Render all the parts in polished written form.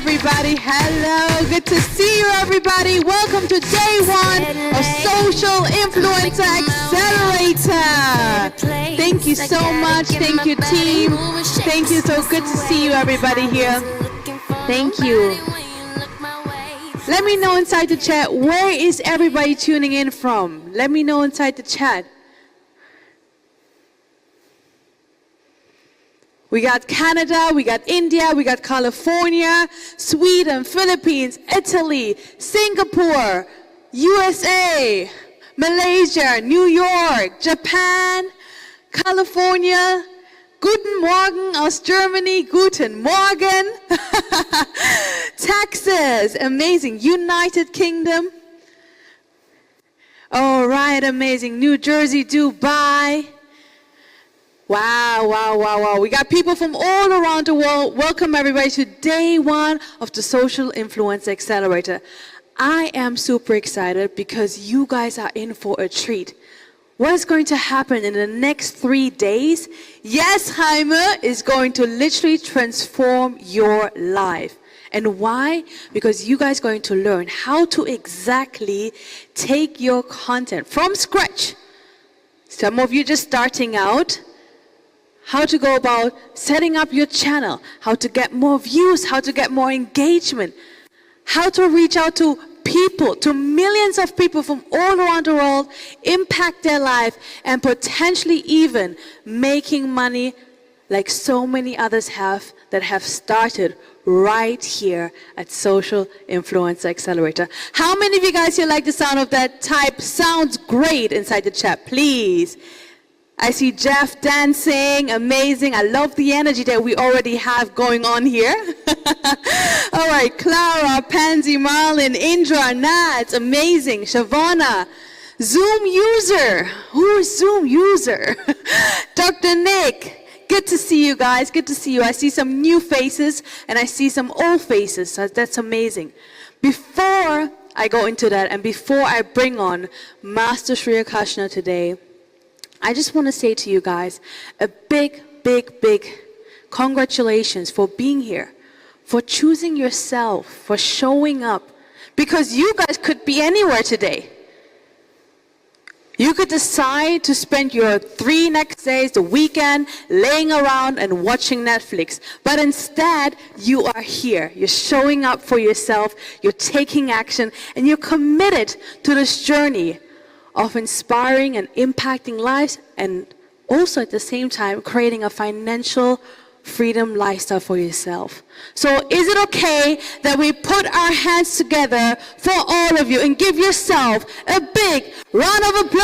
everybody. Hello. Good to see you, everybody. Welcome to day one of Social Influencer Accelerator. Thank you so much. Thank you, team. Thank you. So good to see you, everybody here. Thank you. Let me know inside the chat, where is everybody tuning in from? Let me know inside the chat. We got Canada, we got India, we got California, Sweden, Philippines, Italy, Singapore, USA, Malaysia, New York, Japan, California. Guten Morgen aus Germany, guten Morgen. Texas, amazing. United Kingdom. All right, amazing. New Jersey, Dubai. Wow, wow, wow, wow. We got people from all around the world. Welcome everybody to day one of the Social Influence Accelerator. I am super excited because you guys are in for a treat. What is going to happen in the next 3 days? Yes, Jaime is going to literally transform your life. And why? Because you guys are going to learn how to exactly take your content from scratch. Some of you just starting out. How to go about setting up your channel, how to get more views, how to get more engagement, how to reach out to people, to millions of people from all around the world, impact their life, and potentially even making money like so many others have that have started right here at Social Influencer Accelerator. How many of you guys here like the sound of that? Type sounds great inside the chat, please. I see Jeff dancing, amazing. I love the energy that we already have going on here. All right, Clara, Pansy, Marlon, Indra, Nat, amazing. Shavana, Zoom user. Who is Zoom user? Dr. Nick, good to see you guys. Good to see you. I see some new faces and I see some old faces. So that's amazing. Before I go into that and before I bring on Master Sri Akashna today, I just want to say to you guys, a big, big, big congratulations for being here, for choosing yourself, for showing up, because you guys could be anywhere today. You could decide to spend your 3 next days, the weekend, laying around and watching Netflix. But instead, you are here. You're showing up for yourself, you're taking action, and you're committed to this journey of inspiring and impacting lives, and also at the same time creating a financial freedom lifestyle for yourself. So is it okay that we put our hands together for all of you and give yourself a big round of applause?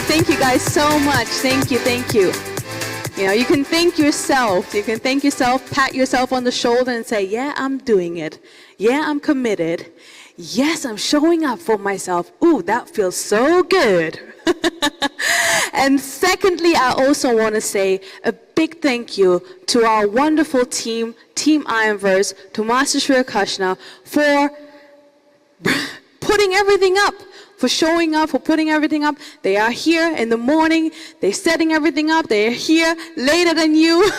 Thank you guys so much. Thank you. You know, you can thank yourself. Pat yourself on the shoulder and say, yeah, I'm doing it. Yeah, I'm committed. Yes, I'm showing up for myself. Ooh, that feels so good. And secondly, I also want to say a big thank you to our wonderful team, Team Ironverse, to Master Sri Akashna for putting everything up. For showing up, for putting everything up. They are here in the morning. They're setting everything up. They're here later than you.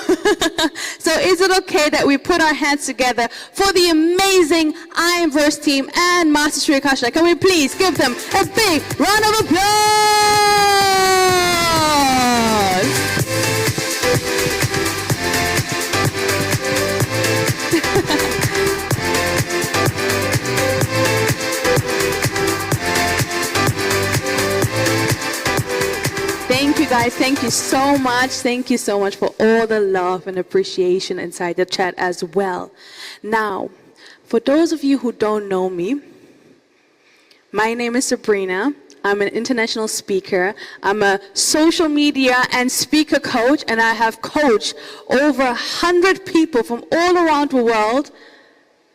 So is it okay that we put our hands together for the amazing Ironverse team and Master Sri Akashna? Can we please give them a big round of applause? Thank you guys, thank you so much. Thank you so much for all the love and appreciation inside the chat as well. Now, for those of you who don't know me, my name is Sabrina. I'm an international speaker. I'm a social media and speaker coach, and I have coached over 100 people from all around the world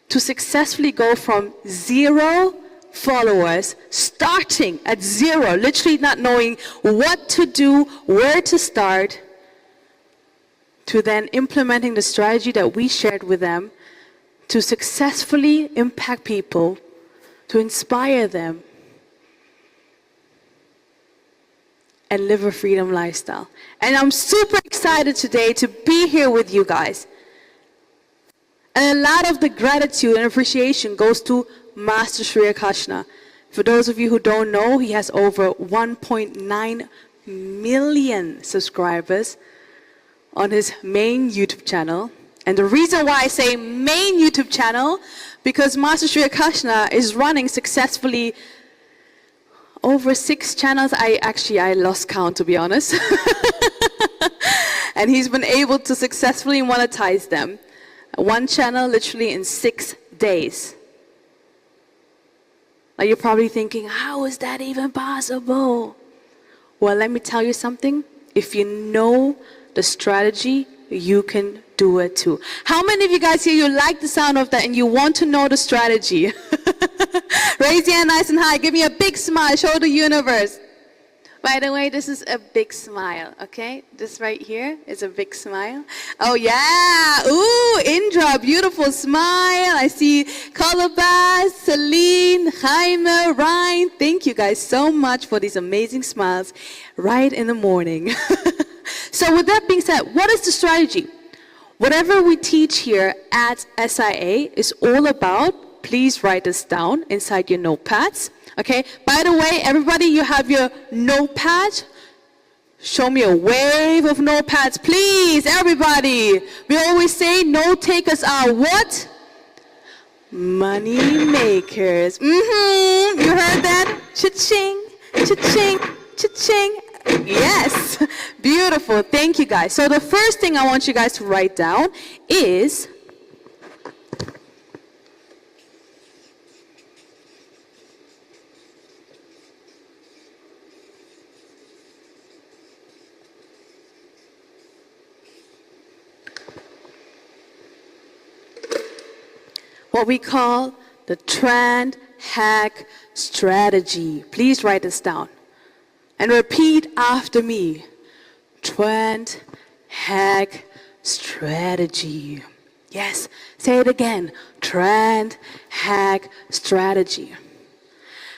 to successfully go from 0 followers, starting at 0, literally not knowing what to do, where to start, to then implementing the strategy that we shared with them to successfully impact people, to inspire them, and live a freedom lifestyle. And I'm super excited today to be here with you guys. And a lot of the gratitude and appreciation goes to Master Sri Akarshana. For those of you who don't know, he has over 1.9 million subscribers on his main YouTube channel. And the reason why I say main YouTube channel, because Master Sri Akarshana is running successfully over 6 channels. I lost count, to be honest. And he's been able to successfully monetize them. One channel literally in 6 days. Now you're probably thinking, how is that even possible? Well, let me tell you something. If you know the strategy, you can do it too. How many of you guys here, you like the sound of that and you want to know the strategy? Raise your hand nice and high. Give me a big smile. Show the universe. By the way, this is a big smile, okay? This right here is a big smile. Oh, yeah. Ooh, Indra, beautiful smile. I see Colabas, Celine, Jaime, Ryan. Thank you guys so much for these amazing smiles right in the morning. So with that being said, what is the strategy? Whatever we teach here at SIA is all about, please write this down inside your notepads. Okay, by the way, everybody, you have your notepad. Show me a wave of notepads, please, everybody. We always say note takers are what? Money makers. You heard that? Cha-ching, cha-ching, cha-ching. Yes, beautiful. Thank you, guys. So the first thing I want you guys to write down is what we call the trend hack strategy. Please write this down. And repeat after me. Trend hack strategy. Yes, say it again. Trend hack strategy.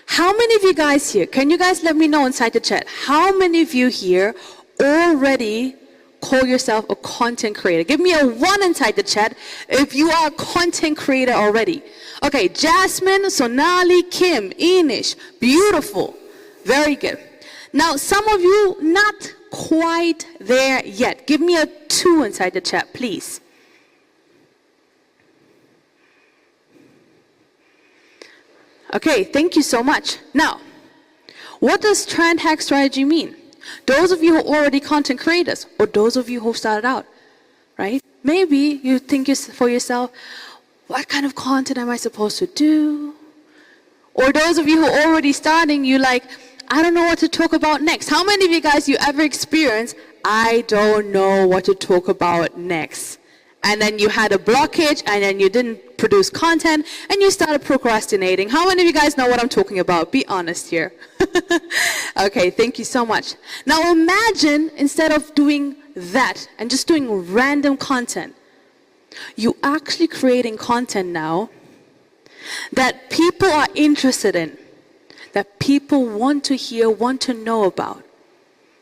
How many of you guys here, can you guys let me know inside the chat, how many of you here already call yourself a content creator? Give me a 1 inside the chat if you are a content creator already. Okay, Jasmine, Sonali, Kim, Inish, beautiful. Very good. Now, some of you not quite there yet. Give me a 2 inside the chat, please. Okay, thank you so much. Now, what does trend hack strategy mean? Those of you who are already content creators, or those of you who started out, right? Maybe you think for yourself, what kind of content am I supposed to do? Or those of you who are already starting, you like, I don't know what to talk about next. How many of you guys you ever experienced, I don't know what to talk about next? And then you had a blockage, and then you didn't produce content, and you started procrastinating. How many of you guys know what I'm talking about? Be honest here. Okay, thank you so much. Now imagine, instead of doing that and just doing random content, you actually creating content now that people are interested in, that people want to hear, want to know about.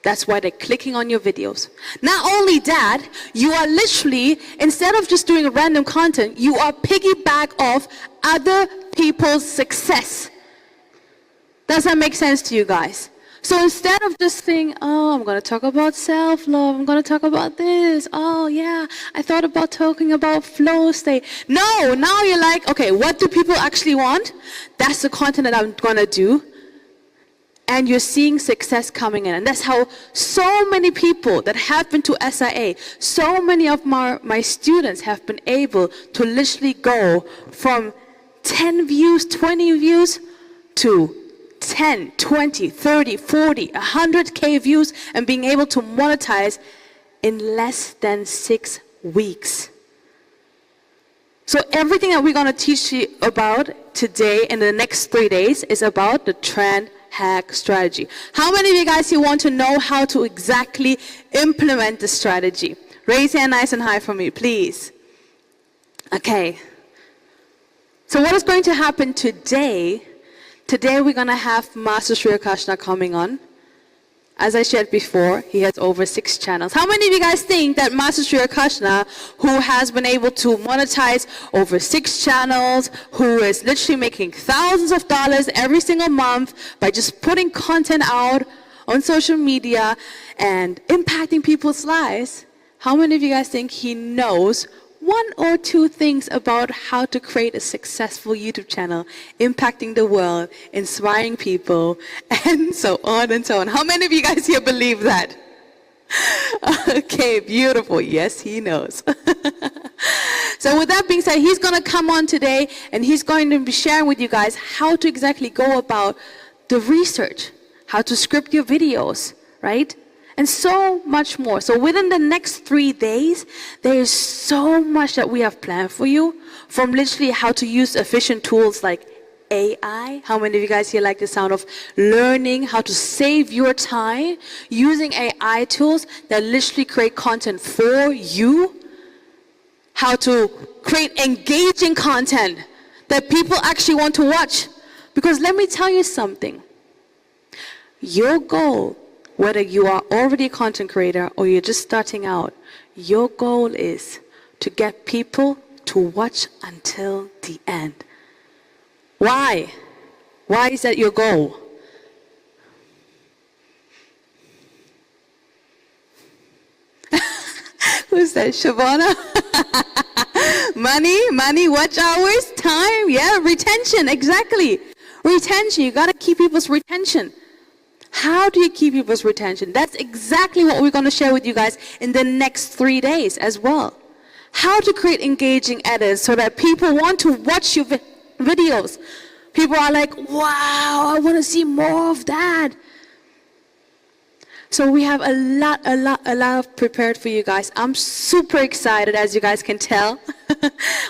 That's why they're clicking on your videos. Not only that, you are literally, instead of just doing random content, you are piggyback off other people's success. Does that make sense to you guys? So instead of just saying, oh, I'm going to talk about self-love, I'm going to talk about this, oh yeah, I thought about talking about flow state. No, now you're like, okay, what do people actually want? That's the content that I'm going to do. And you're seeing success coming in. And that's how so many people that have been to SIA, so many of my students have been able to literally go from 10 views, 20 views to 10, 20, 30, 40, 100K views and being able to monetize in less than 6 weeks. So everything that we're going to teach you about today in the next 3 days is about the trend hack strategy. How many of you guys here want to know how to exactly implement the strategy? Raise your hand nice and high for me, please. Okay. So what is going to happen today? Today we're going to have Master Sri Akashna coming on. As I shared before, he has over 6 channels. How many of you guys think that Master Sri Akashna, who has been able to monetize over 6 channels, who is literally making thousands of dollars every single month by just putting content out on social media and impacting people's lives, how many of you guys think he knows 1 or 2 things about how to create a successful YouTube channel, impacting the world, inspiring people, and so on and so on? How many of you guys here believe that? Okay, beautiful. Yes, he knows. So with that being said, he's going to come on today, and he's going to be sharing with you guys how to exactly go about the research, how to script your videos, right? And so much more. So within the next 3 days, there is so much that we have planned for you, from literally how to use efficient tools like AI. How many of you guys here like the sound of learning how to save your time using AI tools that literally create content for you? How to create engaging content that people actually want to watch. Because let me tell you something. Your goal, whether you are already a content creator or you're just starting out, your goal is to get people to watch until the end. Why? Why is that your goal? Who's that? Shavana? Money, watch hours, time, yeah, retention, exactly. Retention, you gotta keep people's retention. How do you keep people's retention? That's exactly what we're going to share with you guys in the next 3 days as well. How to create engaging edits so that people want to watch your videos. People are like, wow, I want to see more of that. So we have a lot prepared for you guys. I'm super excited, as you guys can tell.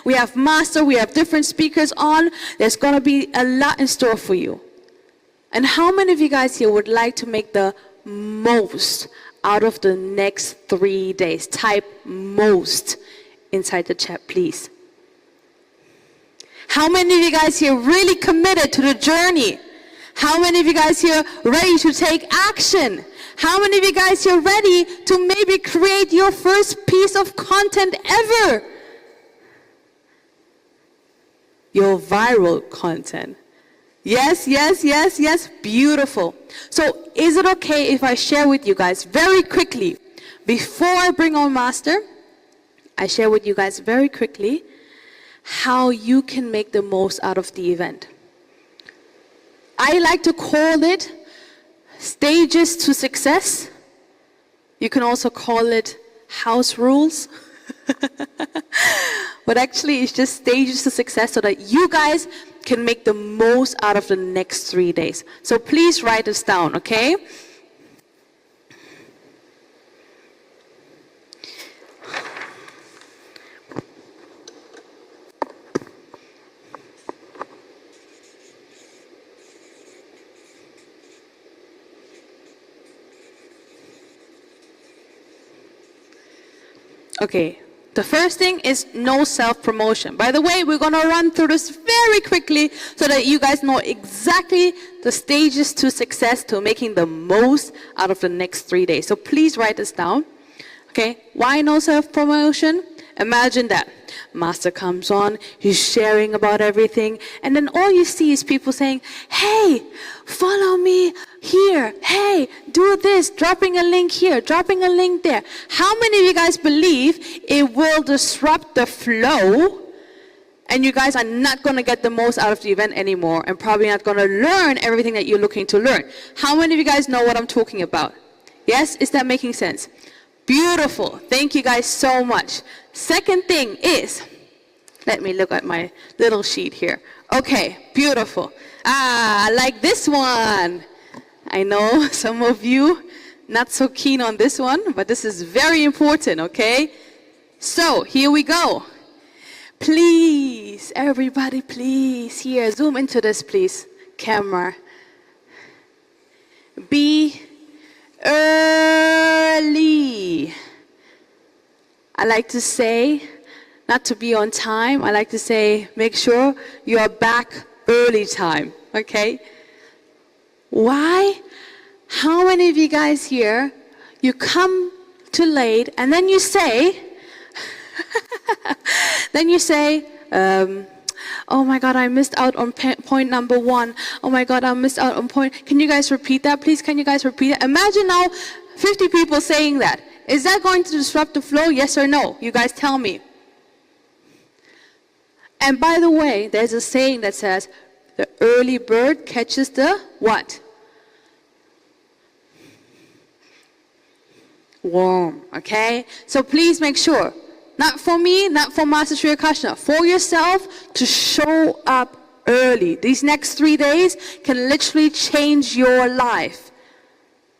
We have Master, we have different speakers on. There's going to be a lot in store for you. And how many of you guys here would like to make the most out of the next 3 days? Type most inside the chat, please. How many of you guys here really committed to the journey? How many of you guys here ready to take action? How many of you guys here ready to maybe create your first piece of content ever? Your viral content. Yes, beautiful. So is it okay if I share with you guys very quickly, before I bring on Master, I share with you guys very quickly how you can make the most out of the event. I like to call it stages to success. You can also call it house rules. But actually it's just stages to success so that you guys can make the most out of the next 3 days. So please write this down, okay? Okay. The first thing is no self-promotion. By the way, we're going to run through this very quickly so that you guys know exactly the stages to success, to making the most out of the next 3 days. So please write this down. Okay, why no self-promotion? Imagine that. Master comes on, he's sharing about everything, and then all you see is people saying, hey, follow me here. Hey, do this, dropping a link here, dropping a link there. How many of you guys believe it will disrupt the flow and you guys are not going to get the most out of the event anymore and probably not going to learn everything that you're looking to learn? How many of you guys know what I'm talking about? Yes? Is that making sense? Beautiful. Thank you guys so much. Second thing is, let me look at my little sheet here. Okay, beautiful. I like this one. I know some of you not so keen on this one, but this is very important, okay? So, here we go. Please, everybody, please, here, zoom into this, please. Camera. Be early. I like to say not to be on time. I like to say, make sure you are back early time, okay? Why? How many of you guys here, you come too late and then you say, oh my God, I missed out on point number 1. Oh my God, I missed out on point. Can you guys repeat that, please? Can you guys repeat it? Imagine now 50 people saying that. Is that going to disrupt the flow? Yes or no? You guys tell me. And by the way, there's a saying that says, the early bird catches the what? Worm, okay? So please make sure, not for me, not for Master Sri Akashna, for yourself to show up early. These next 3 days can literally change your life.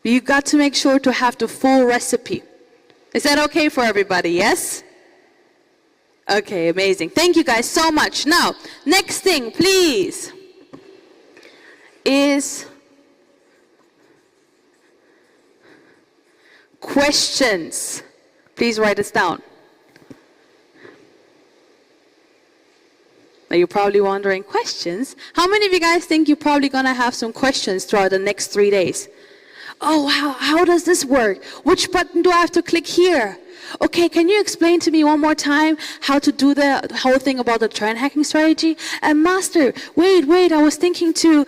You got to make sure to have the full recipe. Is that okay for everybody? Yes? Okay, amazing. Thank you guys so much. Now, next thing, please, is questions. Please write this down. Now you're probably wondering, questions? How many of you guys think you're probably going to have some questions throughout the next 3 days? Oh, how does this work? Which button do I have to click here? Okay, can you explain to me one more time how to do the whole thing about the trend hacking strategy? And Master, wait, I was thinking to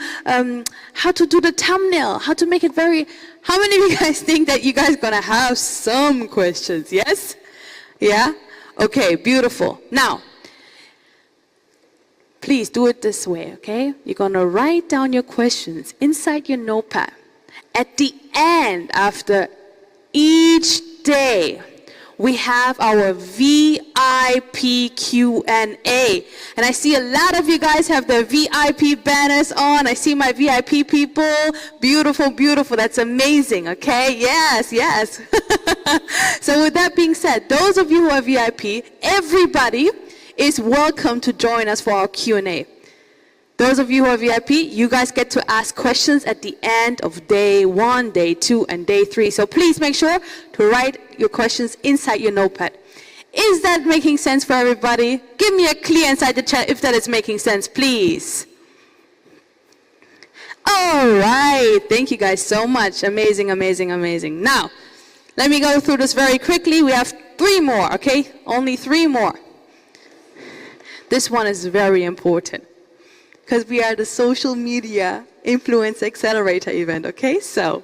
how to do the thumbnail, how to make it very... How many of you guys think that you guys are going to have some questions? Yes? Yeah? Okay, beautiful. Now, please do it this way, okay? You're going to write down your questions inside your notepad. At the end, after each day, we have our VIP Q&A. And I see a lot of you guys have the VIP banners on. I see my VIP people. Beautiful, beautiful. That's amazing, okay? Yes. So with that being said, those of you who are VIP, everybody is welcome to join us for our Q&A. Those of you who are VIP, you guys get to ask questions at the end of day 1, day 2, and day 3. So please make sure to write your questions inside your notepad. Is that making sense for everybody? Give me a clear inside the chat if that is making sense, please. All right. Thank you guys so much. Amazing. Now, let me go through this very quickly. We have 3 more, okay? Only 3 more. This one is very important, because we are the Social Media Influence Accelerator event, okay? So,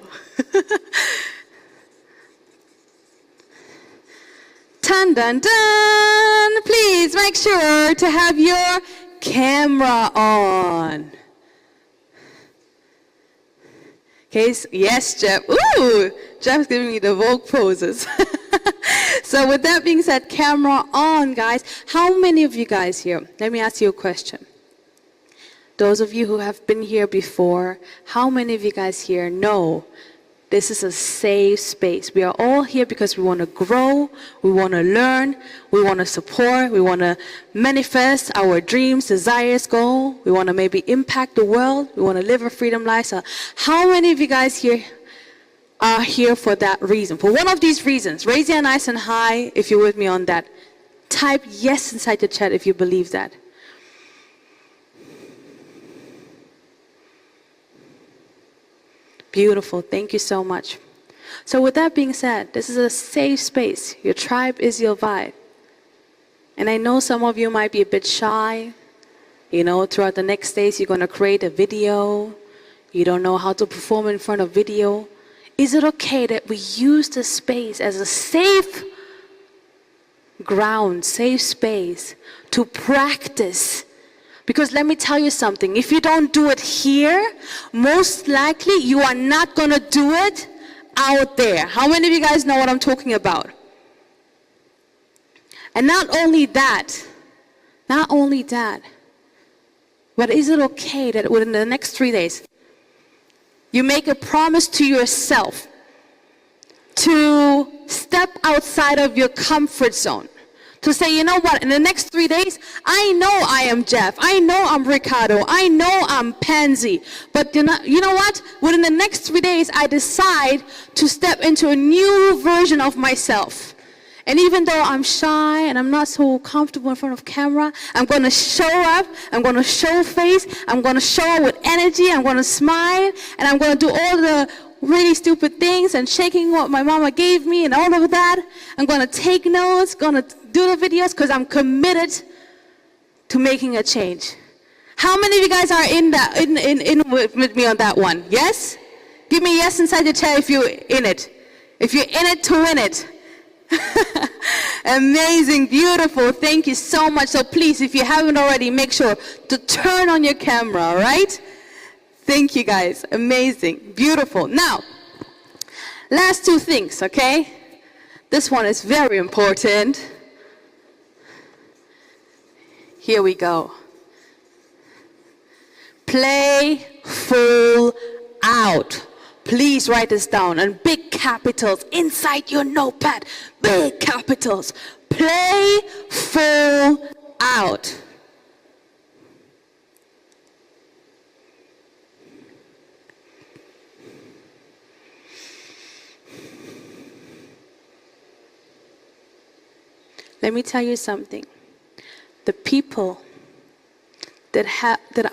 dun dun dun! Please make sure to have your camera on. Okay, yes, Jeff. Ooh, Jeff's giving me the Vogue poses. So with that being said, camera on, guys. How many of you guys here, let me ask you a question. Those of you who have been here before, how many of you guys here know this is a safe space? We are all here because we want to grow, we want to learn, we want to support, we want to manifest our dreams, desires, goals. We want to maybe impact the world. We want to live a freedom lifestyle. How many of you guys here are here for that reason? For one of these reasons. Raise your hand nice and high if you're with me on that. Type yes inside the chat if you believe that. Beautiful. Thank you so much. So with that being said, this is a safe space. Your tribe is your vibe. And I know some of you might be a bit shy. You know, throughout the next days, you're going to create a video. You don't know how to perform in front of video. Is it okay that we use this space as a safe ground, safe space to practice? Because let me tell you something, if you don't do it here, most likely you are not going to do it out there. How many of you guys know what I'm talking about? And not only that, but is it okay that within the next 3 days, you make a promise to yourself to step outside of your comfort zone? To say, you know what, in the next 3 days, I know I am Jeff, I know I'm Ricardo, I know I'm Pansy, but you know what, within the next 3 days, I decide to step into a new version of myself. And even though I'm shy and I'm not so comfortable in front of camera, I'm going to show up, I'm going to show face, I'm going to show up with energy, I'm going to smile, and I'm going to do all the really stupid things and shaking what my mama gave me and all of that. I'm going to take notes, going to do the videos because I'm committed to making a change. How many of you guys are in with me on that one? Yes? Give me a yes inside your chair if you're in it. If you're in it to win it. Amazing, beautiful. Thank you so much. So please, if you haven't already, make sure to turn on your camera, all right? Thank you guys. Amazing, beautiful. Now, last two things, okay? This one is very important. Here we go. Play full out. Please write this down in big capitals inside your notepad. Big capitals. Play full out. Let me tell you something. The people that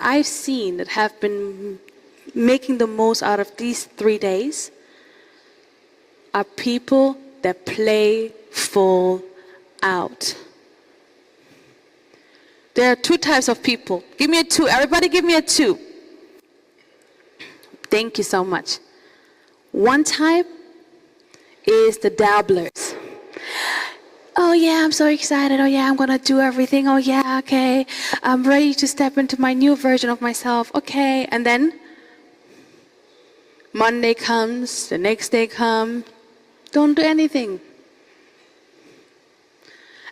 I've seen that have been making the most out of these 3 days are people that play full out. There are two types of people. Give me a 2. Everybody give me a 2. Thank you so much. One type is the dabblers. Oh yeah, I'm so excited. Oh yeah, I'm gonna do everything. Oh yeah, okay. I'm ready to step into my new version of myself. Okay, and then Monday comes, the next day comes, don't do anything.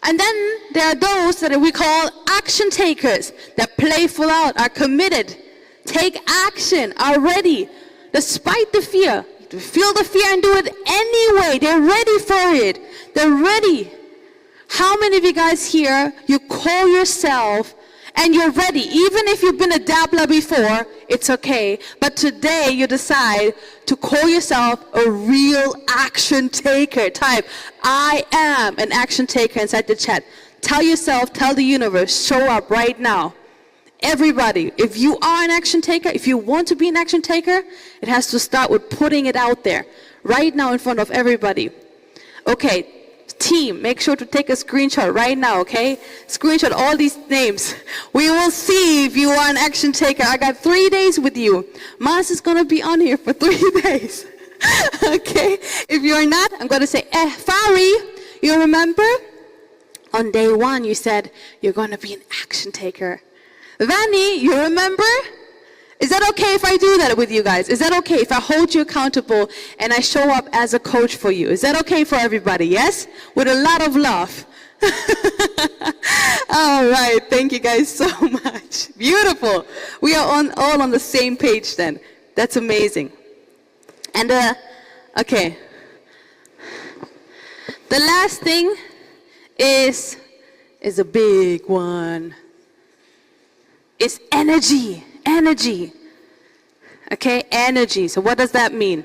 And then there are those that we call action takers, that play full out, are committed, take action, are ready, despite the fear. Feel the fear and do it anyway. They're ready for it. They're ready. How many of you guys here, you call yourself and you're ready? Even if you've been a dabbler before, it's okay. But today you decide to call yourself a real action taker. Type, I am an action taker inside the chat. Tell yourself, tell the universe, show up right now. Everybody, if you are an action taker, if you want to be an action taker, it has to start with putting it out there. Right now in front of everybody. Okay. Team, make sure to take a screenshot right now, okay? Screenshot all these names. We will see if you are an action taker. I got 3 days with you. Mars is going to be on here for 3 days. Okay? If you're not, I'm going to say, Fari, you remember? On day 1, you said you're going to be an action taker. Vanny, you remember? Is that okay if I do that with you guys? Is that okay if I hold you accountable and I show up as a coach for you? Is that okay for everybody? Yes? With a lot of love. All right. Thank you guys so much. Beautiful. We are all on the same page then. That's amazing. And, okay. The last thing is a big one. It's energy. Energy. Okay, energy. So what does that mean?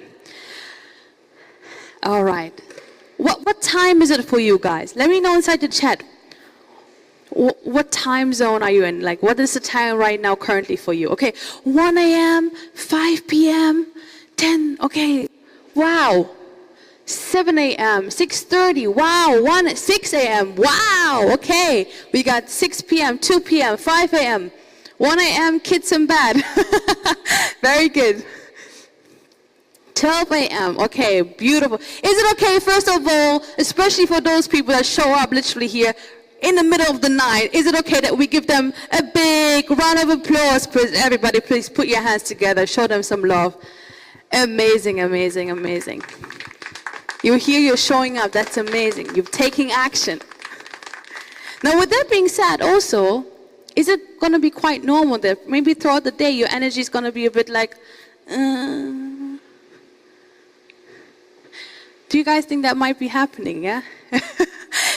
All right. What time is it for you guys? Let me know inside the chat. What time zone are you in? Like, what is the time right now currently for you? Okay, 1 a.m., 5 p.m., 10, okay. Wow. 7 a.m., 6:30, wow. 6 a.m., wow. Okay, we got 6 p.m., 2 p.m., 5 a.m., 1 a.m., kids in bed. Very good. 12 a.m., okay, beautiful. Is it okay, first of all, especially for those people that show up literally here in the middle of the night, is it okay that we give them a big round of applause? Please, everybody, please put your hands together, show them some love. Amazing, amazing, amazing. You're here, you're showing up, that's amazing. You're taking action. Now, with that being said, also, is it going to be quite normal that maybe throughout the day your energy is going to be a bit like, do you guys think that might be happening, yeah?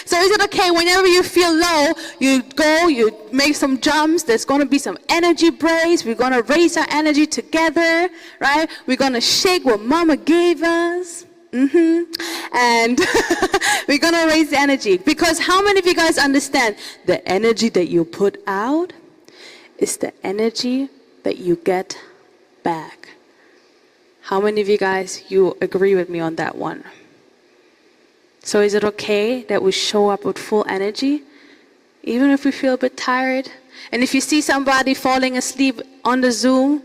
So is it okay whenever you feel low, you go, you make some jumps, there's going to be some energy breaks, we're going to raise our energy together, right? We're going to shake what mama gave us. And we're going to raise the energy. Because how many of you guys understand the energy that you put out is the energy that you get back? How many of you guys, you agree with me on that one? So is it okay that we show up with full energy, even if we feel a bit tired? And if you see somebody falling asleep on the Zoom,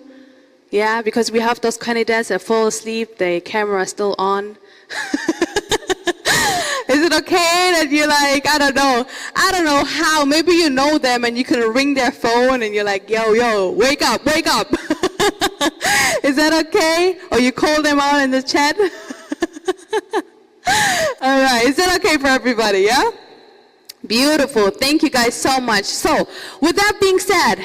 yeah, because we have those candidates that fall asleep, the camera is still on. Is it okay that you're like, I don't know how, maybe you know them and you can ring their phone and you're like, yo, wake up. Is that okay? Or you call them out in the chat? All right, is that okay for everybody, yeah? Beautiful, thank you guys so much. So, with that being said,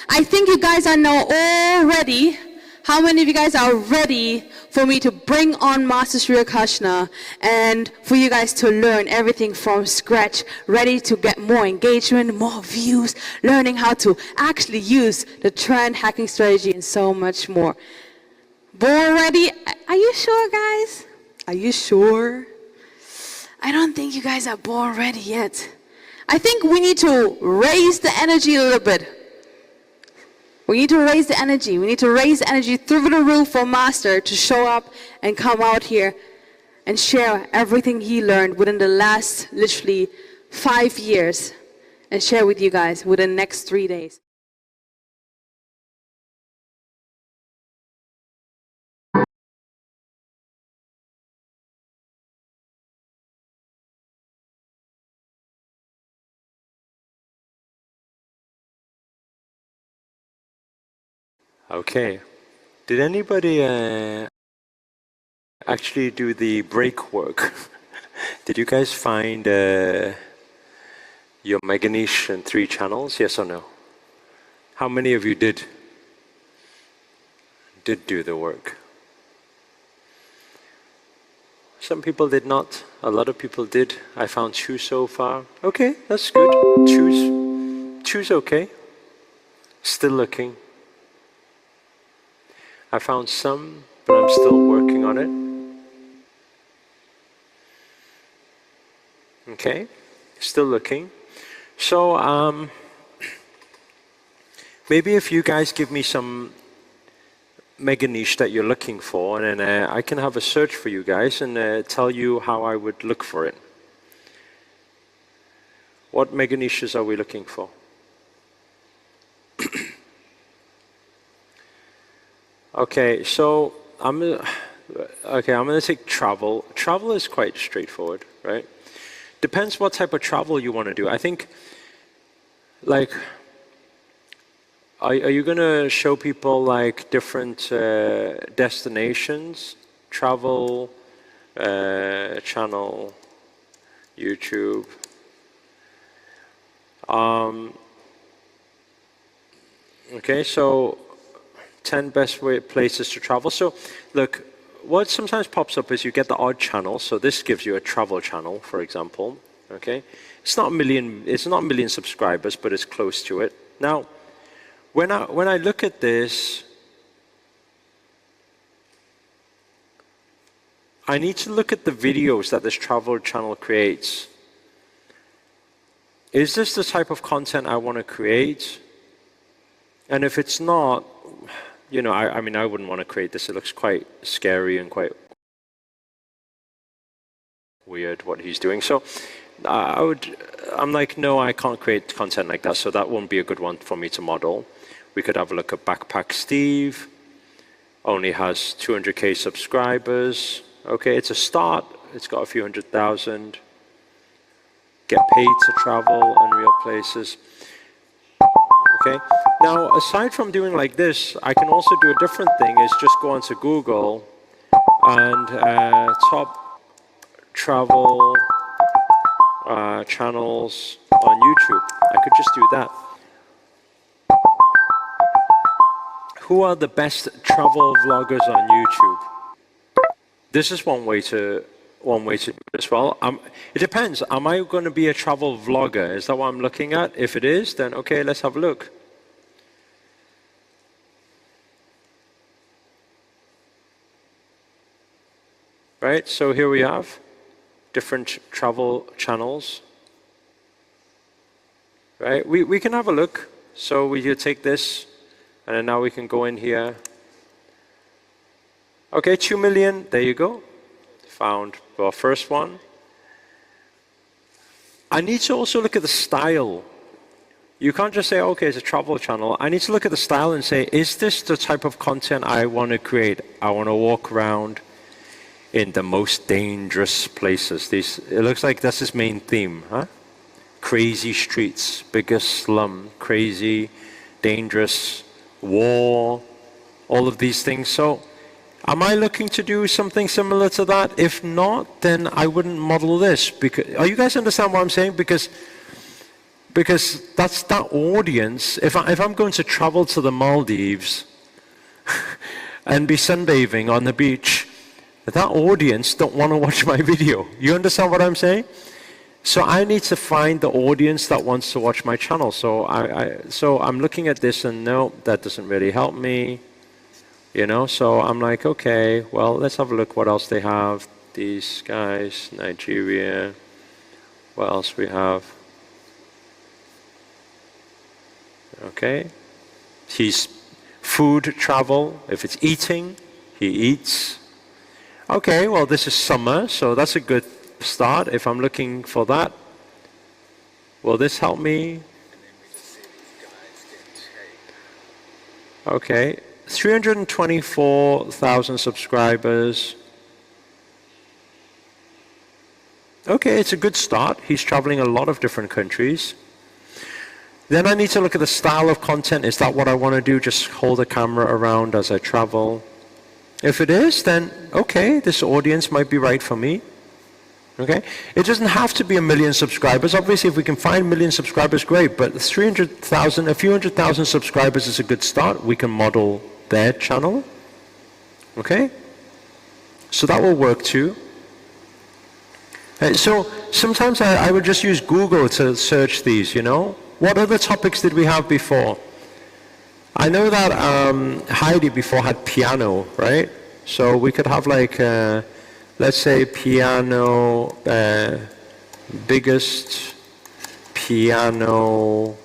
I think you guys are now all ready. How many of you guys are ready for me to bring on Master Sri Akarshana and for you guys to learn everything from scratch, ready to get more engagement, more views, learning how to actually use the trend hacking strategy and so much more? Born ready? Are you sure, guys? Are you sure? I don't think you guys are born ready yet. I think we need to raise the energy a little bit. We need to raise the energy. We need to raise the energy through the roof for Master to show up and come out here and share everything he learned within the last literally 5 years and share with you guys within the next 3 days. Okay. Did anybody actually do the break work? Did you guys find your Meganish and 3 channels? Yes or no? How many of you did do the work? Some people did not. A lot of people did. I found 2 so far. Okay, that's good. Choose okay. Still looking. I found some, but I'm still working on it. Okay, still looking. So, maybe if you guys give me some Meganish that you're looking for, and then I can have a search for you guys and tell you how I would look for it. What Meganishes are we looking for? Okay, so I'm gonna take travel. Travel is quite straightforward, right? Depends what type of travel you want to do. I think, like, are you gonna show people like different destinations, travel, channel, YouTube? Okay, so 10 best places to travel. So look, what sometimes pops up is you get the odd channel. So this gives you a travel channel, for example. Okay, it's not a million subscribers, but it's close to it. Now, when I look at this, I need to look at the videos that this travel channel creates. Is this the type of content I want to create? And if it's not, you know, I mean, I wouldn't want to create this. It looks quite scary and quite weird what he's doing. So I'm like, no, I can't create content like that. So that won't be a good one for me to model. We could have a look at Backpack Steve. Only has 200K subscribers. Okay, it's a start. It's got a few 100,000. Get paid to travel, unreal places. Okay. Now, aside from doing like this, I can also do a different thing, is just go onto Google and top travel channels on YouTube. I could just do that. Who are the best travel vloggers on YouTube? This is one way to do it as well. It depends. Am I going to be a travel vlogger? Is that what I'm looking at? If it is, then okay, let's have a look. right? So here we have different travel channels, right? We can have a look. So we could take this, and then now we can go in here. Okay, 2 million, there you go. Found our first one. I need to also look at the style. You can't just say, okay, it's a travel channel. I need to look at the style and say, is this the type of content I want to create? I want to walk around in the most dangerous places. It looks like that's his main theme, huh? Crazy streets, biggest slum, crazy, dangerous, war, all of these things. So am I looking to do something similar to that? If not, then I wouldn't model this. Because, are you guys understand what I'm saying? Because that's that audience. If I'm going to travel to the Maldives and be sunbathing on the beach, that audience don't want to watch my video. You understand what I'm saying? So I need to find the audience that wants to watch my channel. So so I'm looking at this and no, that doesn't really help me. You know, so I'm like, okay, well, let's have a look what else they have. These guys, Nigeria. What else we have? Okay. He's food travel. If it's eating, he eats. Okay, well, this is summer, so that's a good start. If I'm looking for that, will this help me? Okay. 324,000 subscribers. Okay, it's a good start. He's traveling a lot of different countries. Then I need to look at the style of content. Is that what I want to do? Just hold the camera around as I travel? If it is, then okay, this audience might be right for me. Okay? It doesn't have to be 1 million subscribers. Obviously, if we can find 1 million subscribers, great. But 300,000, a few 100,000 subscribers is a good start. We can model their channel. Okay? So that will work too. So sometimes I would just use Google to search these, you know. What other topics did we have before? I know that Heidi before had piano, right? So we could have like, let's say piano, biggest piano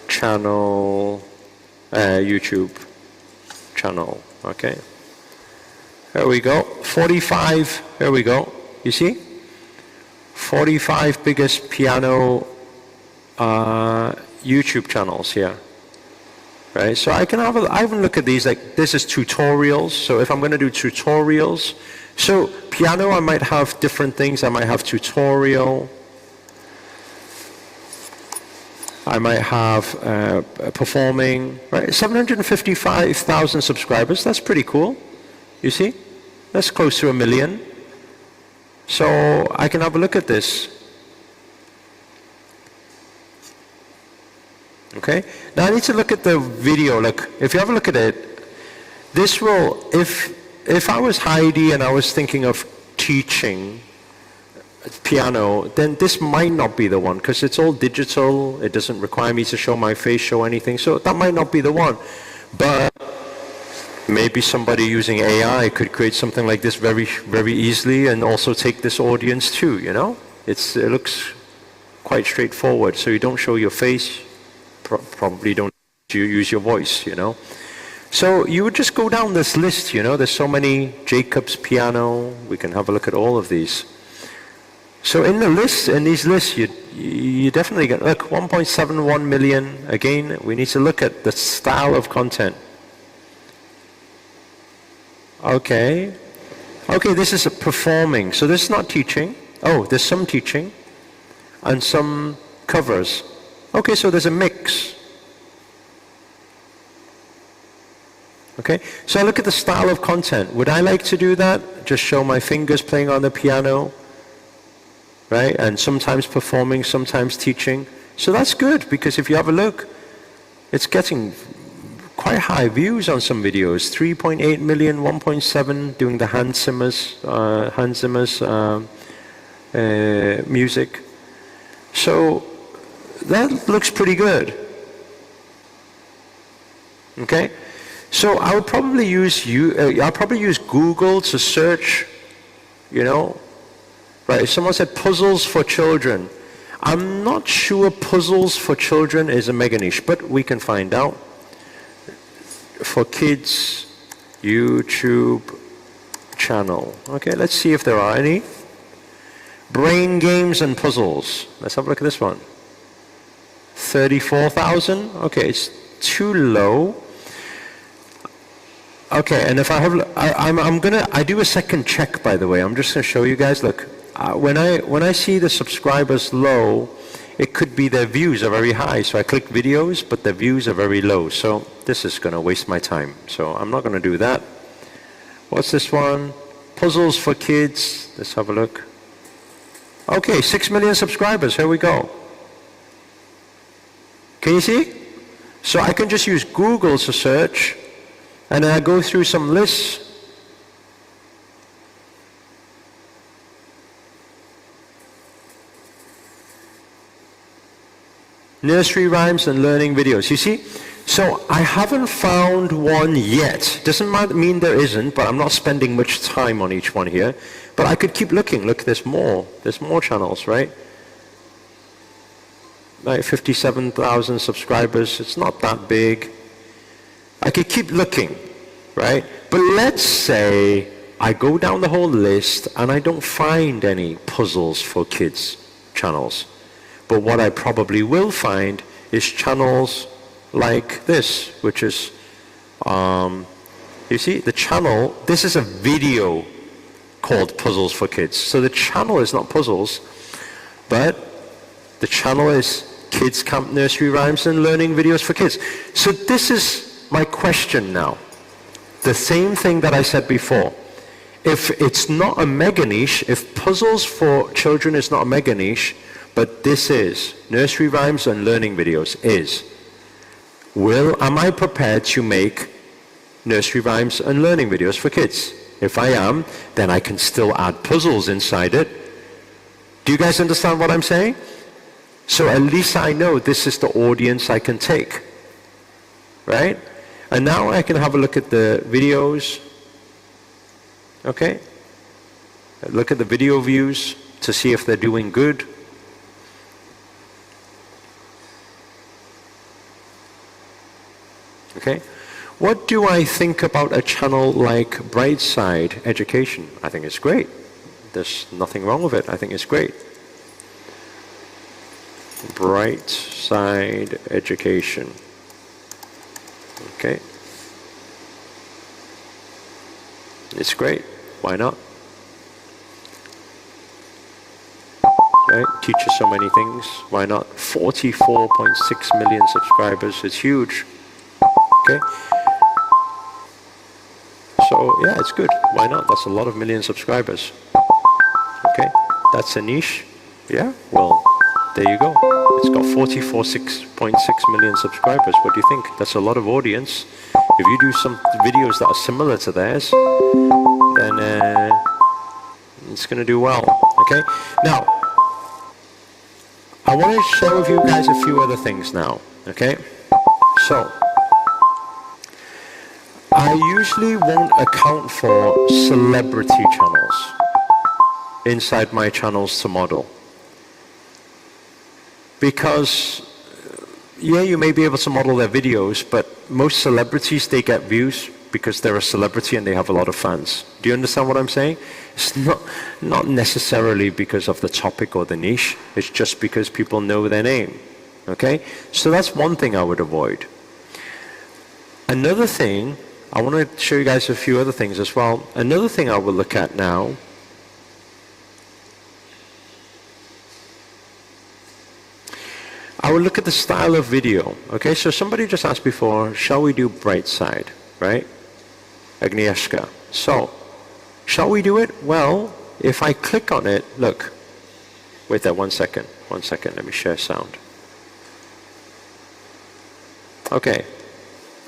channel, YouTube channel, okay? There we go, 45, there we go, you see? 45 biggest piano YouTube channels here. Right, so I can have a look at these, like this is tutorials, so if I'm going to do tutorials, so piano I might have different things, I might have tutorial, I might have performing, right, 755,000 subscribers, that's pretty cool, you see, that's close to 1 million, so I can have a look at this. Okay, now I need to look at the video. Look, if you have a look at it, this will, if I was Heidi and I was thinking of teaching piano, then this might not be the one because it's all digital. It doesn't require me to show my face, show anything. So that might not be the one. But maybe somebody using AI could create something like this very, very easily and also take this audience too, you know? It looks quite straightforward. So you don't show your face. Probably don't use your voice, you know. So you would just go down this list, you know. There's so many. Jacob's piano. We can have a look at all of these. So in the list, in these lists, you definitely get, look, 1.71 million. Again, we need to look at the style of content. Okay. Okay, this is a performing. So this is not teaching. Oh, there's some teaching and some covers. Okay, so there's a mix. Okay, so I look at the style of content. Would I like to do that? Just show my fingers playing on the piano, right? And sometimes performing, sometimes teaching. So that's good, because if you have a look, it's getting quite high views on some videos. 3.8 million, 1.7 doing the Hans Zimmer's music. So that looks pretty good. Okay, so I would probably use I'll probably use Google to search you know? Right, someone said puzzles for children. I'm not sure puzzles for children is a mega niche, but we can find out. For kids, YouTube channel. Okay, let's see if there are any. Brain games and puzzles. Let's have a look at this one. 34,000. Okay, it's too low. Okay, and if I have, I do a second check, by the way. I'm just gonna show you guys. Look, when I see the subscribers low, it could be their views are very high. So I click videos, but their views are very low. So this is gonna waste my time. So I'm not gonna do that. What's this one? Puzzles for kids. Let's have a look. Okay, 6 million subscribers. Here we go. Can you see? So I can just use Google to search, and then I go through some lists. Nursery rhymes and learning videos. You see? So I haven't found one yet. Doesn't mean there isn't, but I'm not spending much time on each one here. But I could keep looking. Look, there's more. There's more channels, right? Like 57,000 subscribers. It's not that big. I could keep looking, right? But let's say I go down the whole list and I don't find any puzzles for kids channels. But what I probably will find is channels like this, which is, you see, the channel, this is a video called Puzzles for Kids. So the channel is not puzzles, but the channel is Kids Camp Nursery Rhymes and Learning Videos for Kids. So this is my question now. The same thing that I said before. If it's not a mega niche, if puzzles for children is not a mega niche, but this is, nursery rhymes and learning videos is, am I prepared to make nursery rhymes and learning videos for kids? If I am, then I can still add puzzles inside it. Do you guys understand what I'm saying? So at least I know this is the audience I can take, right? And now I can have a look at the videos, okay? Look at the video views to see if they're doing good. Okay, what do I think about a channel like Brightside Education? I think it's great. There's nothing wrong with it. I think it's great. Brightside Education. Okay. It's great. Why not? Right? Teaches so many things. Why not? 44.6 million subscribers. It's huge. Okay. So yeah, it's good. Why not? That's a lot of million subscribers. Okay. That's a niche. Yeah. Well, there you go. It's got 44.6 million subscribers. What do you think? That's a lot of audience. If you do some videos that are similar to theirs, then it's going to do well. Okay. Now, I want to share with you guys a few other things now. Okay. So, I usually won't account for celebrity channels inside my channels to model. Because, yeah, you may be able to model their videos, but most celebrities, they get views because they're a celebrity and they have a lot of fans. Do you understand what I'm saying? It's not necessarily because of the topic or the niche. It's just because people know their name. Okay? So that's one thing I would avoid. Another thing, I want to show you guys a few other things as well. Another thing I will look at now I will look at the style of video. Okay, so somebody just asked before, shall we do Brightside, right? Agnieszka. So, shall we do it? Well, if I click on it, look. Wait there, 1 second. 1 second, let me share sound. Okay.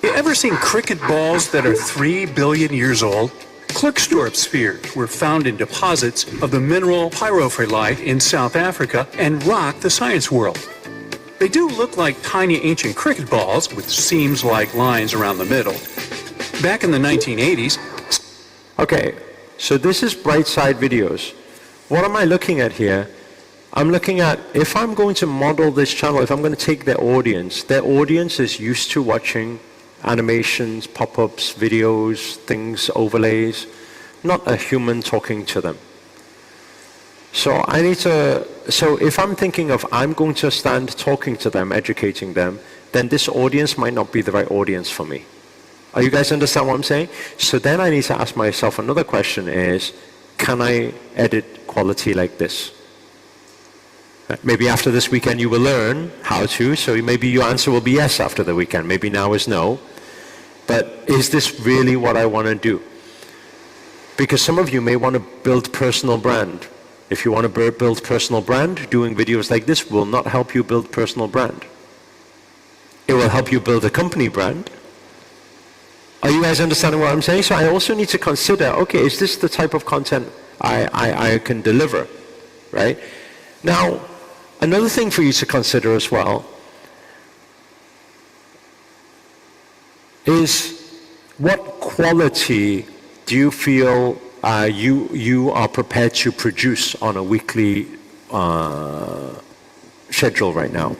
You ever seen cricket balls that are 3 billion years old? Klerksdorp spheres were found in deposits of the mineral pyrophyllite in South Africa and rocked the science world. They do look like tiny ancient cricket balls with seams like lines around the middle. Back in the 1980s... Okay, So this is Brightside Videos. What am I looking at here? I'm looking at, if I'm going to model this channel, if I'm going to take their audience is used to watching animations, pop-ups, videos, things, overlays, not a human talking to them. So if I'm thinking of I'm going to stand talking to them, educating them, then this audience might not be the right audience for me. Are you guys understand what I'm saying? So then I need to ask myself another question is, can I edit quality like this? Maybe after this weekend you will learn how to, so maybe your answer will be yes after the weekend. Maybe now is no. But is this really what I want to do? Because some of you may want to build personal brand. If you want to build personal brand, doing videos like this will not help you build personal brand. It will help you build a company brand. Are you guys understanding what I'm saying? So I also need to consider, okay, is this the type of content I can deliver, right? Now, another thing for you to consider as well is what quality do you feel you are prepared to produce on a weekly schedule right now?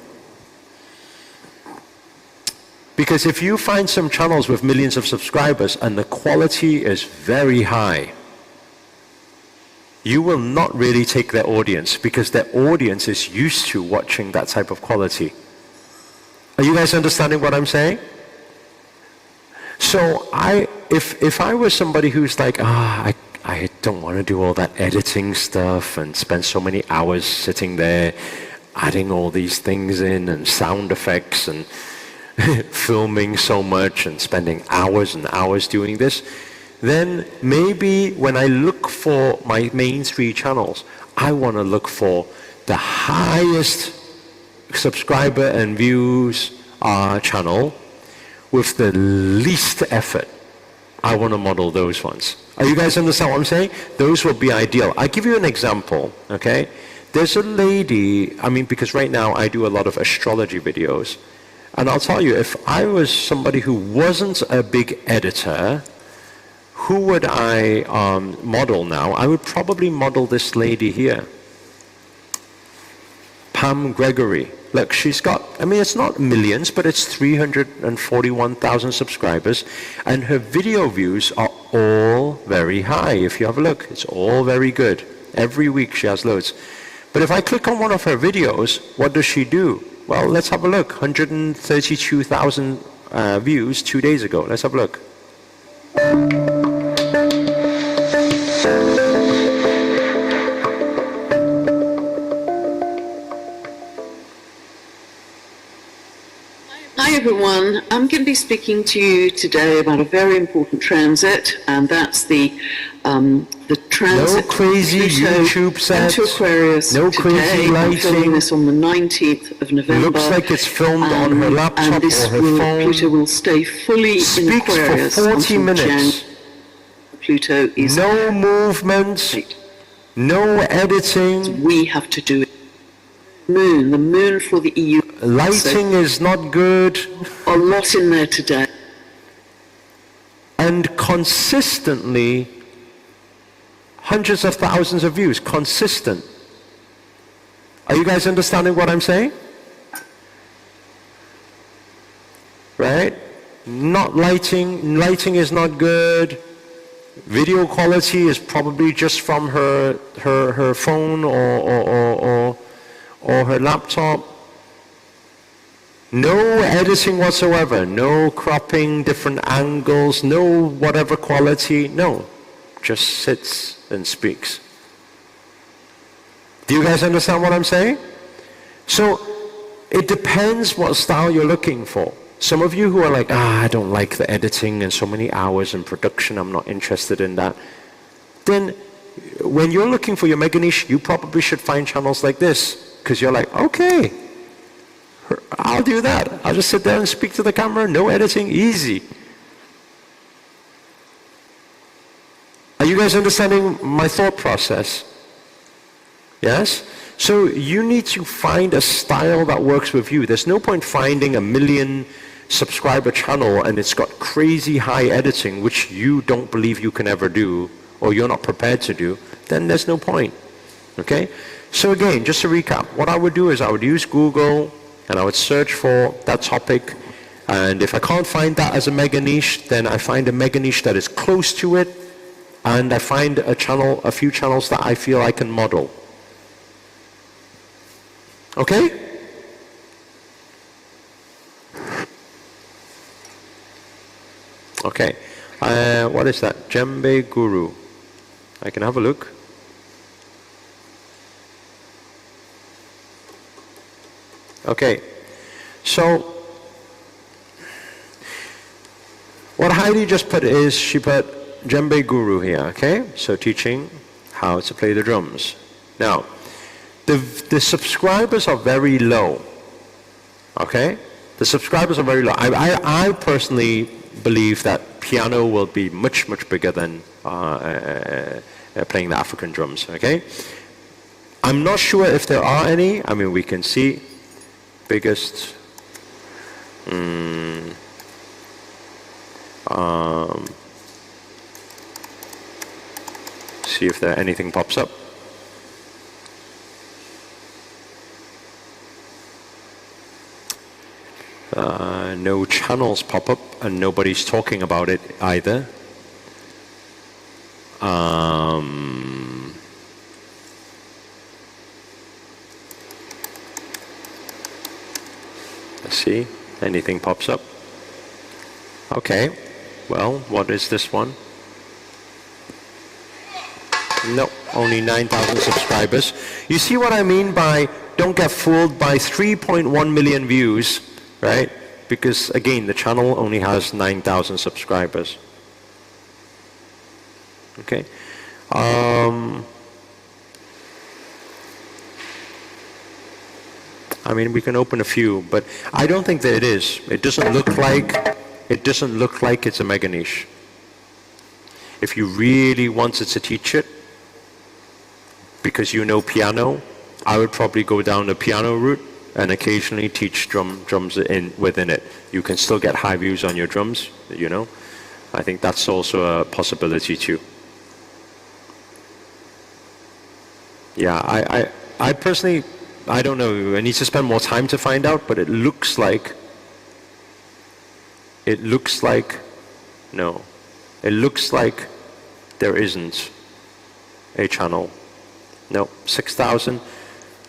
Because if you find some channels with millions of subscribers and the quality is very high, you will not really take their audience because their audience is used to watching that type of quality. Are you guys understanding what I'm saying? So if I was somebody who's like, I don't want to do all that editing stuff and spend so many hours sitting there adding all these things in and sound effects and filming so much and spending hours and hours doing this, then maybe when I look for my main 3 channels, I want to look for the highest subscriber and views channel with the least effort. I want to model those ones. Are you guys understand what I'm saying? Those will be ideal. I'll give you an example, okay? There's a lady, because right now I do a lot of astrology videos. And I'll tell you, if I was somebody who wasn't a big editor, who would I model now? I would probably model this lady here. Pam Gregory. Look, she's got, it's not millions, but it's 341,000 subscribers. And her video views are all very high. If you have a look, it's all very good. Every week she has loads. But if I click on one of her videos, what does she do? Well, let's have a look. 132,000 views 2 days ago. Let's have a look. Hi everyone, I'm going to be speaking to you today about a very important transit, and that's the transit no crazy YouTube sets, into Aquarius. No today. crazy lighting. I'm filming this on the 19th of November. Looks like it's filmed on her laptop and this or her phone. Pluto will stay fully in Aquarius for 40 minutes. Pluto is no movement, no editing. We have to do it. The moon for the EU. Lighting is not good. A lot in there today. And consistently, hundreds of thousands of views, consistent. Are you guys understanding what I'm saying? Right? Not lighting is not good. Video quality is probably just from her phone or her laptop. No editing whatsoever, no cropping, different angles, no whatever quality, no. Just sits and speaks. Do you guys understand what I'm saying? So it depends what style you're looking for. Some of you who are like, I don't like the editing and so many hours in production, I'm not interested in that. Then when you're looking for your mega niche, you probably should find channels like this. Because you're like, okay, I'll do that. I'll just sit there and speak to the camera, no editing, easy. Are you guys understanding my thought process? Yes? So you need to find a style that works with you. There's no point finding a 1 million subscriber channel and it's got crazy high editing, which you don't believe you can ever do, or you're not prepared to do, then there's no point. Okay? So again, just to recap, what I would do is I would use Google and I would search for that topic, and if I can't find that as a mega niche, then I find a mega niche that is close to it, and I find a few channels that I feel I can model. Okay? Okay. What is that? Djembe Guru. I can have a look. Okay. So, what Heidi just put is, she put Djembe Guru here, okay? So teaching how to play the drums. Now, the subscribers are very low, okay? The subscribers are very low. I personally believe that piano will be much, much bigger than playing the African drums, okay? I'm not sure if there are any. I mean, we can see biggest, see if there anything pops up. No channels pop up, and nobody's talking about it either. Let's see, anything pops up. Okay, well, what is this one? No, only 9,000 subscribers. You see what I mean by don't get fooled by 3.1 million views, right? Because again, the channel only has 9,000 subscribers. Okay. I mean, we can open a few, but I don't think that it is. It doesn't look like it's a mega niche. If you really wanted to teach it, because you know piano, I would probably go down the piano route and occasionally teach drums within it. You can still get high views on your drums, you know. I think that's also a possibility too. Yeah, I personally, I don't know. I need to spend more time to find out, but it looks like, no. It looks like there isn't a channel. No, 6,000.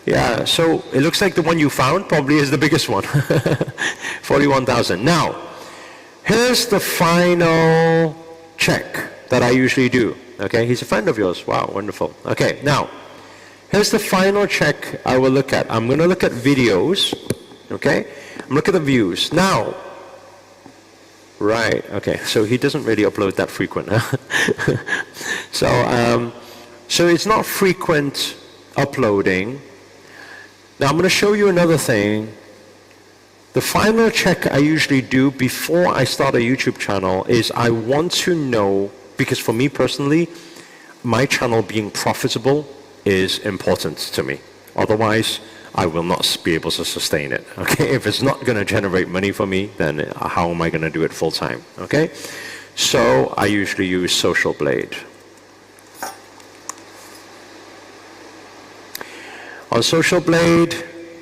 Yeah, so it looks like the one you found probably is the biggest one. 41,000. Now, here's the final check that I usually do. Okay, he's a friend of yours. Wow, wonderful. Okay, now, here's the final check I will look at. I'm going to look at videos. Okay, I'm looking at the views. Now, right, okay, so he doesn't really upload that frequent. Huh? So it's not frequent uploading. Now I'm going to show you another thing. The final check I usually do before I start a YouTube channel is I want to know, because for me personally, my channel being profitable is important to me. Otherwise, I will not be able to sustain it. Okay, if it's not going to generate money for me, then how am I going to do it full time? Okay, so I usually use Social Blade. On Social Blade,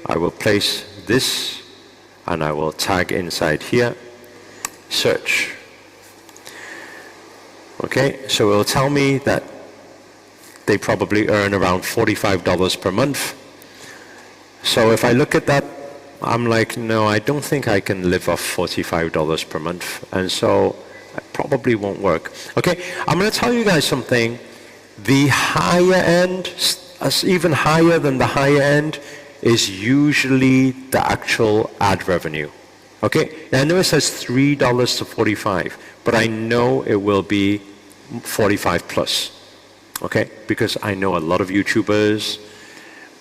I will place this and I will tag inside here, search. Okay, so it will tell me that they probably earn around $45 per month. So if I look at that, I'm like, no, I don't think I can live off $45 per month. And so it probably won't work. Okay, I'm going to tell you guys something. The higher end, even higher than the higher end, is usually the actual ad revenue. Okay, now I know it says $3 to $45, but I know it will be 45 plus. Okay, because I know a lot of YouTubers,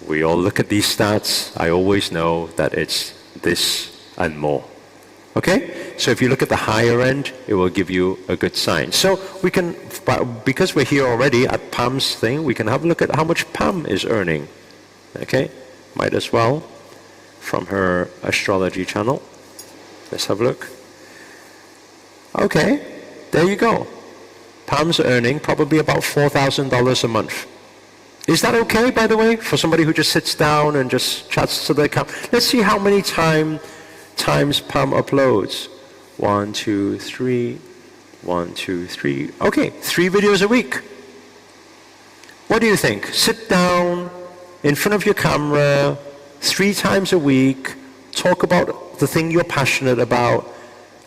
we all look at these stats, I always know that it's this and more. Okay, so if you look at the higher end, it will give you a good sign. So we can, because we're here already at Pam's thing, we can have a look at how much Pam is earning. Okay, might as well, from her astrology channel. Let's have a look. Okay, there you go. Pam's earning probably about $4,000 a month. Is that okay, by the way, for somebody who just sits down and just chats to their camera? Let's see how many times Pam uploads. 1, 2, 3, 1, 2, 3. Okay, 3 videos a week. What do you think? Sit down in front of your camera 3 times a week, talk about the thing you're passionate about,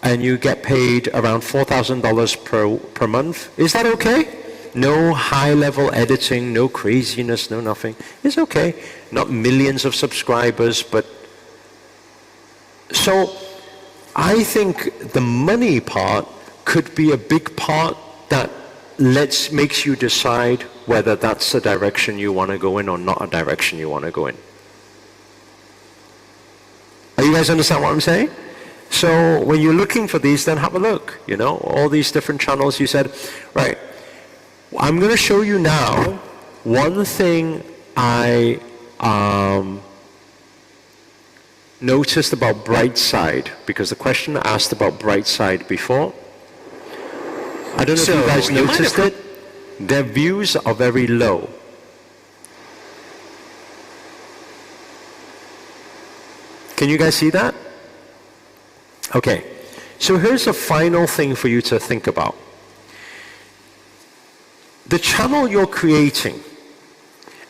and you get paid around $4,000 per month. Is that okay? No high-level editing, no craziness, no nothing. It's okay. Not millions of subscribers, but... So I think the money part could be a big part that makes you decide whether that's a direction you want to go in or not a direction you want to go in. Are you guys understand what I'm saying? So when you're looking for these, then have a look. You know, all these different channels. You said, right, I'm going to show you now one thing I noticed about Brightside, because the question asked about Brightside before. I don't know if you guys noticed it. Their views are very low. Can you guys see that? Okay, so here's a final thing for you to think about. The channel you're creating,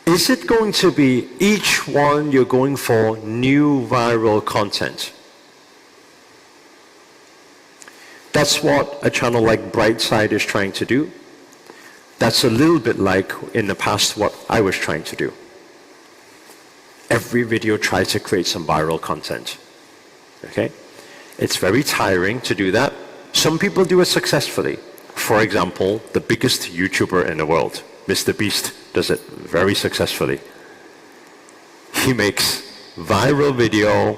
is it going to be each one you're going for new viral content? That's what a channel like Brightside is trying to do. That's a little bit like in the past what I was trying to do. Every video tries to create some viral content. Okay? It's very tiring to do that. Some people do it successfully. For example, the biggest YouTuber in the world, Mr. Beast, does it very successfully. He makes viral video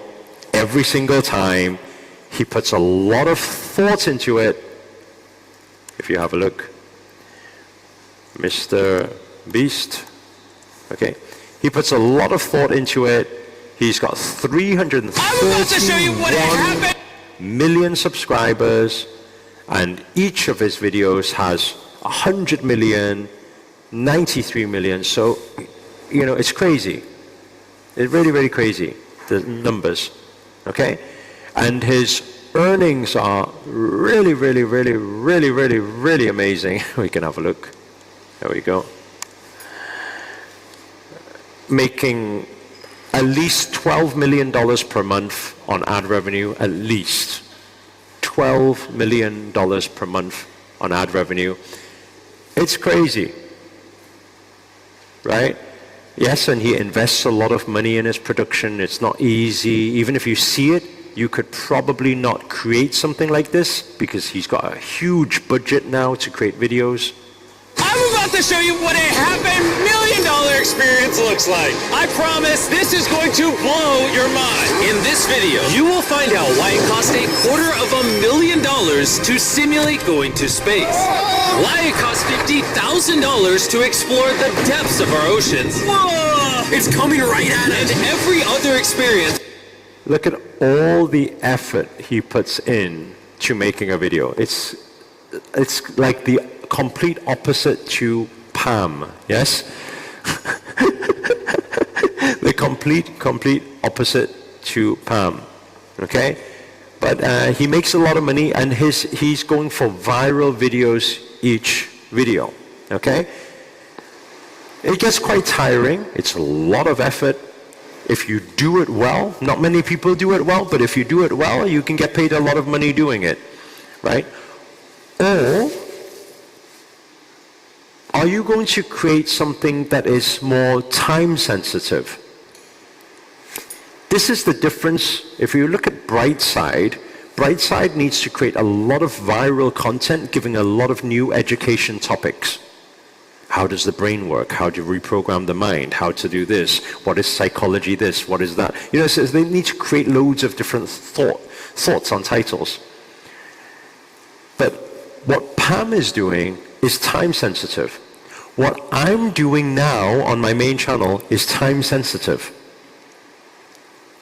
every single time. He puts a lot of thought into it. If you have a look, Mr. Beast, okay, he puts a lot of thought into it. He's got 331 million subscribers, and each of his videos has 100 million, 93 million. So, you know, it's crazy. It's really, really crazy, the numbers, okay? And his earnings are really, really, really, really, really, really amazing. We can have a look. There we go. Making at least $12 million per month on ad revenue, at least. $12 million per month on ad revenue. It's crazy, right? Yes, and he invests a lot of money in his production. It's not easy. Even if you see it, you could probably not create something like this because he's got a huge budget now to create videos. I'm about to show you what a $500,000 experience looks like. I promise this is going to blow your mind. In this video, you will find out why it cost $250,000 to simulate going to space. Why it cost $50,000 to explore the depths of our oceans. Whoa! It's coming right at us. And every other experience. Look at all the effort he puts in to making a video. It's like the complete opposite to Pam, yes? The complete opposite to Pam, okay? But he makes a lot of money, and he's going for viral videos each video, okay? It gets quite tiring. It's a lot of effort. If you do it well, not many people do it well, but if you do it well, you can get paid a lot of money doing it, right? Or are you going to create something that is more time sensitive? This is the difference. If you look at Brightside, Brightside needs to create a lot of viral content, giving a lot of new education topics. How does the brain work? How do you reprogram the mind? How to do this? What is psychology this? What is that? You know, so they need to create loads of different thoughts on titles. But what Pam is doing is time sensitive. What I'm doing now on my main channel is time sensitive.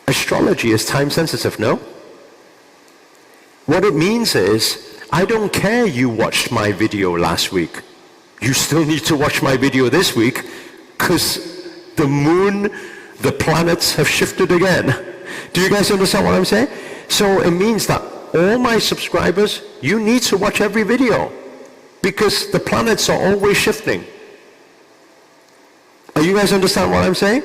Astrology is time sensitive, no? What it means is I don't care you watched my video last week. You still need to watch my video this week because the moon, the planets have shifted again. Do you guys understand what I'm saying? So it means that all my subscribers, you need to watch every video because the planets are always shifting. Are you guys understand what I'm saying?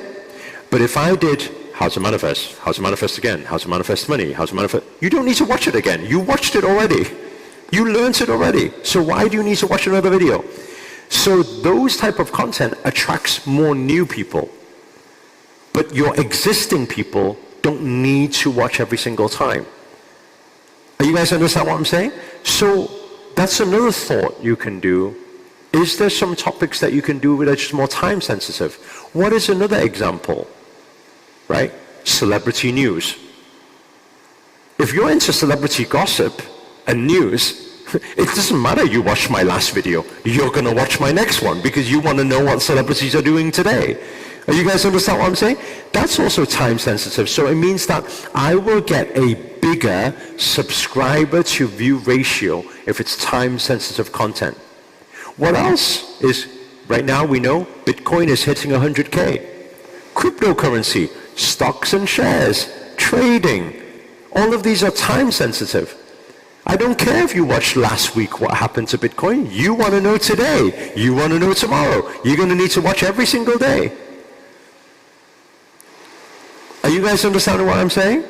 But if I did how to manifest again, how to manifest money, how to manifest, you don't need to watch it again. You watched it already. You learned it already. So why do you need to watch another video? So those type of content attracts more new people. But your existing people don't need to watch every single time. Are you guys understand what I'm saying? So that's another thought you can do. Is there some topics that you can do that are just more time sensitive? What is another example? Right? Celebrity news. If you're into celebrity gossip and news, it doesn't matter you watched my last video. You're going to watch my next one because you want to know what celebrities are doing today. Are you guys understand what I'm saying? That's also time sensitive. So it means that I will get a bigger subscriber to view ratio if it's time sensitive content. What else is, right now we know Bitcoin is hitting 100K. Cryptocurrency, stocks and shares, trading, all of these are time sensitive. I don't care if you watched last week what happened to Bitcoin. You want to know today. You want to know tomorrow. You're going to need to watch every single day. Are you guys understanding what I'm saying?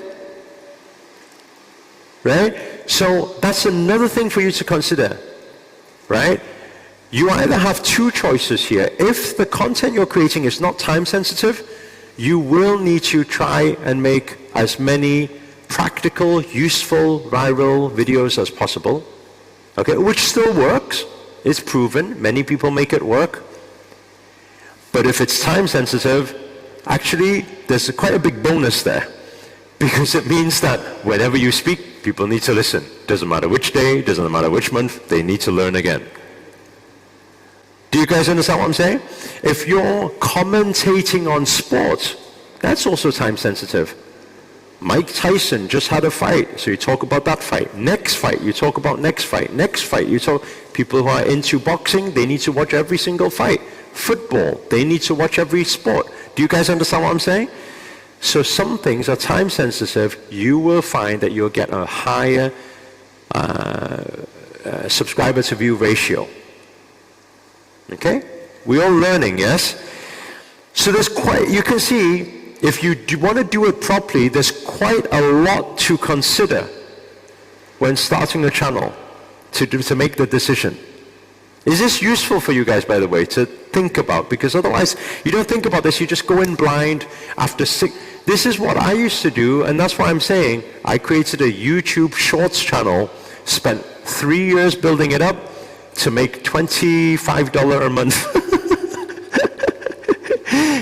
Right? So that's another thing for you to consider. Right? You either have two choices here. If the content you're creating is not time sensitive, you will need to try and make as many practical, useful, viral videos as possible. Okay, which still works. It's proven. Many people make it work. But if it's time sensitive, actually, there's quite a big bonus there. Because it means that whenever you speak, people need to listen. Doesn't matter which day, doesn't matter which month, they need to learn again. Do you guys understand what I'm saying? If you're commentating on sport, that's also time sensitive. Mike Tyson just had a fight, so you talk about that fight. Next fight, you talk about next fight. Next fight, you talk. People who are into boxing, they need to watch every single fight. Football, they need to watch every sport. Do you guys understand what I'm saying? So some things are time sensitive. You will find that you'll get a higher subscriber to view ratio. Okay? We're all learning, yes? So there's quite, you can see, if you want to do it properly, there's quite a lot to consider when starting a channel to make the decision. Is this useful for you guys, by the way, to think about? Because otherwise, you don't think about this, you just go in blind after This is what I used to do, and that's why I'm saying I created a YouTube Shorts channel, spent 3 years building it up to make $25 a month.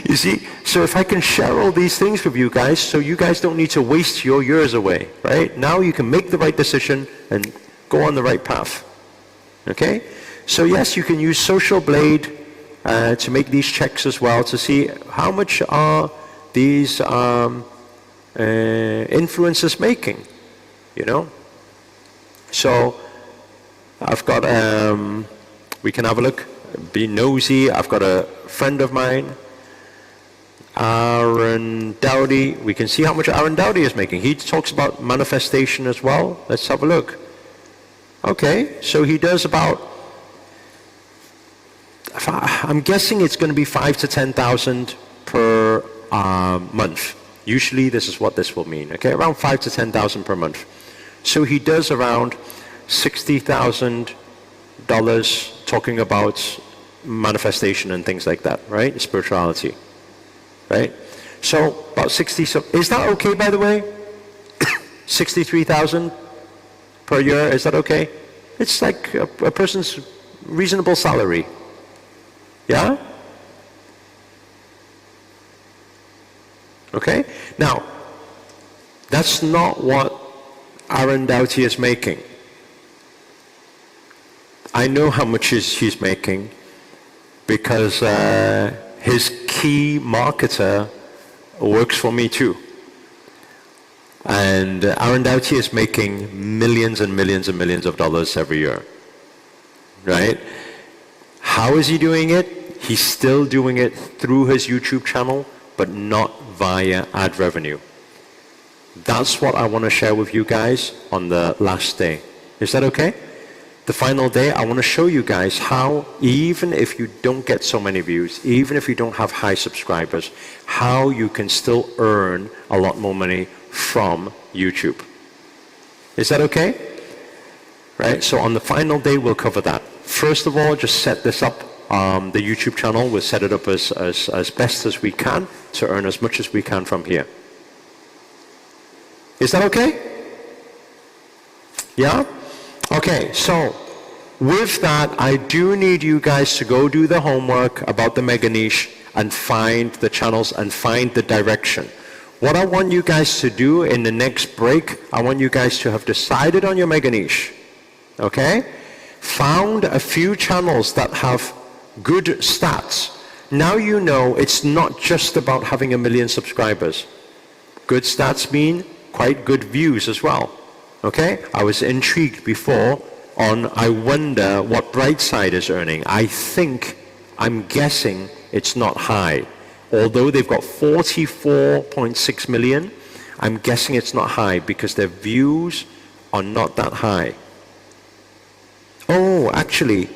You see, so if I can share all these things with you guys, so you guys don't need to waste your years away, right? Now you can make the right decision and go on the right path. Okay? So yes, you can use Social Blade to make these checks as well to see how much are these influencers making, you know? So I've got, we can have a look, be nosy. I've got a friend of mine, Aaron Dowdy. We can see how much Aaron Dowdy is making. He talks about manifestation as well. Let's have a look. Okay, so he does about, I'm guessing it's going to be 5,000 to 10,000 per month. Usually this is what this will mean. Okay, around 5,000 to 10,000 per month. So he does around $60,000 talking about manifestation and things like that, right? Spirituality, right? So about 60. So is that okay, by the way? 63,000 per year. Is that okay? It's like a person's reasonable salary. Yeah. Okay. Now, that's not what Aaron Doughty is making. I know how much he's making because his key marketer works for me too. And Aaron Doughty is making millions and millions and millions of dollars every year, right? How is he doing it? He's still doing it through his YouTube channel, but not via ad revenue. That's what I want to share with you guys on the last day. Is that okay? The final day, I want to show you guys how, even if you don't get so many views, even if you don't have high subscribers, how you can still earn a lot more money from YouTube. Is that okay? Right, so on the final day, we'll cover that. First of all, just set this up, the YouTube channel. We'll set it up as best as we can to earn as much as we can from here. Is that okay? Yeah? Okay, so with that, I do need you guys to go do the homework about the mega niche and find the channels and find the direction. What I want you guys to do in the next break, I want you guys to have decided on your mega niche. Okay? Found a few channels that have good stats. Now you know it's not just about having 1 million subscribers. Good stats mean quite good views as well. Okay? I was intrigued before on I wonder what Brightside is earning. I'm guessing it's not high. Although they've got 44.6 million, I'm guessing it's not high because their views are not that high. Oh, actually,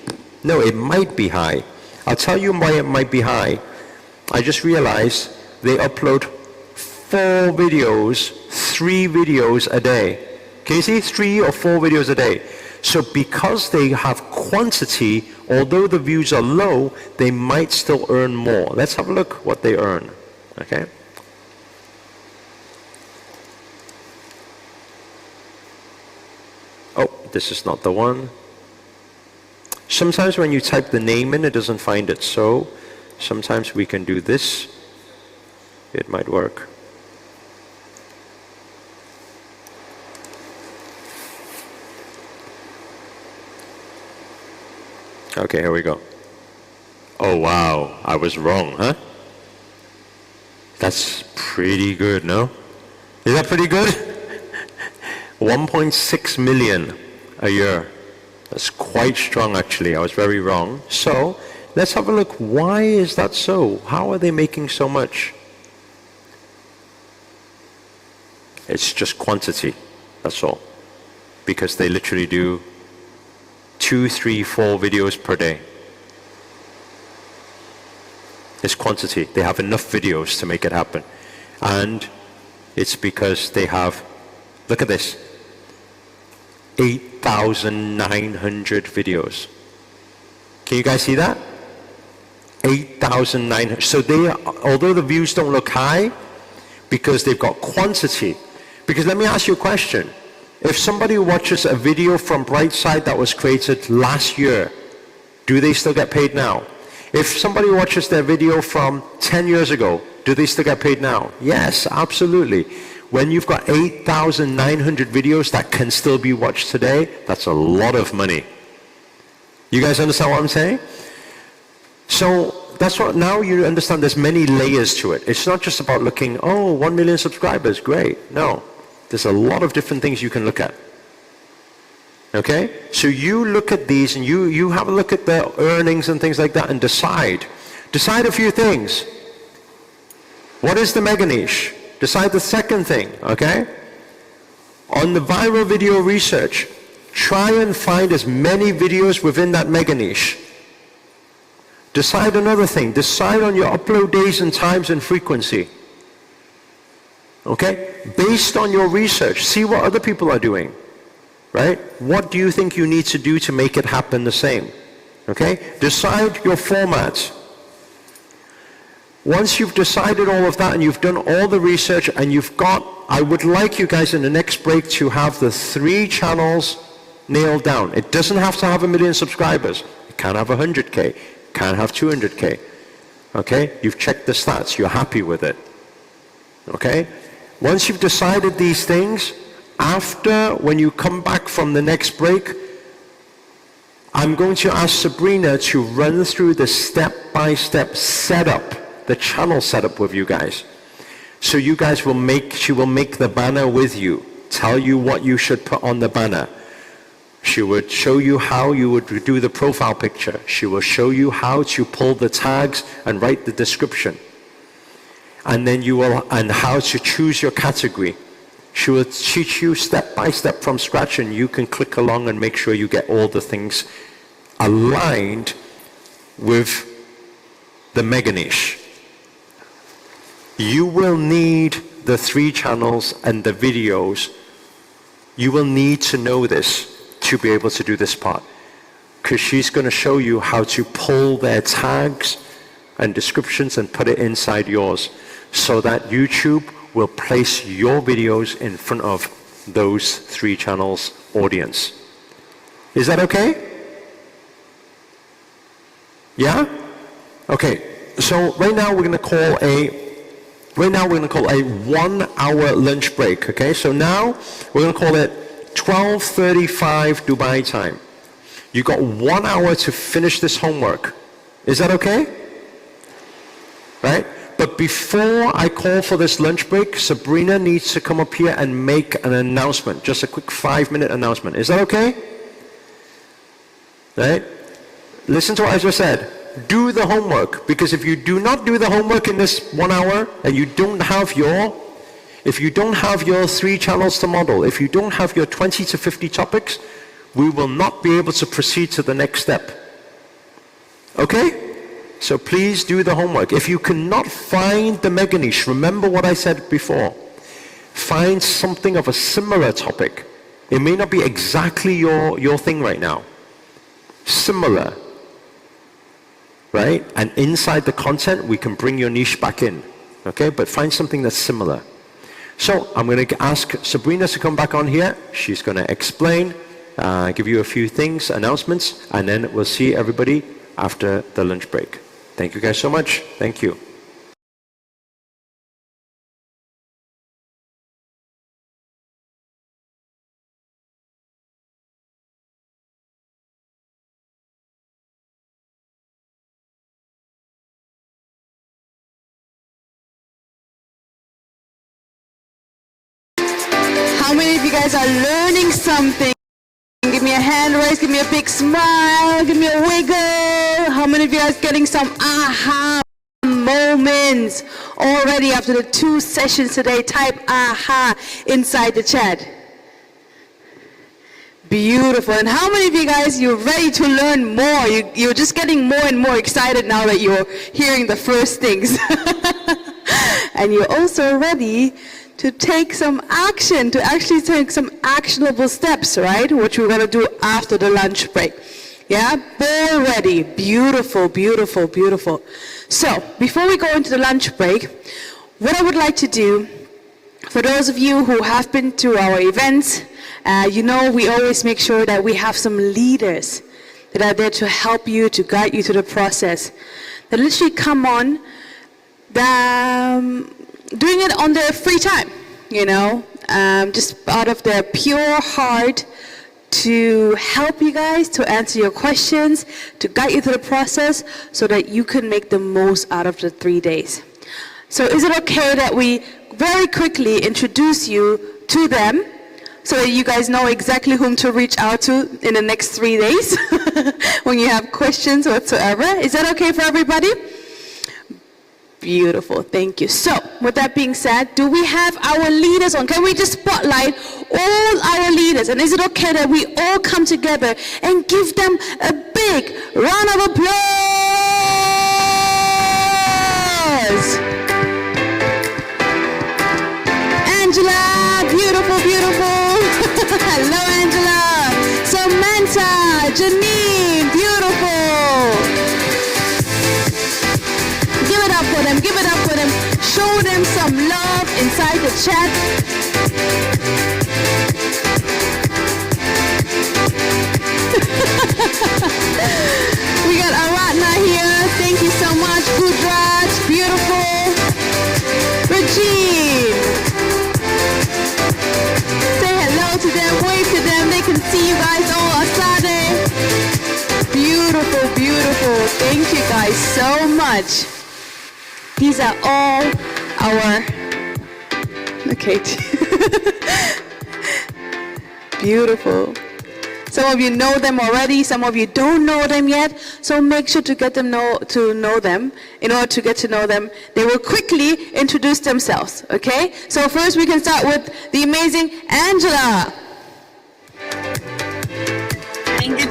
no, it might be high. I'll tell you why it might be high. I just realized they upload 4 videos, 3 videos a day. Can you see? 3 or 4 videos a day. So because they have quantity, although the views are low, they might still earn more. Let's have a look what they earn. Okay? Oh, this is not the one. Sometimes when you type the name in, it doesn't find it. So sometimes we can do this. It might work. Okay, here we go. Oh, wow. I was wrong, huh? That's pretty good, no? Is that pretty good? 1.6 million a year. That's quite strong, actually. I was very wrong. So, let's have a look. Why is that so? How are they making so much? It's just quantity. That's all. Because they literally do 2, 3, 4 videos per day. It's quantity. They have enough videos to make it happen. And it's because they have, look at this, 8,900 videos. Can you guys see that? 8,900. So they, although the views don't look high, because they've got quantity. Because let me ask you a question. If somebody watches a video from Brightside that was created last year, do they still get paid now? If somebody watches their video from 10 years ago, do they still get paid now? Yes, absolutely. When you've got 8,900 videos that can still be watched today, that's a lot of money. You guys understand what I'm saying? So that's what, now you understand there's many layers to it. It's not just about looking, oh, 1 million subscribers, great. No. There's a lot of different things you can look at. Okay? So you look at these and you have a look at the earnings and things like that and decide. Decide a few things. What is the mega niche? Decide the second thing, okay? On the viral video research, try and find as many videos within that mega niche. Decide another thing. Decide on your upload days and times and frequency. Okay? Based on your research, see what other people are doing. Right? What do you think you need to do to make it happen the same? Okay? Decide your format. Once you've decided all of that and you've done all the research and you've got, I would like you guys in the next break to have the 3 channels nailed down. It doesn't have to have 1 million subscribers. It can have 100K. Can have 200K. Okay? You've checked the stats. You're happy with it. Okay? Once you've decided these things, after, when you come back from the next break, I'm going to ask Sabrina to run through the step-by-step setup, the channel setup with you guys. So you guys she will make the banner with you, tell you what you should put on the banner. She would show you how you would do the profile picture. She will show you how to pull the tags and write the description. And then and how to choose your category. She will teach you step by step from scratch, and you can click along and make sure you get all the things aligned with the mega niche. You will need the 3 channels and the videos. You will need to know this to be able to do this part, because she's going to show you how to pull their tags and descriptions and put it inside yours, so that YouTube will place your videos in front of those 3 channels audience. Is that okay? Yeah? Okay. So right now we're going to call a 1-hour lunch break. Okay? So now we're going to call it 12:35 Dubai time. You got 1 hour to finish this homework. Is that okay? Right? But before I call for this lunch break, Sabrina needs to come up here and make an announcement. Just a quick 5-minute announcement. Is that okay? Right? Listen to what I just said. Do the homework, because if you do not do the homework in this 1 hour, and if you don't have your 3 channels to model, if you don't have your 20 to 50 topics, we will not be able to proceed to the next step. Okay? So please do the homework. If you cannot find the mega niche, remember what I said before. Find something of a similar topic. It may not be exactly your thing right now. Similar. Right? And inside the content, we can bring your niche back in. Okay? But find something that's similar. So I'm going to ask Sabrina to come back on here. She's going to explain, give you a few things, announcements, and then we'll see everybody after the lunch break. Thank you guys so much. Thank you. How many of you guys are learning something? Give me a hand raise, give me a big smile, give me a wiggle. How many of you guys getting some aha moments already after the 2 sessions today? Type aha inside the chat. Beautiful. And how many of you guys, you're ready to learn more? You're just getting more and more excited now that you're hearing the first things. And you're also ready to take some action, to actually take some actionable steps, right? Which we're going to do after the lunch break. Yeah, ball ready. Beautiful, beautiful, beautiful. So, before we go into the lunch break, what I would like to do, for those of you who have been to our events, you know we always make sure that we have some leaders that are there to help you, to guide you through the process. That literally come on, doing it on their free time, you know, just out of their pure heart to help you guys, to answer your questions, to guide you through the process so that you can make the most out of the 3 days. So is it okay that we very quickly introduce you to them so that you guys know exactly whom to reach out to in the next 3 days when you have questions whatsoever? Is that okay for everybody? Beautiful, thank you. So, with that being said, do we have our leaders on? Can we just spotlight all our leaders? And is it okay that we all come together and give them a big round of applause? Angela, beautiful, beautiful. Hello, Angela. Samantha, Janine, beautiful. Give it up for them, give it up for them. Show them some love inside the chat. We got Aratna here, thank you so much. Gudraj, beautiful. Regine. Say hello to them, wave to them, they can see you guys all Asade. Beautiful, beautiful. Thank you guys so much. These are all our Okay. Beautiful. Some of you know them already, some of you don't know them yet, so make sure to get them to know them. In order to get to know them, they will quickly introduce themselves, okay? So first we can start with the amazing Angela.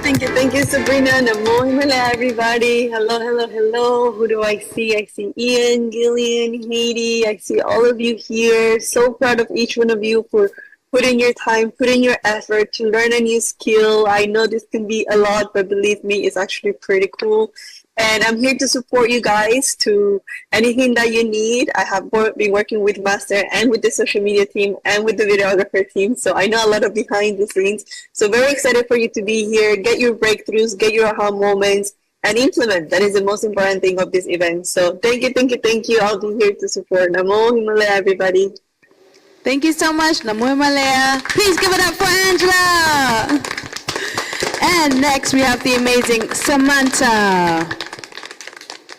Thank you, Sabrina. Namo himala, everybody. Hello. Who do I see? I see Ian, Gillian, Haiti. I see all of you here. So proud of each one of you for putting your time, putting your effort to learn a new skill. I know this can be a lot, but believe me, it's actually pretty cool. And I'm here to support you guys to anything that you need. I have been working with Master and with the social media team and with the videographer team. So I know a lot of behind the scenes. So very excited for you to be here. Get your breakthroughs, get your aha moments, and implement. That is the most important thing of this event. So thank you. I'll be here to support. Namo Himalaya, everybody. Thank you so much, Namo Himalaya. Please give it up for Angela. And next we have the amazing Samantha.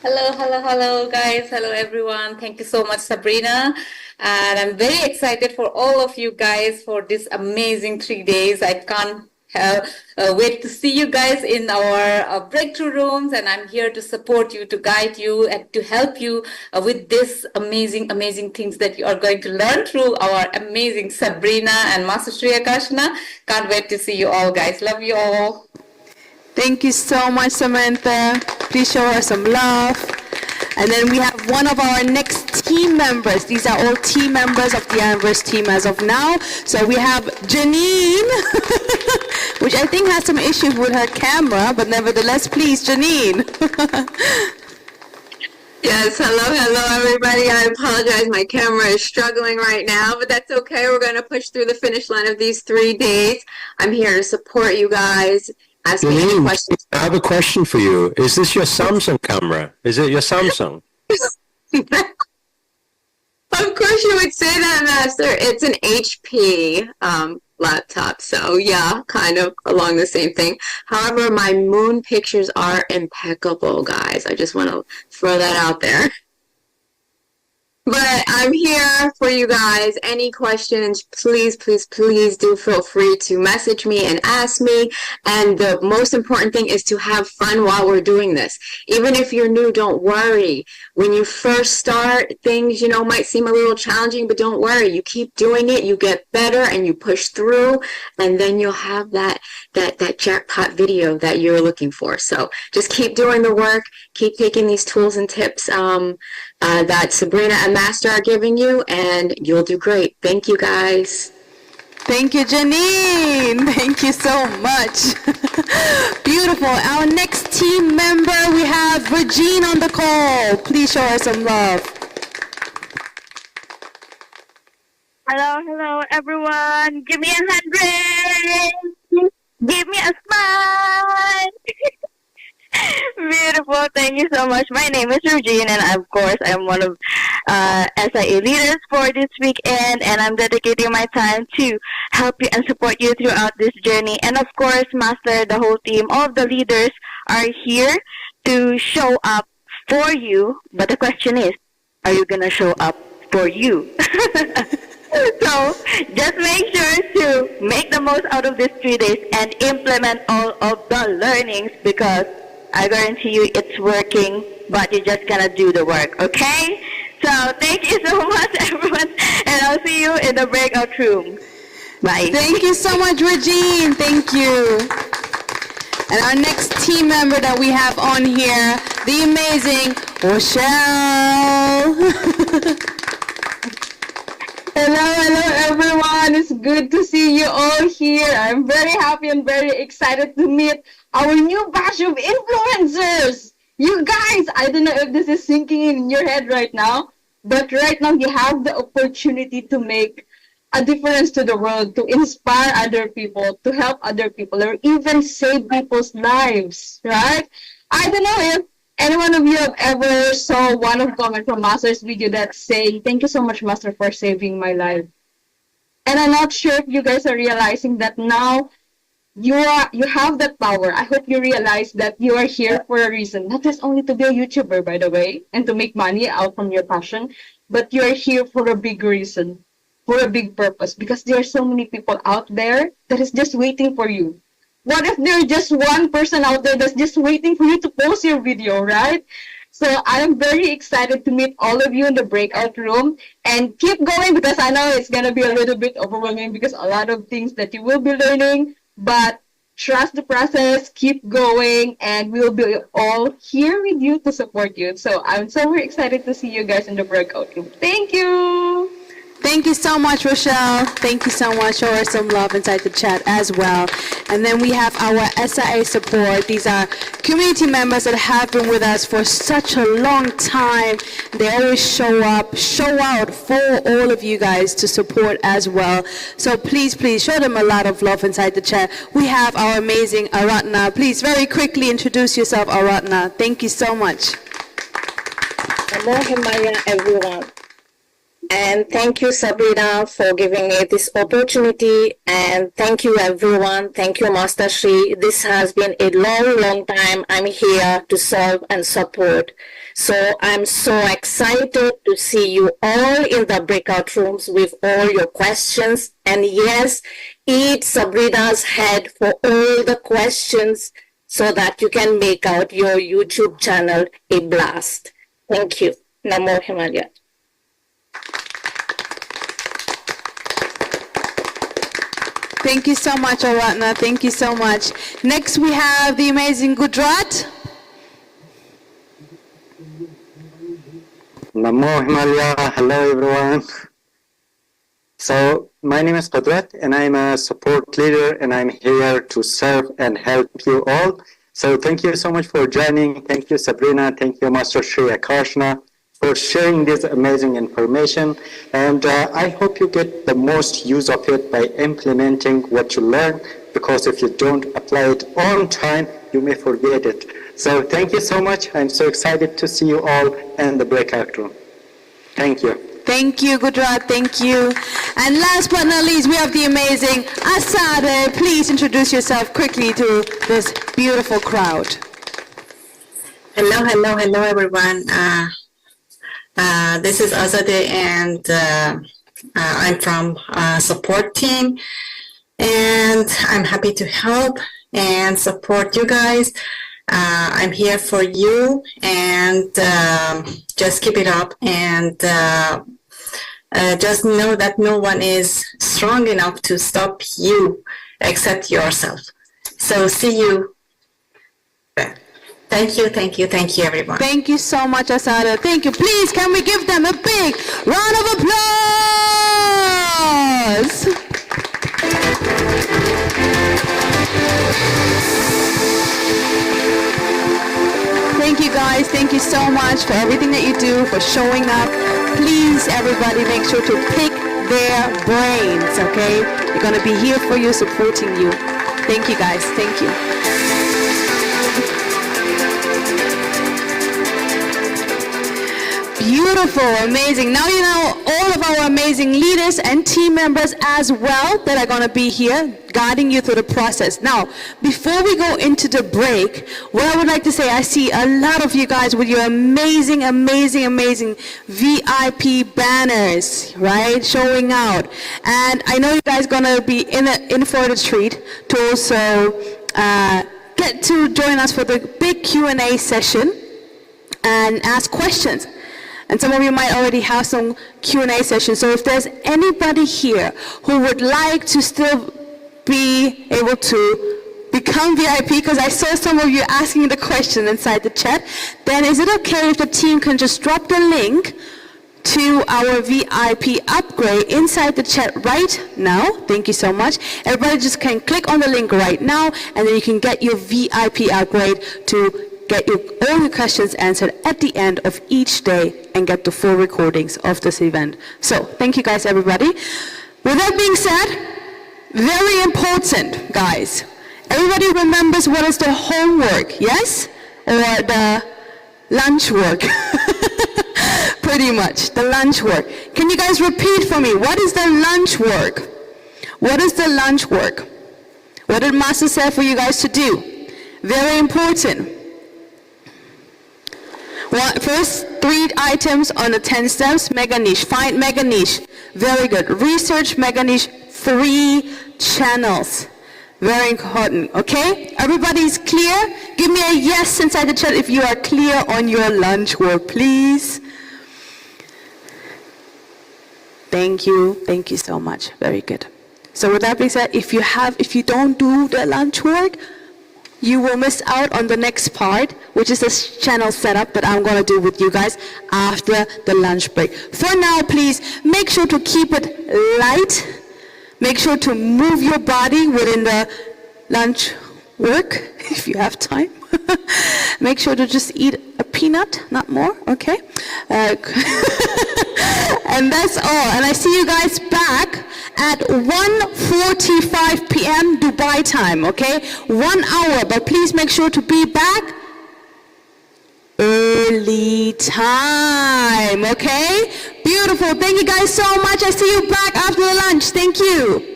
Hello, guys. Hello, everyone. Thank you so much, Sabrina. And I'm very excited for all of you guys for this amazing 3 days. I can't wait to see you guys in our breakthrough rooms, and I'm here to support you, to guide you, and to help you with this amazing things that you are going to learn through our amazing Sabrina and Master Shri Akashna. Can't wait to see you all, guys. Love you all. Thank you so much, Samantha. Please show her some love. And then we have one of our next team members. These are all team members of the Anverse team as of now. So we have Janine, which I think has some issues with her camera, but nevertheless, please, Janine. Yes, hello, everybody. I apologize. My camera is struggling right now, but that's okay. We're going to push through the finish line of these 3 days. I'm here to support you guys. Ask me any questions. I have a question for you. Is this your Samsung camera? Is it your Samsung? Of course you would say that, Master. It's an HP laptop, so yeah, kind of along the same thing. However, my moon pictures are impeccable, guys. I just want to throw that out there. But I'm here for you guys. Any questions, please do feel free to message me and ask me. And the most important thing is to have fun while we're doing this. Even if you're new, don't worry. When you first start, things, might seem a little challenging, but don't worry. You keep doing it, you get better, and you push through, and then you'll have that jackpot video that you're looking for. So just keep doing the work, keep taking these tools and tips that Sabrina and Master are giving you, and you'll do great. Thank you, guys. Thank you, Janine. Thank you so much. Beautiful. Our next team member, we have Regine on the call. Please show her some love. Hello, everyone. Give me 100. Give me a smile. Beautiful. Thank you so much. My name is Regine, and of course, I'm one of SIA leaders for this weekend, and I'm dedicating my time to help you and support you throughout this journey. And of course, Master, the whole team, all of the leaders are here to show up for you. But the question is, are you going to show up for you? So just make sure to make the most out of these 3 days and implement all of the learnings, because I guarantee you it's working, but you're just going to do the work, okay? So thank you so much, everyone, and I'll see you in the breakout room. Bye. Thank you so much, Regine. Thank you. And our next team member that we have on here, the amazing Rochelle. Hello, everyone. It's good to see you all here. I'm very happy and very excited to meet our new batch of influencers. You guys, I don't know if this is sinking in your head right now, but right now you have the opportunity to make a difference to the world, to inspire other people, to help other people, or even save people's lives, right? I don't know if any one of you have ever saw one of comment from Master's video that's saying, "Thank you so much, Master, for saving my life." And I'm not sure if you guys are realizing that now you have that power. I hope you realize that you are here for a reason, not just only to be a YouTuber, by the way, and to make money out from your passion, but you are here for a big reason. for a big purpose, because there are so many people out there that is just waiting for you. What if there's just one person out there that's just waiting for you to post your video, right? So I'm very excited to meet all of you in the breakout room, and keep going, because I know it's going to be a little bit overwhelming because a lot of things that you will be learning, but trust the process, keep going, and we'll be all here with you to support you. So I'm so very excited to see you guys in the breakout room. Thank you. Thank you so much, Rochelle. Thank you so much. Show her some love inside the chat as well. And then we have our SIA support. These are community members that have been with us for such a long time. They always show up, show out for all of you guys to support as well. So please, please show them a lot of love inside the chat. We have our amazing Aratna. Please very quickly introduce yourself, Aratna. Thank you so much. Hello, Himaya, everyone. And thank you, Sabrina, for giving me this opportunity. And thank you, everyone. Thank you, Master Shri. This has been a long, long time. I'm here to serve and support. So I'm so excited to see you all in the breakout rooms with all your questions. And yes, eat Sabrina's head for all the questions so that you can make out your YouTube channel a blast. Thank you. Namo Himalaya. Thank you so much, Aratna. Thank you so much. Next, we have the amazing Gudrat. Namo Himalaya. Hello, everyone. So, my name is Qudrat, and I'm a support leader, and I'm here to serve and help you all. So, thank you so much for joining. Thank you, Sabrina. Thank you, Master Shri Akarshna, for sharing this amazing information. And I hope you get the most use of it by implementing what you learn, because if you don't apply it on time, you may forget it. So thank you so much. I'm so excited to see you all in the breakout room. Thank you. Thank you, Gudrat. Thank you. And last but not least, we have the amazing Asade. Please introduce yourself quickly to this beautiful crowd. Hello, hello, hello, everyone. This is Azadeh, and I'm from support team, and I'm happy to help and support you guys. I'm here for you, and just keep it up, and just know that no one is strong enough to stop you except yourself. So see you. Thank you, thank you, thank you, everyone. Thank you so much, Asada. Thank you. Please, can we give them a big round of applause? Thank you, guys. Thank you so much for everything that you do, for showing up. Please, everybody, make sure to pick their brains, okay? We're going to be here for you, supporting you. Thank you, guys. Thank you. Beautiful, amazing. Now you know all of our amazing leaders and team members as well that are going to be here guiding you through the process. Now, before we go into the break, what I would like to say, I see a lot of you guys with your amazing, amazing, amazing VIP banners, right, showing out. And I know you guys are going to be in for the treat to also get to join us for the big Q&A session and ask questions. And some of you might already have some Q&A sessions. So if there's anybody here who would like to still be able to become VIP, because I saw some of you asking the question inside the chat, then is it okay if the team can just drop the link to our VIP upgrade inside the chat right now? Thank you so much. Everybody just can click on the link right now, and then you can get your VIP upgrade to get all your questions answered at the end of each day and get the full recordings of this event. So thank you guys, everybody. With that being said, very important, guys. Everybody remembers what is the homework, yes? Or the lunch work. Pretty much, the lunch work. Can you guys repeat for me, what is the lunch work? What is the lunch work? What did Master say for you guys to do? Very important. First 3 items on the 10 steps, mega niche. Find mega niche. Very good. Research mega niche, 3 channels. Very important, okay? Everybody's clear? Give me a yes inside the chat if you are clear on your lunch work, please. Thank you so much. Very good. So with that being said, if you don't do the lunch work, you will miss out on the next part, which is this channel setup that I'm going to do with you guys after the lunch break. For now, please make sure to keep it light. Make sure to move your body within the lunch work, if you have time. Make sure to just eat a peanut, not more, okay? And that's all. And I see you guys back at 1:45 p.m. Dubai time, okay? 1 hour, but please make sure to be back early time, okay? Beautiful. Thank you guys so much. I see you back after the lunch. Thank you.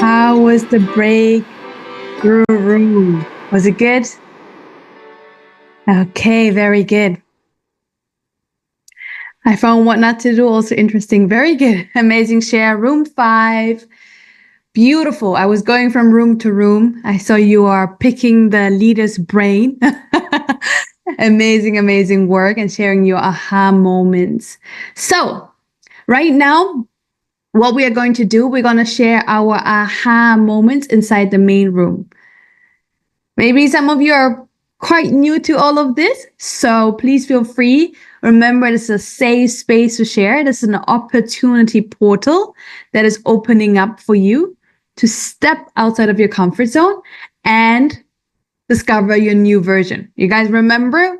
How was the break, Guru? Was it good? Okay, very good. I found what not to do also interesting. Very good. Amazing share. Room 5. Beautiful. I was going from room to room. I saw you are picking the leader's brain. Amazing work and sharing your aha moments. So right now, what we are going to do, we're going to share our aha moments inside the main room. Maybe some of you are quite new to all of this, so please feel free. Remember, this is a safe space to share. This is an opportunity portal that is opening up for you to step outside of your comfort zone and discover your new version. You guys remember?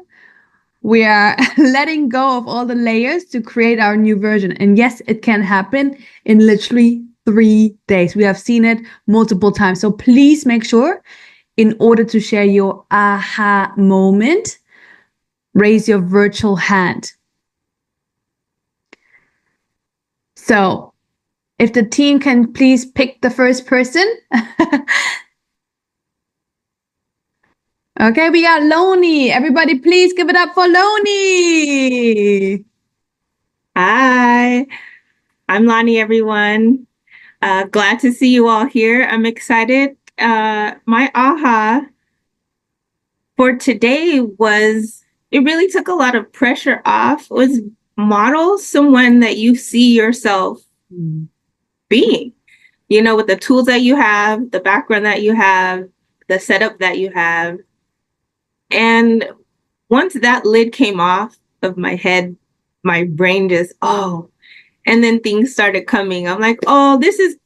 We are letting go of all the layers to create our new version. And yes, it can happen in literally 3 days. We have seen it multiple times. So please make sure, in order to share your aha moment, raise your virtual hand. So if the team can please pick the first person. Okay, we got Loni. Everybody, please give it up for Loni. Hi, I'm Loni, everyone. Glad to see you all here. I'm excited. My aha for today was, it really took a lot of pressure off, was model someone that you see yourself being, you know, with the tools that you have, the background that you have, the setup that you have. And once that lid came off of my head, my brain just, and then things started coming. I'm like, this is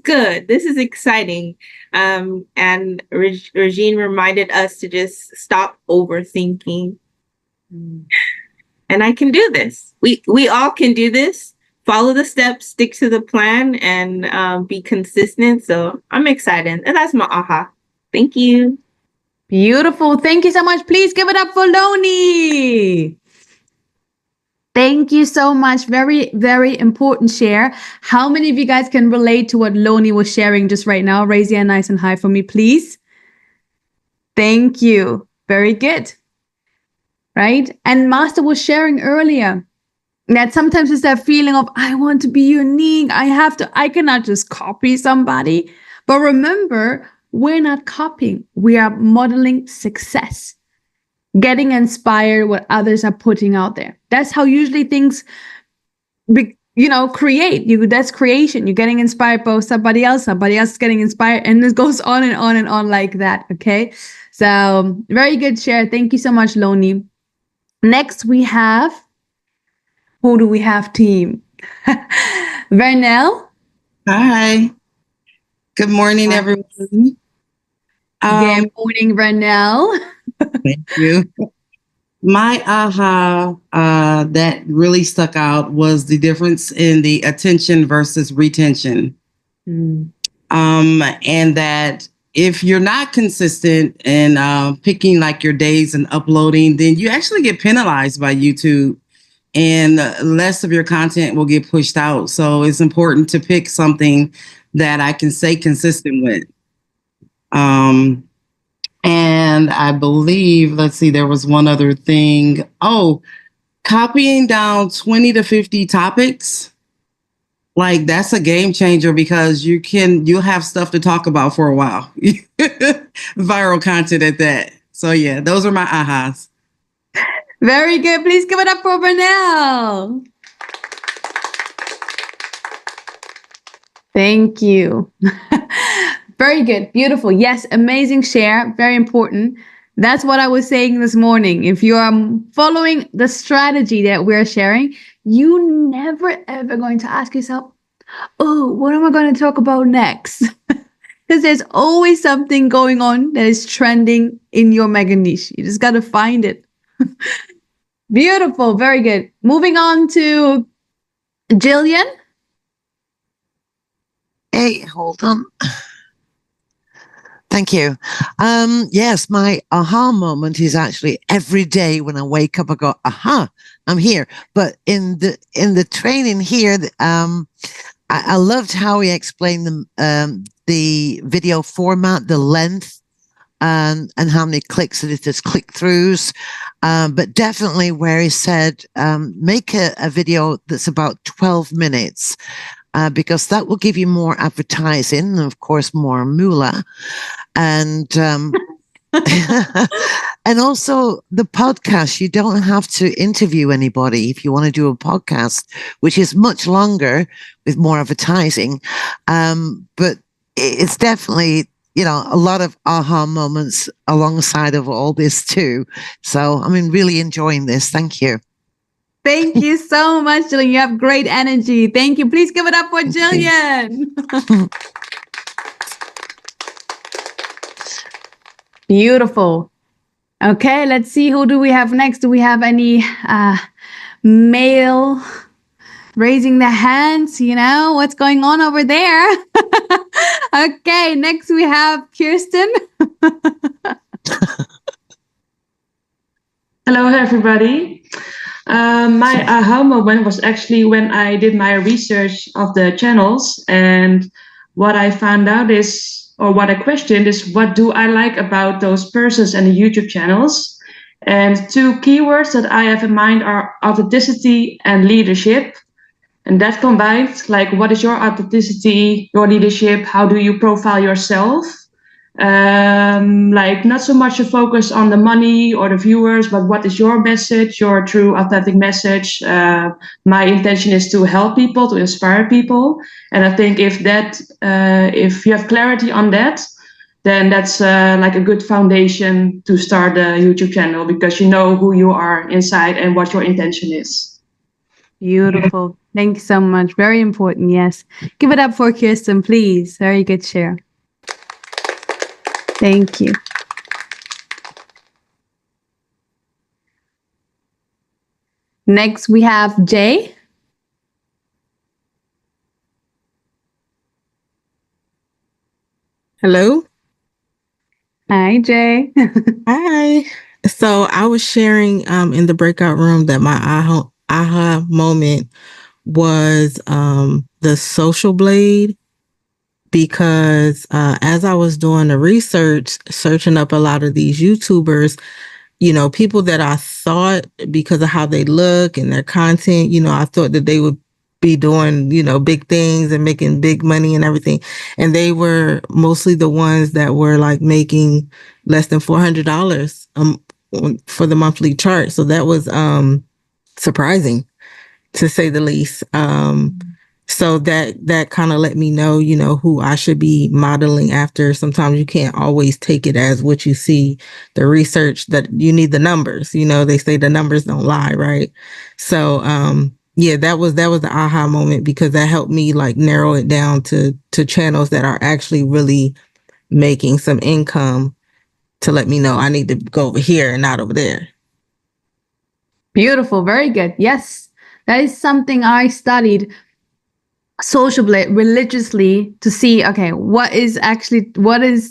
good. This is exciting. And Regine reminded us to just stop overthinking. And I can do this. We all can do this. Follow the steps, stick to the plan, and be consistent. So I'm excited. And that's my aha. Thank you. Beautiful. Thank you so much. Please give it up for Loni. Thank you so much. Very, very important share. How many of you guys can relate to what Loni was sharing just right now? Raise your hand nice and high for me, please. Thank you. Very good. Right? And Master was sharing earlier that sometimes it's that feeling of, I want to be unique. I cannot just copy somebody. But remember, we're not copying. We are modeling success. Getting inspired what others are putting out there. That's how usually things, create. That's creation. You're getting inspired by somebody else is getting inspired, and this goes on and on and on like that. Okay, so very good share. Thank you so much, Loni. Next we have, who do we have, team? Vernell. Hi. Good morning, everyone. Good morning, Vernell. Thank you. My aha that really stuck out was the difference in the attention versus retention. And that if you're not consistent in picking like your days and uploading, then you actually get penalized by YouTube, and less of your content will get pushed out. So it's important to pick something that I can stay consistent with. And I believe, let's see, there was one other thing. Oh, copying down 20 to 50 topics. Like, that's a game changer, because you'll have stuff to talk about for a while. Viral content at that. So yeah, those are my ahas. Very good. Please give it up for Bernal. Thank you. Very good. Beautiful. Yes, amazing share. Very important. That's what I was saying this morning. If you are following the strategy that we're sharing, you never ever going to ask yourself, oh, what am I going to talk about next? Because there's always something going on that is trending in your mega niche. You just got to find it. Beautiful. Very good. Moving on to Jillian. Hey, hold on. Thank you. Yes, my aha moment is actually every day when I wake up, I go, aha, I'm here. But in the training here, I loved how he explained the video format, the length, and how many clicks it is, click-throughs. But definitely where he said, make a video that's about 12 minutes. Because that will give you more advertising and, of course, more moolah. And and also the podcast, you don't have to interview anybody if you want to do a podcast, which is much longer with more advertising. But it's definitely, a lot of aha moments alongside of all this too. So, really enjoying this. Thank you. Thank you so much, Jillian. You have great energy. Thank you. Please give it up for Jillian. Beautiful. Okay, let's see. Who do we have next? Do we have any male raising their hands? What's going on over there? Okay, next we have Kirsten. Hello, everybody. My aha moment was actually when I did my research of the channels, and what I found out is, or what I questioned is, what do I like about those persons and the YouTube channels? And two keywords that I have in mind are authenticity and leadership. And that combined, like, what is your authenticity, your leadership? How do you profile yourself? Like, not so much a focus on the money or the viewers, but what is your message, your true authentic message? My intention is to help people, to inspire people. And I think if you have clarity on that, then that's like a good foundation to start a YouTube channel, because you know who you are inside and what your intention is. Beautiful. Thank you so much. Very important. Yes. Give it up for Kirsten, please. Very good share. Thank you. Next, we have Jay. Hello. Hi, Jay. Hi. So I was sharing in the breakout room that my aha moment was the Social Blade. Because as I was doing the research, searching up a lot of these YouTubers, people that I thought, because of how they look and their content, I thought that they would be doing, big things and making big money and everything. And they were mostly the ones that were like making less than $400 for the monthly chart. So that was surprising, to say the least. So that kind of let me know, who I should be modeling after. Sometimes you can't always take it as what you see, the research, that you need the numbers. They say the numbers don't lie, right? So yeah, that was the aha moment, because that helped me like narrow it down to channels that are actually really making some income, to let me know I need to go over here and not over there. Beautiful. Very good. Yes, that is something I studied Social Blade religiously to see, okay, what is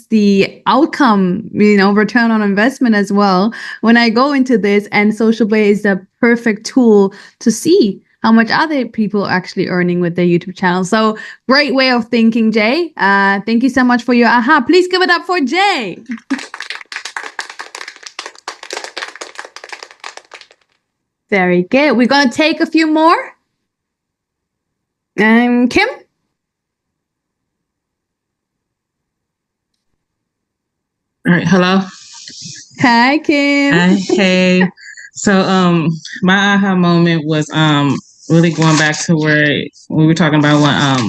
the outcome, return on investment as well when I go into this. And Social Blade is the perfect tool to see how much other people are actually earning with their YouTube channel. So great way of thinking, Jay. Thank you so much for your aha. Please give it up for Jay. Very good. We're going to take a few more. Kim? All right, hello. Hi, Kim. Hi, hey. So my aha moment was really going back to where we were talking about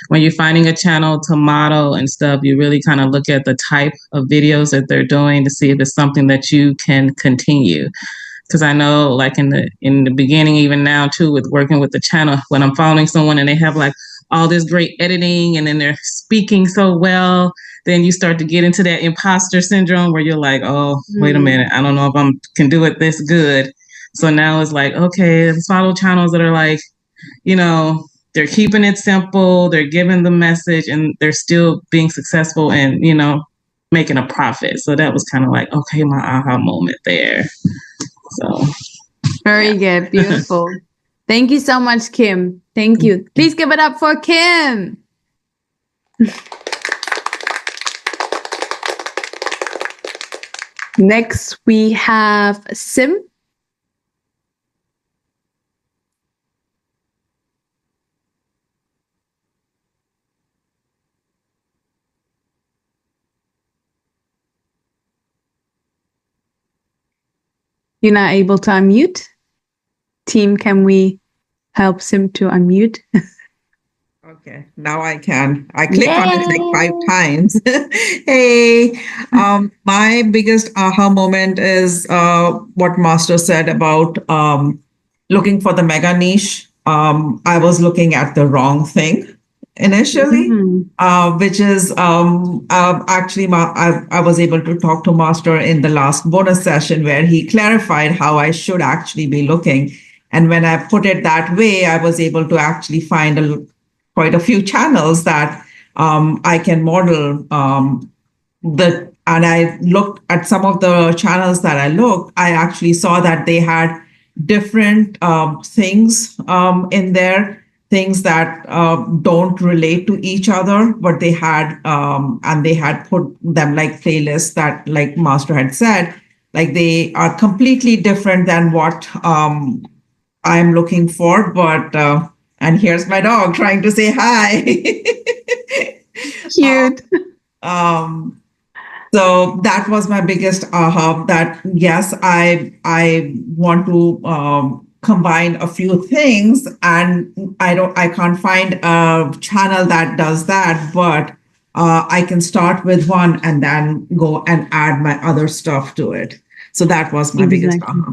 when you're finding a channel to model and stuff, you really kind of look at the type of videos that they're doing to see if it's something that you can continue. Because I know, like in the beginning, even now too, with working with the channel, when I'm following someone and they have like all this great editing and then they're speaking so well, then you start to get into that imposter syndrome where you're like, oh, wait a minute, I don't know if I can do it this good. So now it's like, okay, let's follow channels that are like, they're keeping it simple, they're giving the message, and they're still being successful and, making a profit. So that was kind of like, okay, my aha moment there. So very good. Beautiful. Thank you so much, Kim. Thank you. Please give it up for Kim. Next, we have Sim. You're not able to unmute? Team, can we help Sim to unmute? Okay, now I can. I clicked on it like 5 times. Hey, my biggest aha moment is what Master said about looking for the mega niche. I was looking at the wrong thing initially, which is actually I was able to talk to Master in the last bonus session where he clarified how I should actually be looking. And when I put it that way, I was able to actually find quite a few channels that I can model. And I looked at some of the channels that I actually saw that they had different things in there, things that don't relate to each other, but they had, and they had put them like playlists that, like Master had said, like they are completely different than what I'm looking for. But, and here's my dog trying to say hi. Cute. So that was my biggest aha, that yes, I want to combine a few things, and I can't find a channel that does that, but I can start with one and then go and add my other stuff to it. So that was my biggest aha.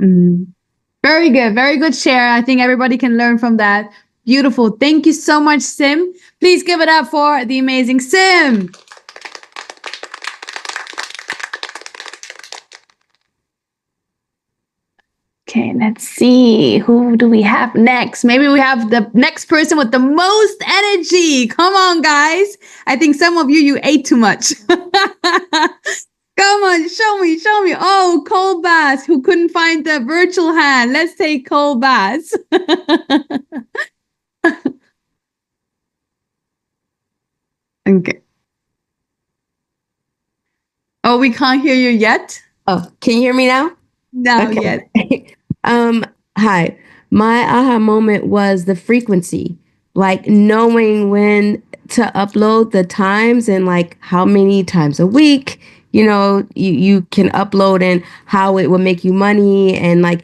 Very good. Very good share. I think everybody can learn from that. Beautiful. Thank you so much, Sim. Please give it up for the amazing Sim. Okay, let's see. Who do we have next? Maybe we have the next person with the most energy. Come on, guys. I think some of you ate too much. Come on, show me. Oh, Cole Bass, who couldn't find the virtual hand. Let's take Cole Bass. Okay. Oh, we can't hear you yet. Oh, can you hear me now? No, yet. Hi. My aha moment was the frequency, like knowing when to upload, the times, and like how many times a week, you can upload, and how it will make you money, and like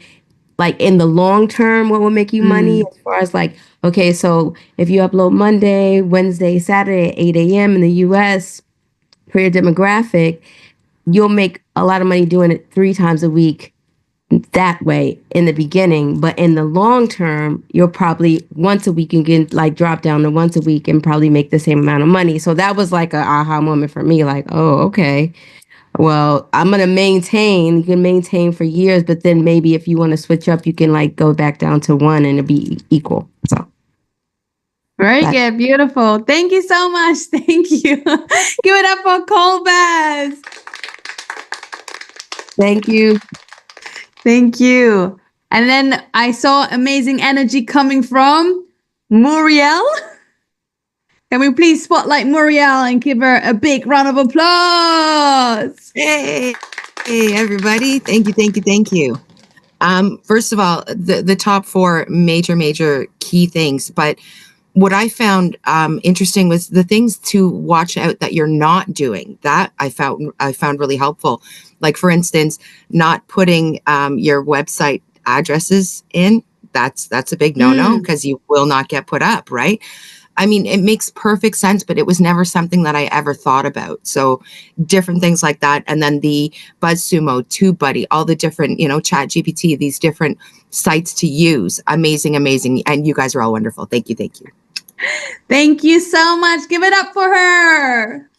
in the long term, what will make you money, as far as like, okay, so if you upload Monday, Wednesday, Saturday at 8 a.m. in the US for your demographic, you'll make a lot of money doing it 3 times a week that way in the beginning. But in the long term, you'll probably once a week, you can like drop down to once a week and probably make the same amount of money. So that was like an aha moment for me, like, oh, okay. Well, I'm going to maintain. You can maintain for years, but then maybe if you want to switch up, you can like go back down to 1 and it'll be equal. So Very good. Beautiful. Thank you so much. Thank you. Give it up for Colbaz. Thank you. Thank you. And then I saw amazing energy coming from Muriel. Can we please spotlight Muriel and give her a big round of applause? Hey, everybody. Thank you. First of all, the top 4 major key things, but what I found interesting was the things to watch out that you're not doing. That I found really helpful. Like, for instance, not putting your website addresses in. That's a big no-no because you will not get put up, right? I mean, it makes perfect sense, but it was never something that I ever thought about. So different things like that. And then the BuzzSumo, TubeBuddy, all the different, ChatGPT, these different sites to use. Amazing. And you guys are all wonderful. Thank you. Thank you so much. Give it up for her.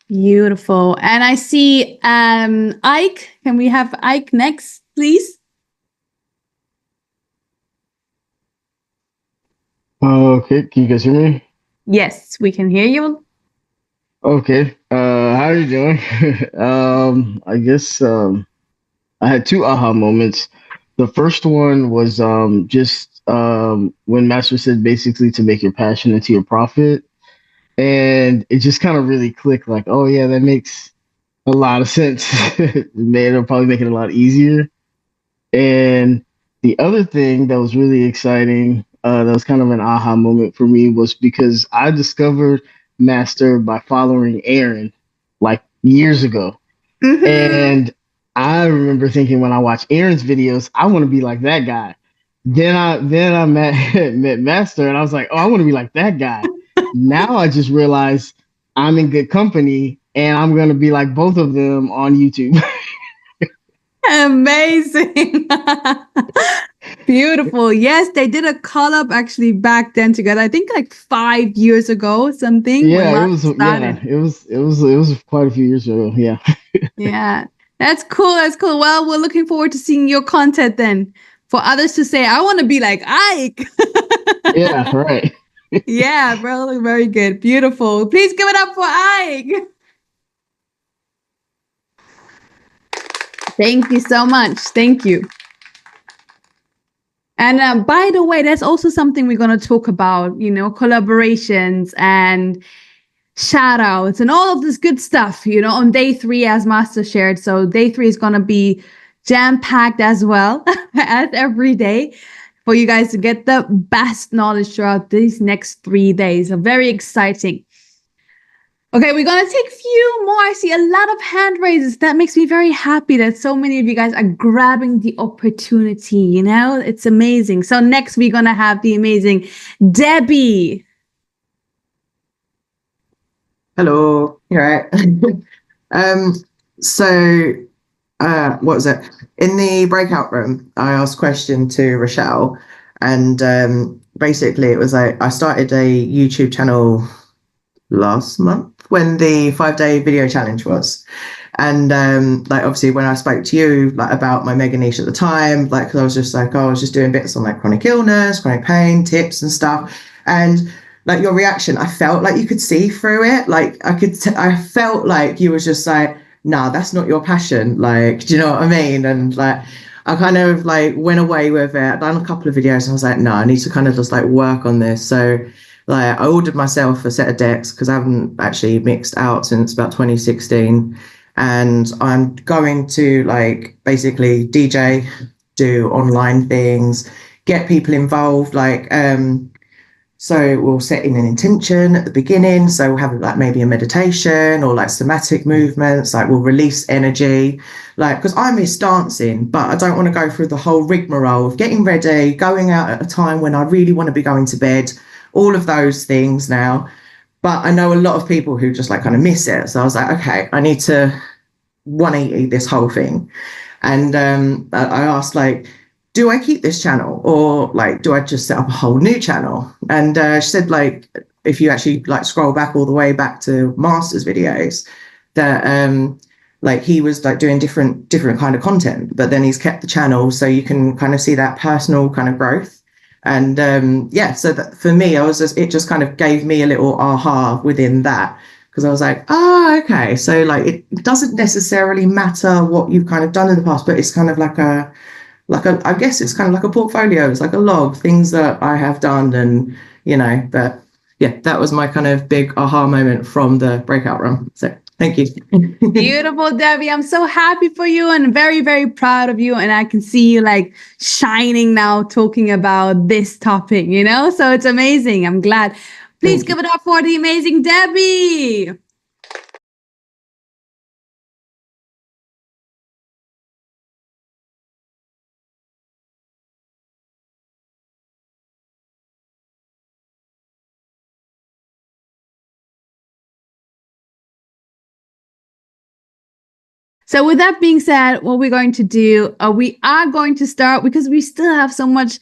Beautiful. And I see Ike. Can we have Ike next, please? Okay, can you guys hear me? Yes, we can hear you. Okay, how are you doing? I guess I had 2 aha moments. The first one was just when Master said basically to make your passion into your profit. And it just kind of really clicked like, oh yeah, that makes a lot of sense. It'll probably make it a lot easier. And the other thing that was really exciting, that was kind of an aha moment for me, was because I discovered Master by following Aaron like years ago. And I remember thinking when I watch Aaron's videos, I want to be like that guy. Then I met Master and I was like, oh, I want to be like that guy. Now I just realized I'm in good company and I'm going to be like both of them on YouTube. Amazing. Beautiful. Yes, they did a collab actually back then together. I think like 5 years ago, something. Yeah, it was quite a few years ago. Yeah. Yeah. That's cool. Well, we're looking forward to seeing your content then. For others to say, I want to be like Ike. Yeah, right. Yeah, bro. Very good. Beautiful. Please give it up for Ike. Thank you so much. Thank you. And by the way, that's also something we're going to talk about, collaborations and shout outs and all of this good stuff, on day 3 as Master shared. So day 3 is going to be jam-packed as well as every day for you guys to get the best knowledge throughout these next 3 days. So very exciting. Okay, we're going to take a few more. I see a lot of hand raises. That makes me very happy that so many of you guys are grabbing the opportunity, It's amazing. So next we're going to have the amazing Debbie. Hello. You all right? What was it? In the breakout room, I asked a question to Rochelle, and basically it was like I started a YouTube channel last month when the 5-day video challenge was. And obviously when I spoke to you about my mega niche at the time, cause I was just I was just doing bits on chronic illness, chronic pain, tips and stuff. And your reaction, I felt like you could see through it. I felt like you was just like, nah, that's not your passion. Do you know what I mean? And I kind of went away with it. I'd done a couple of videos and I was like, no, I need to kind of just work on this. So I ordered myself a set of decks because I haven't actually mixed out since about 2016. And I'm going to basically DJ, do online things, get people involved. So we'll set in an intention at the beginning. So we'll have maybe a meditation or somatic movements. We'll release energy. Because I miss dancing, but I don't want to go through the whole rigmarole of getting ready, going out at a time when I really want to be going to bed, all of those things now. But I know a lot of people who just kind of miss it. So I was like, okay, I need to 180 this whole thing. And I asked do I keep this channel or do I just set up a whole new channel? And she said if you actually scroll back all the way back to Master's videos, that like he was like doing different kind of content, but then he's kept the channel, so you can kind of see that personal kind of growth. And so that for me, it just kind of gave me a little aha within that, because I was like, okay, so like it doesn't necessarily matter what you've kind of done in the past, but it's kind of like a I guess it's kind of like a portfolio. It's like a log, things that I have done, and but yeah, that was my kind of big aha moment from the breakout room. So thank you. Beautiful, Debbie. I'm so happy for you and very, very proud of you. And I can see you like shining now talking about this topic, so it's amazing. I'm glad. Please give it up for the amazing Debbie. So with that being said, what we're going to do, we are going to start, because we still have so much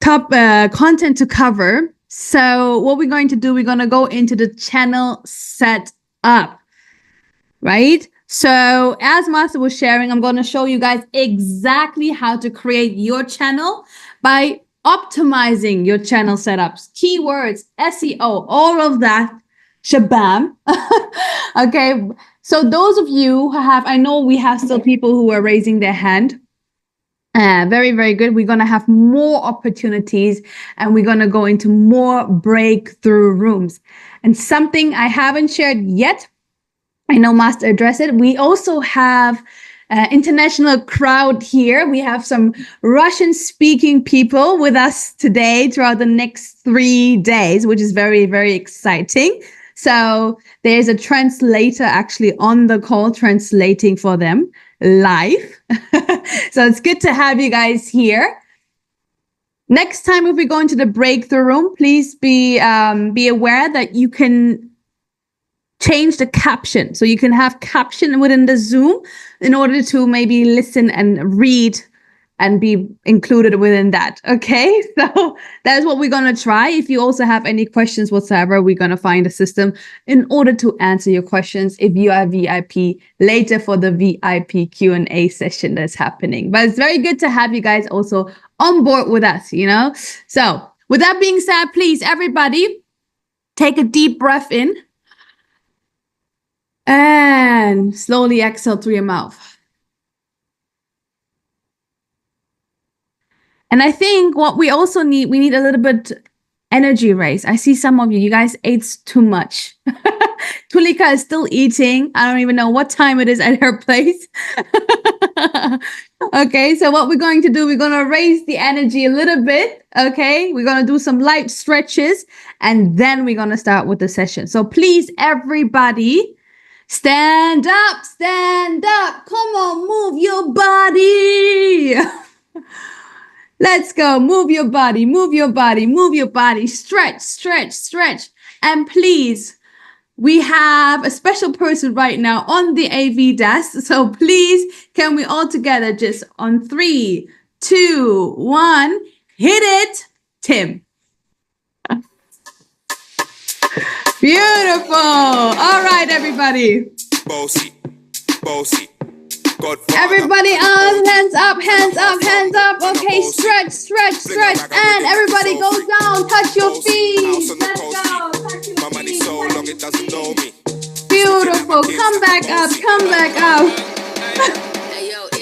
top content to cover. So what we're going to do, we're going to go into the channel setup, right? So as Master was sharing, I'm going to show you guys exactly how to create your channel by optimizing your channel setups, keywords, SEO, all of that shabam. Okay. So those of you who have, I know we have still people who are raising their hand. Very, very good. We're going to have more opportunities, and we're going to go into more breakthrough rooms. And something I haven't shared yet, I know Master addressed it. We also have international crowd here. We have some Russian speaking people with us today throughout the next 3 days, which is very, very exciting. So there's a translator actually on the call translating for them live. So it's good to have you guys here. Next time, if we go into the breakthrough room, please be aware that you can change the caption. So you can have caption within the Zoom in order to maybe listen and read and be included within that. Okay, so that's what we're gonna try. If you also have any questions whatsoever, we're gonna find a system in order to answer your questions if you are VIP later for the VIP Q&A session that's happening. But it's very good to have you guys also on board with us, So with that being said, please, everybody, take a deep breath in and slowly exhale through your mouth. And I think what we also need, we need a little bit energy raise. I see some of you guys ate too much. Tulika is still eating. I don't even know what time it is at her place. Okay, so what we're going to do, we're going to raise the energy a little bit. Okay, we're going to do some light stretches, and then we're going to start with the session. So please, everybody, stand up, stand up. Come on, move your body. Let's go. Move your body, move your body, move your body. Stretch, stretch, stretch. And please, we have a special person right now on the AV desk. So please, can we all together just on 3, 2, 1, hit it, Tim. Beautiful. All right, everybody. Bossy, bossy. Everybody on, hands up, hands up, hands up. Okay, stretch, stretch, stretch. And everybody goes down, touch your feet. Let's go, touch your feet. Beautiful, come back up, come back up.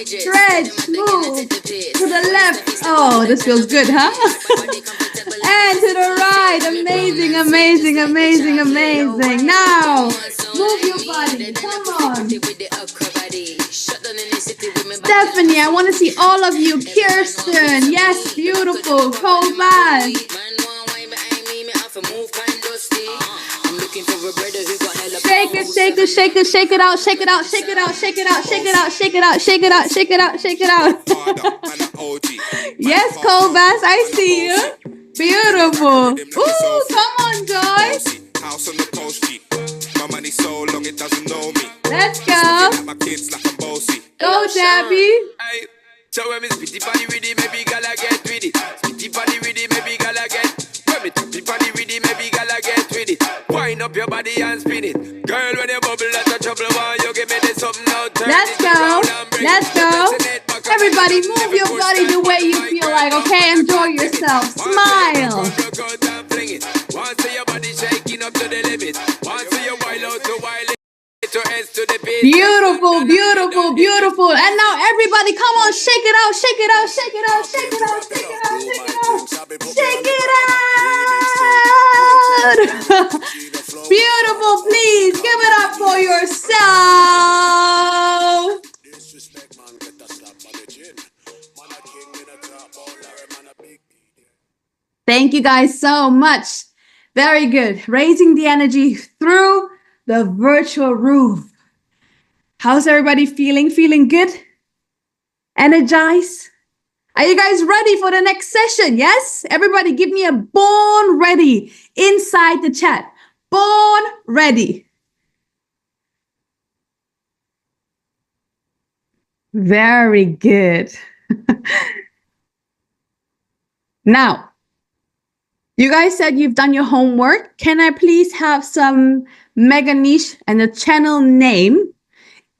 Stretch, move to the left. Oh, this feels good, huh? And to the right. Amazing, amazing, amazing, amazing. Now, move your body. Come on. Stephanie, I want to see all of you. Kirsten, yes, beautiful. Coleman. Shake it, shake it, shake it, shake it out, shake it out, shake it out, shake it out, shake it out, shake it out, shake it out, shake it out, shake it out. Yes, Colbass, I see you. Beautiful. Ooh, come on, Joy. House on the coast, my money so long it doesn't know me. Let's go. My kids like I'm bossy. Go, Debbie. So when me spitty body with it, maybe gala get with it. Spitty body with it, maybe gala get. When me tappy body with it, maybe gala get with it. Wind up your body and spin it. Girl, when you bubble, that's a trouble. Why you give me Let's go. Let's go. Everybody move your body the way you feel like, okay? Enjoy yourself. Smile. Beautiful, beautiful, beautiful. And now everybody, come on, shake it out, shake it out, shake it out, shake it out, shake it out, shake it out, shake it out. Beautiful, please give it up for yourself. Thank you guys so much. Very good. Raising the energy through the virtual room. How's everybody feeling? Feeling good? Energized? Are you guys ready for the next session? Yes? Everybody give me a born ready inside the chat. Born ready. Very good. Now, you guys said you've done your homework. Can I please have some mega niche and the channel name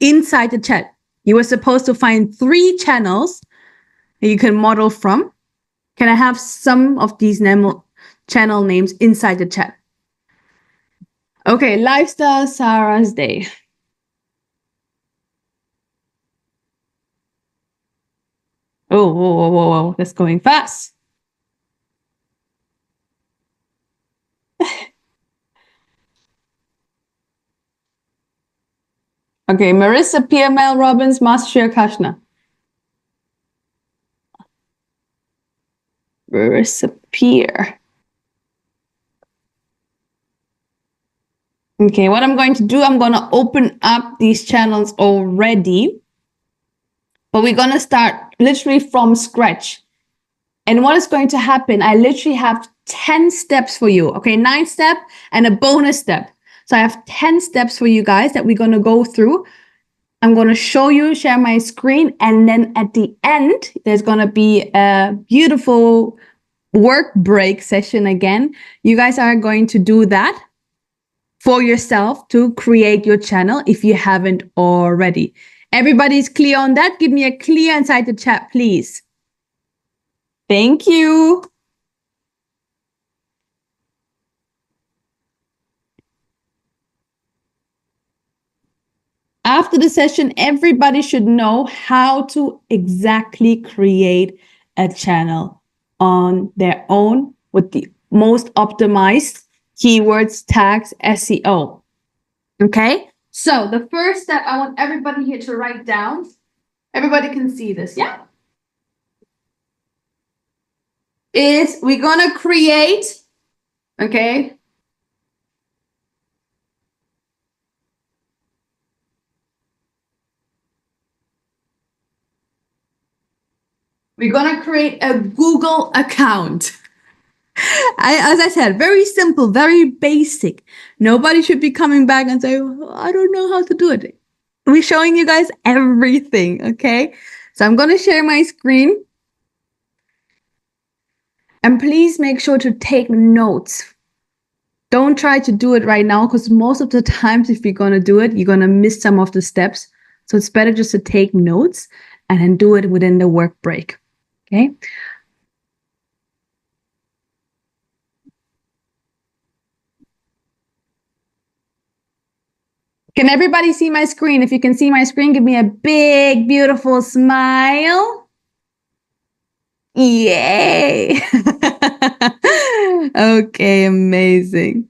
inside the chat? You were supposed to find 3 channels that you can model from. Can I have some of these channel names inside the chat? Okay, Lifestyle Sarah's Day. Oh, whoa, whoa, whoa, whoa, that's going fast. Okay, Marissa Pierre, Mel Robbins, Master Kashna. Marissa Pierre. Okay, what I'm going to do, I'm going to open up these channels already. But we're going to start literally from scratch. And what is going to happen, I literally have 10 steps for you. Okay, 9 steps and a bonus step. So I have 10 steps for you guys that we're going to go through. I'm going to show you, share my screen. And then at the end, there's going to be a beautiful work break session again. You guys are going to do that for yourself to create your channel if you haven't already. Everybody's clear on that? Give me a clear inside the chat, please. Thank you. After the session, everybody should know how to exactly create a channel on their own with the most optimized keywords, tags, SEO. Okay? So the first step I want everybody here to write down. Everybody can see this, yeah? Is we're gonna create, okay? We're gonna create a Google account. As I said, very simple, very basic. Nobody should be coming back and say, oh, I don't know how to do it. We're showing you guys everything, okay? So I'm gonna share my screen. And please make sure to take notes. Don't try to do it right now because most of the times if you're gonna do it, you're gonna miss some of the steps. So it's better just to take notes and then do it within the work break. Okay. Can everybody see my screen? If you can see my screen, give me a big, beautiful smile. Yay. Okay, amazing.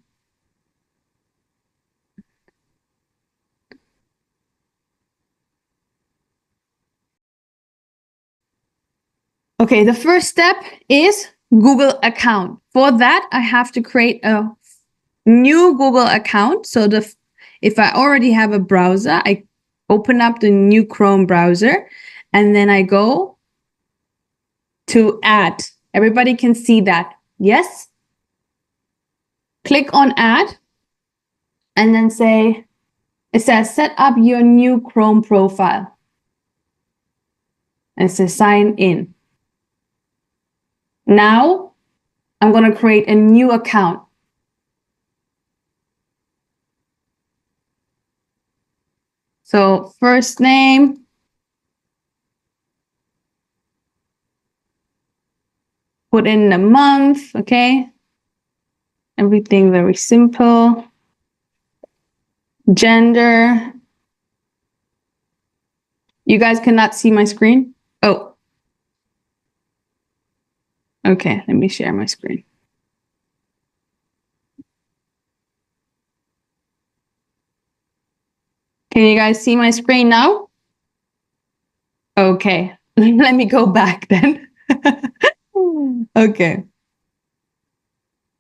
Okay, the first step is Google account. For that, I have to create a new Google account. So if I already have a browser, I open up the new Chrome browser and then I go to add. Everybody can see that. Yes? Click on add and then it says set up your new Chrome profile. And it says sign in. Now, I'm going to create a new account. So first name. Put in the month, okay? Everything very simple. Gender. You guys cannot see my screen? Oh. Okay, let me share my screen. Can you guys see my screen now? Okay, let me go back then. Okay.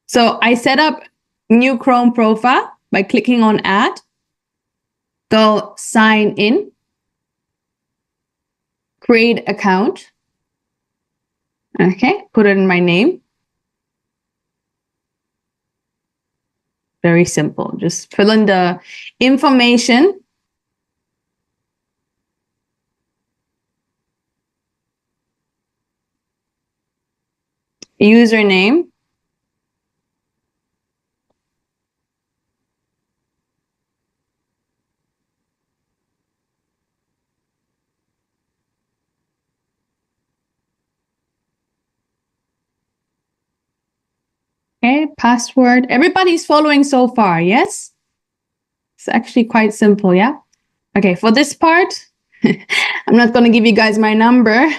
So I set up new Chrome profile by clicking on add. Go sign in. Create account. Okay, put it in my name. Very simple. Just fill in the information. Username. Okay, password. Everybody's following so far, yes? It's actually quite simple, yeah? Okay, for this part, I'm not going to give you guys my number.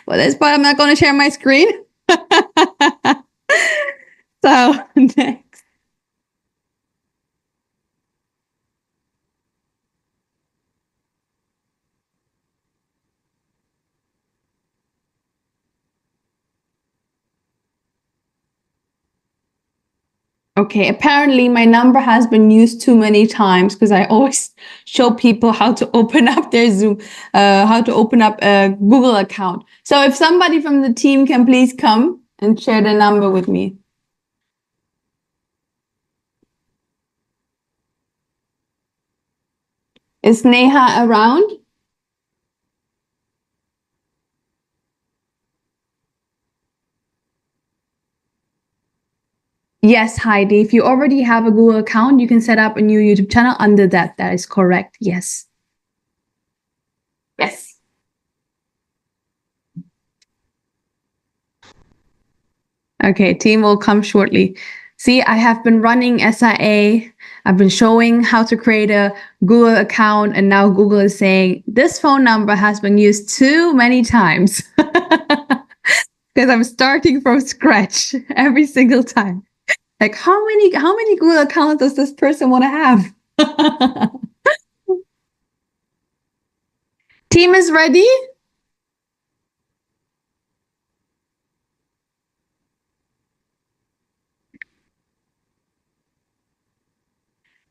For this part, I'm not going to share my screen. So, next. Okay, apparently my number has been used too many times because I always show people how to open up their Zoom, how to open up a Google account. So if somebody from the team can please come and share the number with me. Is Neha around? Yes, Heidi. If you already have a Google account, you can set up a new YouTube channel under that. That is correct. Yes. Yes. Okay, team will come shortly. See, I have been running SIA. I've been showing how to create a Google account, and now Google is saying this phone number has been used too many times because I'm starting from scratch every single time. Like, how many Google accounts does this person want to have? Team is ready?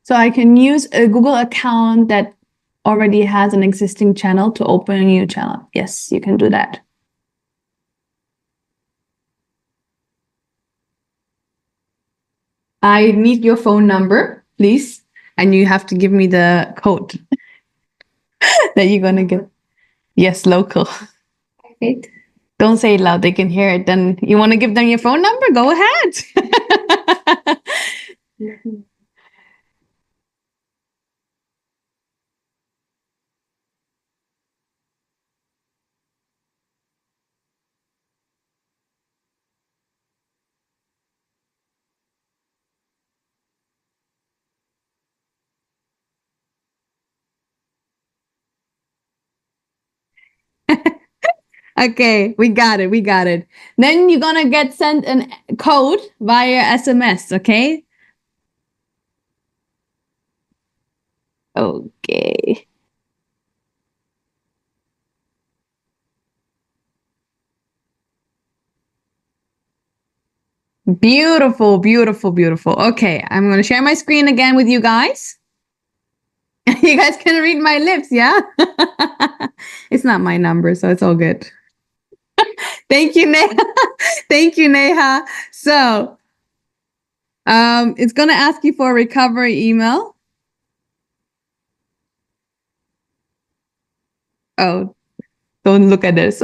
So I can use a Google account that already has an existing channel to open a new channel. Yes, you can do that. I need your phone number, please. And you have to give me the code that you're going to get. Yes, local. Wait. Don't say it loud. They can hear it. Then you want to give them your phone number? Go ahead. Okay, we got it. We got it. Then you're going to get sent a code via SMS, okay? Okay. Beautiful, beautiful, beautiful. Okay, I'm going to share my screen again with you guys. You guys can read my lips, yeah? It's not my number, so it's all good. Thank you, Neha. Thank you, Neha. So, it's going to ask you for a recovery email. Oh, don't look at this.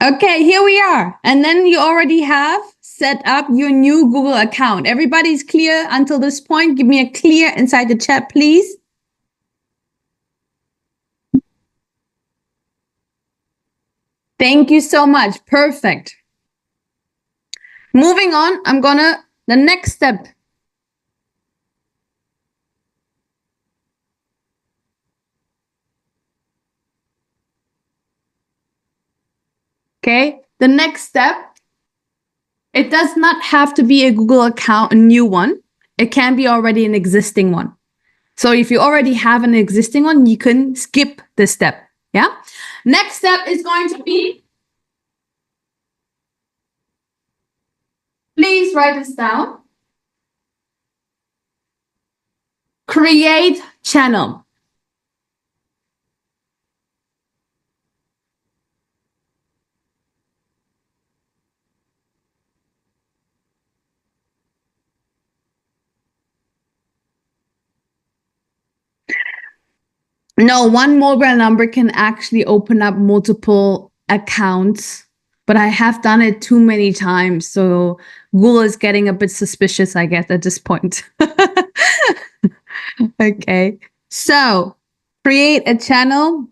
Okay, here we are. And then you already have set up your new Google account? Everybody's clear until this point? Give me a clear inside the chat, please. Thank you so much. Perfect. Moving on, the next step. Okay, the next step, it does not have to be a Google account, a new one. It can be already an existing one. So if you already have an existing one, you can skip this step. Yeah. Next step is going to be, please write this down. Create channel. No, one mobile number can actually open up multiple accounts, but I have done it too many times. So Google is getting a bit suspicious, I guess, at this point. Okay, so create a channel.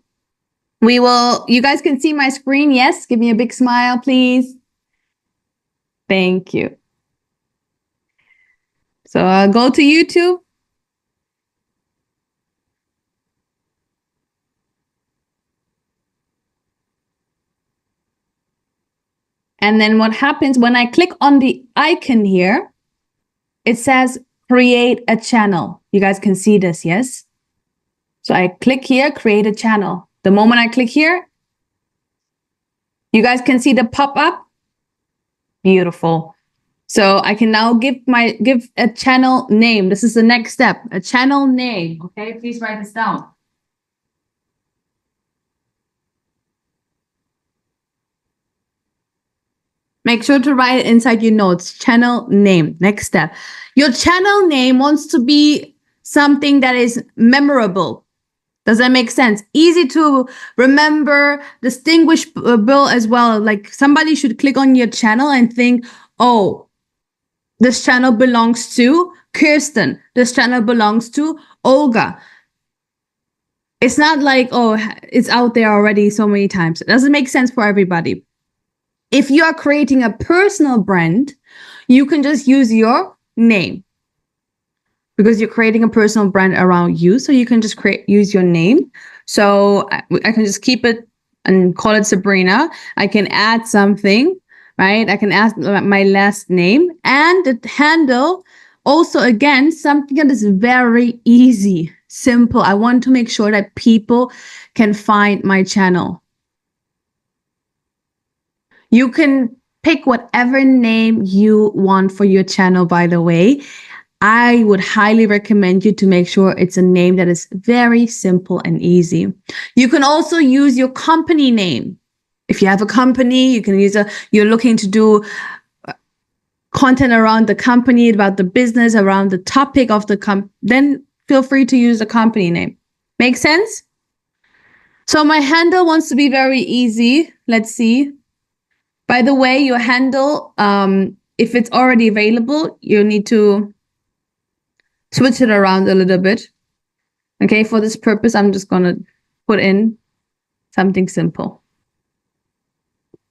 You guys can see my screen. Yes, give me a big smile, please. Thank you. So I'll go to YouTube. And then what happens when I click on the icon here, it says create a channel. You guys can see this, yes? So I click here, create a channel. The moment I click here, you guys can see the pop-up. Beautiful. So I can now give a channel name. This is the next step, a channel name. Okay, please write this down. Make sure to write it inside your notes, channel name. Next step. Your channel name wants to be something that is memorable. Does that make sense? Easy to remember, distinguishable as well. Like somebody should click on your channel and think, oh, this channel belongs to Kirsten. This channel belongs to Olga. It's not like, oh, it's out there already so many times. It doesn't make sense for everybody. If you are creating a personal brand, you can just use your name because you're creating a personal brand around you. So you can just use your name. So I can just keep it and call it Sabrina. I can add something, right? I can add my last name and the handle. Also, again, something that is very easy, simple. I want to make sure that people can find my channel. You can pick whatever name you want for your channel, by the way. I would highly recommend you to make sure it's a name that is very simple and easy. You can also use your company name. If you have a company, you can use you're looking to do content around the company, about the business, around the topic of the then feel free to use the company name. Make sense? So my handle wants to be very easy. Let's see. By the way, your handle, if it's already available, you need to switch it around a little bit. Okay, for this purpose, I'm just going to put in something simple.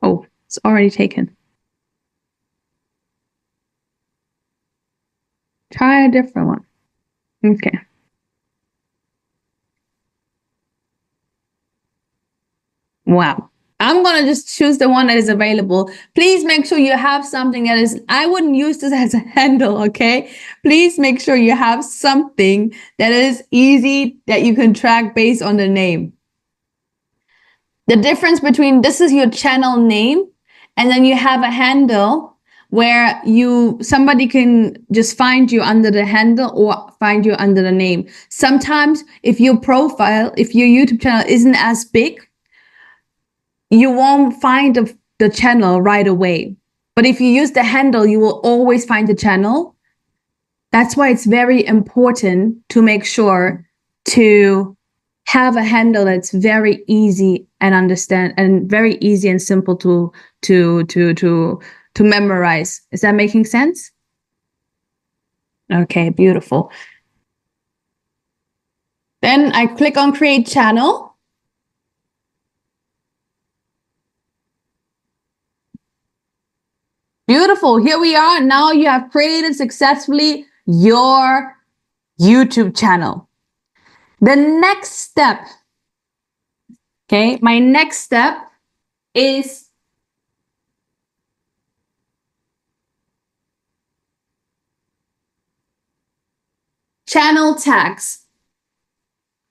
Oh, it's already taken. Try a different one. Okay. Wow. I'm going to just choose the one that is available. Please make sure you have something that is, I wouldn't use this as a handle, okay? Please make sure you have something that is easy that you can track based on the name. The difference between this is your channel name and then you have a handle where somebody can just find you under the handle or find you under the name. Sometimes if your YouTube channel isn't as big, you won't find the channel right away. But if you use the handle, you will always find the channel. That's why it's very important to make sure to have a handle that's very easy and understand and very easy and simple to to memorize. Is that making sense? Okay, beautiful. Then I click on create channel. Beautiful. Here we are. Now you have created successfully your YouTube channel. The next step, okay, my next step is channel tags.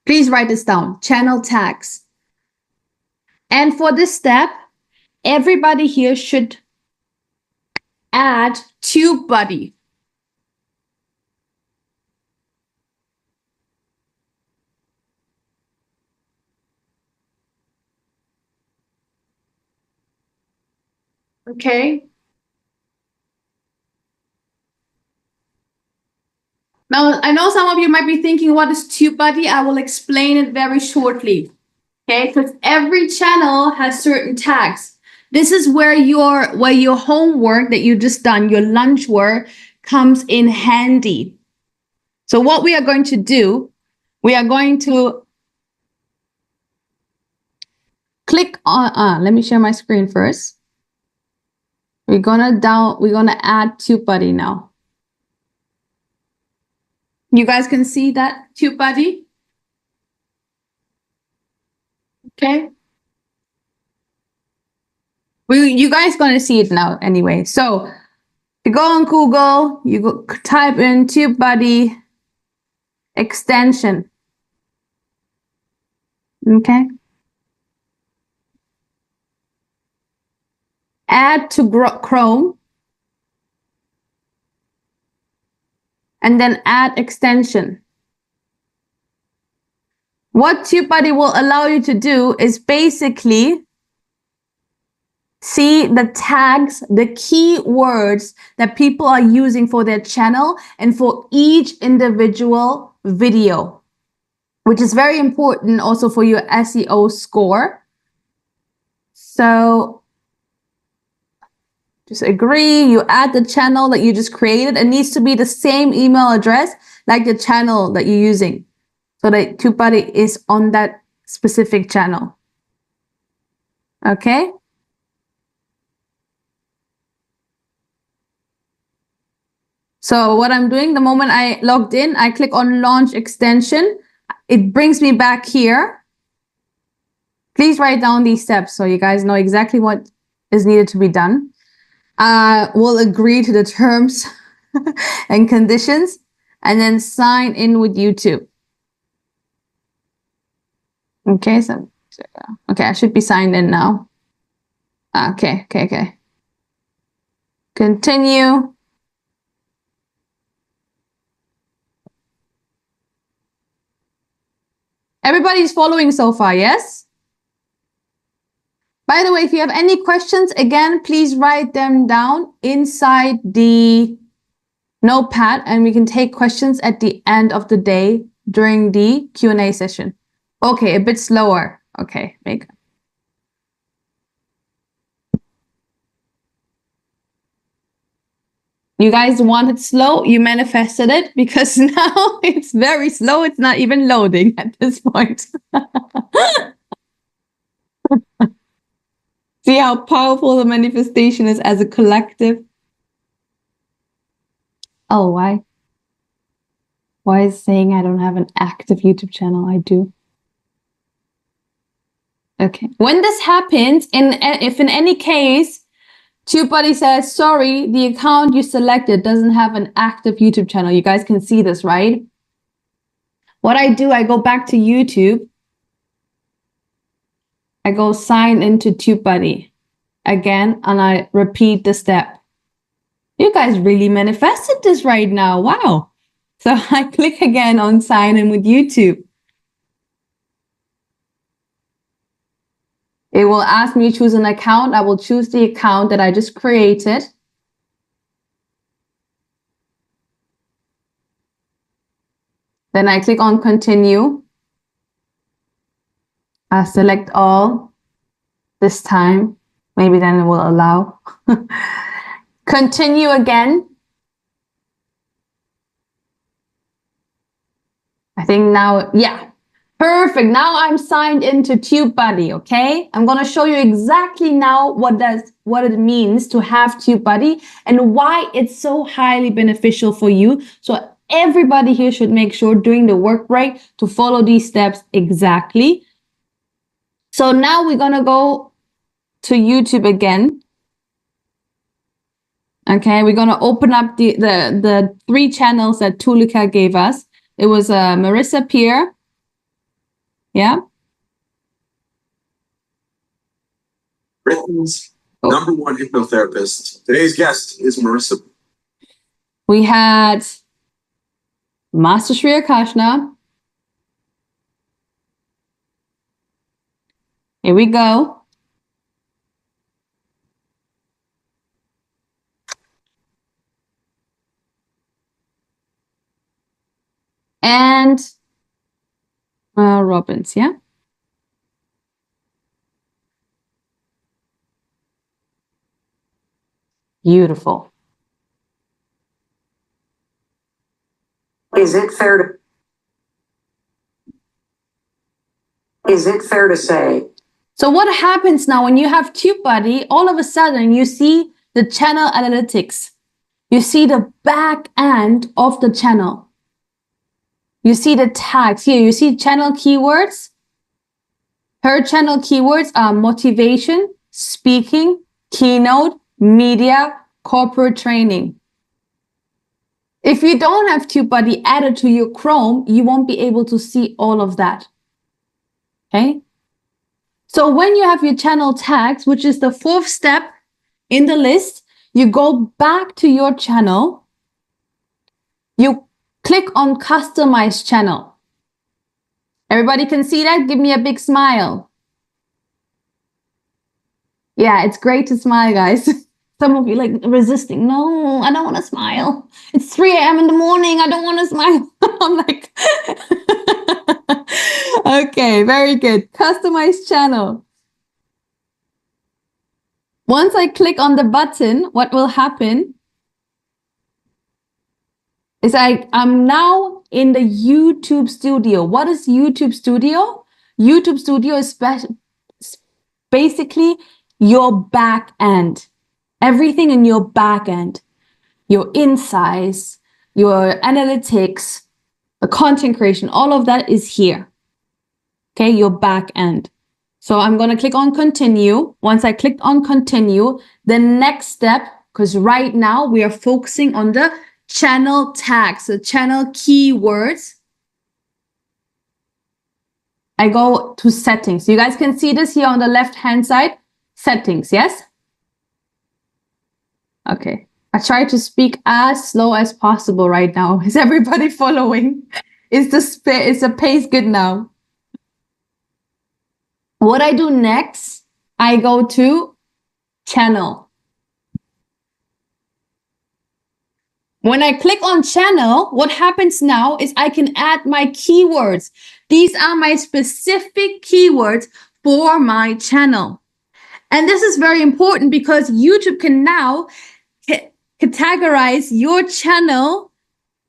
Please write this down, channel tags. And for this step, everybody here should add TubeBuddy. Okay. Now, I know some of you might be thinking, what is TubeBuddy? I will explain it very shortly. Okay, because every channel has certain tags. This is where your homework that you just done, your lunch work, comes in handy. So what we are going to do, we are going to click on, let me share my screen first. We're gonna add TubeBuddy now. You guys can see that TubeBuddy? Okay. You guys gonna see it now anyway. So you go on Google, you go type in TubeBuddy extension. Okay. Add to Chrome. And then add extension. What TubeBuddy will allow you to do is basically see the tags, the keywords that people are using for their channel and for each individual video, which is very important also for your SEO score. So just agree, you add the channel that you just created. It needs to be the same email address like the channel that you're using, so that TubeBuddy is on that specific channel. Okay? So what I'm doing, the moment I logged in, I click on launch extension. It brings me back here. Please write down these steps so you guys know exactly what is needed to be done. We'll agree to the terms and conditions, and then sign in with YouTube. Okay, okay, I should be signed in now. Okay. Continue. Everybody's following so far, yes? By the way, if you have any questions, again, please write them down inside the notepad, and we can take questions at the end of the day during the Q&A session. Okay, a bit slower. Okay, make. You guys want it slow, you manifested it, because now it's very slow. It's not even loading at this point. See how powerful the manifestation is as a collective? Oh, why? Why is it saying I don't have an active YouTube channel? I do. Okay. When this happens, if in any case, TubeBuddy says, sorry, the account you selected doesn't have an active YouTube channel. You guys can see this, right? What I do, I go back to YouTube. I go sign into TubeBuddy again, and I repeat the step. You guys really manifested this right now. Wow. So I click again on sign in with YouTube. It will ask me to choose an account. I will choose the account that I just created. Then I click on continue. I select all this time. Maybe then it will allow. Continue again. I think now, yeah. Perfect. Now I'm signed into TubeBuddy, okay? I'm going to show you exactly now what it means to have TubeBuddy and why it's so highly beneficial for you. So everybody here should make sure during the work break to follow these steps exactly. So now we're going to go to YouTube again. Okay, we're going to open up the 3 channels that Tulika gave us. It was Marissa Peer. Yeah. Britain's #1 hypnotherapist. Today's guest is Marissa. We had Master Sri Akashna. Here we go. And Robbins, yeah. Beautiful. Is it fair to say? So what happens now when you have TubeBuddy? All of a sudden, you see the channel analytics. You see the back end of the channel. You see the tags here. You see channel keywords. Her channel keywords are motivation, speaking, keynote, media, corporate training. If you don't have TubeBuddy added to your Chrome, you won't be able to see all of that. Okay? So when you have your channel tags, which is the 4th step in the list, you go back to your channel. You click on Customize Channel. Everybody can see that? Give me a big smile. Yeah, it's great to smile, guys. Some of you like resisting. No, I don't want to smile. It's 3 a.m. in the morning. I don't want to smile. I'm like, okay, very good. Customize channel. Once I click on the button, what will happen is I'm now in the YouTube Studio. What is YouTube Studio? YouTube Studio is basically your back end. Everything in your back end, your insights, your analytics, the content creation, all of that is here. Okay, your back end. So I'm going to click on continue. Once I clicked on continue, the next step, because right now we are focusing on the channel tags, the channel keywords. I go to settings. You guys can see this here on the left-hand side. Settings, yes? Okay. I try to speak as slow as possible right now. Is everybody following? Is the pace good now? What I do next, I go to channel. When I click on channel, what happens now is I can add my keywords. These are my specific keywords for my channel. And this is very important because YouTube can now categorize your channel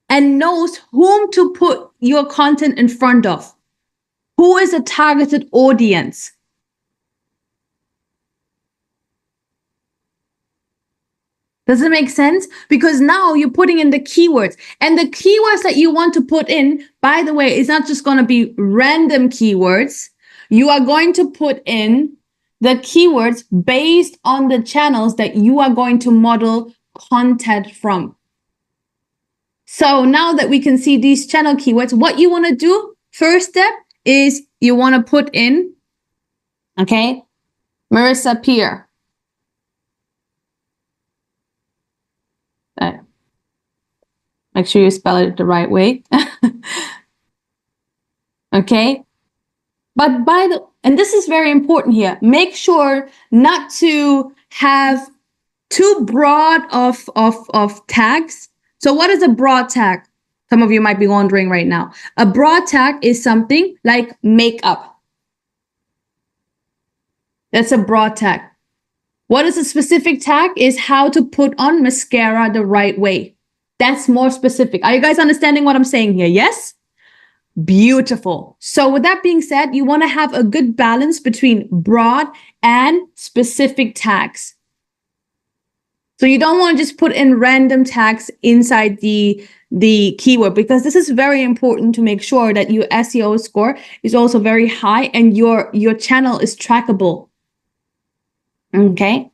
and knows whom to put your content in front of. Who is a targeted audience? Does it make sense? Because now you're putting in the keywords, and the keywords that you want to put in, by the way, is not just going to be random keywords. You are going to put in the keywords based on the channels that you are going to model content from. So now that we can see these channel keywords, what you want to do, first step is you want to put in, okay, Marissa Peer. Make sure you spell it the right way. Okay. But and this is very important here, make sure not to have too broad of tags. So what is a broad tag? Some of you might be wondering right now. A broad tag is something like makeup. That's a broad tag. What is a specific tag is how to put on mascara the right way. That's more specific. Are you guys understanding what I'm saying here? Yes? Beautiful. So with that being said, you want to have a good balance between broad and specific tags. So you don't want to just put in random tags inside the keyword, because this is very important to make sure that your SEO score is also very high and your channel is trackable. Okay.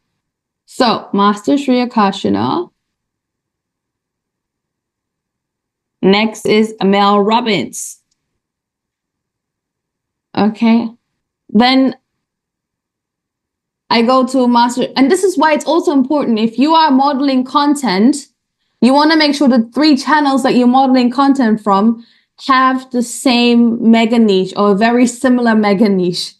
So Master Shreya Kashina. Next is Mel Robbins. Okay. Then I go to Master, and this is why it's also important. If you are modeling content, you want to make sure the 3 channels that you're modeling content from have the same mega niche or a very similar mega niche.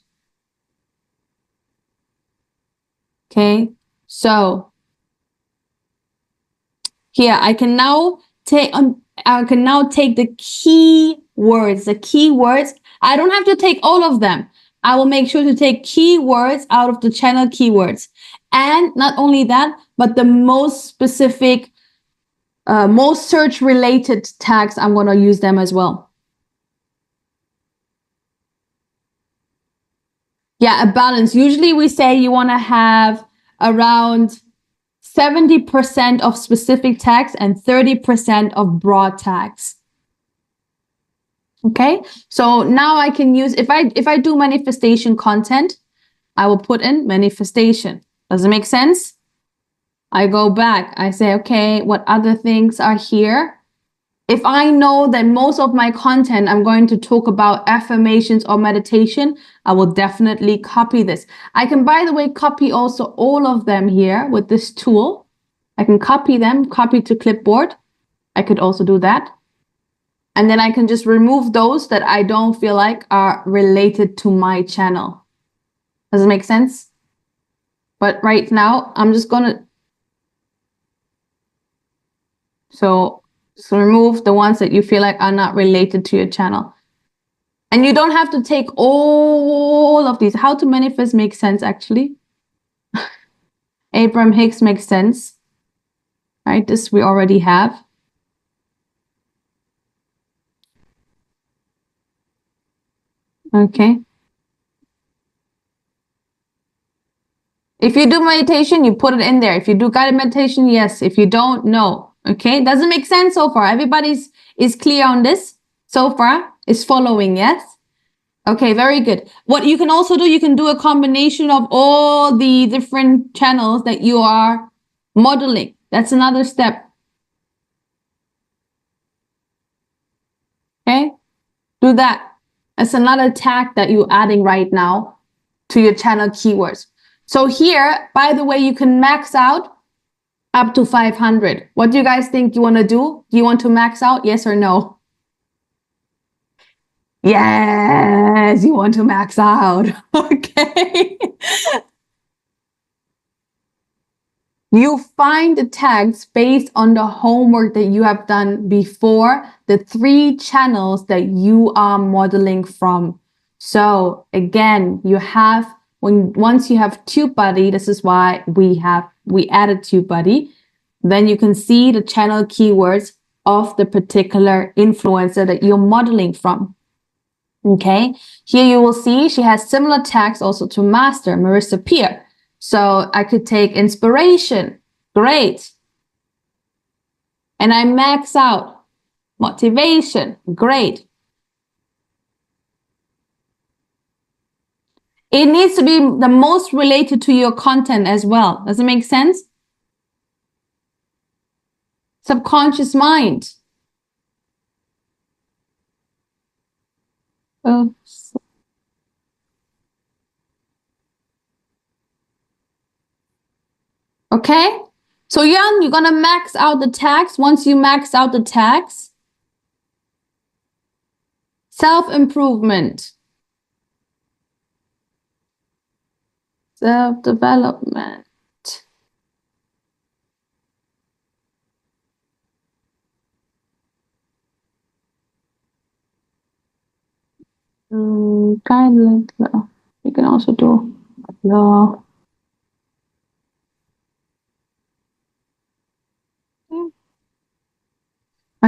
Okay, so here I can now take the keywords. I don't have to take all of them. I will make sure to take keywords out of the channel keywords. And not only that, but the most specific, most search related tags, I'm going to use them as well. Yeah, a balance. Usually we say you want to have around 70% of specific tags and 30% of broad tags. Okay, so now I can use, if I do manifestation content, I will put in manifestation. Does it make sense? I go back, I say, okay, what other things are here? If I know that most of my content, I'm going to talk about affirmations or meditation, I will definitely copy this. I can, by the way, copy also all of them here with this tool. I can copy them, copy to clipboard. I could also do that. And then I can just remove those that I don't feel like are related to my channel. Does it make sense? But right now, I'm just gonna, so remove the ones that you feel like are not related to your channel. And you don't have to take all of these. How to manifest makes sense, actually. Abraham Hicks makes sense. Right, this we already have. Okay. If you do meditation, you put it in there. If you do guided meditation, yes. If you don't, no. Okay. Does it make sense so far? Everybody's is clear on this so far? Is following, yes? Okay, very good. What you can also do, you can do a combination of all the different channels that you are modeling. That's another step. Okay. Do that. That's another tag that you're adding right now to your channel keywords. So here, by the way, you can max out up to 500. What do you guys think you want to do? Do you want to max out? Yes or no? Yes, you want to max out. Okay. You find the tags based on the homework that you have done before, the 3 channels that you are modeling from. So again, you have, once you have TubeBuddy, this is why we added TubeBuddy, then you can see the channel keywords of the particular influencer that you're modeling from. Okay, here you will see she has similar tags also to Master, Marissa Peer. So I could take inspiration. Great. And I max out motivation. Great. It needs to be the most related to your content as well. Does it make sense? Subconscious mind. Oh. Okay, so Jan, you're gonna max out the tags. Once you max out the tags, self-improvement, self-development. Guidelines. You can also do law.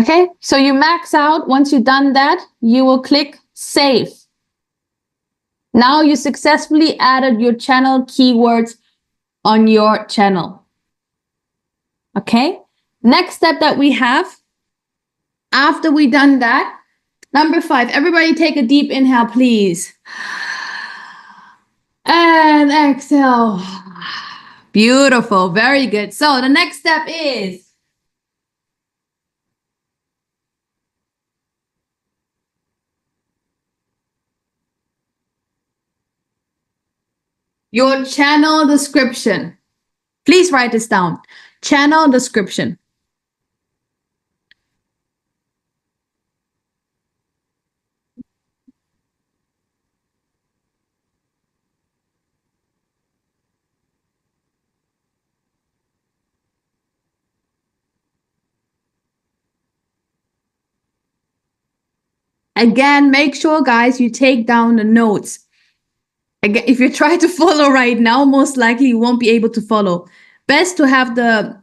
Okay, so you max out. Once you've done that, you will click save. Now you successfully added your channel keywords on your channel. Okay, next step that we have, after we done that, number 5, everybody take a deep inhale, please. And exhale. Beautiful, very good. So the next step is your channel description. Please write this down. Channel description. Again, make sure, guys, you take down the notes. Again, if you try to follow right now, most likely you won't be able to follow. Best to have the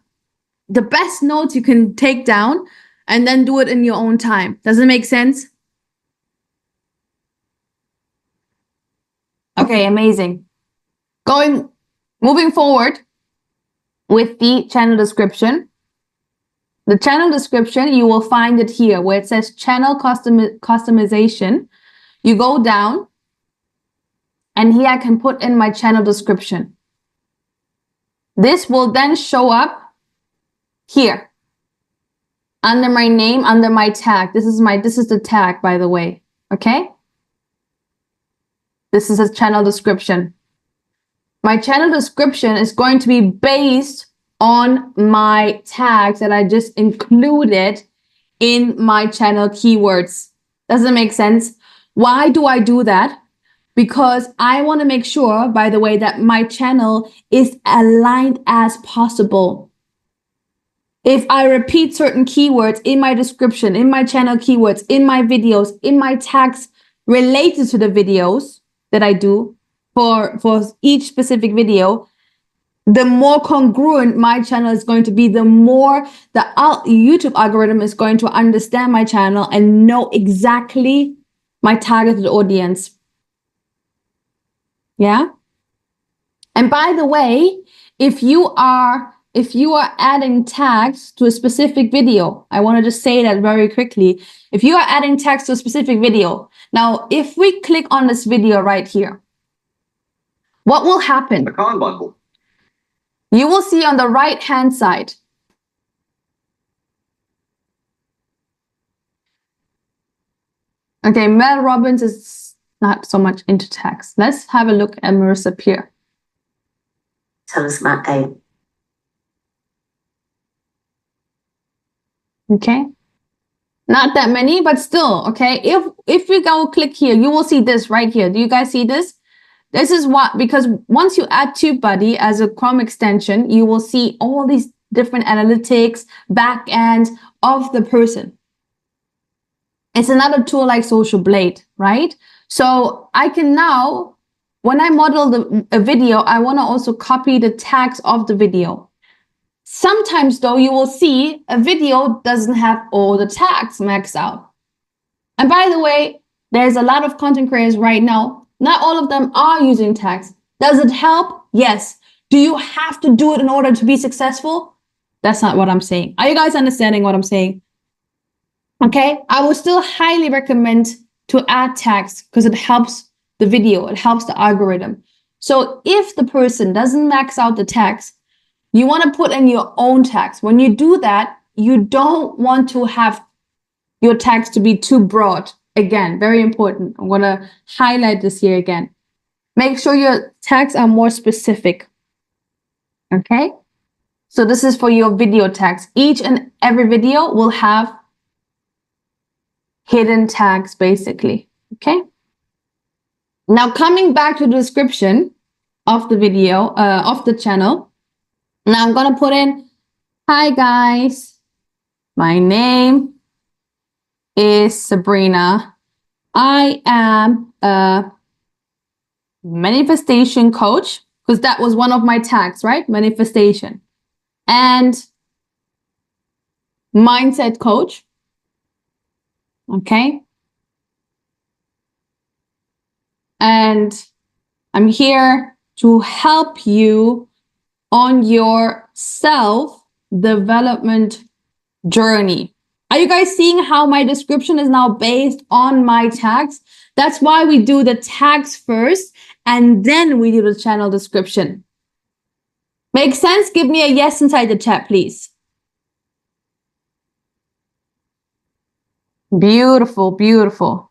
best notes you can take down and then do it in your own time. Does it make sense? Okay, amazing. Moving forward with the channel description. The channel description, you will find it here where it says channel customization. You go down and here I can put in my channel description. This will then show up here under my name, under my tag. This is the tag, by the way. Okay. This is a channel description. My channel description is going to be based on my tags that I just included in my channel keywords. Does it make sense? Why do I do that? Because I want to make sure, by the way, that my channel is aligned as possible. If I repeat certain keywords in my description, in my channel keywords, in my videos, in my tags related to the videos that I do for each specific video, the more congruent my channel is going to be, the more the YouTube algorithm is going to understand my channel and know exactly my targeted audience. Yeah. And by the way, if you are adding tags to a specific video, I want to just say that very quickly. If you are adding tags to a specific video, now if we click on this video right here, what will happen? The Khan bundle. You will see on the right-hand side, okay, Mel Robbins is not so much into tags. Let's have a look at Marissa Peer. Tell us about 8. Okay, not that many, but still, okay. If we go click here, you will see this right here. Do you guys see this? This is what, because once you add TubeBuddy as a Chrome extension, you will see all these different analytics, back end of the person. It's another tool like Social Blade, right? So I can now, when I model a video, I want to also copy the tags of the video. Sometimes though, you will see a video doesn't have all the tags maxed out. And by the way, there's a lot of content creators right now. Not all of them are using tags. Does it help? Yes. Do you have to do it in order to be successful? That's not what I'm saying. Are you guys understanding what I'm saying? Okay. I would still highly recommend to add tags because it helps the video. It helps the algorithm. So if the person doesn't max out the tags, you want to put in your own tags. When you do that, you don't want to have your tags to be too broad. Again, very important. I'm going to highlight this here again. Make sure your tags are more specific. Okay. So this is for your video tags. Each and every video will have hidden tags, basically. Okay. Now coming back to the description of the video, of the channel. Now I'm going to put in, hi guys, my name is Sabrina. I am a manifestation coach, because that was one of my tags, right? Manifestation. And mindset coach. Okay? And I'm here to help you on your self-development journey. Are you guys seeing how my description is now based on my tags? That's why we do the tags first, and then we do the channel description. Make sense? Give me a yes inside the chat, please. Beautiful, beautiful.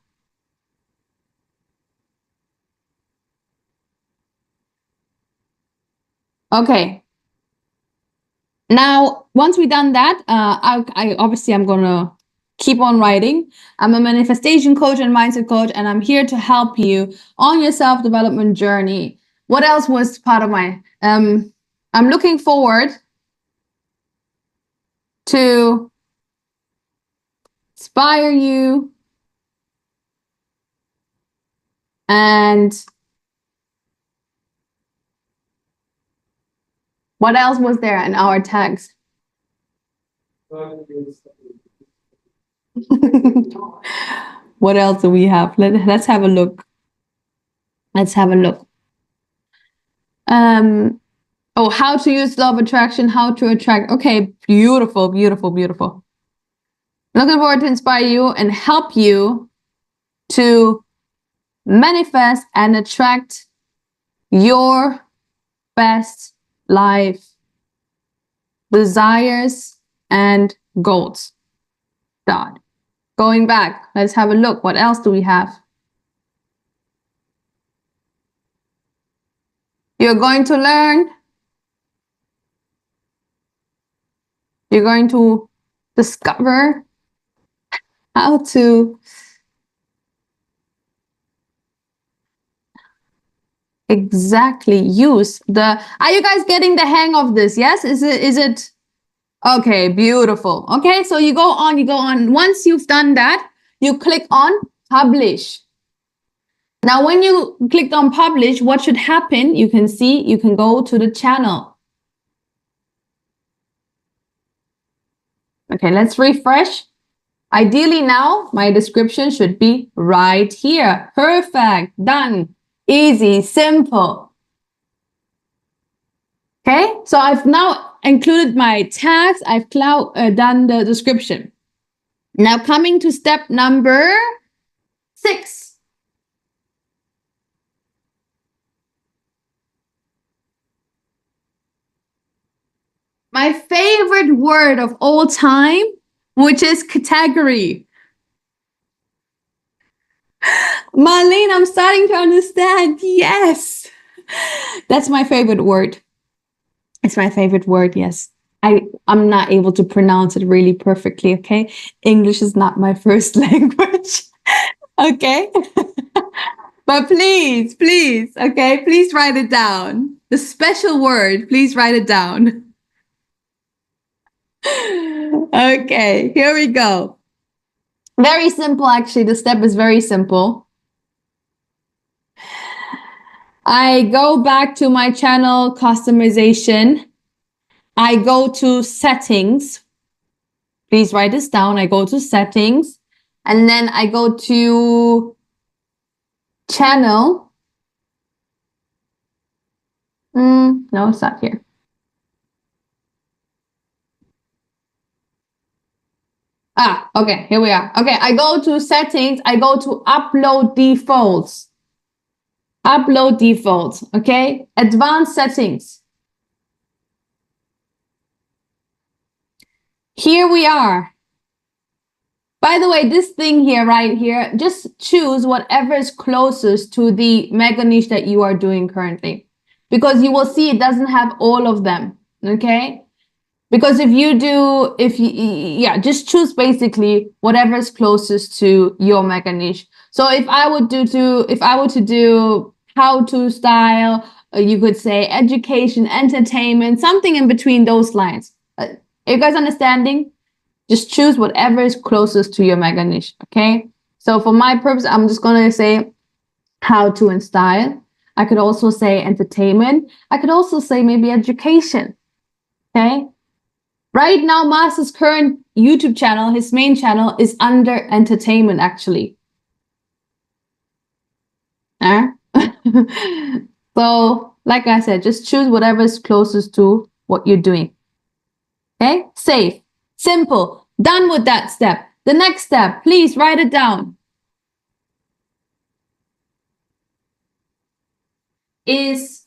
Okay. Now, once we've done that, I'm gonna keep on writing. I'm a manifestation coach and mindset coach, and I'm here to help you on your self-development journey. What else was part of my, I'm looking forward to inspire you and what else was there in our tags? What else do we have? Let's have a look. Let's have a look. Oh, how to use law of attraction, how to attract. Okay, beautiful, beautiful, beautiful. Looking forward to inspire you and help you to manifest and attract your best life, desires, and goals. God. Going back, let's have a look. What else do we have? You're going to learn. You're going to discover how to exactly use the, are you guys getting the hang of this? Yes? Is it okay? Beautiful. Okay, so you go on. Once you've done that, you click on publish. Now, when you clicked on publish, what should happen? You can see, you can go to the channel. Okay, let's refresh. Ideally now, my description should be right here. Perfect, done. Easy, simple. Okay, so I've now included my tags. I've done the description. Now coming to step number 6. My favorite word of all time, which is category. Marlene, I'm starting to understand. Yes. That's my favorite word. It's my favorite word, yes. I'm not able to pronounce it really perfectly, okay? English is not my first language, okay? But please, okay? Please write it down. The special word, please write it down. Okay, here we go. Very simple, actually. The step is very simple. I go back to my channel customization. I go to settings. Please write this down. I go to settings and then I go to channel. No, it's not here. Okay, here we are. Okay, I go to settings. I go to upload defaults. Upload defaults, okay? Advanced settings. Here we are. By the way, this thing here, right here, just choose whatever is closest to the mega niche that you are doing currently. Because you will see it doesn't have all of them, okay? Because if you do, just choose basically whatever is closest to your mega niche. So if I were to do how to style, you could say education, entertainment, something in between those lines. Are you guys understanding? Just choose whatever is closest to your mega niche, okay? So for my purpose, I'm just gonna say how to and style. I could also say entertainment. I could also say maybe education, okay? Right now, Master's current YouTube channel, his main channel, is under entertainment, actually. So, like I said, just choose whatever is closest to what you're doing. Okay? Safe. Simple. Done with that step. The next step, please write it down, is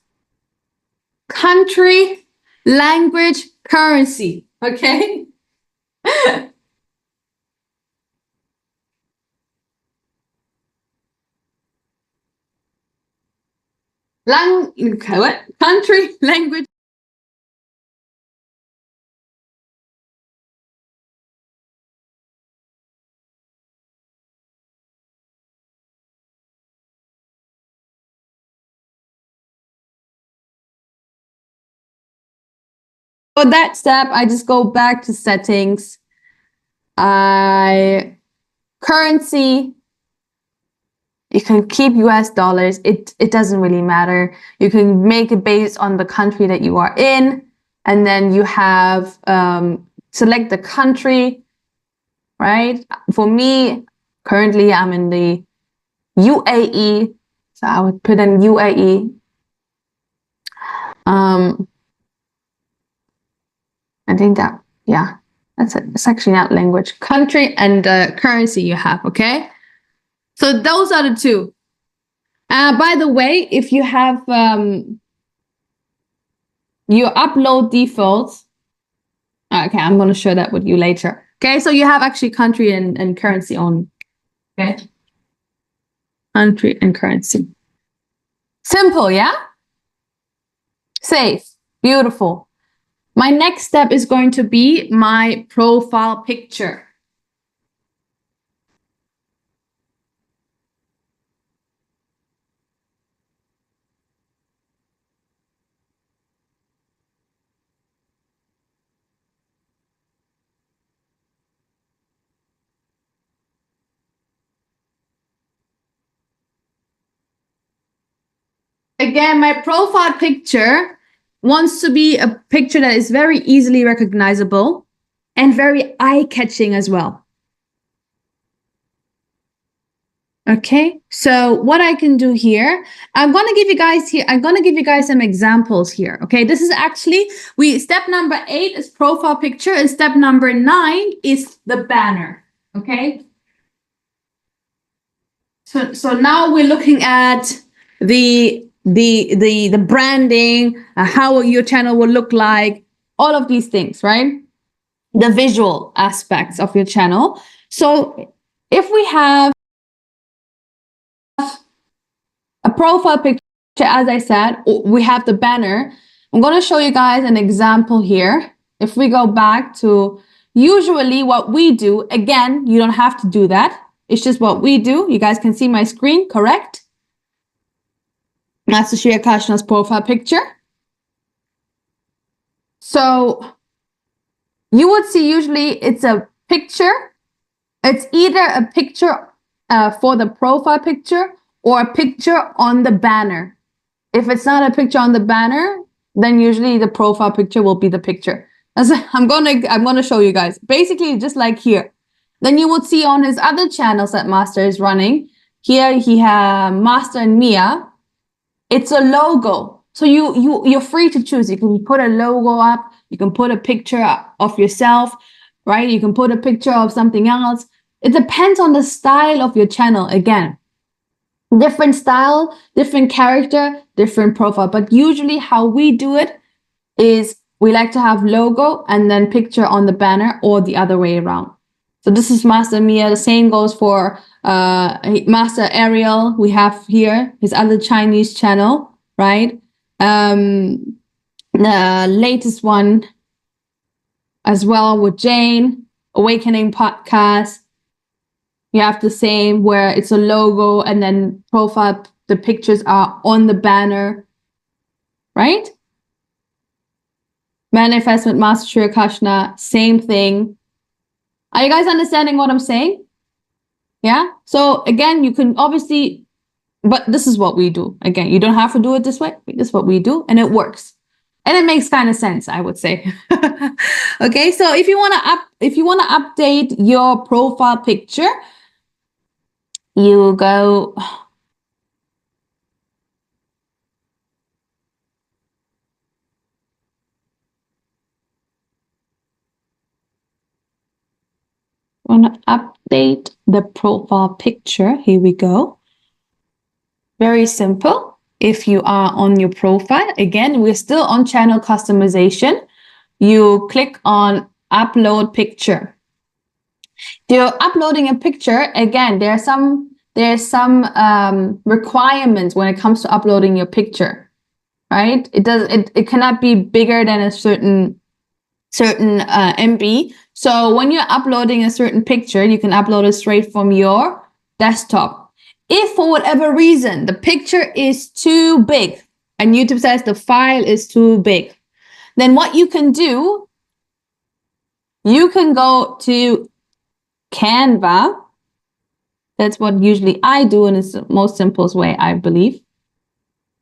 country, language, currency. Okay? What? Country, language. For that step, I just go back to settings. Currency. You can keep US dollars. It doesn't really matter. You can make it based on the country that you are in. And then you have, select the country, right? For me, currently I'm in the UAE. So I would put in UAE. I think that, yeah, that's it. It's actually not language. Country and currency you have, okay? So those are the two. By the way, if you have your upload defaults, okay, I'm going to share that with you later. Okay, so you have actually country and currency only. Okay, country and currency. Simple, yeah? Safe, beautiful. My next step is going to be my profile picture. Again, my profile picture wants to be a picture that is very easily recognizable and very eye-catching as well. Okay, so what I can do here, I'm going to give you guys some examples here. Okay, this is actually, step number 8 is profile picture and step number 9 is the banner. Okay. So now we're looking at the branding, how your channel will look like, all of these things, right? The visual aspects of your channel. So if we have a profile picture, as I said, we have the banner. I'm going to show you guys an example here. If we go back to usually what we do, again, you don't have to do that. It's just what we do. You guys can see my screen, correct? That's Shreya Kashna's profile picture. So you would see usually it's a picture. It's either a picture for the profile picture or a picture on the banner. If it's not a picture on the banner, then usually the profile picture will be the picture. I'm gonna show you guys. Basically, just like here. Then you would see on his other channels that Master is running. Here he has Master and Mia. It's a logo. So you're free to choose. You can put a logo up. You can put a picture of yourself, right? You can put a picture of something else. It depends on the style of your channel. Again, different style, different character, different profile. But usually how we do it is we like to have logo and then picture on the banner or the other way around. So this is Master Mia. The same goes for Master Ariel. We have here his other Chinese channel, right? The latest one as well with Jane, Awakening Podcast. You have the same where it's a logo and then profile, the pictures are on the banner, right? Manifest with Master Shreya Kashna, same thing. Are you guys understanding what I'm saying? Yeah. So again, you can obviously, but this is what we do. Again, you don't have to do it this way. This is what we do, and it works. And it makes kind of sense, I would say. Okay, so if you want to update your profile picture, you go update the profile picture. Here we go. Very simple. If you are on your profile, again, we're still on channel customization. You click on upload picture. If you're uploading a picture, again, there's some requirements when it comes to uploading your picture, right? It cannot be bigger than a certain MB. So when you're uploading a certain picture, you can upload it straight from your desktop. If for whatever reason the picture is too big and YouTube says the file is too big, then what you can do, you can go to Canva. That's what usually I do, and it's the most simplest way, I believe.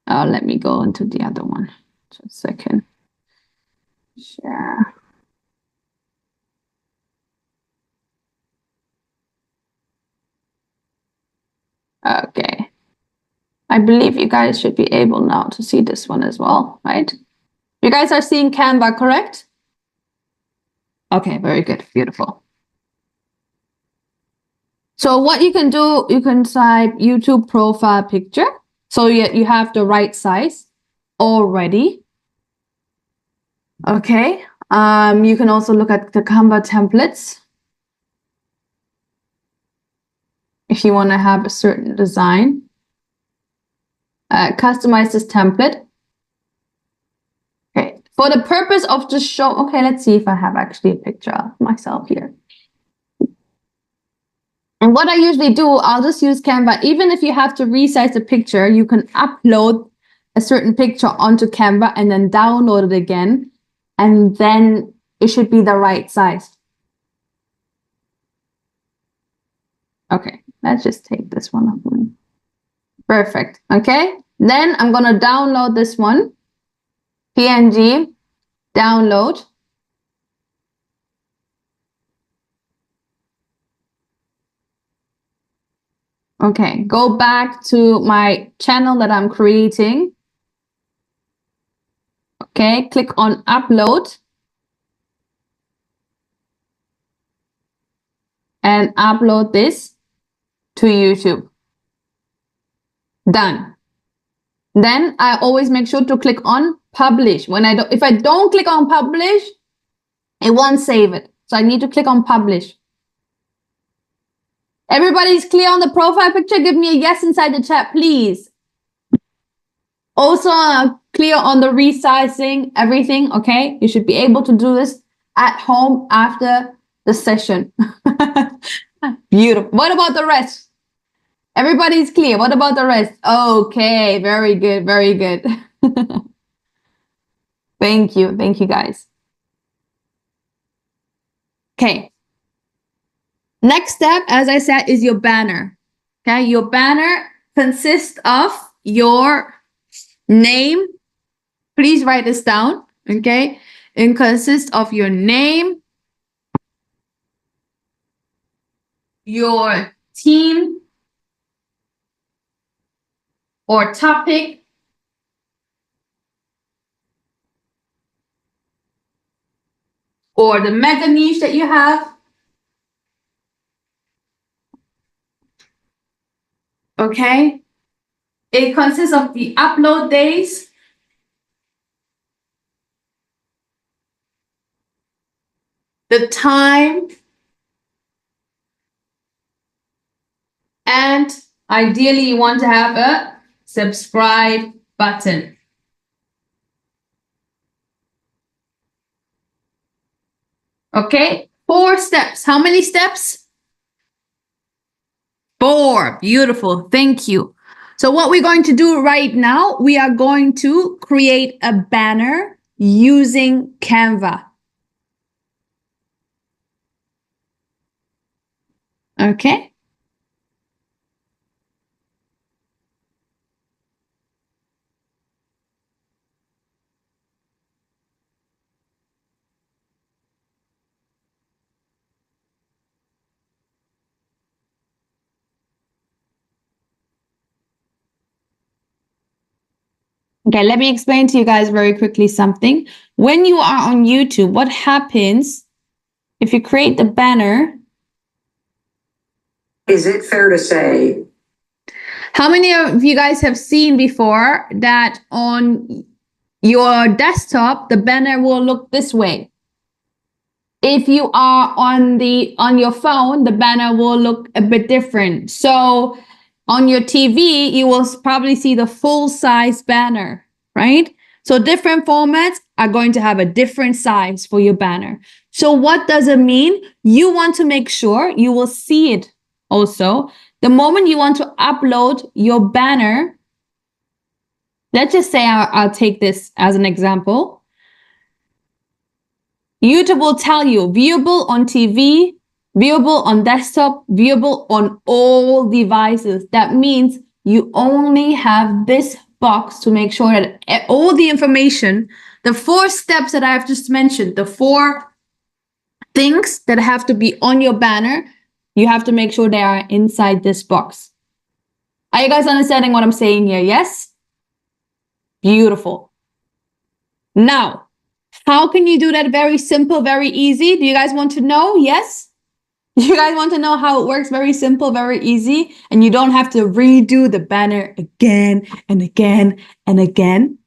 Let me go into the other one. Just a second. Share. Okay. I believe you guys should be able now to see this one as well, right? You guys are seeing Canva, correct? Okay, very good. Beautiful. So what you can do, you can type YouTube profile picture. So you have the right size already. Okay. You can also look at the Canva templates. If you want to have a certain design. Customize this template. Okay. For the purpose of the show, okay, let's see if I have actually a picture of myself here. And what I usually do, I'll just use Canva. Even if you have to resize the picture, you can upload a certain picture onto Canva and then download it again. And then it should be the right size. Okay, let's just take this one off. Perfect. Okay, then I'm going to download this one. PNG, download. Okay, go back to my channel that I'm creating. Okay, click on upload. And upload this to YouTube. Done. Then I always make sure to click on publish. If I don't click on publish, it won't save it. So I need to click on publish. Everybody's clear on the profile picture? Give me a yes inside the chat, please. Also clear on the resizing, everything, okay? You should be able to do this at home after the session. Beautiful. What about the rest? Everybody's clear. What about the rest? Okay, very good, very good. Thank you. Thank you, guys. Okay. Next step, as I said, is your banner. Okay, your banner consists of your name. Please write this down. Okay, it consists of your name, your team or topic, or the mega niche that you have. Okay, it consists of the upload days, the time, and ideally you want to have a subscribe button. Okay, 4 steps. How many steps? 4. Beautiful. Thank you. So what we're going to do right now, we are going to create a banner using Canva. Okay. Okay, let me explain to you guys very quickly something. When you are on YouTube, what happens if you create the banner? Is it fair to say? How many of you guys have seen before that on your desktop, the banner will look this way? If you are on your phone, the banner will look a bit different. So on your TV, you will probably see the full size banner, right? So different formats are going to have a different size for your banner. So what does it mean? You want to make sure you will see it also. The moment you want to upload your banner, let's just say I'll take this as an example. YouTube will tell you viewable on TV, viewable on desktop, viewable on all devices. That means you only have this box to make sure that all the information, the 4 steps that I have just mentioned, the 4 things that have to be on your banner, you have to make sure they are inside this box. Are you guys understanding what I'm saying here? Yes? Beautiful. Now, how can you do that? Very simple, very easy. Do you guys want to know? Yes? You guys want to know how it works? Very simple, very easy. And you don't have to redo the banner again and again and again.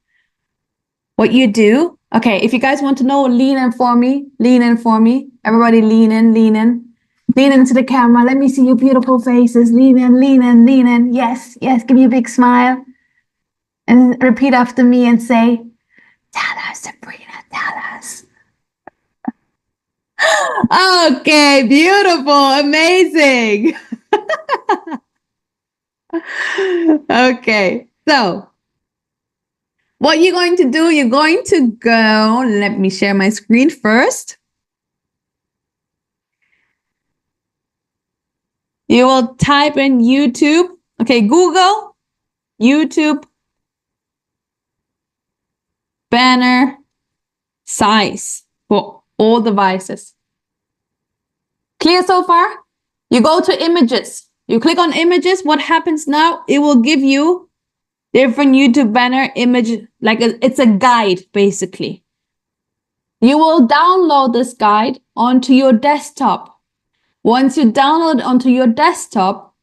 What you do, okay, if you guys want to know, lean in for me. Lean in for me. Everybody lean in, lean in. Lean into the camera. Let me see your beautiful faces. Lean in, lean in, lean in. Yes, yes, give me a big smile. And repeat after me and say, tell us, Sabrina, tell us. Okay, beautiful, amazing. Okay, so what you're going to do, you're going to go, let me share my screen first. You will type in YouTube. Okay, Google, YouTube, banner size for all devices. Clear so far? You go to images. You click on images. What happens now? It will give you different YouTube banner image. Like it's a guide, basically. You will download this guide onto your desktop. Once you download onto your desktop,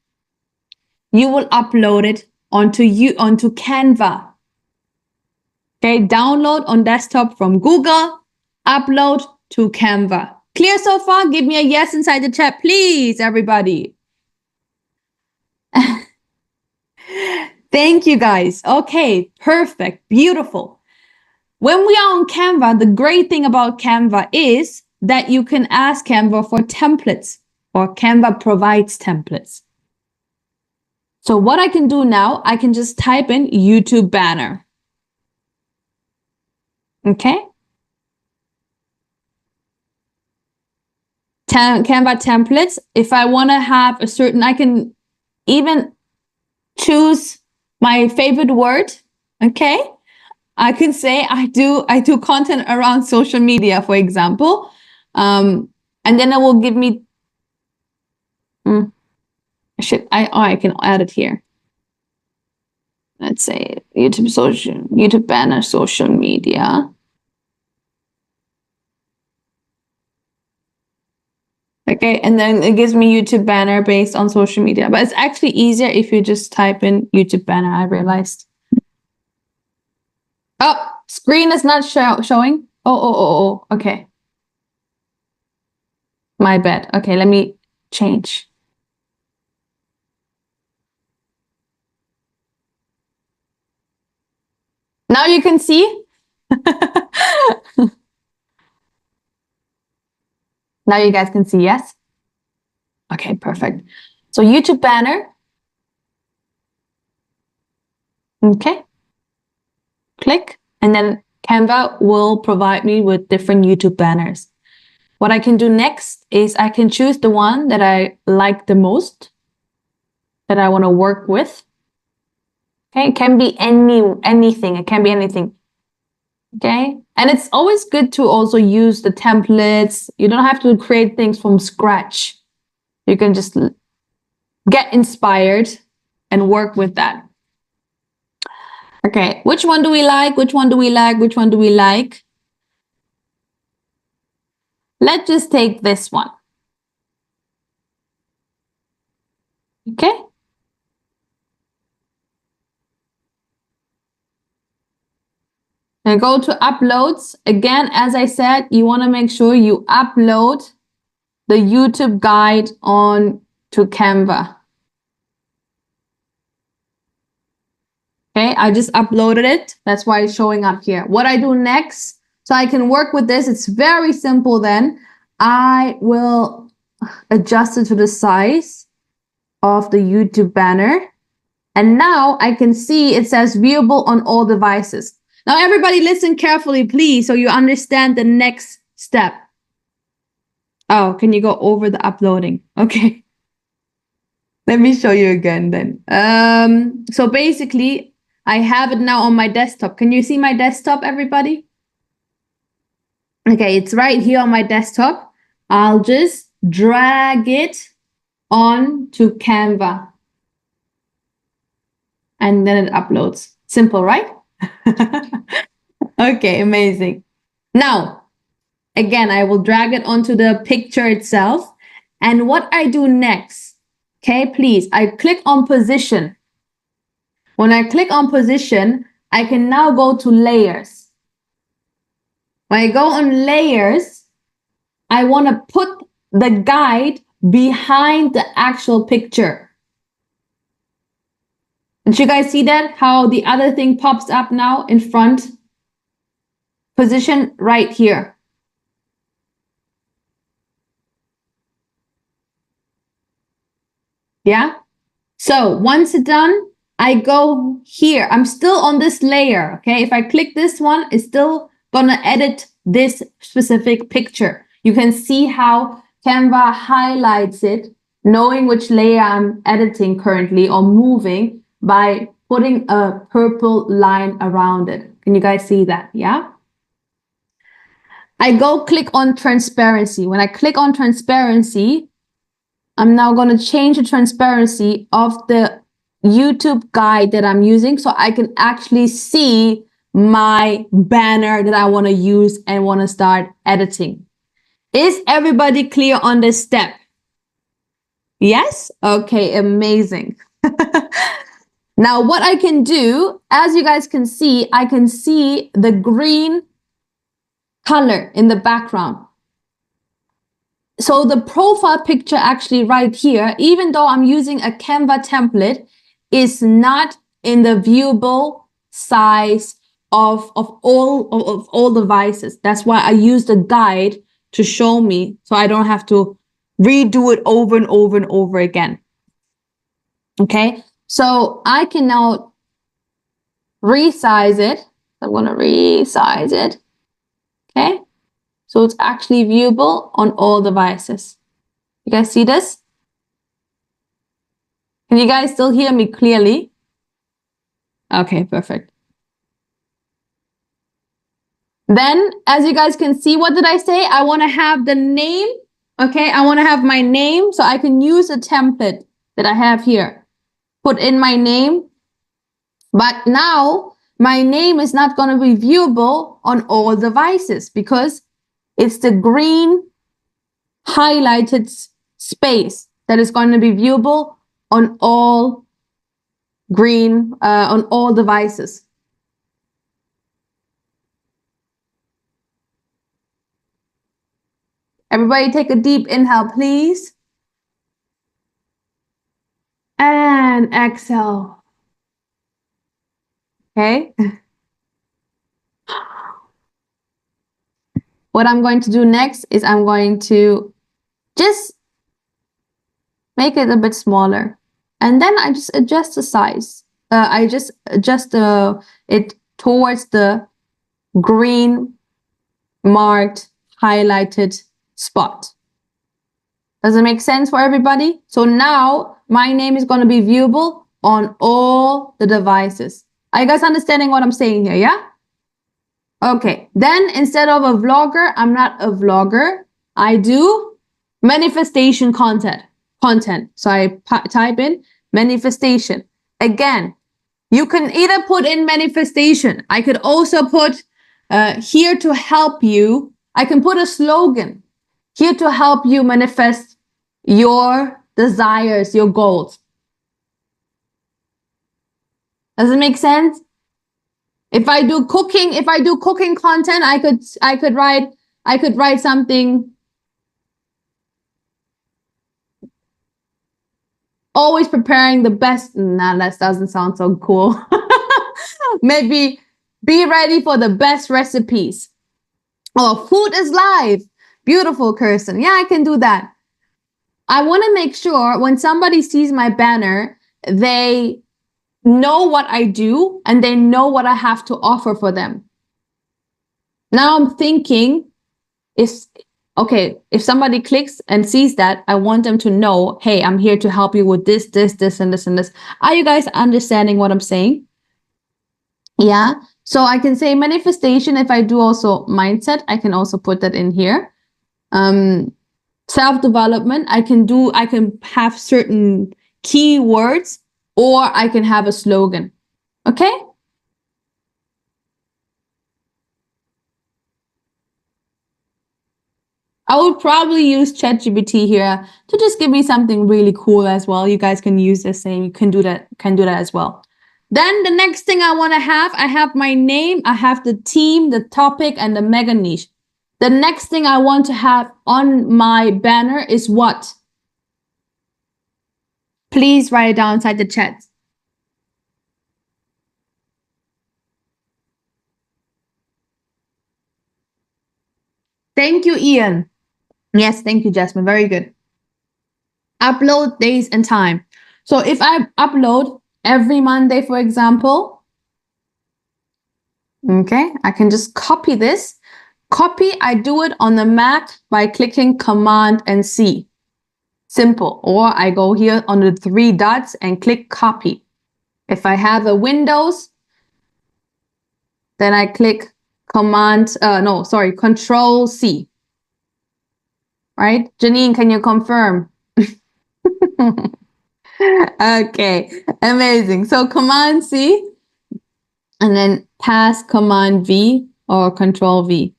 you will upload it onto Canva. Okay, download on desktop from Google, upload to Canva. Clear so far? Give me a yes inside the chat, please, everybody. Thank you, guys. Okay, perfect, beautiful. When we are on Canva, the great thing about Canva is that you can ask Canva for templates, or Canva provides templates. So what I can do now, I can just type in YouTube banner. Okay. Canva templates. If I want to have a certain, I can even choose my favorite word. Okay. I can say I do content around social media, for example. And then it will give me, I can add it here. Let's say YouTube banner, social media. Okay, and then it gives me YouTube banner based on social media. But it's actually easier if you just type in YouTube banner, I realized. Oh, screen is not showing. Oh, okay. My bad. Okay, let me change. Now you can see. Now you guys can see, yes? Okay, perfect. So YouTube banner. Okay. Click, and then Canva will provide me with different YouTube banners. What I can do next is I can choose the one that I like the most, that I want to work with. Okay, it can be anything. It can be anything. Okay, and it's always good to also use the templates. You don't have to create things from scratch. You can just get inspired and work with that. Okay, which one do we like? Which one do we like? Which one do we like? Let's just take this one. Okay. And go to uploads. Again, as I said, you want to make sure you upload the YouTube guide on to Canva. Okay, I just uploaded it. That's why it's showing up here. What I do next, so I can work with this, it's very simple then. I will adjust it to the size of the YouTube banner. And now I can see it says viewable on all devices. Now, everybody listen carefully, please, so you understand the next step. Oh, can you go over the uploading? Okay. Let me show you again then. So basically, I have it now on my desktop. Can you see my desktop, everybody? Okay, it's right here on my desktop. I'll just drag it on to Canva. And then it uploads. Simple, right? Okay, amazing. Now, again, I will drag it onto the picture itself. And what I do next, okay, please, I click on position. When I click on position, I can now go to layers. When I go on layers, I want to put the guide behind the actual picture. Did you guys see that? How the other thing pops up now in front? Position right here. Yeah? So once it's done, I go here. I'm still on this layer, okay? If I click this one, it's still gonna edit this specific picture. You can see how Canva highlights it, knowing which layer I'm editing currently or moving by putting a purple line around it. Can you guys see that? Yeah? I go click on transparency. When I click on transparency, I'm now going to change the transparency of the YouTube guide that I'm using so I can actually see my banner that I want to use and want to start editing. Is everybody clear on this step? Yes? Okay, amazing. Now, what I can do, as you guys can see, I can see the green color in the background. So the profile picture actually right here, even though I'm using a Canva template, is not in the viewable size of all devices. That's why I use the guide to show me so I don't have to redo it over and over and over again. Okay, so I can now resize it. I'm going to resize it. Okay, so it's actually viewable on all devices. You guys see this? Can you guys still hear me clearly? Okay, perfect. Then, as you guys can see, what did I say? I want to have the name. Okay, I want to have my name so I can use a template that I have here. Put in my name. But now, my name is not going to be viewable on all devices because it's the green highlighted space that is going to be viewable on all on all devices. Everybody take a deep inhale, please. And exhale. Okay. What I'm going to do next is I'm going to just make it a bit smaller. And then I just adjust the size. I just adjust it towards the green marked highlighted spot. Does it make sense for everybody? So now my name is going to be viewable on all the devices. Are you guys understanding what I'm saying here? Yeah? Okay. Then instead of a vlogger, I'm not a vlogger. I do manifestation content. So I type in manifestation. Again, You can either put in manifestation. I could also put here to help you. I can put a slogan here to help you manifest your desires, your goals. Does it make sense? If I do cooking content, I could write something. Always preparing the best. Nah, that doesn't sound so cool. Maybe be ready for the best recipes. Oh, food is life. Beautiful, Kirsten. Yeah, I can do that. I want to make sure when somebody sees my banner, they know what I do and they know what I have to offer for them. Now I'm thinking, if somebody clicks and sees that, I want them to know, hey, I'm here to help you with this, and this. Are you guys understanding what I'm saying? Yeah. So I can say manifestation. If I do also mindset, I can also put that in here. Self-development, I can have certain keywords, or I can have a slogan. Okay? I would probably use ChatGPT here to just give me something really cool as well. You guys can use the same. You can do that as well. Then the next thing I want to have, I have my name, I have the team, the topic, and the mega niche. The next thing I want to have on my banner is what? Please write it down inside the chat. Thank you, Ian. Yes, thank you, Jasmine. Very good. Upload days and time. So if I upload every Monday, for example, okay, I can just copy this. Copy, I do it on the Mac by clicking Command and C. Simple. Or I go here on the 3 dots and click copy. If I have a Windows, then I click Control C. Right? Janine, can you confirm? Okay, amazing. So Command C and then pass Command V or Control V.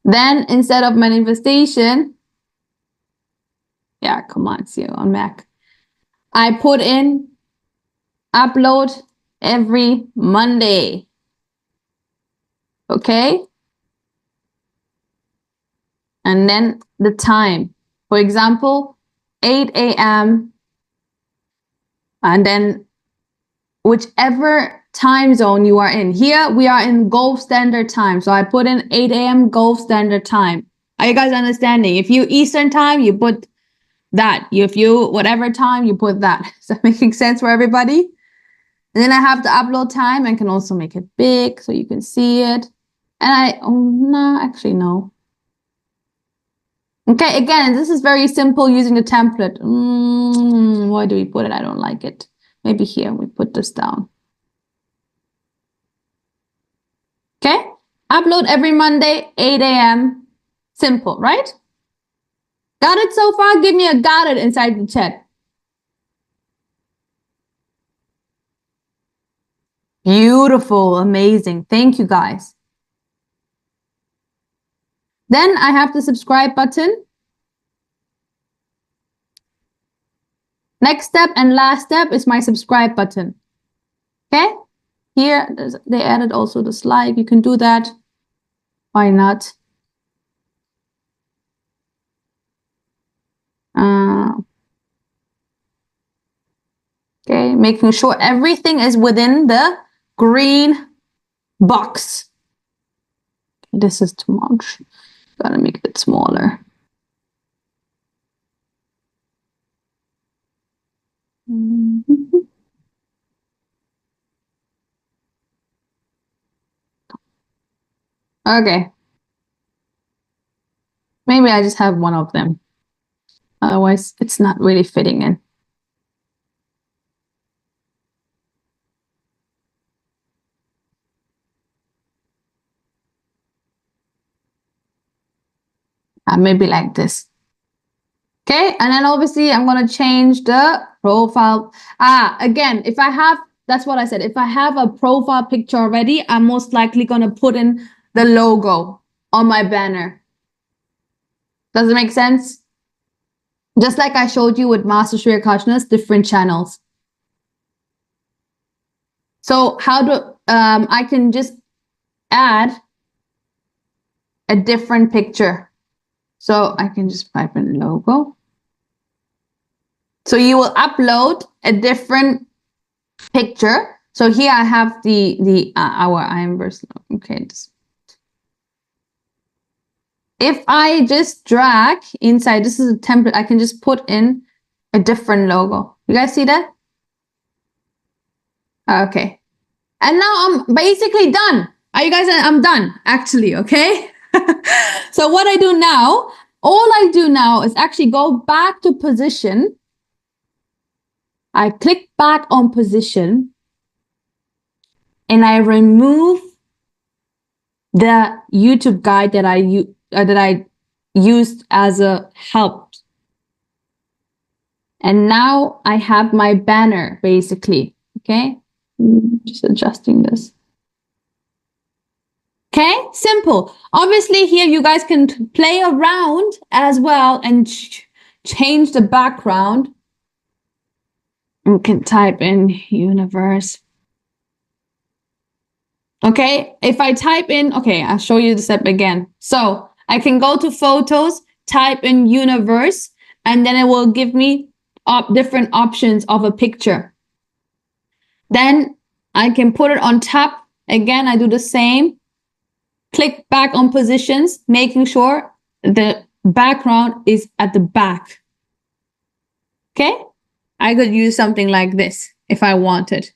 Then instead of manifestation, yeah, Command C on Mac, I put in upload every Monday. Okay? And then the time. For example, 8 a.m. and then whichever time zone you are in. Here we are in Gulf Standard Time. So I put in 8 a.m. Gulf Standard Time. Are you guys understanding? If you Eastern Time, you put that. If you whatever time, you put that. Is that making sense for everybody? And then I have the upload time. I can also make it big so you can see it. And no. Okay, again, this is very simple using the template. Why do we put it? I don't like it. Maybe here we put this down. Okay, upload every Monday, 8 a.m. Simple, right? Got it so far? Give me a got it inside the chat. Beautiful, amazing. Thank you, guys. Then I have the subscribe button. Next step and last step is my subscribe button. Okay? Here, they added also the slide. You can do that. Why not? Okay, making sure everything is within the green box. Okay, this is too much. Gotta make it smaller. Okay. Maybe I just have one of them. Otherwise, it's not really fitting in. Maybe like this. Okay, and then obviously I'm going to change the profile. Again, if I have That's what I said. If I have a profile picture already, I'm most likely going to put in the logo on my banner. Does it make sense? Just like I showed you with Master Shreya Consciousness, different channels. So how do I can just add a different picture. So I can just type in logo. So you will upload a different picture. So here I have our Ironverse. Okay. If I just drag inside, this is a template, I can just put in a different logo. You guys see that? Okay. And now I'm basically done. Are you guys? I'm done, actually, okay? So what I do now, all I do now is actually go back to position. I click back on position and I remove the YouTube guide that I used as a help. And now I have my banner basically, okay? Just adjusting this. Okay, simple. Obviously here you guys can play around as well and change the background. You can type in universe. Okay, if I type in, okay, I'll show you the step again. So I can go to photos, type in universe, and then it will give me different options of a picture. Then I can put it on top. Again, I do the same. Click back on positions, making sure the background is at the back. Okay? I could use something like this if I wanted.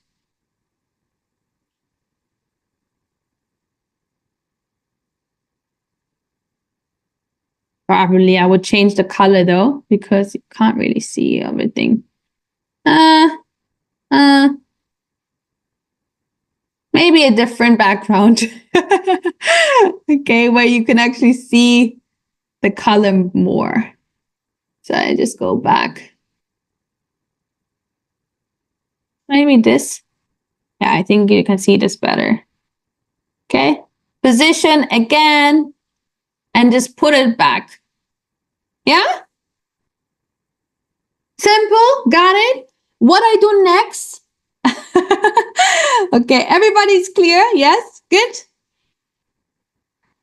Probably I would change the color though, because you can't really see everything. Maybe a different background. Okay, where you can actually see the color more. So I just go back. Maybe this. Yeah, I think you can see this better. Okay, position again, and just put it back. Yeah? Simple, got it? What I do next? Okay, everybody's clear? Yes, good.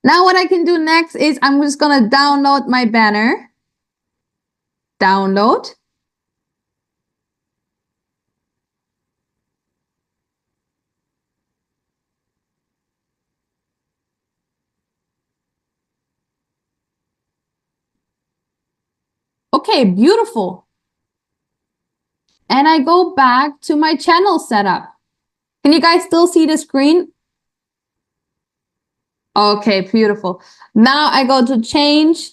Now what I can do next is I'm just gonna download my banner. Download. Okay, beautiful. And I go back to my channel setup. Can you guys still see the screen? Okay, beautiful. Now I go to change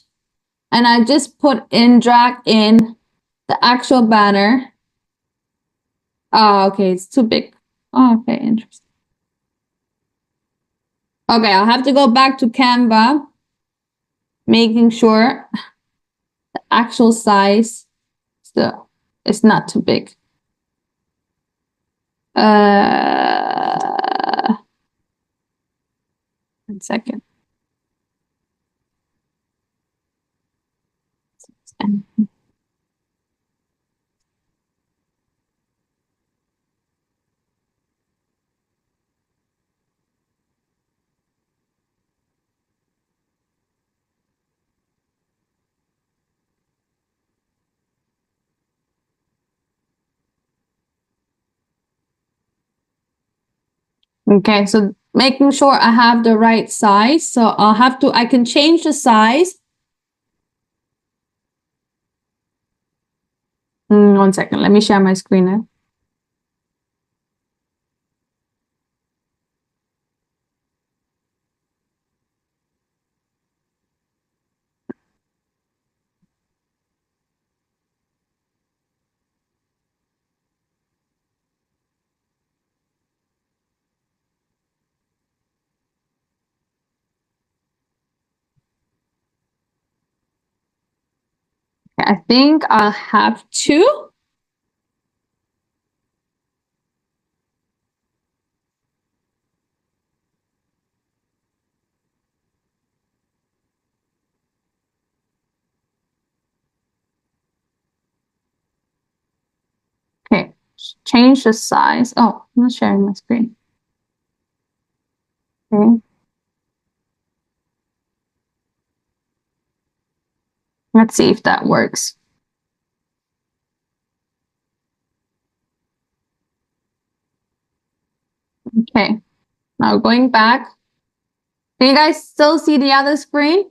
and I just drag in the actual banner. Oh, okay, it's too big. Oh, okay, interesting. Okay, I'll have to go back to Canva, making sure the actual size is not too big. 1 second. Okay, so making sure I have the right size. So I can change the size. 1 second, let me share my screen now. I think I'll have to. change the size. Oh, I'm not sharing my screen. Okay. Let's see if that works. Okay, now going back. Can you guys still see the other screen?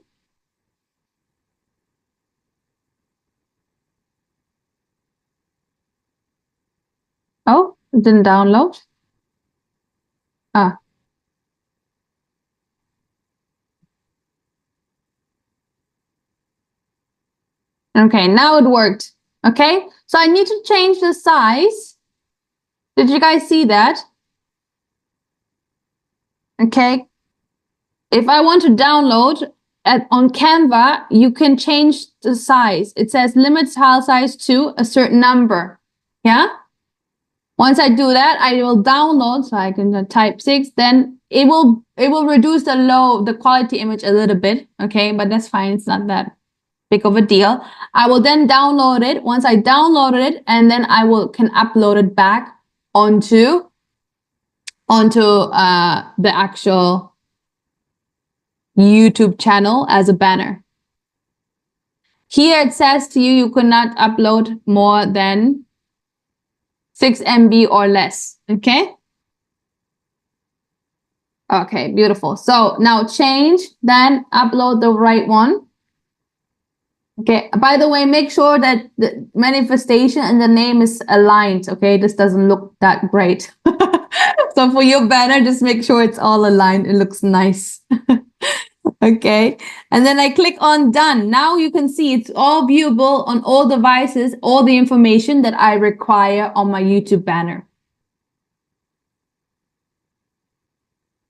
Oh, it didn't download. Ah. Okay, now it worked. Okay, so I need to change the size. Did you guys see that? Okay. If I want to download on Canva, you can change the size. It says limit tile size to a certain number. Yeah. Once I do that, I will download. So I can type 6. Then it will reduce the quality image a little bit. Okay, but that's fine. It's not that big of a deal. I will then download it. Once I downloaded it, and then I can upload it back onto the actual YouTube channel as a banner. Here it says to you, you could not upload more than 6 MB or less. Okay. Okay, beautiful. So now change, then upload the right one. Okay, by the way, make sure that the manifestation and the name is aligned. Okay, this doesn't look that great. So for your banner, just make sure it's all aligned. It looks nice. Okay, and then I click on done. Now you can see it's all viewable on all devices, all the information that I require on my YouTube banner.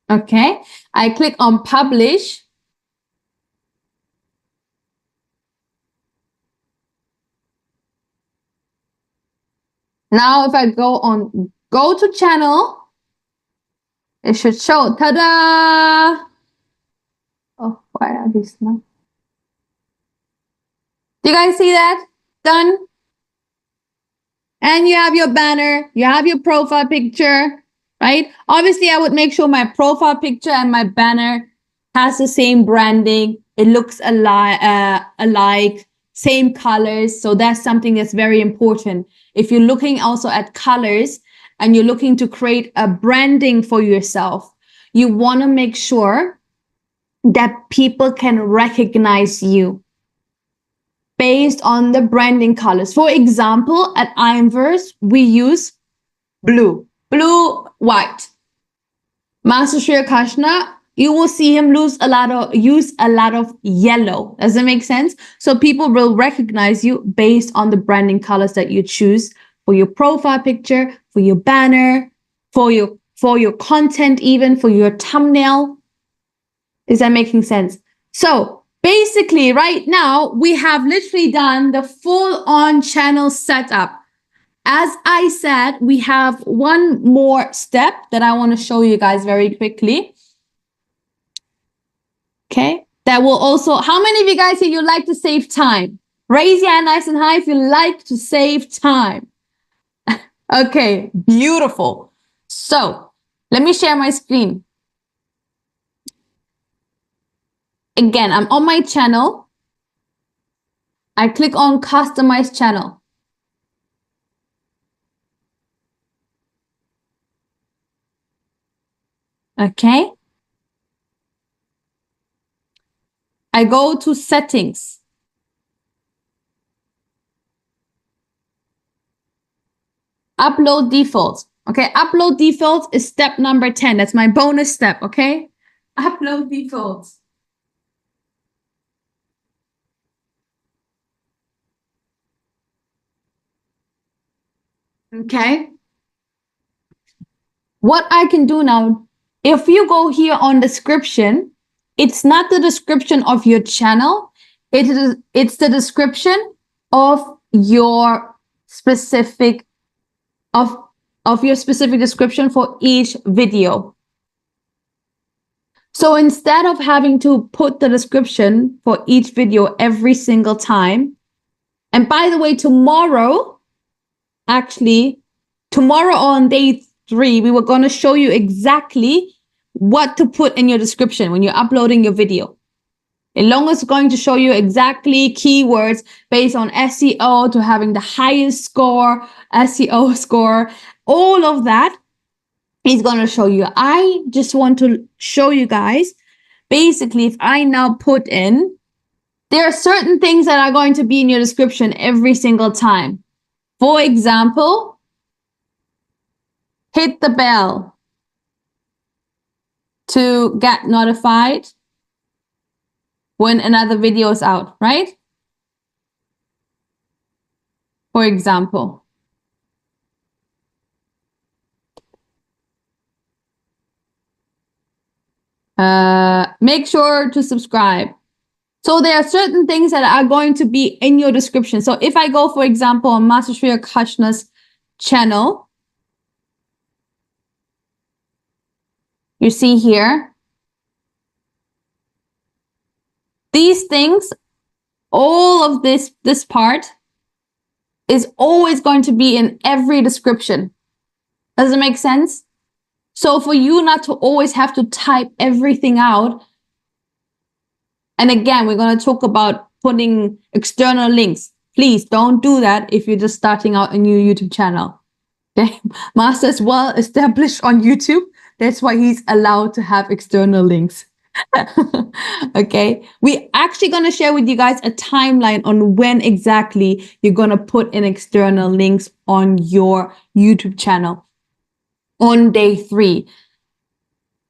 Okay, I click on publish. Now if I go to channel, it should show, ta-da! Oh, why are these not? Do you guys see that? Done. And you have your banner, you have your profile picture, right? Obviously, I would make sure my profile picture and my banner has the same branding. It looks alike, same colors. So that's something that's very important. If you're looking also at colors and you're looking to create a branding for yourself, you want to make sure that people can recognize you based on the branding colors. For example, at Ironverse, we use blue, white. Master Sri Akashna, you will see him use a lot of yellow. Does that make sense? So people will recognize you based on the branding colors that you choose for your profile picture, for your banner, for your content, even for your thumbnail. Is that making sense? So basically right now we have literally done the full-on channel setup. As I said, we have one more step that I want to show you guys very quickly. Okay, that will also, how many of you guys here you like to save time? Raise your hand nice and high if you like to save time. Okay, beautiful. So let me share my screen. Again, I'm on my channel. I click on customize channel. Okay. I go to settings. Upload defaults. Okay, upload defaults is step number 10. That's my bonus step, okay? Upload defaults. Okay. What I can do now, if you go here on description, it's not the description of your channel. It's the description of your specific of your specific description for each video. So instead of having to put the description for each video every single time, and by the way, tomorrow, actually, tomorrow on day 3, we were going to show you exactly what to put in your description when you're uploading your video. Elonga is going to show you exactly keywords based on SEO to having the highest score, SEO score, all of that. He's going to show you. I just want to show you guys, basically, if I now put in, there are certain things that are going to be in your description every single time. For example, hit the bell to get notified when another video is out, right? For example. Make sure to subscribe. So there are certain things that are going to be in your description. So if I go, for example, on Master Shreya Kashna's channel, you see here, these things, all of this part is always going to be in every description. Does it make sense? So for you not to always have to type everything out. And again, we're going to talk about putting external links. Please don't do that if you're just starting out a new YouTube channel. Okay? Master is well established on YouTube. That's why he's allowed to have external links. Okay, we're actually going to share with you guys a timeline on when exactly you're going to put in external links on your YouTube channel on day 3.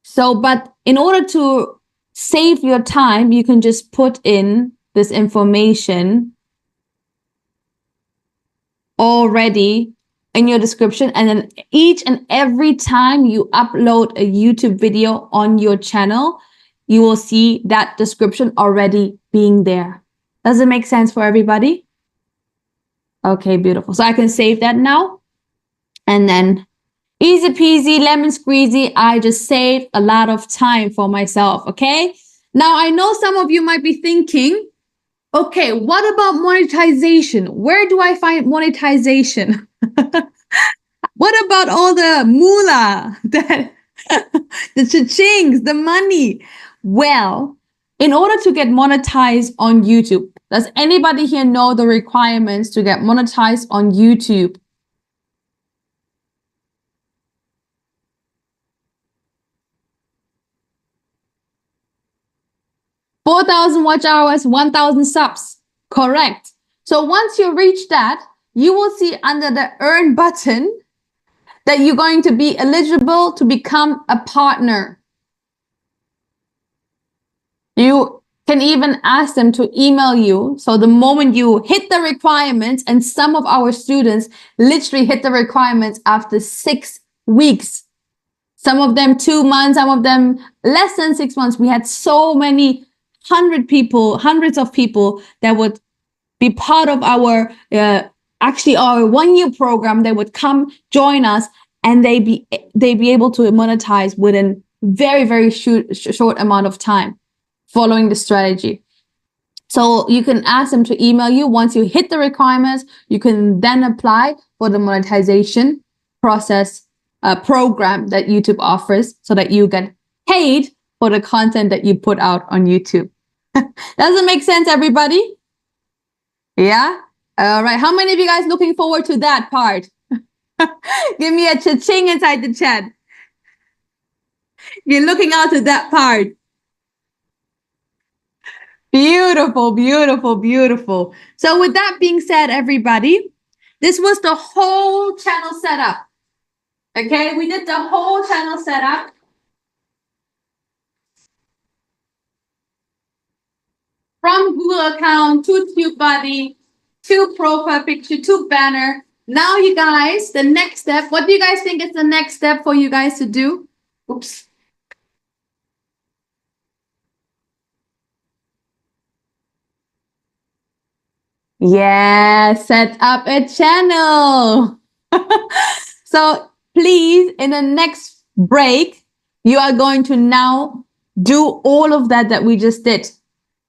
So, but in order to save your time, you can just put in this information already in your description, and then each and every time you upload a YouTube video on your channel, you will see that description already being there. Does it make sense for everybody? Okay, beautiful. So I can save that now. And then easy peasy, lemon squeezy. I just saved a lot of time for myself, okay? Now, I know some of you might be thinking, okay, what about monetization? Where do I find monetization? What about all the moolah, the cha-chings, the money? Well, in order to get monetized on YouTube, does anybody here know the requirements to get monetized on YouTube? $4,000 watch hours, 1,000 subs. Correct. So once you reach that, you will see under the earn button that you're going to be eligible to become a partner. You can even ask them to email you. So the moment you hit the requirements, and some of our students literally hit the requirements after 6 weeks. Some of them 2 months, some of them less than 6 months. We had so many hundreds of people that would be part of our actually our 1-year program. They would come join us, and they'd be able to monetize within very short amount of time following the strategy. So you can ask them to email you. Once you hit the requirements, you can then apply for the monetization process program that YouTube offers, so that you get paid for the content that you put out on YouTube. Does it make sense, everybody? Yeah? All right. How many of you guys looking forward to that part? Give me a cha-ching inside the chat. You're looking out to that part. Beautiful, beautiful, beautiful. So with that being said, everybody, this was the whole channel setup. Okay, we did the whole channel setup. From Google account to TubeBuddy to profile picture to banner. Now, you guys, the next step, what do you guys think is the next step for you guys to do? Oops. Yeah, set up a channel. So please, in the next break, you are going to now do all of that we just did.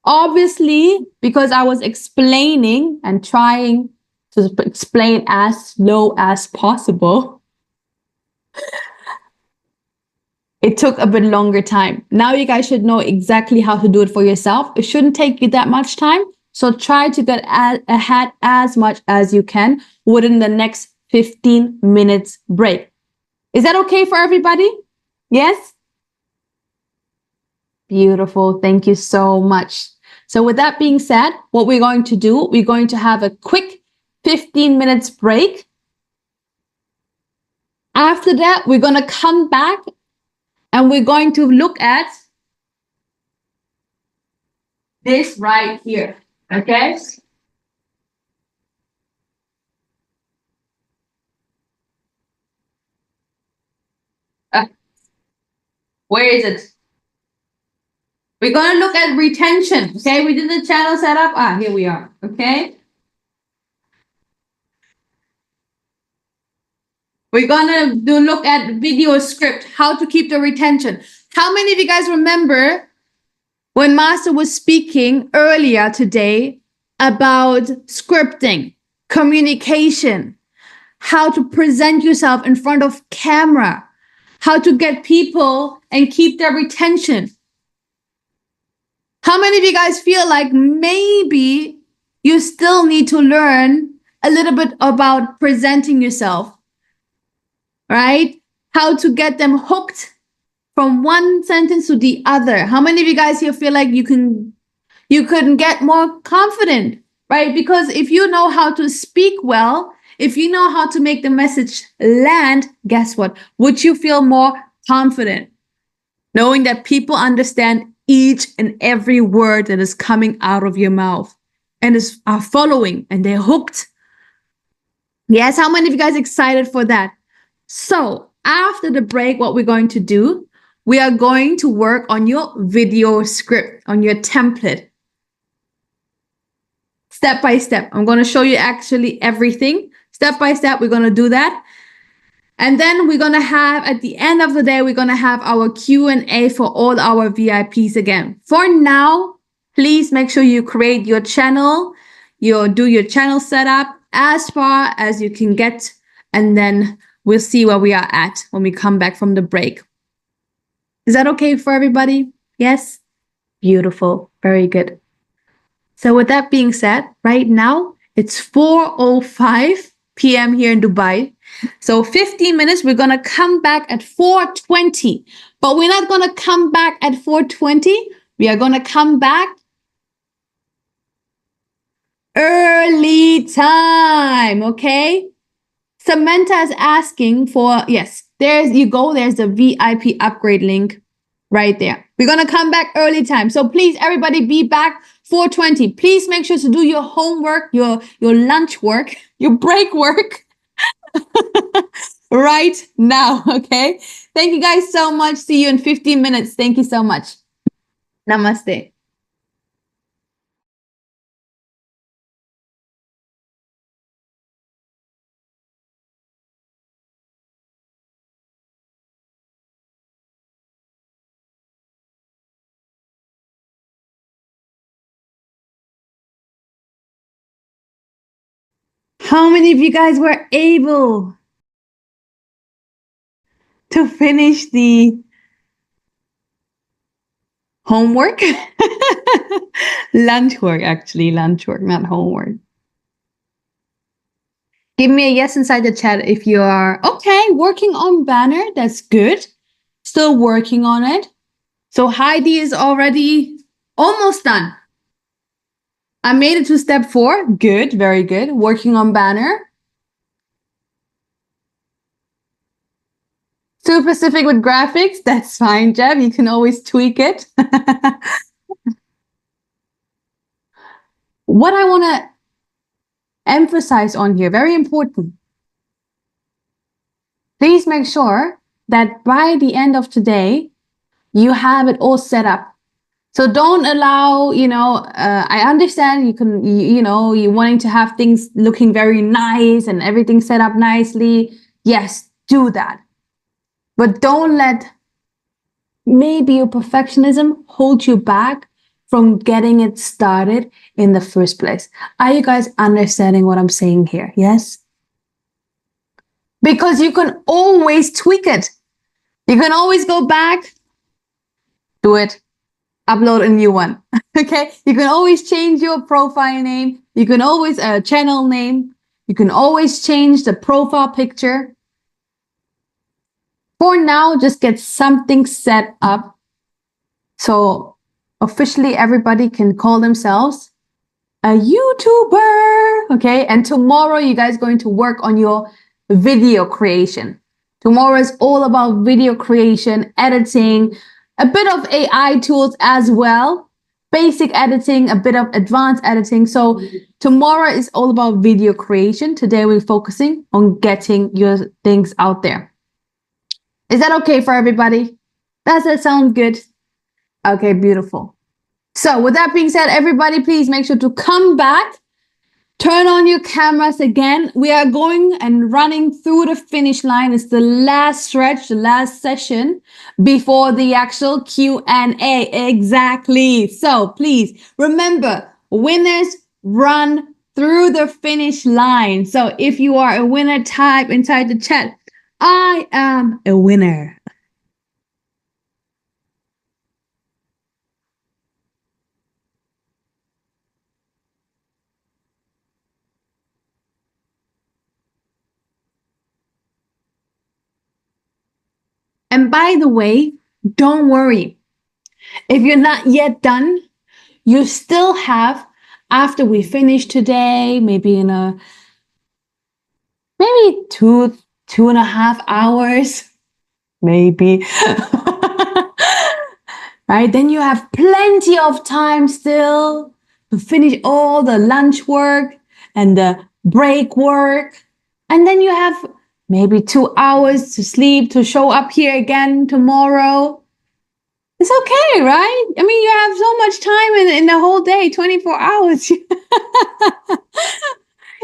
Obviously, because I was explaining and trying to explain as slow as possible, It took a bit longer time. Now you guys should know exactly how to do it for yourself. It shouldn't take you that much time. So try to get ahead as much as you can within the next 15 minutes break. Is that okay for everybody? Yes? Beautiful. Thank you so much. So with that being said, what we're going to do, we're going to have a quick 15 minutes break. After that, we're going to come back and we're going to look at this right here. Okay? Where is it? We're going to look at retention. Okay, we did the channel setup. Here we are. Okay. We're going to look at video script, how to keep the retention. How many of you guys remember when Master was speaking earlier today about scripting, communication, how to present yourself in front of camera, how to get people and keep their retention? How many of you guys feel like maybe you still need to learn a little bit about presenting yourself, right? How to get them hooked from one sentence to the other? How many of you guys here feel like you can get more confident, right? Because if you know how to speak well, if you know how to make the message land, guess what? Would you feel more confident knowing that people understand each and every word that is coming out of your mouth and are following and they're hooked? Yes, how many of you guys excited for that? So after the break, what we're going to do, we are going to work on your video script, on your template. Step by step. I'm going to show you actually everything. Step by step, we're going to do that. And then we're going to have, at the end of the day, we're going to have our Q&A for all our VIPs again. For now, please make sure you create your channel, do your channel setup as far as you can get. And then we'll see where we are at when we come back from the break. Is that okay for everybody? Yes? Beautiful. Very good. So with that being said, right now, it's 4:05 p.m. here in Dubai. So 15 minutes, we're going to come back at 4:20. But we're not going to come back at 4:20. We are going to come back early time, okay? Samantha is asking for, yes, there's the VIP upgrade link right there. We're going to come back early time. So please, everybody be back 4:20. Please make sure to do your homework, your lunch work, your break work right now, okay? Thank you guys so much. See you in 15 minutes. Thank you so much. Namaste. How many of you guys were able to finish the homework? Lunch work, not homework. Give me a yes inside the chat if you are okay, working on banner. That's good. Still working on it. So Heidi is already almost done. I made it to step 4. Good, very good. Working on banner. Too specific with graphics. That's fine, Jeb. You can always tweak it. What I want to emphasize on here, very important. Please make sure that by the end of today, you have it all set up. So don't allow, I understand you're wanting to have things looking very nice and everything set up nicely. Yes, do that. But don't let maybe your perfectionism hold you back from getting it started in the first place. Are you guys understanding what I'm saying here? Yes? because you can always tweak it. You can always go back, do it, upload a new one. Okay, you can always change your profile name. You can always channel name. You can always change the profile picture. For now, just get something set up so officially everybody can call themselves a YouTuber. Okay, and tomorrow you guys going to work on your video creation. Tomorrow is all about video creation, editing, a bit of AI tools as well, basic editing, a bit of advanced editing. So tomorrow is all about video creation. Today we're focusing on getting your things out there. Is that okay for everybody? Does that sound good? Okay, beautiful. So with that being said, everybody, please make sure to come back. Turn on your cameras again. We are going and running through the finish line. It's the last stretch, the last session before the actual Q&A. Exactly. So please remember, winners run through the finish line. So if you are a winner, type inside the chat, I am a winner. And by the way, don't worry. If you're not yet done, you still have, after we finish today, maybe in maybe 2.5 hours, maybe. Right? Then you have plenty of time still to finish all the lunch work and the break work. And then you have maybe 2 hours to sleep, to show up here again tomorrow. It's okay, right? I mean, you have so much time in the whole day, 24 hours.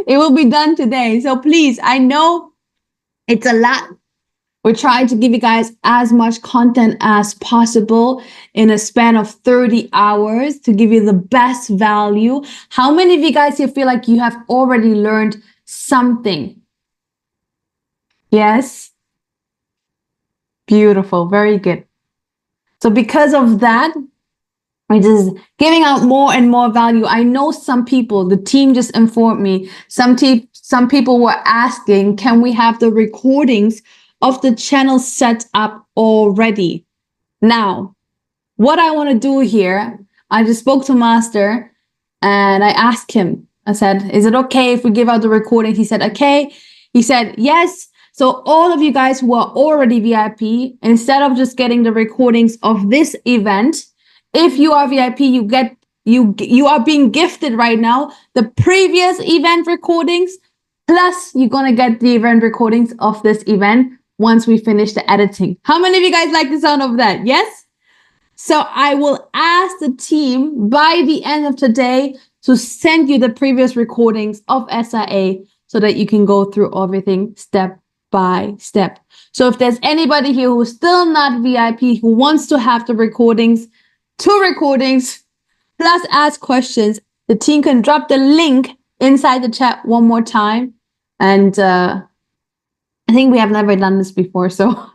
It will be done today. So please, I know it's a lot. We're trying to give you guys as much content as possible in a span of 30 hours to give you the best value. How many of you guys here feel like you have already learned something? Yes. Beautiful. Very good. So because of that, we're just giving out more and more value. I know some people, the team just informed me, some people were asking, can we have the recordings of the channel set up already? Now, what I want to do here, I just spoke to Master and I asked him, I said, is it okay if we give out the recording? He said, okay. He said, yes. So all of you guys who are already VIP, instead of just getting the recordings of this event, if you are VIP, you are being gifted right now the previous event recordings, plus you're gonna get the event recordings of this event once we finish the editing. How many of you guys like the sound of that? Yes? So I will ask the team by the end of today to send you the previous recordings of SIA so that you can go through everything step by step. So if there's anybody here who's still not VIP, who wants to have the recordings, 2 recordings, plus ask questions, the team can drop the link inside the chat one more time. And I think we have never done this before, so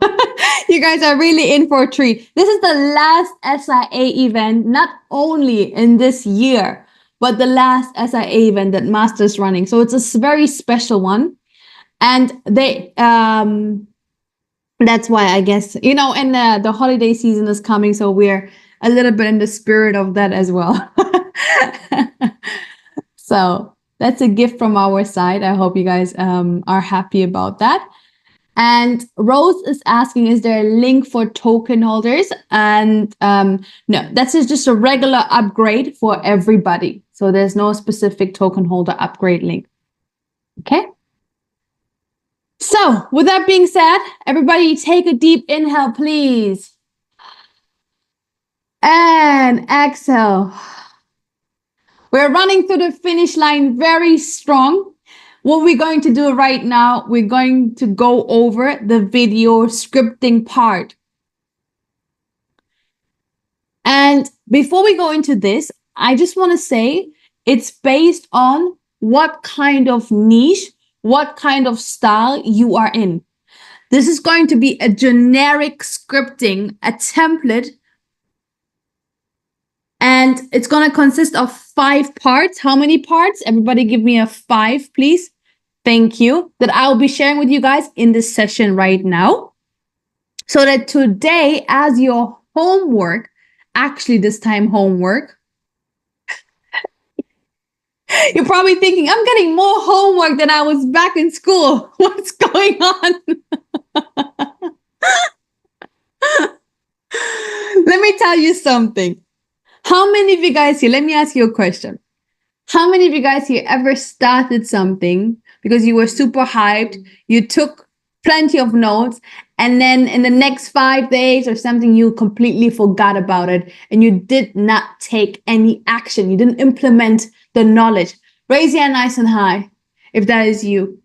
you guys are really in for a treat. This is the last SIA event, not only in this year, but the last SIA event that Master's running. So it's a very special one. And they, that's why I guess, you know, and the holiday season is coming. So we're a little bit in the spirit of that as well. So that's a gift from our side. I hope you guys are happy about that. And Rose is asking, is there a link for token holders? And no, that's just a regular upgrade for everybody. So there's no specific token holder upgrade link. Okay. So with that being said, everybody take a deep inhale, please. And exhale. We're running through the finish line very strong. What we're going to do right now, we're going to go over the video scripting part. And before we go into this, I just want to say it's based on what kind of niche what kind of style you are in. This is going to be a generic scripting, a template, and it's going to consist of 5 parts. How many parts? Everybody give me a 5, please. Thank you. That I'll be sharing with you guys in this session right now. So that today, as your homework, actually this time homework, you're probably thinking, I'm getting more homework than I was back in school. What's going on? Let me tell you something. How many of you guys here, let me ask you a question. How many of you guys here ever started something because you were super hyped, you took plenty of notes, and then in the next 5 days or something, you completely forgot about it and you did not take any action. You didn't implement the knowledge. Raise your hand nice and high if that is you.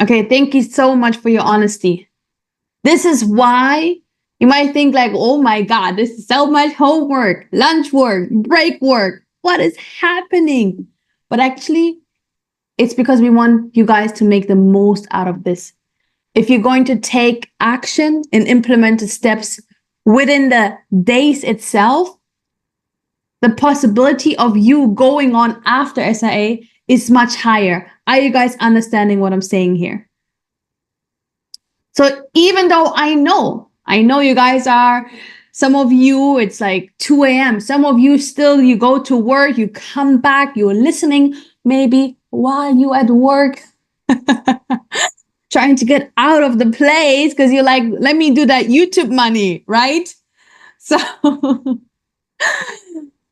Okay, thank you so much for your honesty. This is why you might think like, oh my God, this is so much homework, lunch work, break work. What is happening? But actually, it's because we want you guys to make the most out of this. If you're going to take action and implement the steps within the days itself, the possibility of you going on after SIA is much higher. Are you guys understanding what I'm saying here? So even though I know you guys are, some of you, it's like 2 a.m. Some of you still, you go to work, you come back, you're listening maybe while you at work, trying to get out of the place because you're like, let me do that YouTube money, right? So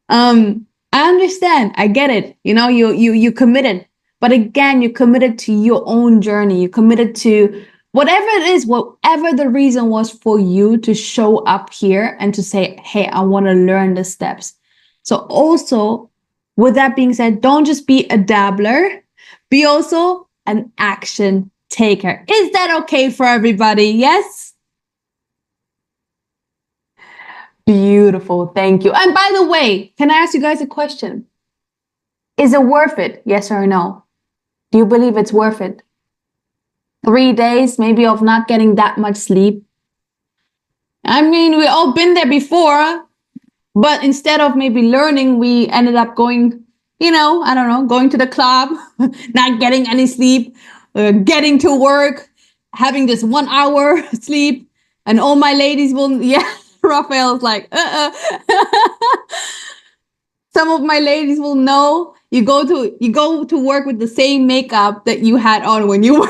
I understand. I get it. You know, you committed. But again, you committed to your own journey. You committed to whatever it is, whatever the reason was for you to show up here and to say, hey, I want to learn the steps. So also, with that being said, don't just be a dabbler, be also an action taker. Is that okay for everybody? Yes? Beautiful. Thank you. And by the way, can I ask you guys a question? Is it worth it? Yes or no? Do you believe it's worth it? 3 days maybe of not getting that much sleep. I mean, we all been there before, but instead of maybe learning, we ended up going, you know, I don't know, going to the club, not getting any sleep, getting to work, having just 1 hour sleep. And all my ladies will, yeah, Raphael's like, Some of my ladies will know you go to work with the same makeup that you had on when you were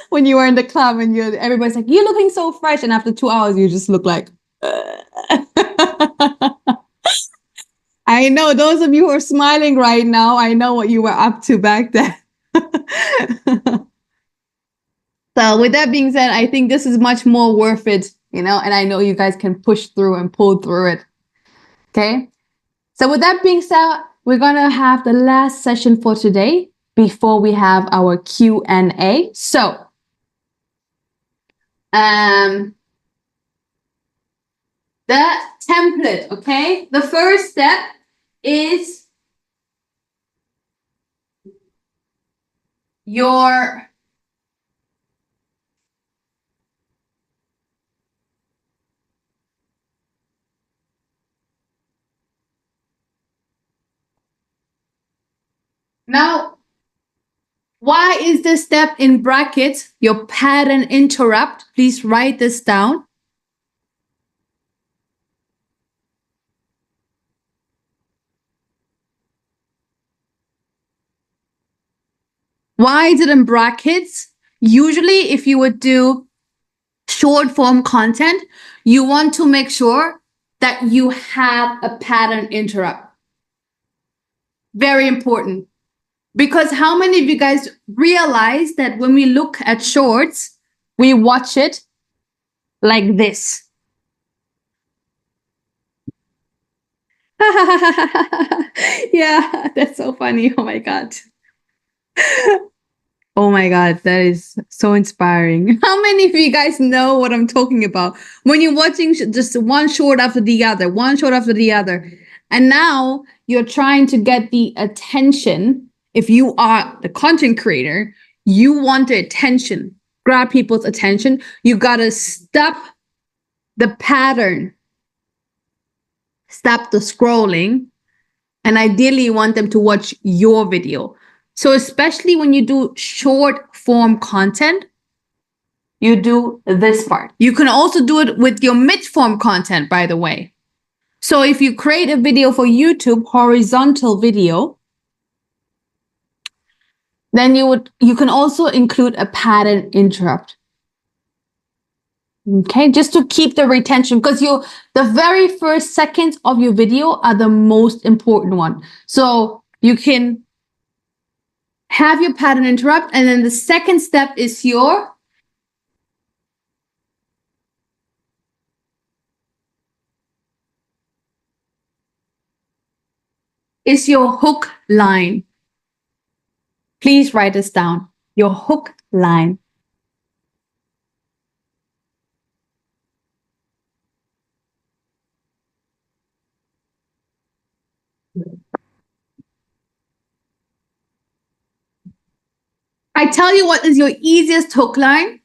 when you were in the club, and everybody's like, you're looking so fresh, and after 2 hours you just look like I know those of you who are smiling right now, I know what you were up to back then. So with that being said, I think this is much more worth it, you know, and I know you guys can push through and pull through it. Okay. So with that being said, we're going to have the last session for today before we have our Q&A. So, the template, okay? The first step is your now, why is this step in brackets? Your pattern interrupt. Please write this down. Why is it in brackets? Usually, if you would do short form content, you want to make sure that you have a pattern interrupt. Very important. Because how many of you guys realize that when we look at shorts, we watch it like this? Yeah, that's so funny. Oh my God. Oh my God, that is so inspiring. How many of you guys know what I'm talking about? When you're watching just one short after the other, one short after the other, and now you're trying to get the attention if you are the content creator, you want the attention, grab people's attention, you gotta stop the pattern, stop the scrolling, and ideally you want them to watch your video. So especially when you do short form content, you do this part. You can also do it with your mid form content, by the way. So if you create a video for YouTube, horizontal video, then you can also include a pattern interrupt. Okay, just to keep the retention, because the very first seconds of your video are the most important one. So you can have your pattern interrupt, and then the second step is your hook line. Please write this down. Your hook line. I tell you what is your easiest hook line.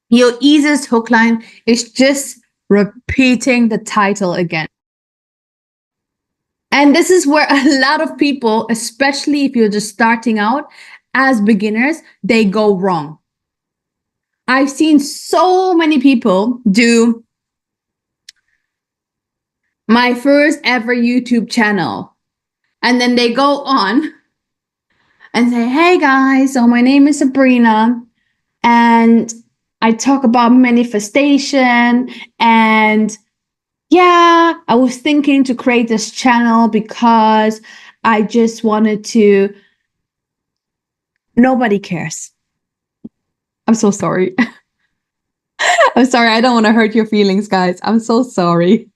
Your easiest hook line is just repeating the title again. And this is where a lot of people, especially if you're just starting out as beginners, they go wrong. I've seen so many people do my first ever YouTube channel, and then they go on and say, hey guys, so my name is Sabrina, and I talk about manifestation, and yeah, I was thinking to create this channel because I just wanted to. Nobody cares. I'm so sorry. I'm sorry. I don't want to hurt your feelings, guys. I'm so sorry.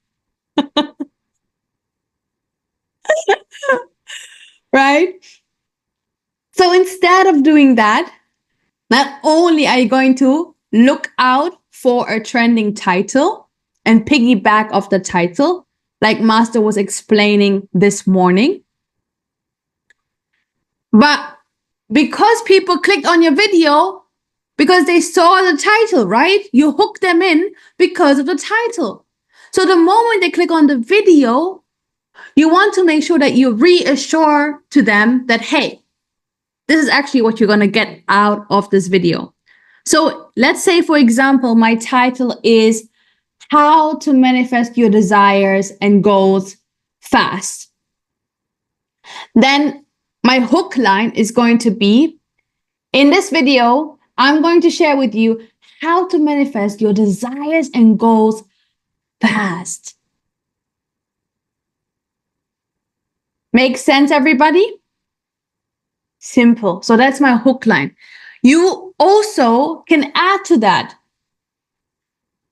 Right? So instead of doing that, not only are you going to look out for a trending title and piggyback off the title, like Master was explaining this morning. But because people clicked on your video, because they saw the title, right? You hook them in because of the title. So the moment they click on the video, you want to make sure that you reassure to them that, hey, this is actually what you're going to get out of this video. So let's say, for example, my title is How to Manifest Your Desires and Goals Fast. Then my hook line is going to be, in this video, I'm going to share with you how to manifest your desires and goals fast. Make sense, everybody? Simple. So that's my hook line. You also can add to that.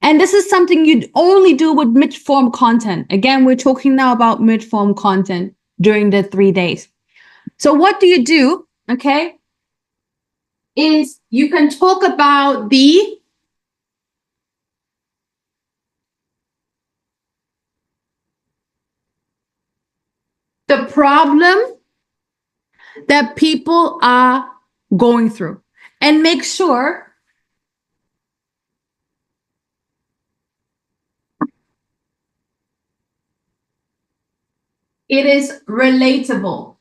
And this is something you'd only do with mid-form content. Again, we're talking now about mid-form content during the 3 days. So what do you do, okay, is you can talk about the problem that people are going through, and make sure it is relatable.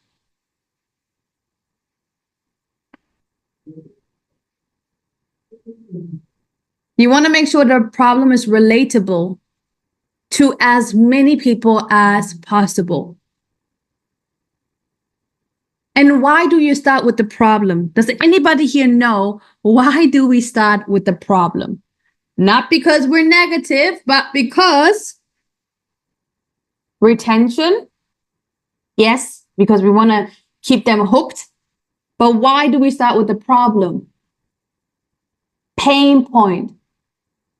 You want to make sure the problem is relatable to as many people as possible. And why do you start with the problem? Does anybody here know why do we start with the problem? Not because we're negative, but because retention. Yes, because we want to keep them hooked. But why do we start with the problem? Pain point.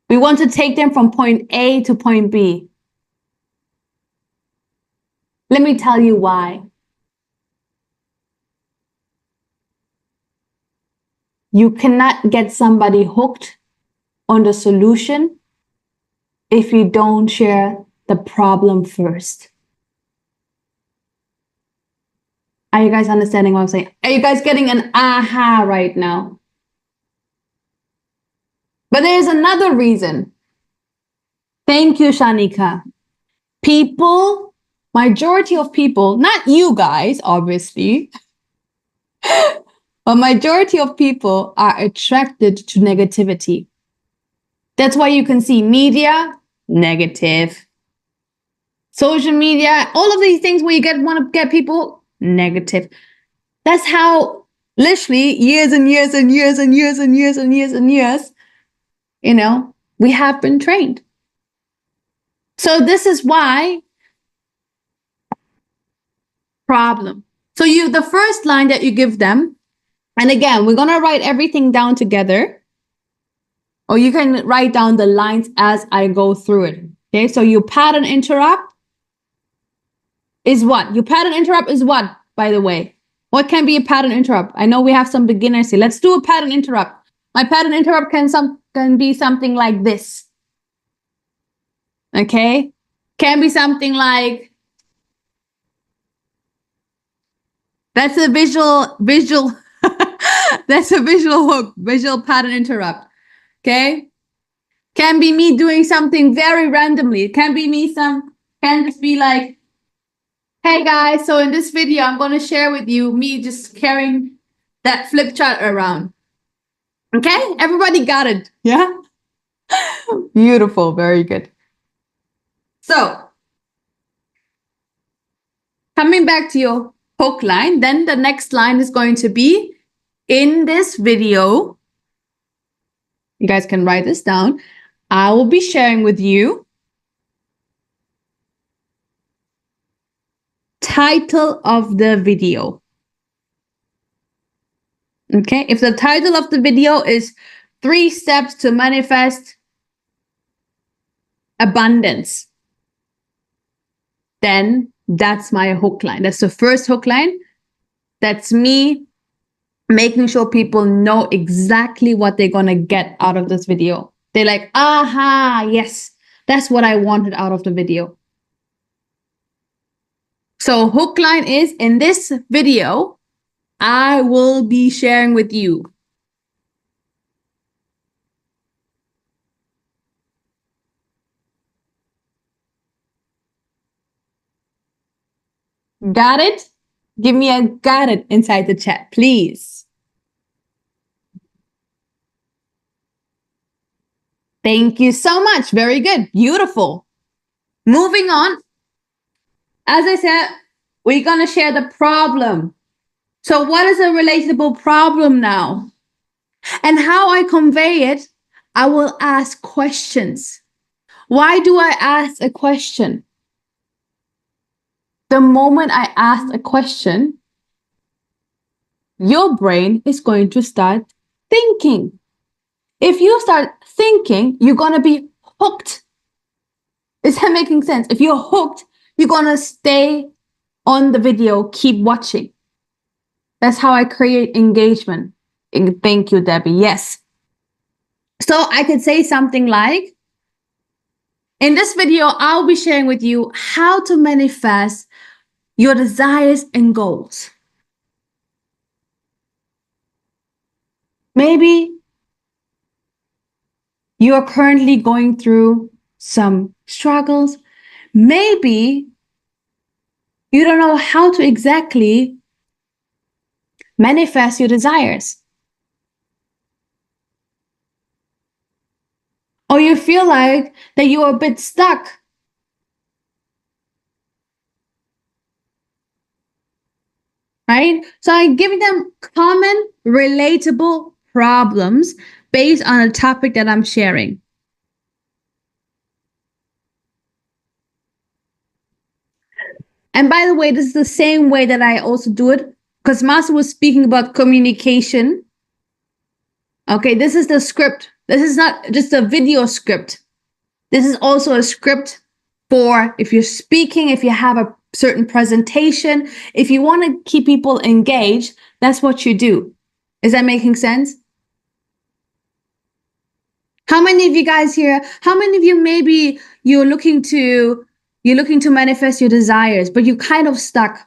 We want to take them from point A to point B. Let me tell you why. You cannot get somebody hooked on the solution if you don't share the problem first. Are you guys understanding what I'm saying? Are you guys getting an aha right now? But there's another reason. Thank you, Shanika. People, majority of people, not you guys, obviously, but majority of people are attracted to negativity. That's why you can see media, negative. Social media, all of these things where you want to get people, negative. That's how literally years and years and years and years and years and years and years, we have been trained. So this is why problem. So the first line that you give them, and again, we're going to write everything down together, or you can write down the lines as I go through it. Okay, so your pattern interrupt is what? Your pattern interrupt is what, by the way? What can be a pattern interrupt? I know we have some beginners here. Let's do a pattern interrupt. My pattern interrupt can be something like this. Okay? Can be something like, that's a visual, that's a visual hook, visual pattern interrupt. Okay? Can be me doing something very randomly. It can be me can just be like, hey guys, so in this video, I'm going to share with you me just carrying that flip chart around. Okay? Everybody got it. Yeah? Beautiful. Very good. So, coming back to your hook line, then the next line is going to be, in this video, you guys can write this down, I will be sharing with you title of the video. Okay, if the title of the video is 3 Steps to Manifest Abundance, then that's my hook line. That's the first hook line. That's me making sure people know exactly what they're going to get out of this video. They're like, aha, yes, that's what I wanted out of the video. So hook line is, in this video, I will be sharing with you. Got it? Give me a got it inside the chat, please. Thank you so much. Very good. Beautiful. Moving on. As I said, we're going to share the problem. So what is a relatable problem now? And how I convey it, I will ask questions. Why do I ask a question? The moment I ask a question, your brain is going to start thinking. If you start thinking, you're going to be hooked. Is that making sense? If you're hooked, you're going to stay on the video, keep watching. That's how I create engagement. Thank you, Debbie. Yes. So I could say something like, in this video, I'll be sharing with you how to manifest your desires and goals. Maybe you are currently going through some struggles. Maybe you don't know how to exactly manifest your desires. Or you feel like that you are a bit stuck. Right? So I'm giving them common, relatable problems based on a topic that I'm sharing. And by the way, this is the same way that I also do it, because Master was speaking about communication. Okay, this is the script. This is not just a video script. This is also a script for if you're speaking, if you have a certain presentation, if you want to keep people engaged, that's what you do. Is that making sense? How many of you guys here, how many of you maybe you're looking to manifest your desires, but you're kind of stuck?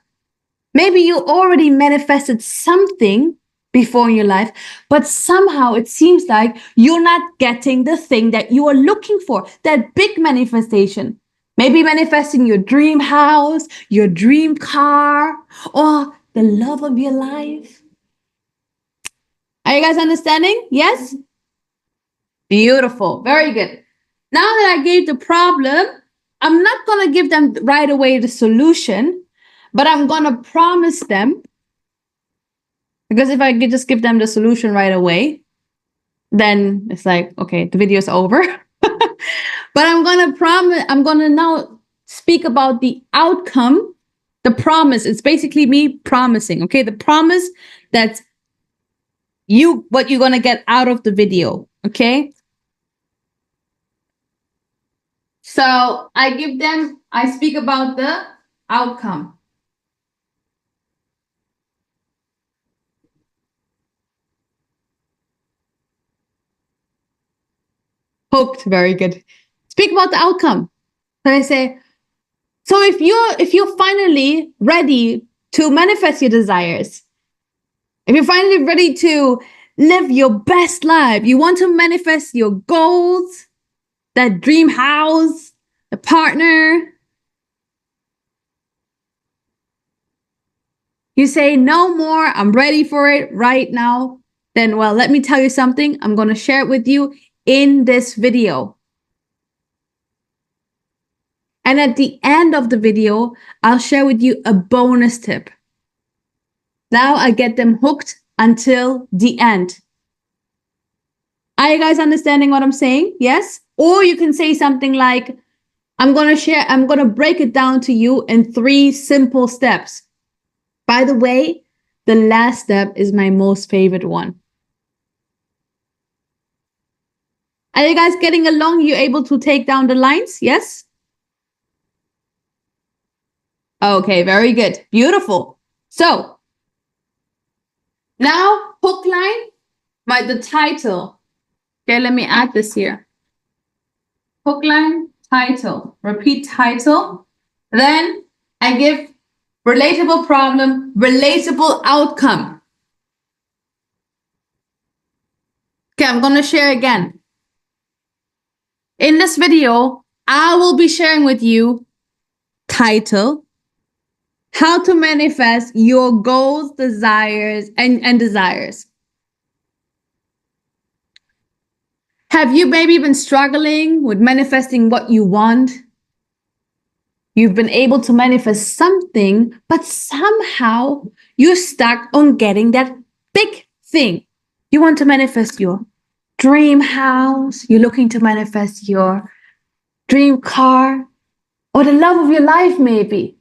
Maybe you already manifested something before in your life, but somehow it seems like you're not getting the thing that you are looking for, that big manifestation. Maybe manifesting your dream house, your dream car, or the love of your life. Are you guys understanding? Yes? Beautiful. Very good. Now that I gave the problem, I'm not going to give them right away the solution, but I'm going to promise them. Because if I could just give them the solution right away, then it's like, okay, the video's over. But I'm going to now speak about the outcome, the promise. It's basically me promising, okay? The promise that's what you're going to get out of the video, okay? So I speak about the outcome. Hooked, very good. Speak about the outcome. And I say, so if you're finally ready to manifest your desires, if you're finally ready to live your best life, you want to manifest your goals, that dream house, the partner, you say, no more, I'm ready for it right now, then, well, let me tell you something. I'm going to share it with you in this video. And at the end of the video, I'll share with you a bonus tip. Now I get them hooked until the end. Are you guys understanding what I'm saying? Yes? Or you can say something like, I'm going to break it down to you in 3 simple steps. By the way, the last step is my most favorite one. Are you guys getting along? You able to take down the lines? Yes? Okay, very good. Beautiful. So now hook line, the title. Okay, let me add this here. Hook line, title, repeat title. Then I give relatable problem, relatable outcome. Okay, I'm going to share again. In this video, I will be sharing with you title, how to manifest your goals, desires, and desires. Have you maybe been struggling with manifesting what you want? You've been able to manifest something, but somehow you're stuck on getting that big thing. You want to manifest your dream house. You're looking to manifest your dream car or the love of your life, maybe.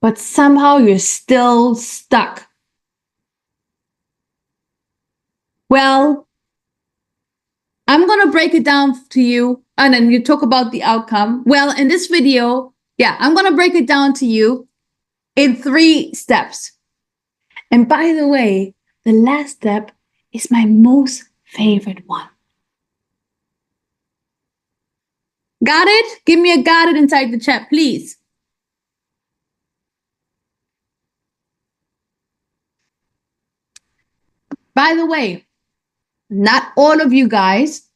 But somehow you're still stuck. Well, I'm going to break it down to you, and then you talk about the outcome. Well, in this video, I'm going to break it down to you in 3 steps. And by the way, the last step is my most favorite one. Got it? Give me a got it inside the chat, please. By the way, not all of you guys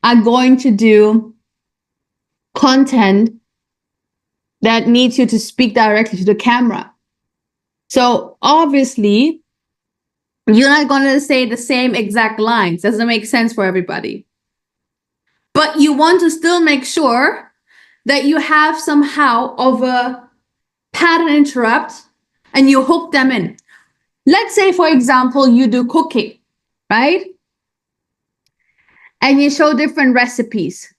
are going to do content that needs you to speak directly to the camera. So obviously, you're not going to say the same exact lines. Doesn't make sense for everybody. But you want to still make sure that you have somehow of a pattern interrupt and you hook them in. Let's say, for example, you do cooking, right? And you show different recipes.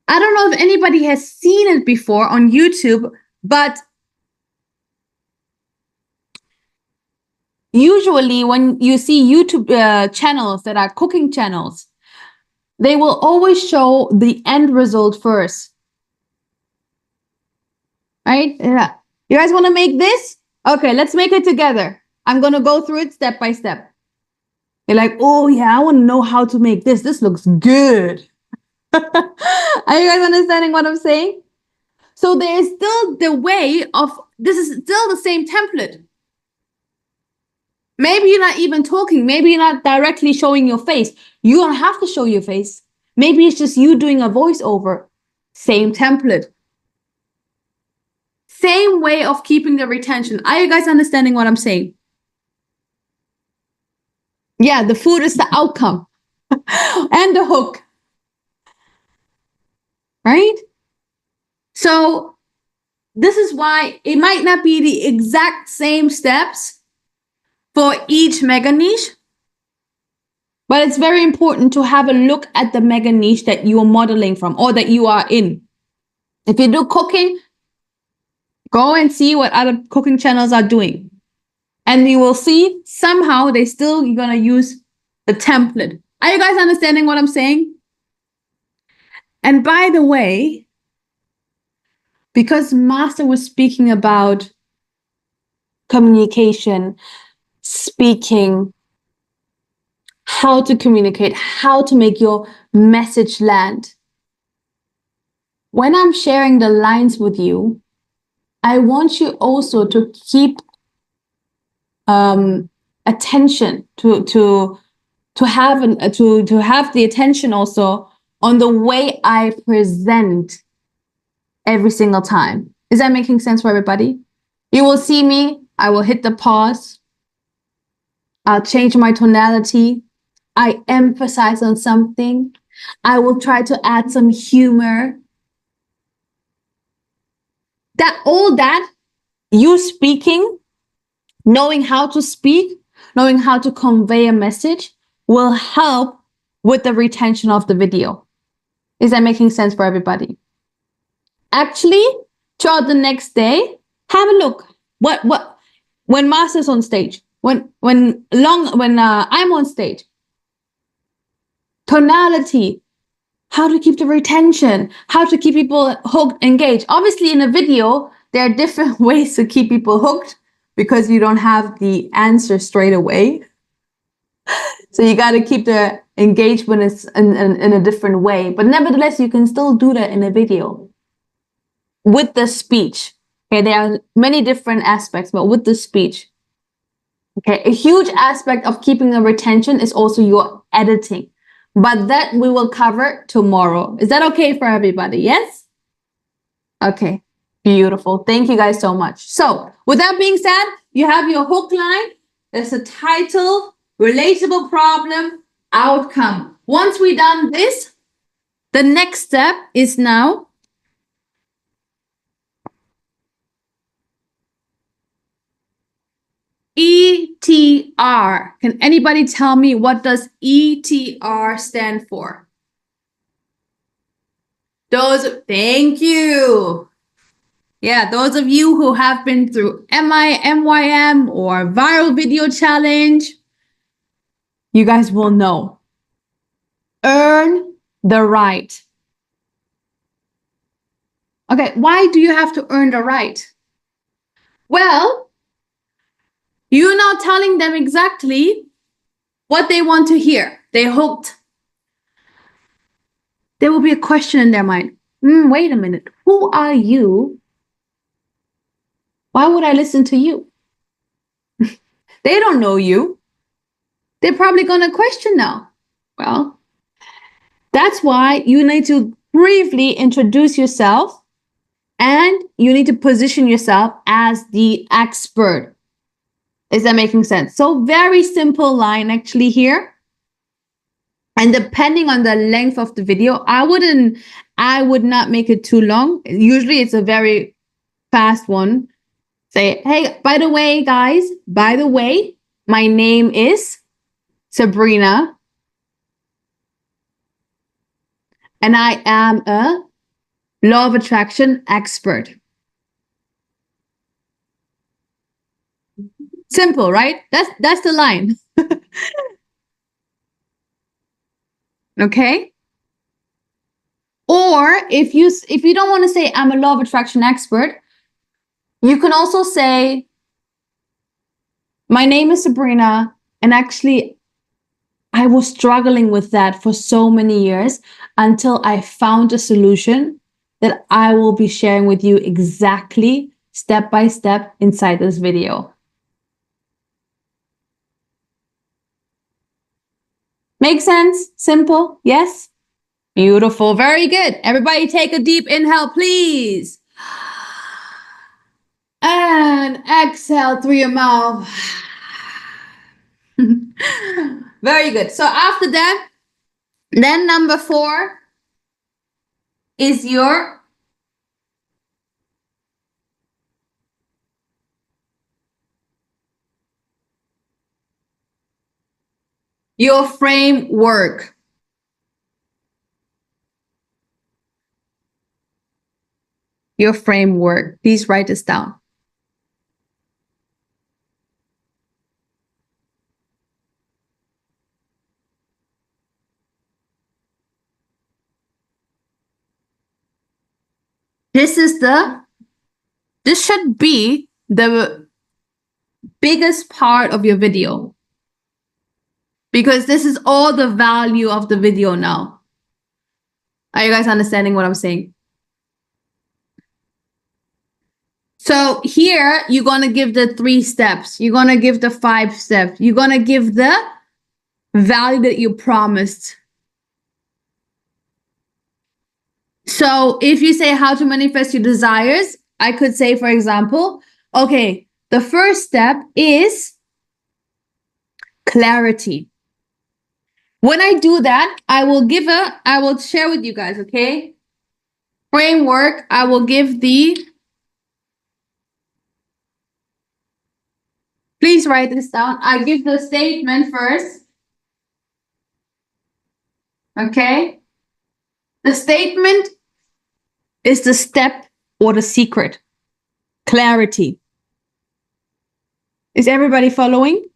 I don't know if anybody has seen it before on YouTube, but usually when you see YouTube channels that are cooking channels, they will always show the end result first. Right? Yeah. You guys want to make this? Okay, let's make it together. I'm going to go through it step by step. You're like, oh yeah, I want to know how to make this. This looks good. Are you guys understanding what I'm saying? So there is still the way of, this is still the same template. Maybe you're not even talking. Maybe you're not directly showing your face. You don't have to show your face. Maybe it's just you doing a voiceover. Same template. Same way of keeping the retention. Are you guys understanding what I'm saying? Yeah, the food is the outcome and the hook. Right? So this is why it might not be the exact same steps for each mega niche, but it's very important to have a look at the mega niche that you are modeling from or that you are in. If you do cooking, go and see what other cooking channels are doing. And you will see somehow they still going to use the template. Are you guys understanding what I'm saying? And by the way, because Master was speaking about communication, speaking, how to communicate, how to make your message land. When I'm sharing the lines with you, I want you also to keep attention to have the attention also on the way I present every single time. Is that making sense for everybody? You will see me, I will hit the pause. I'll change my tonality. I emphasize on something. I will try to add some humor. All that, you speaking, knowing how to speak, knowing how to convey a message will help with the retention of the video. Is that making sense for everybody? Actually, throughout the next day, have a look. When Master's on stage, when I'm on stage, tonality, how to keep the retention, how to keep people hooked, engaged. Obviously, in a video, there are different ways to keep people hooked because you don't have the answer straight away. So you got to keep the engagement in a different way. But nevertheless, you can still do that in a video with the speech. Okay, there are many different aspects, but with the speech. Okay, a huge aspect of keeping the retention is also your editing. But that we will cover tomorrow. Is that okay for everybody? Yes? Okay, beautiful. Thank you guys so much. So with that being said, you have your hook line. There's a title, relatable problem, outcome. Once we done this, the next step is now ETR. Can anybody tell me what does ETR stand for? Thank you. Yeah, those of you who have been through MIMYM or Viral Video Challenge, you guys will know. Earn the right. Okay, why do you have to earn the right? Well, you're not telling them exactly what they want to hear. They're hooked. There will be a question in their mind. Wait a minute. Who are you? Why would I listen to you? They don't know you. They're probably going to question now. Well, that's why you need to briefly introduce yourself and you need to position yourself as the expert. Is that making sense? So very simple line actually here. And depending on the length of the video, I would not make it too long. Usually it's a very fast one. Say, hey, by the way, guys, my name is Sabrina. And I am a law of attraction expert. Simple, right? That's the line. Okay? Or if you don't want to say I'm a law of attraction expert, you can also say my name is Sabrina, and actually I was struggling with that for so many years until I found a solution that I will be sharing with you exactly step by step inside this video. Make sense? Simple? Yes? Beautiful. Very good. Everybody take a deep inhale, please. And exhale through your mouth. Very good. So after that, then number 4 is your framework. Your framework. Please write this down. This should be the biggest part of your video, because this is all the value of the video now. Are you guys understanding what I'm saying? So here, you're going to give the 3 steps. You're going to give the 5 steps. You're going to give the value that you promised. So if you say how to manifest your desires, I could say, for example, okay, the first step is clarity. When I do that, I will share with you guys, okay? Framework, I will give please write this down. I give the statement first. Okay? The statement is the step or the secret. Clarity. Is everybody following?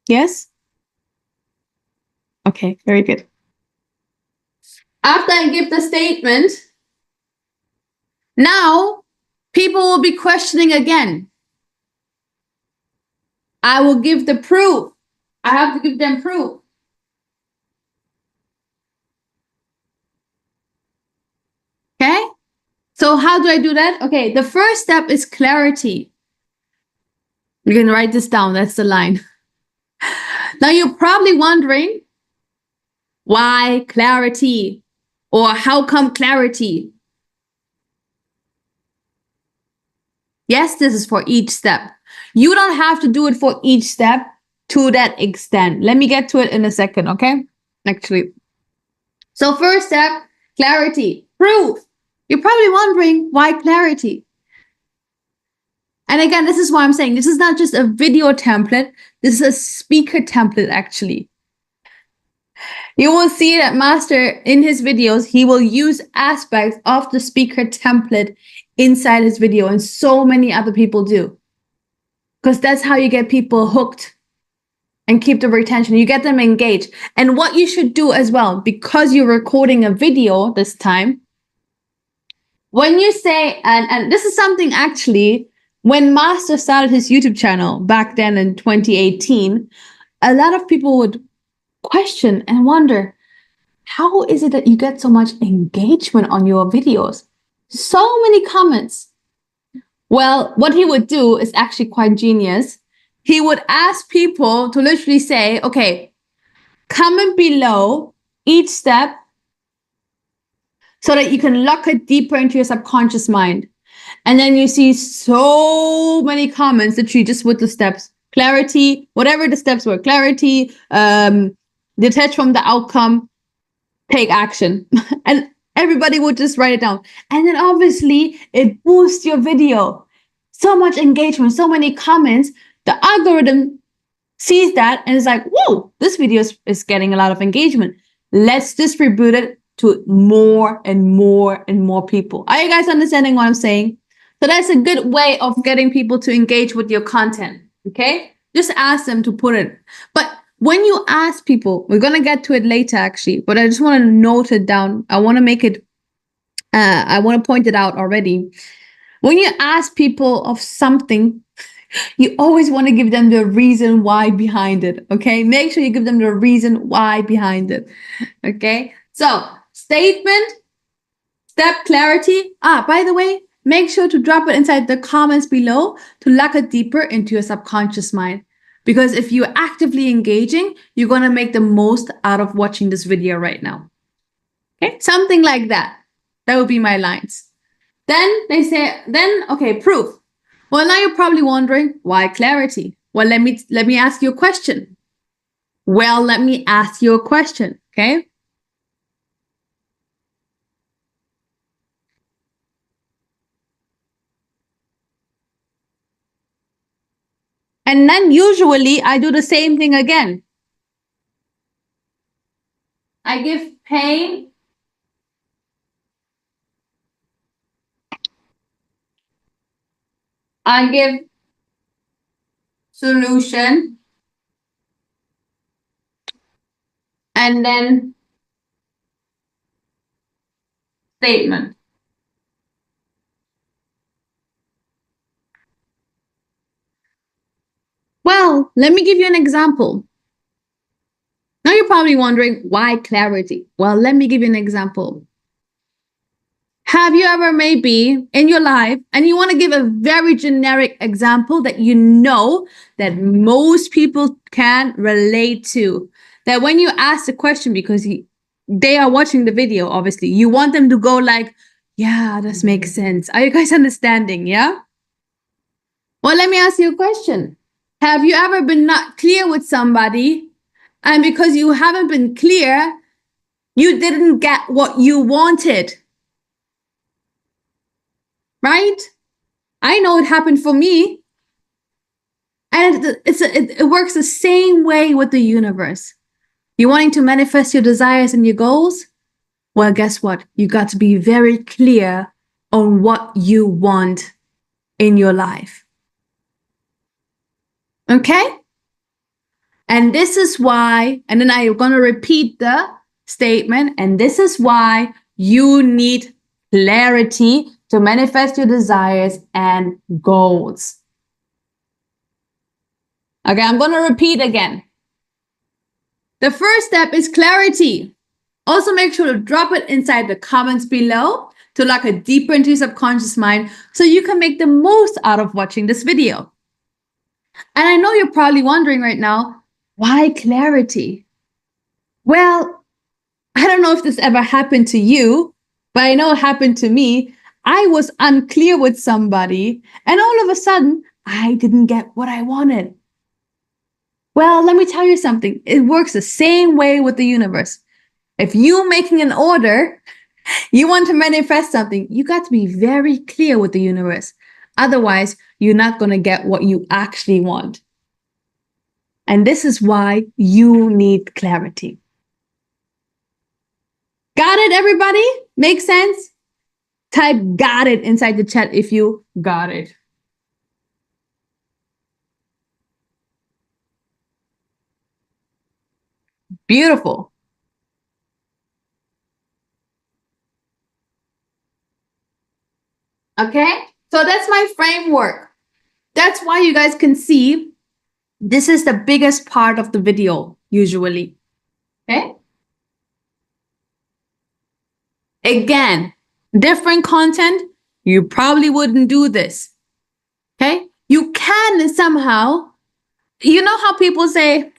Yes? Okay, very good. After I give the statement, now people will be questioning again. I will give the proof. I have to give them proof. Okay? So how do I do that? Okay, the first step is clarity. You can write this down. That's the line. Now you're probably wondering, why clarity? Or how come clarity? Yes, this is for each step. You don't have to do it for each step to that extent. Let me get to it in a second, okay? Actually. So first step, clarity, proof. You're probably wondering, why clarity? And again, this is why I'm saying this is not just a video template. This is a speaker template, actually. You will see that Master, in his videos, he will use aspects of the speaker template inside his video, and so many other people do. Because that's how you get people hooked and keep the retention. You get them engaged. And what you should do as well, because you're recording a video this time, when you say, and this is something actually, when Master started his YouTube channel back then in 2018, a lot of people would question and wonder, how is it that you get so much engagement on your videos? So many comments. Well, what he would do is actually quite genius. He would ask people to literally say, okay, comment below each step so that you can lock it deeper into your subconscious mind. And then you see so many comments literally just with the steps. Clarity, whatever the steps were, clarity, detach from the outcome, take action. And everybody would just write it down. And then obviously it boosts your video. So much engagement, so many comments. The algorithm sees that and is like, whoa, this video is getting a lot of engagement. Let's distribute it to more and more and more people. Are you guys understanding what I'm saying? So that's a good way of getting people to engage with your content. Okay? Just ask them to put it. But when you ask people, we're going to get to it later actually, but I just want to note it down. I want to make it, I want to point it out already. When you ask people of something, you always want to give them the reason why behind it. Okay? Make sure you give them the reason why behind it. Okay? So, statement, Step clarity. By the way, make sure to drop it inside the comments below to look it deeper into your subconscious mind. Because if you're actively engaging, you're going to make the most out of watching this video right now. Okay, something like that. That would be my lines. Then they say, okay, proof. Well, now you're probably wondering, why clarity? Well, let me ask you a question. Okay? And then usually I do the same thing again. I give pain. I give solution. And then statement. Well, let me give you an example. Now you're probably wondering, why clarity? Well, let me give you an example. Have you ever maybe in your life, and you want to give a very generic example that you know that most people can relate to, that when you ask the question, because they are watching the video, obviously, you want them to go like, yeah, this makes sense. Are you guys understanding? Yeah? Well, let me ask you a question. Have you ever been not clear with somebody, and because you haven't been clear, you didn't get what you wanted? Right? I know it happened for me. And it works the same way with the universe. You wanting to manifest your desires and your goals? Well, guess what? You got to be very clear on what you want in your life. Okay? And this is why, and then I'm going to repeat the statement, and this is why you need clarity to manifest your desires and goals. Okay, I'm going to repeat again. The first step is clarity. Also make sure to drop it inside the comments below to look it deeper into your subconscious mind so you can make the most out of watching this video. And I know you're probably wondering right now, why clarity? Well, I don't know if this ever happened to you, but I know it happened to me. I was unclear with somebody, and all of a sudden, I didn't get what I wanted. Well, let me tell you something. It works the same way with the universe. If you're making an order, you want to manifest something, you got to be very clear with the universe. Otherwise, you're not going to get what you actually want. And this is why you need clarity. Got it, everybody? Make sense? Type got it inside the chat if you got it. Beautiful. Okay, so that's my framework. That's why you guys can see this is the biggest part of the video usually. Okay. Again, different content, you probably wouldn't do this. Okay, you can somehow, you know how people say,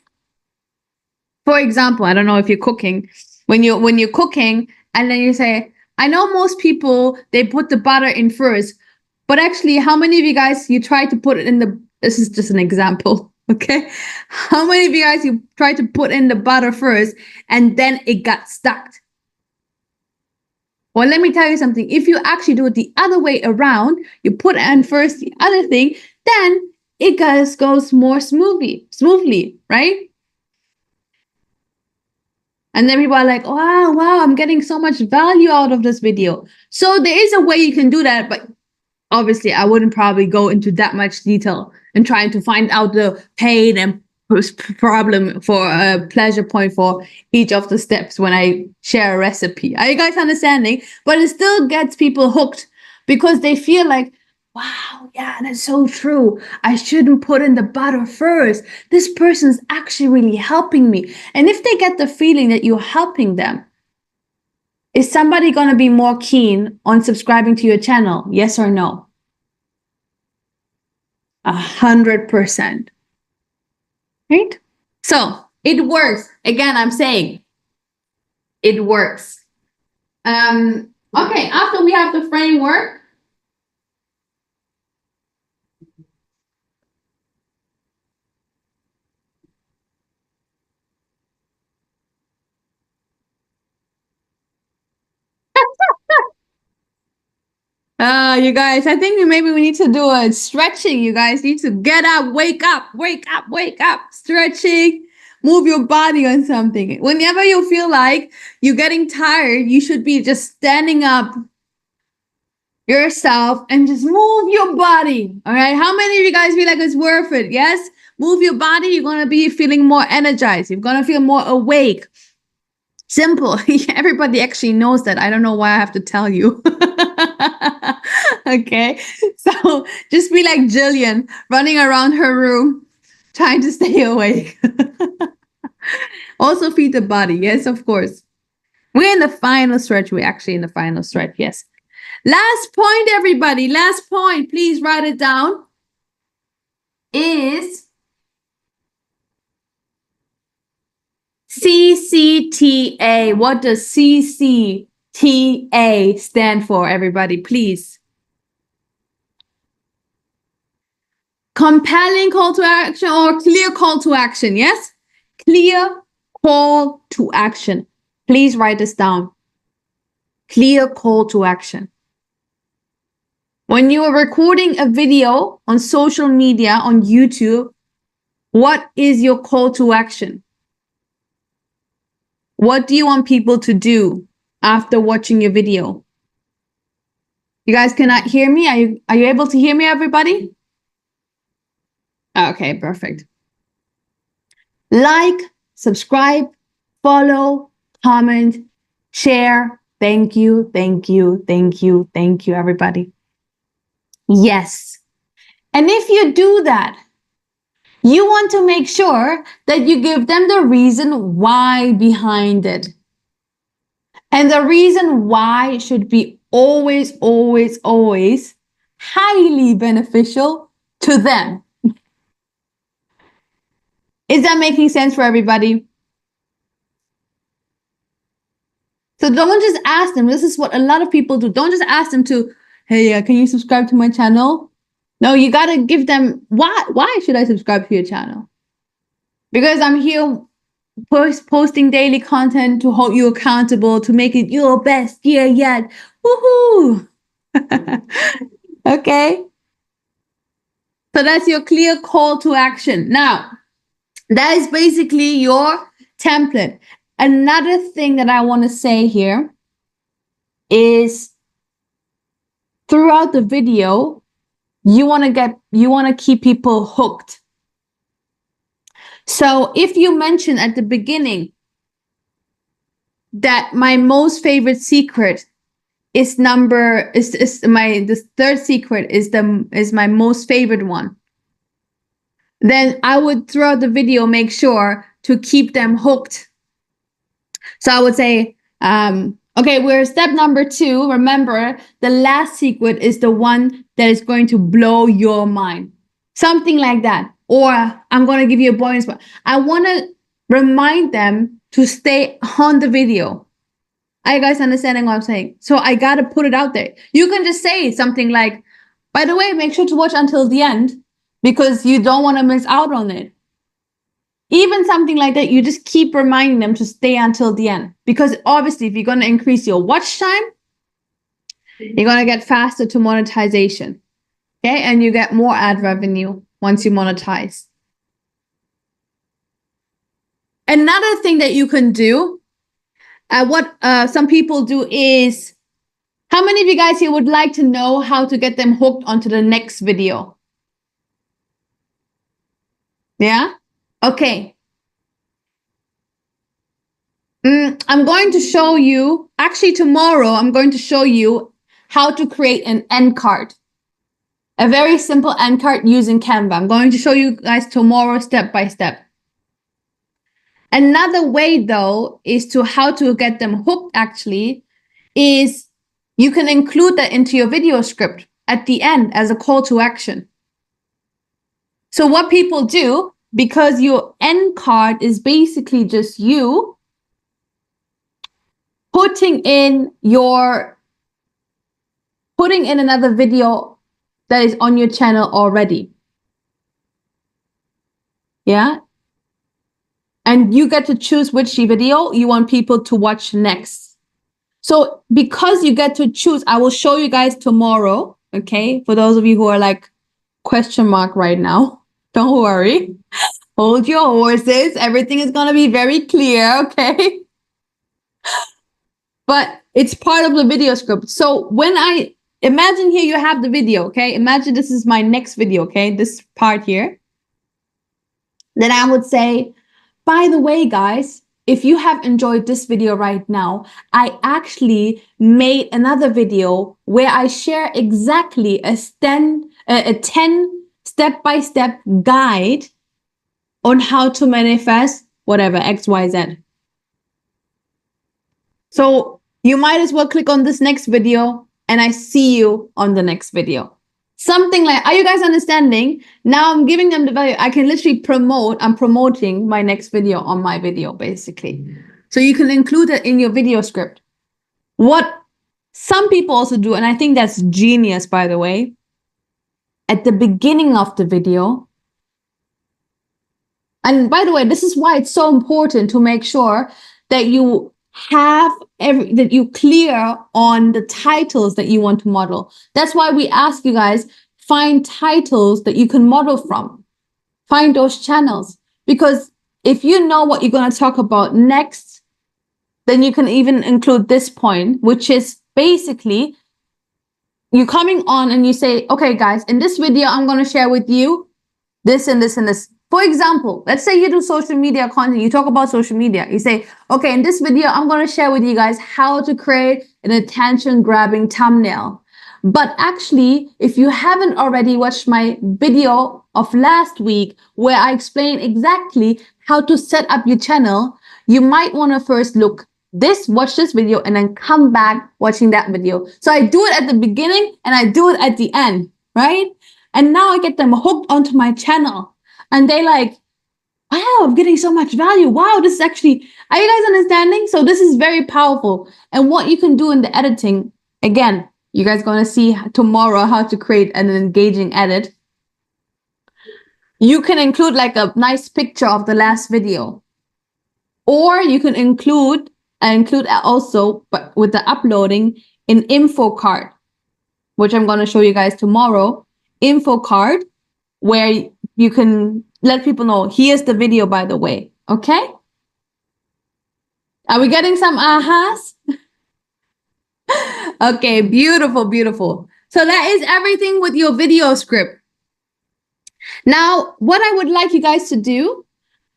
for example, I don't know if you're cooking, when you're cooking and then you say, I know most people, they put the butter in first, but actually how many of you guys, you try to put it in the, this is just an example, okay? How many of you guys, you try to put in the butter first and then it got stuck? Well, let me tell you something. If you actually do it the other way around, you put in first the other thing, then it goes more smoothly, right? And then people are like, wow, I'm getting so much value out of this video. So there is a way you can do that, but obviously I wouldn't probably go into that much detail and trying to find out the pain and problem for a pleasure point for each of the steps when I share a recipe. Are you guys understanding? But it still gets people hooked because they feel like, wow, yeah, that's so true. I shouldn't put in the butter first. This person's actually really helping me. And if they get the feeling that you're helping them, Is somebody going to be more keen on subscribing to your channel? Yes or no? 100%. Right? So it works. Again, I'm saying it works. Okay, after we have the framework, you guys, I think maybe we need to do a stretching. You guys need to get up, wake up, wake up, wake up, stretching, move your body on something. Whenever you feel like you're getting tired, you should be just standing up yourself and just move your body. All right. How many of you guys feel like it's worth it? Yes. Move your body. You're going to be feeling more energized. You're going to feel more awake. Simple. Everybody actually knows that. I don't know why I have to tell you. Okay. So just be like Jillian running around her room, trying to stay awake. Also feed the body. Yes, of course. We're in the final stretch. We're actually in the final stretch. Yes. Last point, everybody. Last point. Please write it down. Is CCTA. What does CCTA stand for, everybody? Please. Compelling call to action or clear call to action? Yes? Clear call to action. Please write this down. Clear call to action. When you are recording a video on social media, on YouTube, what is your call to action? What do you want people to do after watching your video? You guys cannot hear me? Are you able to hear me, everybody? Okay, perfect. Like, subscribe, follow, comment, share. Thank you, thank you, thank you, thank you, everybody. Yes. And if you do that, you want to make sure that you give them the reason why behind it. And the reason why should be always, always, always highly beneficial to them. Is that making sense for everybody? So don't just ask them. This is what a lot of people do. Don't just ask them to, hey, can you subscribe to my channel? No, you got to give them, why should I subscribe to your channel? Because I'm here posting daily content to hold you accountable, to make it your best year yet. Woohoo! Okay. So that's your clear call to action. Now, that is basically your template. Another thing that I want to say here is throughout the video, you want to keep people hooked. So if you mention at the beginning that my most favorite secret is the third secret is my most favorite one, then I would throughout the video make sure to keep them hooked. So I would say, okay, we're step number 2. Remember, the last secret is the one that is going to blow your mind. Something like that. Or I'm going to give you a bonus. I want to remind them to stay on the video. Are you guys understanding what I'm saying? So I got to put it out there. You can just say something like, by the way, make sure to watch until the end because you don't want to miss out on it. Even something like that, you just keep reminding them to stay until the end. Because obviously, if you're going to increase your watch time, you're going to get faster to monetization. Okay, and you get more ad revenue once you monetize. Another thing that you can do, what some people do is, how many of you guys here would like to know how to get them hooked onto the next video? Yeah? Okay. I'm going to show you, actually tomorrow, I'm going to show you how to create an end card. A very simple end card using Canva. I'm going to show you guys tomorrow step by step. Another way though is to how to get them hooked actually is you can include that into your video script at the end as a call to action. So what people do, because your end card is basically just you putting in another video that is on your channel already. Yeah. And you get to choose which video you want people to watch next. So because you get to choose, I will show you guys tomorrow. Okay. For those of you who are like question mark right now, don't worry. Hold your horses. Everything is going to be very clear. Okay. But it's part of the video script. So when imagine here you have the video. Okay. Imagine this is my next video. Okay. This part here. Then I would say, by the way, guys, if you have enjoyed this video right now, I actually made another video where I share exactly a 10 step-by-step guide on how to manifest whatever, X, Y, Z. So you might as well click on this next video and I see you on the next video. Something like, are you guys understanding? Now I'm giving them the value. I can literally I'm promoting my next video on my video, basically. So you can include it in your video script. What some people also do, and I think that's genius, by the way, at the beginning of the video. And by the way, this is why it's so important to make sure that you that you clear on the titles that you want to model. That's why we ask you guys, find titles that you can model from. Find those channels. Because if you know what you're going to talk about next, then you can even include this point, which is basically you coming on and you say, okay, guys, in this video, I'm going to share with you this and this and this. For example, let's say you do social media content, you talk about social media. You say, okay, in this video, I'm going to share with you guys how to create an attention-grabbing thumbnail. But actually, if you haven't already watched my video of last week, where I explain exactly how to set up your channel, you might want to first watch this video, and then come back watching that video. So I do it at the beginning and I do it at the end, right? And now I get them hooked onto my channel. And they like, wow, I'm getting so much value. Wow, this is actually, are you guys understanding? So this is very powerful. And what you can do in the editing, again, you guys going to see tomorrow how to create an engaging edit. You can include like a nice picture of the last video. Or you can include also, but with the uploading, an info card, which I'm going to show you guys tomorrow. Info card, where you can let people know, here's the video, by the way. Okay? Are we getting some ahas? Okay, beautiful, beautiful. So that is everything with your video script. Now, what I would like you guys to do,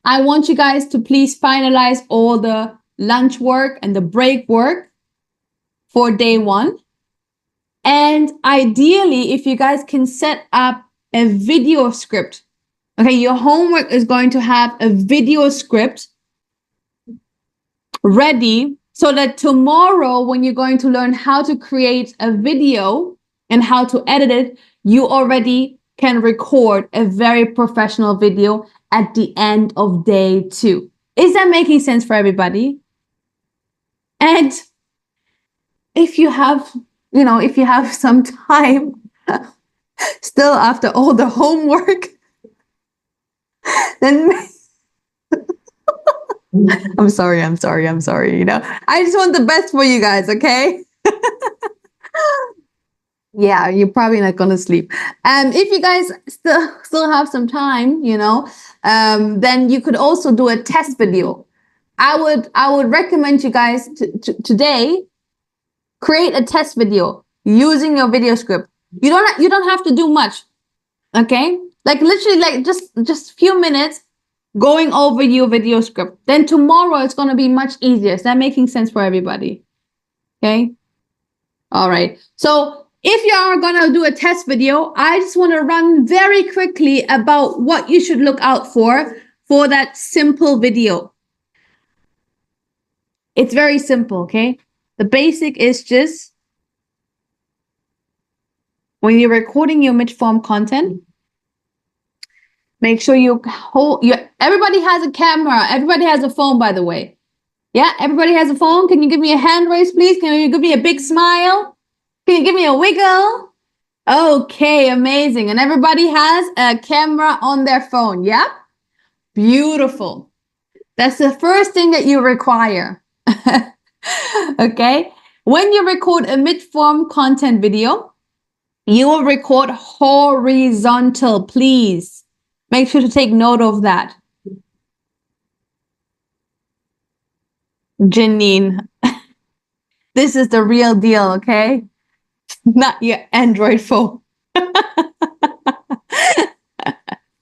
I want you guys to please finalize all the lunch work and the break work for day 1. And ideally, if you guys can set up a video script. Okay, your homework is going to have a video script ready so that tomorrow when you're going to learn how to create a video and how to edit it, you already can record a very professional video at the end of day 2. Is that making sense for everybody? And if you have some time still after all the homework, then I'm sorry. You know, I just want the best for you guys, okay? Yeah, you're probably not gonna sleep. If you guys still have some time, you know, then you could also do a test video. I would recommend you guys today create a test video using your video script. You don't have to do much, okay? Like literally, like just few minutes going over your video script. Then tomorrow it's gonna be much easier. Is that making sense for everybody? Okay. All right. So if you are gonna do a test video, I just want to run very quickly about what you should look out for that simple video. It's very simple, okay? The basic is just when you're recording your mid-form content, make sure you hold everybody has a camera. Everybody has a phone, by the way. Yeah, everybody has a phone. Can you give me a hand raise, please? Can you give me a big smile? Can you give me a wiggle? Okay, amazing. And everybody has a camera on their phone. Yeah? Beautiful. That's the first thing that you require. Okay? When you record a mid-form content video, you will record horizontal, please. Make sure to take note of that. Janine, this is the real deal, okay? Not your Android phone.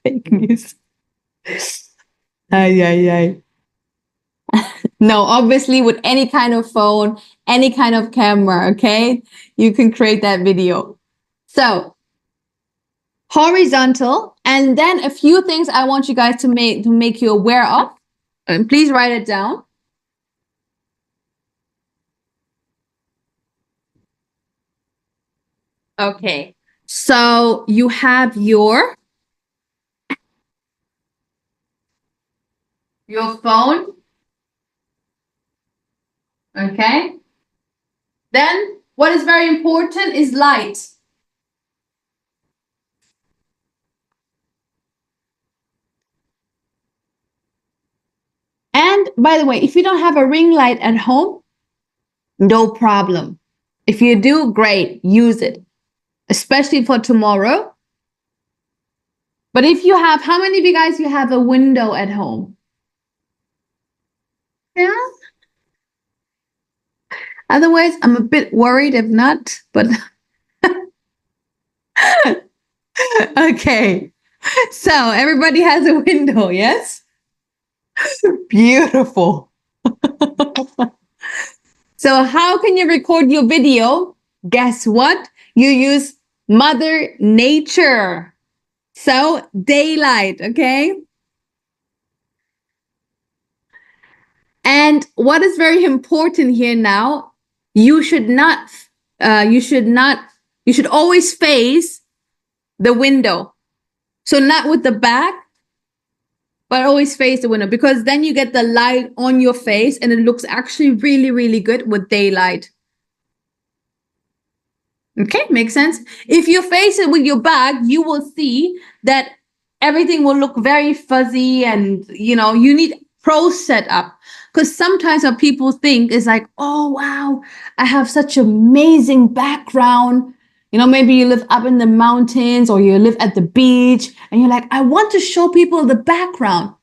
Fake news. Ay. No, obviously with any kind of phone, any kind of camera, okay? You can create that video. So, horizontal, and then a few things I want you guys to make you aware of. And please write it down. Okay, so you have your phone. Okay. Then what is very important is light. And by the way, if you don't have a ring light at home, no problem. If you do, great, use it, especially for tomorrow. But if you have, how many of you guys you have a window at home? Yeah. Otherwise, I'm a bit worried if not, but okay. So everybody has a window, yes? Beautiful. So how can you record your video? Guess what? You use Mother Nature. So daylight, okay? And what is very important here now, you should always face the window. So not with the back, but always face the window, because then you get the light on your face and it looks actually really, really good with daylight. Okay, makes sense? If you face it with your back, you will see that everything will look very fuzzy and, you need pro setup. Because sometimes what people think is like, oh, wow, I have such amazing background. Maybe you live up in the mountains or you live at the beach and you're like, I want to show people the background.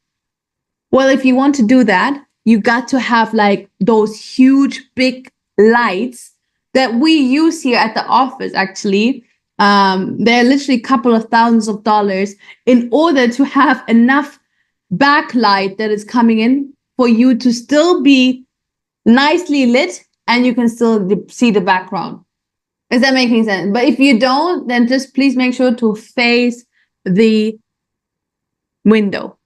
Well, if you want to do that, you got to have like those huge, big lights that we use here at the office, actually. They're literally a couple of thousands of dollars in order to have enough backlight that is coming in for you to still be nicely lit and you can still see the background. Is that making sense? But if you don't, then just please make sure to face the window.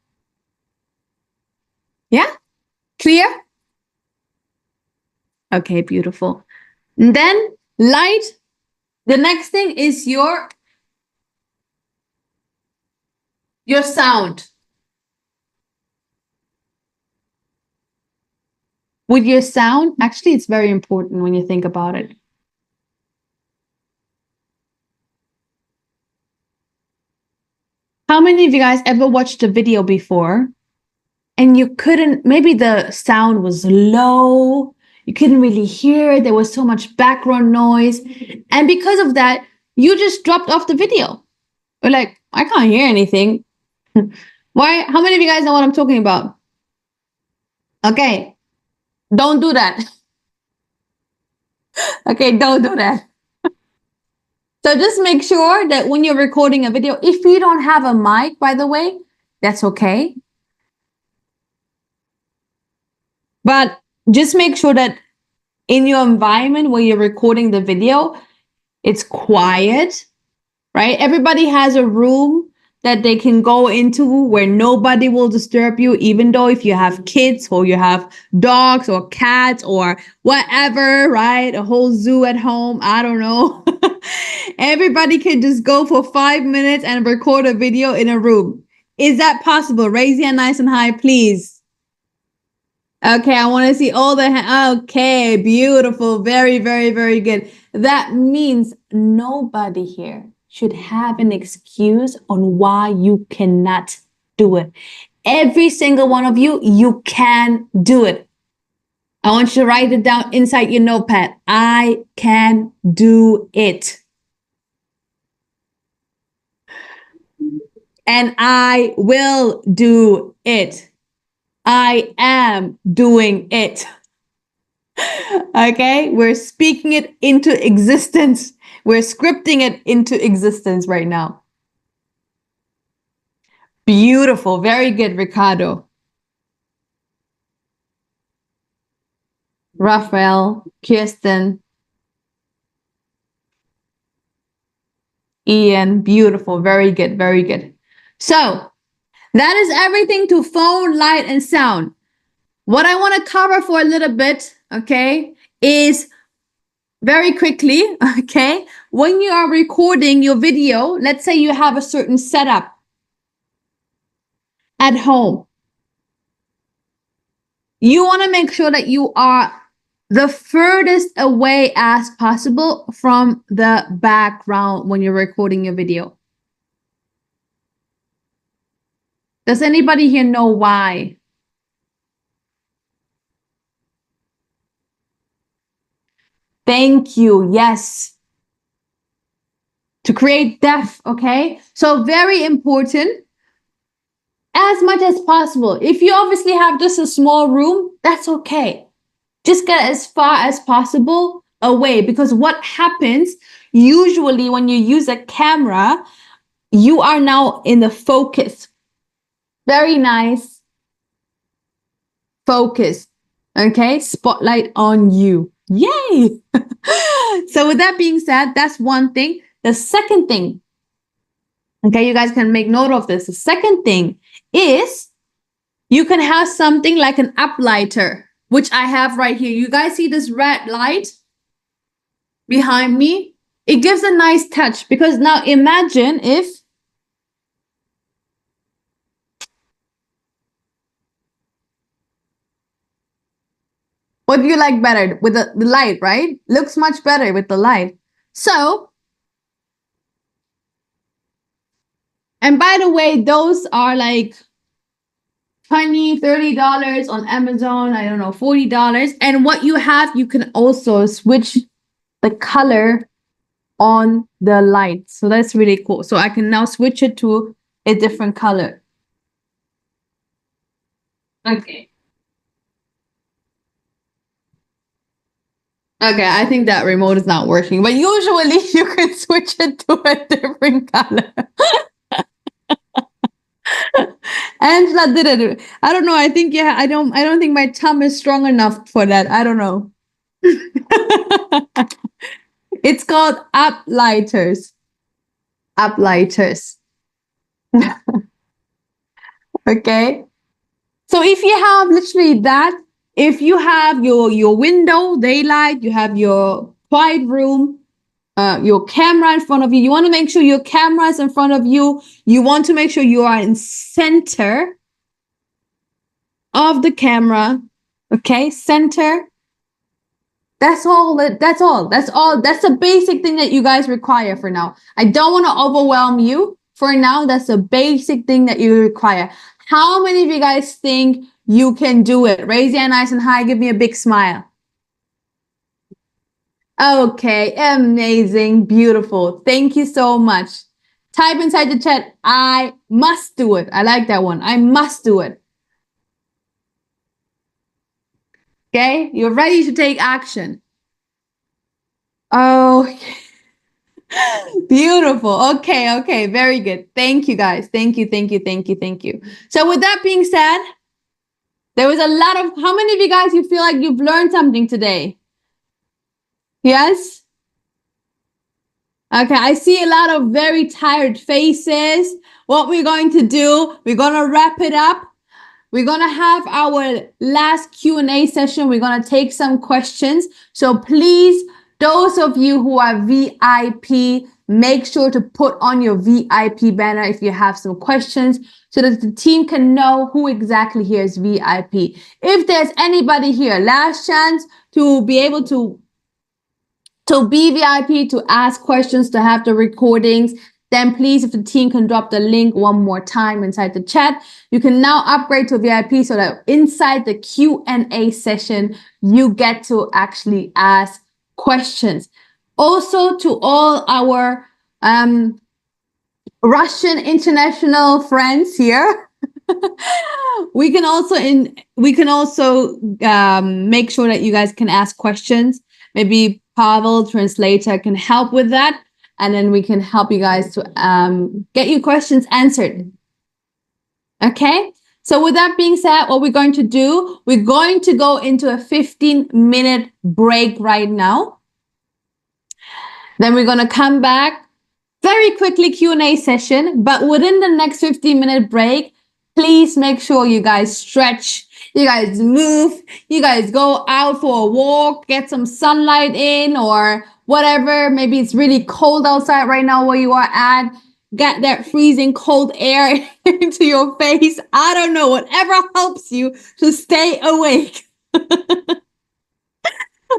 Yeah? Clear? Okay, beautiful. And then light. The next thing is your sound. With your sound, actually, it's very important when you think about it. How many of you guys ever watched a video before and you couldn't, maybe the sound was low, you couldn't really hear it, there was so much background noise, and because of that, you just dropped off the video. You're like, I can't hear anything. Why? How many of you guys know what I'm talking about? Okay, don't do that. Okay, don't do that. So just make sure that when you're recording a video, if you don't have a mic, by the way, that's okay. But just make sure that in your environment where you're recording the video, it's quiet, right? Everybody has a room that they can go into where nobody will disturb you, even though if you have kids or you have dogs or cats or whatever, right? A whole zoo at home, I don't know. Everybody can just go for 5 minutes and record a video in a room. Is that possible? Raise your hand nice and high, please. Okay, I want to see all the hands. Okay, beautiful. Very, very, very good. That means nobody here should have an excuse on why you cannot do it. Every single one of you, you can do it. I want you to write it down inside your notepad. I can do it. And I will do it. I am doing it. Okay, we're speaking it into existence. We're scripting it into existence right now. Beautiful. Very good, Ricardo. Raphael, Kirsten, Ian, beautiful. Very good. Very good. So that is everything to phone, light, and sound. What I want to cover for a little bit, okay, is very quickly, okay, when you are recording your video, let's say you have a certain setup at home. You want to make sure that you are the furthest away as possible from the background when you're recording your video. Does anybody here know why? Thank you. Yes. To create depth, okay? So very important. As much as possible. If you obviously have just a small room, that's okay. Just get as far as possible away, because what happens usually when you use a camera, you are now in the focus. Very nice. Focus. Okay? Spotlight on you. Yay! So with that being said, that's one thing. The second thing, okay, you guys can make note of this. The second thing is you can have something like an uplighter, which I have right here. You guys see this red light behind me? It gives a nice touch, because now imagine if what do you like better? With the light, right? Looks much better with the light. So, and by the way, those are like $20, $30 on Amazon. I don't know, $40. And what you have, you can also switch the color on the light. So that's really cool. So I can now switch it to a different color. Okay. Okay, I think that remote is not working, but usually you can switch it to a different color. Angela did it. I don't know. I think, yeah, I don't think my thumb is strong enough for that. I don't know. It's called uplighters. Uplighters. Okay. So if you have literally that, if you have your window, daylight, you have your quiet room, your camera in front of you, you want to make sure your camera is in front of you. You want to make sure you are in center of the camera. Okay, center. That's all. That's all. That's all. That's the basic thing that you guys require for now. I don't want to overwhelm you. For now, that's the basic thing that you require. How many of you guys think you can do it? Raise your hand nice and high. Give me a big smile. Okay, amazing, beautiful. Thank you so much. Type inside the chat, I must do it. I like that one. I must do it. Okay, you're ready to take action. Oh, beautiful. Okay, okay, very good. Thank you, guys. Thank you, thank you, thank you, thank you. So with that being said, there was a lot of, how many of you guys, you feel like you've learned something today? Yes? Okay, I see a lot of very tired faces. What we're going to do, we're going to wrap it up. We're going to have our last Q&A session. We're going to take some questions. So please, those of you who are VIP, make sure to put on your VIP banner if you have some questions so that the team can know who exactly here is VIP. If there's anybody here, last chance to be able to be VIP, to ask questions, to have the recordings, then please, if the team can drop the link one more time inside the chat, you can now upgrade to VIP so that inside the Q&A session, you get to actually ask questions. Also, to all our Russian international friends here, we can also make sure that you guys can ask questions. Maybe Pavel, translator, can help with that. And then we can help you guys to get your questions answered. Okay? So with that being said, what we're going to do, we're going to go into a 15-minute break right now. Then we're going to come back very quickly, Q&A session. But within the next 15-minute break, please make sure you guys stretch, you guys move, you guys go out for a walk, get some sunlight in or whatever. Maybe it's really cold outside right now where you are at. Get that freezing cold air into your face. I don't know, whatever helps you to stay awake.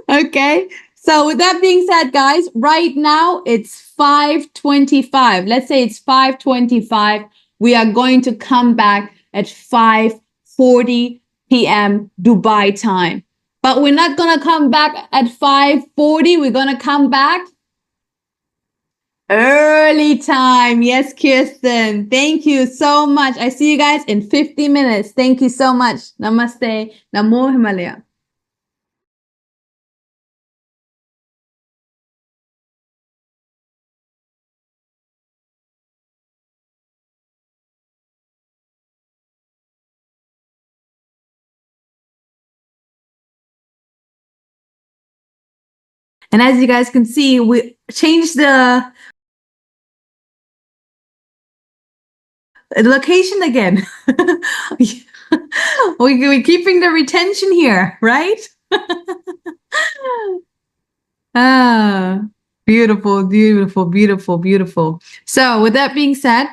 Okay. So with that being said, guys, right now it's 5:25. Let's say it's 5:25. We are going to come back at 5:40 p.m. Dubai time. But we're not going to come back at 5:40. We're going to come back early time. Yes, Kirsten. Thank you so much. I see you guys in 50 minutes. Thank you so much. Namaste. Namo Himalaya. And as you guys can see, we changed the location again. We're keeping the retention here, right? Ah, beautiful, beautiful, beautiful, beautiful. So with that being said,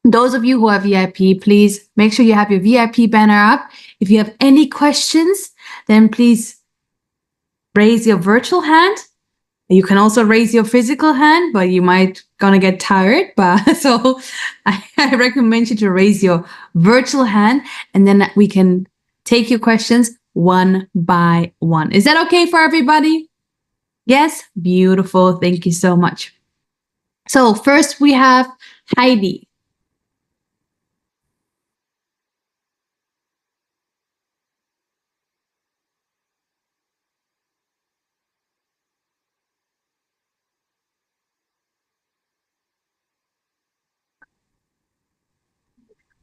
those of you who are VIP, please make sure you have your VIP banner up. If you have any questions, then please raise your virtual hand. You can also raise your physical hand, but you might gonna get tired. But so I recommend you to raise your virtual hand, and then we can take your questions one by one. Is that okay for everybody? Yes, beautiful. Thank you so much. So first we have Heidi.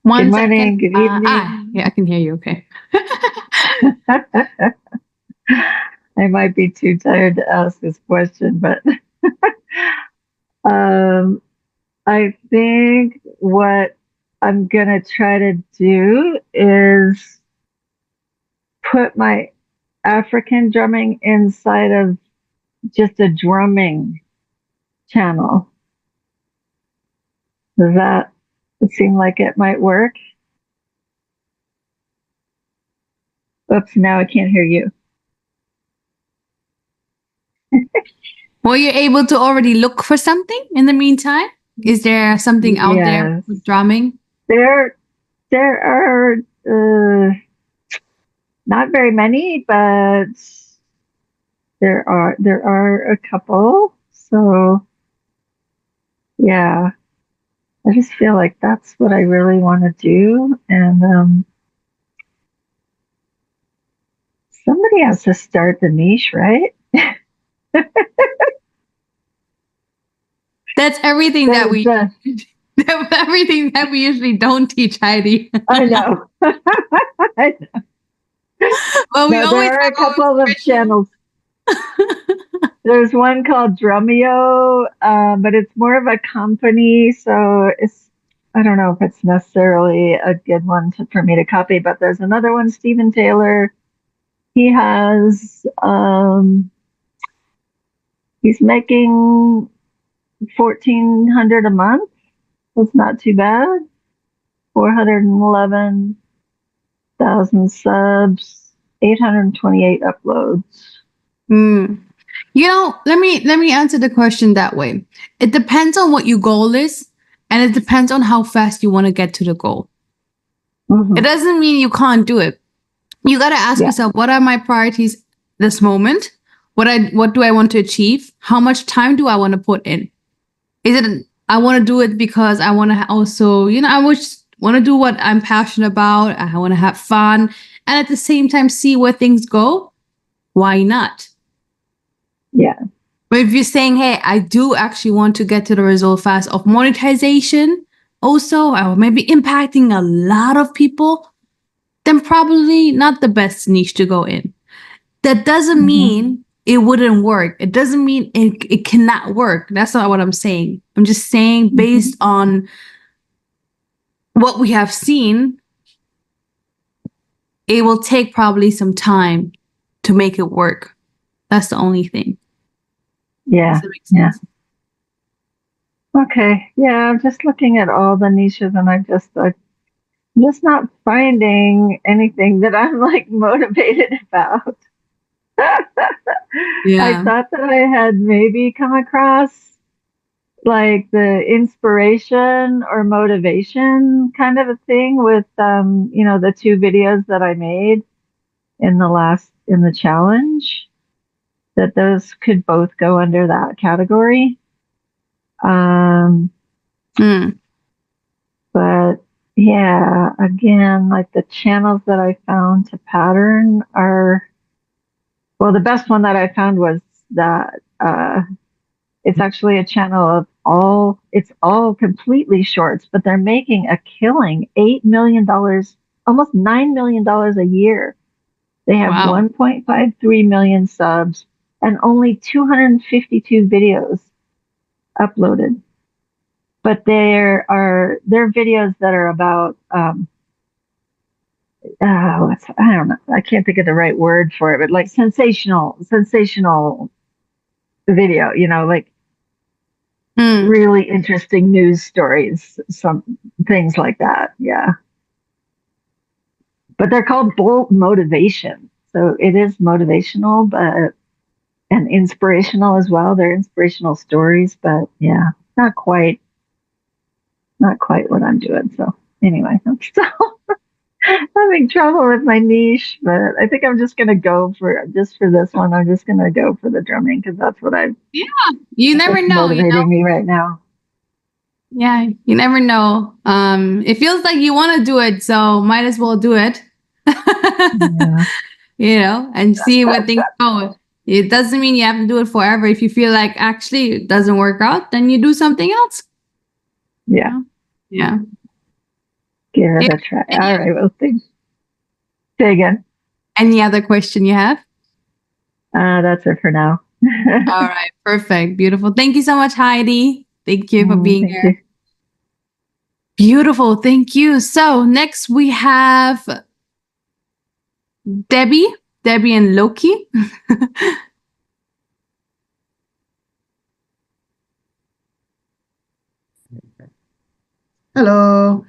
Good morning, good evening. Yeah, I can hear you. Okay. I might be too tired to ask this question, but I think what I'm going to try to do is put my African drumming inside of just a drumming channel. Does that seem like it might work? Oops, now I can't hear you. Were you able to already look for something in the meantime? Is there something out there with drumming? There are not very many, but there are a couple. So yeah, I just feel like that's what I really want to do, and somebody has to start the niche, right? That's everything that we everything that we usually don't teach, Heidi. I know. I know. Well, we always there are a couple of channels. There's one called Drumeo, but it's more of a company, so I don't know if it's necessarily a good one for me to copy. But there's another one, Stephen Taylor. He has he's making $1,400 a month. That's not too bad. 411,000 subs, 828 uploads. You know, let me answer the question that way. It depends on what your goal is, and it depends on how fast you want to get to the goal. It doesn't mean you can't do it. You got to ask yourself, what are my priorities this moment? What do I want to achieve? How much time do I want to put in? Is it I want to do it because I want to also, you know, I want to do what I'm passionate about. I want to have fun, and at the same time see where things go. Why not? Yeah. But if you're saying, hey, I do actually want to get to the result fast of monetization also, or maybe impacting a lot of people, then probably not the best niche to go in. That doesn't mean it wouldn't work. It doesn't mean it cannot work. That's not what I'm saying. I'm just saying based on what we have seen, it will take probably some time to make it work. That's the only thing. Yeah. Yeah. Okay. Yeah. I'm just looking at all the niches, and I'm just not finding anything that I'm like motivated about. I thought that I had maybe come across like the inspiration or motivation kind of a thing with you know, the 2 videos that I made in the challenge, that those could both go under that category. But yeah, again, like the channels that I found to pattern are, well, the best one that I found was that it's actually a channel of it's all completely shorts, but they're making a killing, $8 million, almost $9 million a year. They have 1.53 million subs and only 252 videos uploaded. But they're videos that are about I don't know, I can't think of the right word for it, but like sensational video, you know, like really interesting news stories, some things like that. Yeah. But they're called Bolt Motivation. So it is motivational, and inspirational as well. They're inspirational stories, but yeah, not quite what I'm doing. So anyway, I'm still having trouble with my niche, but I think I'm just going to go for this one. I'm just going to go for the drumming because that's what you never know. Motivating me right now. Yeah, you never know. It feels like you want to do it, so might as well do it. You know, and see where things go. It doesn't mean you have to do it forever. If you feel like actually it doesn't work out, then you do something else. Yeah. Yeah. Give it a try. All right. Well, thanks. Say again. Any other question you have? That's it for now. All right. Perfect. Beautiful. Thank you so much, Heidi. Thank you for being here. You. Beautiful. Thank you. So next we have Debbie and Loki. Hello.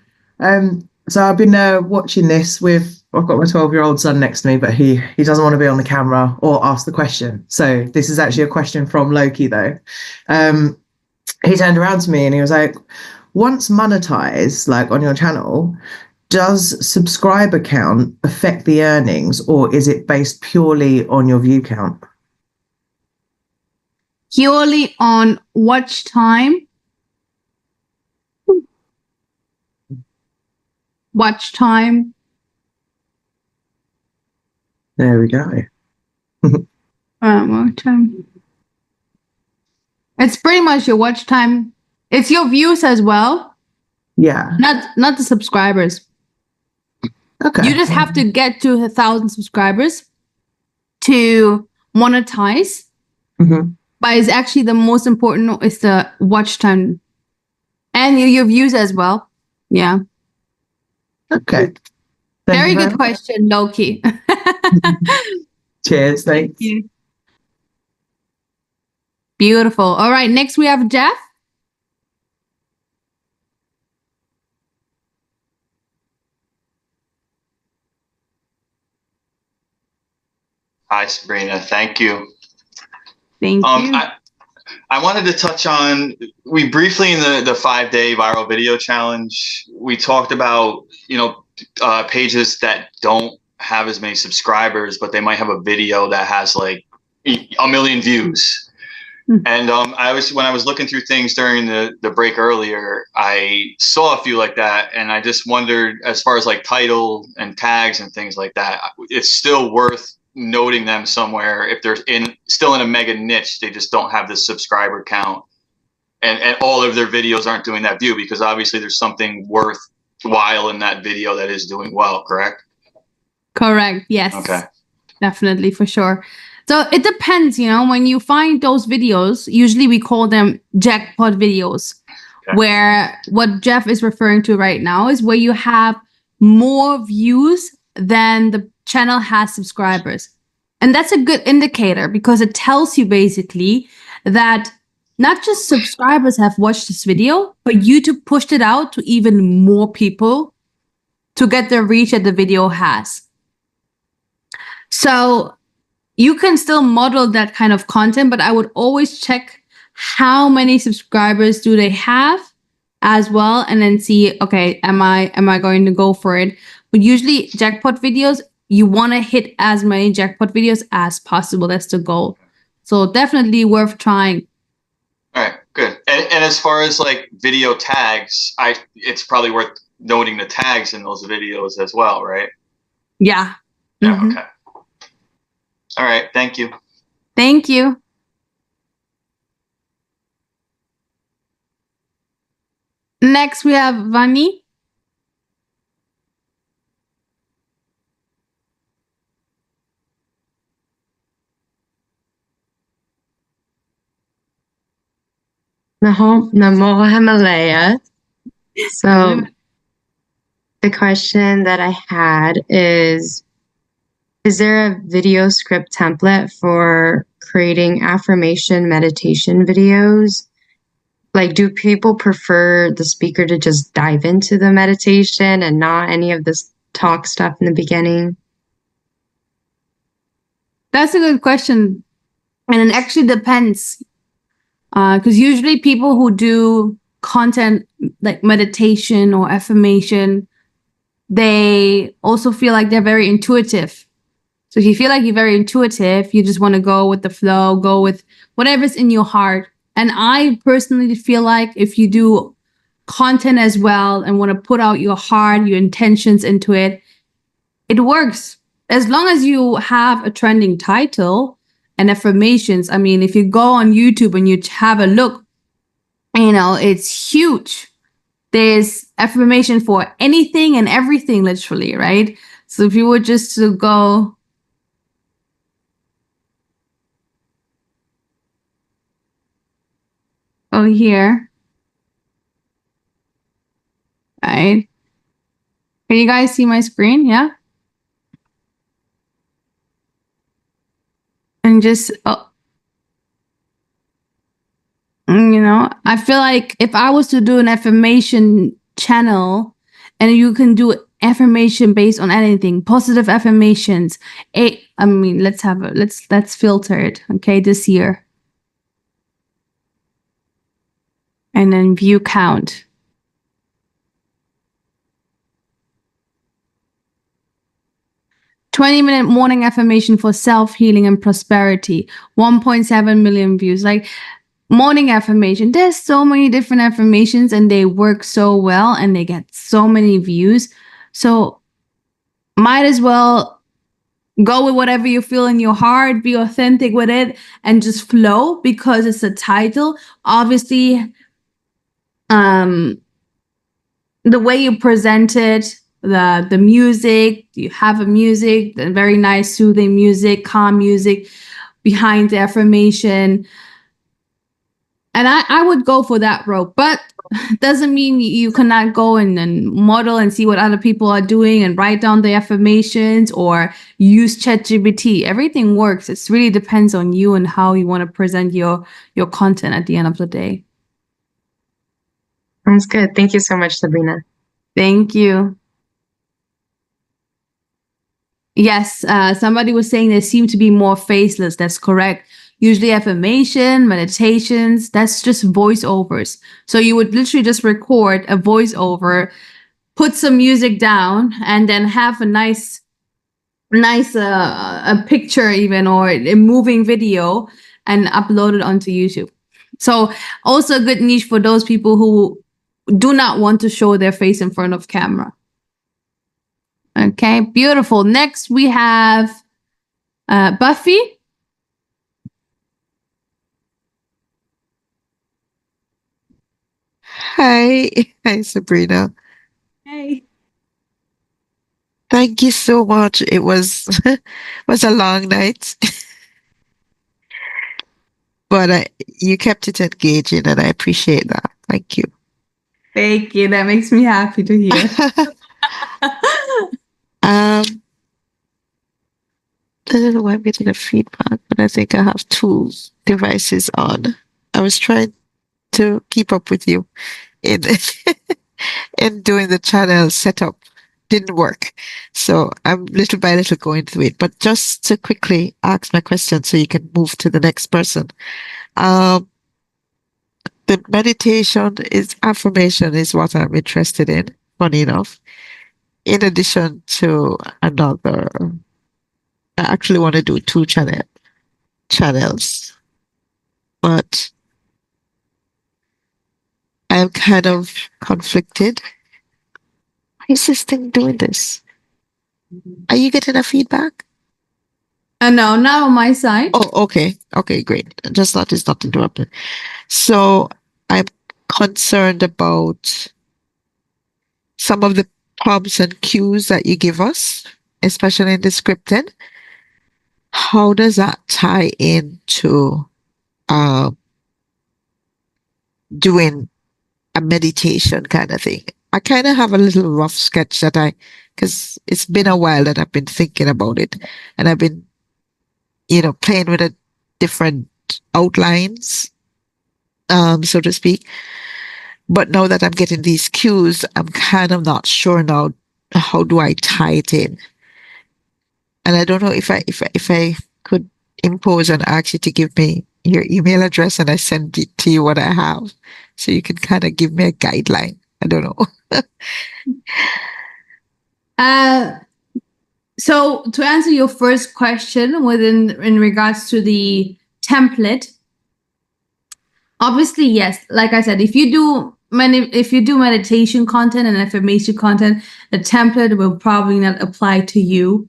So I've been watching this I've got my 12-year-old son next to me, but he doesn't want to be on the camera or ask the question. So this is actually a question from Loki though. He turned around to me and he was like, once monetized, like on your channel, does subscriber count affect the earnings, or is it based purely on your view count? Purely on watch time. Watch time. There we go. Watch time. It's pretty much your watch time. It's your views as well. Yeah. Not the subscribers. Okay. You just have to get to 1,000 subscribers to monetize. but it's actually the most important is the watch time and your views as well. Yeah. Okay. Very good question, Loki. Cheers. Thanks. you. Beautiful. All right. Next, we have Jeff. Hi, Sabrina. Thank you. Thank you. I wanted to touch on, we briefly in the 5-day viral video challenge, we talked about, pages that don't have as many subscribers, but they might have a video that has like 1 million views. And when I was looking through things during the break earlier, I saw a few like that, and I just wondered, as far as like title and tags and things like that, it's still worth noting them somewhere if they're still in a mega niche. They just don't have the subscriber count, and all of their videos aren't doing that view, because obviously there's something worthwhile in that video that is doing well. Correct? Correct. Yes. Okay. Definitely, for sure. So it depends, when you find those videos, usually we call them jackpot videos, where what Jeff is referring to right now is where you have more views than the channel has subscribers. And that's a good indicator, because it tells you basically that not just subscribers have watched this video, but YouTube pushed it out to even more people to get the reach that the video has. So you can still model that kind of content, but I would always check how many subscribers do they have as well, and then see, okay, am I going to go for it? But usually jackpot videos, you want to hit as many jackpot videos as possible. That's the goal. So definitely worth trying. All right, good. And as far as like video tags, it's probably worth noting the tags in those videos as well, right? Yeah. Yeah. Okay. All right. Thank you. Thank you. Next, we have Vani. Namo Himalaya. So the question that I had is there a video script template for creating affirmation meditation videos? Like, do people prefer the speaker to just dive into the meditation and not any of this talk stuff in the beginning? That's a good question. And it actually depends. Because usually people who do content like meditation or affirmation, they also feel like they're very intuitive. So if you feel like you're very intuitive, you just want to go with the flow, go with whatever's in your heart. And I personally feel like if you do content as well and want to put out your heart, your intentions into it, it works. As long as you have a trending title and affirmations. I mean, if you go on YouTube and you have a look, it's huge. There's affirmation for anything and everything, literally, right? So if you were just to go here, right? Can you guys see my screen? Yeah. And just, I feel like if I was to do an affirmation channel and you can do affirmation based on anything, positive affirmations, let's filter it. Okay. This year. And then view count. "20-minute morning affirmation for self-healing and prosperity." 1.7 million views. Like, morning affirmation. There's so many different affirmations and they work so well and they get so many views. So might as well go with whatever you feel in your heart, be authentic with it, and just flow, because it's a title. Obviously, the way you present it, the music, you have a music, the very nice soothing music, calm music behind the affirmation. And I would go for that route, but doesn't mean you cannot go and model and see what other people are doing and write down the affirmations or use ChatGPT. Everything works. It really depends on you and how you want to present your content at the end of the day. Sounds good. Thank you so much, Sabrina. Thank you. Yes, somebody was saying they seem to be more faceless. That's correct. Usually affirmation, meditations, that's just voiceovers. So you would literally just record a voiceover, put some music down, and then have a nice a picture even, or a moving video, and upload it onto YouTube. So also a good niche for those people who do not want to show their face in front of camera. Okay, beautiful. Next we have Buffy. Hi, hi Sabrina. Hey. Thank you so much. It was was a long night, but you kept it engaging, and I appreciate that. Thank you. Thank you. That makes me happy to hear. I don't know why I'm getting a feedback, but I think I have two devices on. I was trying to keep up with you in in doing the channel setup. Didn't work. So I'm little by little going through it. But just to quickly ask my question so you can move to the next person. The meditation is affirmation is what I'm interested in, funny enough. In addition to another, I actually want to do two channels. But I'm kind of conflicted. Why is this thing doing this? Are you getting a feedback? No, not on my side. Oh, okay. Okay, great. Just thought it's not interrupted. So I'm concerned about some of the prompts and cues that you give us, especially in the scripting. How does that tie into doing a meditation kind of thing? I kind of have a little rough sketch because it's been a while that I've been thinking about it, and I've been, playing with different outlines, so to speak. But now that I'm getting these cues, I'm kind of not sure now, how do I tie it in? And I don't know if I could impose and ask you to give me your email address, and I send it to you what I have, so you can kind of give me a guideline. I don't know. So to answer your first question in regards to the template, obviously, yes, like I said, if you do meditation content and affirmation content, the template will probably not apply to you,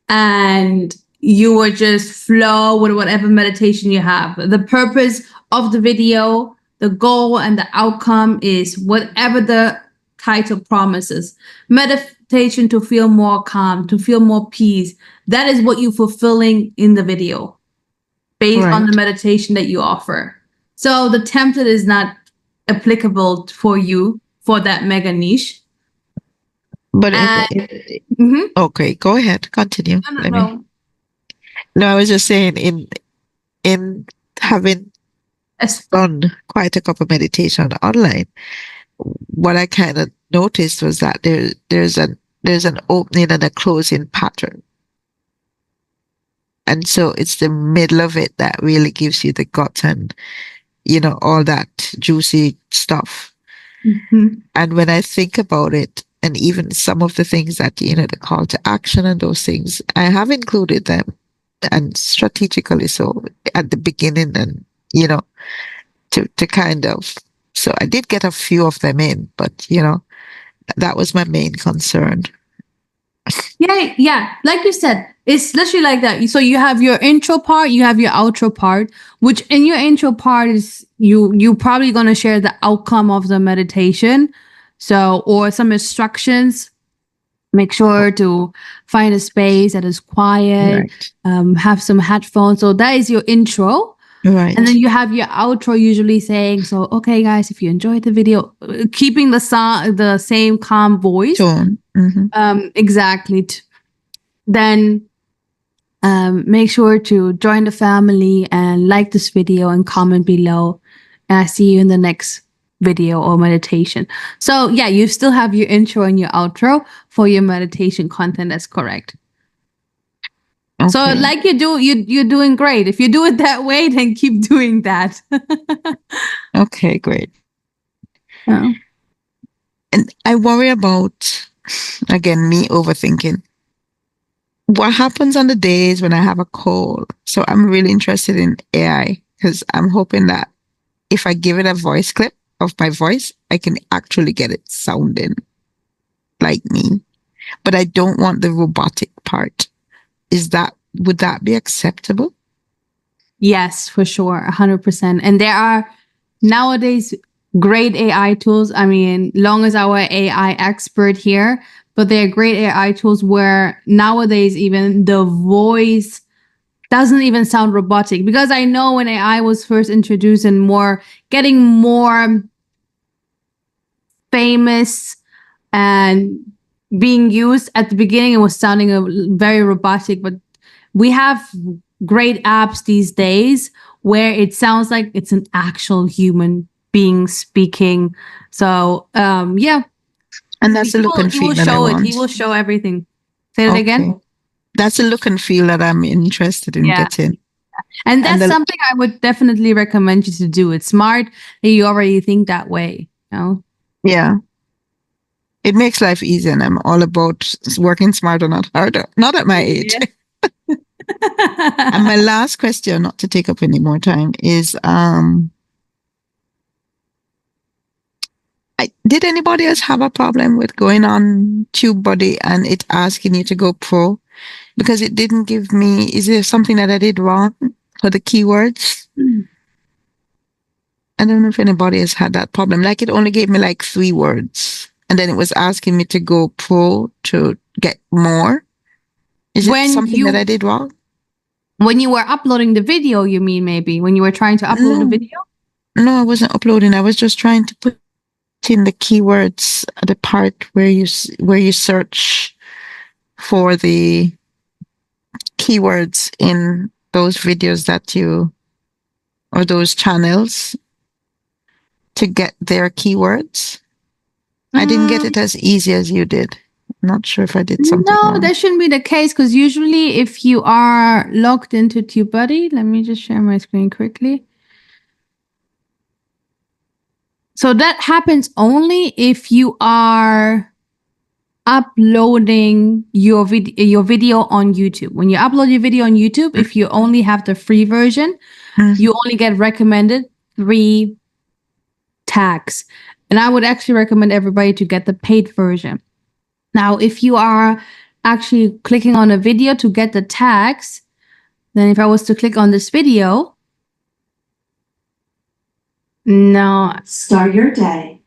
and you will just flow with whatever meditation you have. The purpose of the video, the goal and the outcome is whatever the title promises. Meditation to feel more calm, to feel more peace. That is what you're fulfilling in the video based on the meditation that you offer. So the template is not applicable for you for that mega niche. But okay, go ahead, continue. No, I was just saying in having done quite a couple of meditation online, what I kind of noticed was that there's an opening and a closing pattern. And so it's the middle of it that really gives you the guts and, all that juicy stuff. Mm-hmm. And when I think about it, and even some of the things that, the call to action and those things, I have included them, and strategically so at the beginning, and, to kind of, so I did get a few of them in, but, that was my main concern. Yeah. Like you said, it's literally like that. So you have your intro part, you have your outro part, which in your intro part is you probably going to share the outcome of the meditation. So, or some instructions. Make sure to find a space that is quiet, have some headphones. So that is your intro. Right. And then you have your outro usually saying, so, okay, guys, if you enjoyed the video, keeping the same calm voice. Tone. Exactly. Then make sure to join the family and like this video and comment below. And I see you in the next video or meditation. So yeah, you still have your intro and your outro for your meditation content. That's correct. Okay. So like you're doing great. If you do it that way, then keep doing that. Okay, great. Yeah. And I worry about, again, me overthinking. What happens on the days when I have a call? So I'm really interested in AI because I'm hoping that if I give it a voice clip of my voice, I can actually get it sounding like me. But I don't want the robotic part. Would that be acceptable? Yes, for sure. 100%. And there are nowadays great AI tools. I mean, Long is our AI expert here, but there are great AI tools where nowadays even the voice doesn't even sound robotic. Because I know when AI was first introduced and getting more famous and being used at the beginning, it was sounding very robotic, but we have great apps these days where it sounds like it's an actual human being speaking. So yeah. And that's the look and feel that I want. He will show everything. Say it again. That's the look and feel that I'm interested in getting. And that's something I would definitely recommend you to do. It's smart that you already think that way. You know? Yeah. It makes life easier, and I'm all about working smarter, not harder. Not at my age. Yeah. And my last question, not to take up any more time, is did anybody else have a problem with going on TubeBuddy and it asking you to go pro? Because it didn't give me, is there something that I did wrong for the keywords? I don't know if anybody has had that problem. Like it only gave me like 3 words. And then it was asking me to go pro to get more. Is it something that I did wrong? When you were uploading the video, you mean maybe? When you were trying to upload the video? No, I wasn't uploading. I was just trying to put in the keywords, the part where you search for the keywords in those videos or those channels to get their keywords. I didn't get it as easy as you did. I'm not sure if I did something No, wrong. that shouldn't be the case because usually if you are logged into TubeBuddy, let me just share my screen quickly. So that happens only if you are uploading your video on YouTube. When you upload your video on YouTube, if you only have the free version, you only get recommended 3 tags. And I would actually recommend everybody to get the paid version. Now, if you are actually clicking on a video to get the tags, then if I was to click on this video, no. Start your day.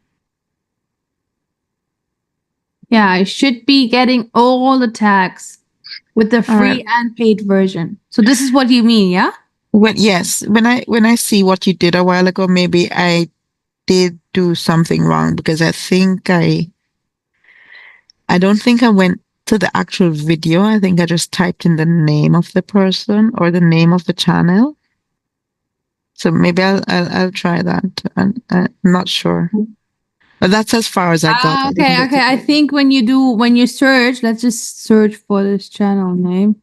Yeah, I should be getting all the tags with the free and paid version. So this is what you mean, yeah? Well, yes. When I see what you did a while ago, maybe I did do something wrong because I think I don't think I went to the actual video. I think I just typed in the name of the person or the name of the channel. So maybe I'll try that. I'm not sure. But that's as far as I got. Okay. I think when you search, let's just search for this channel name.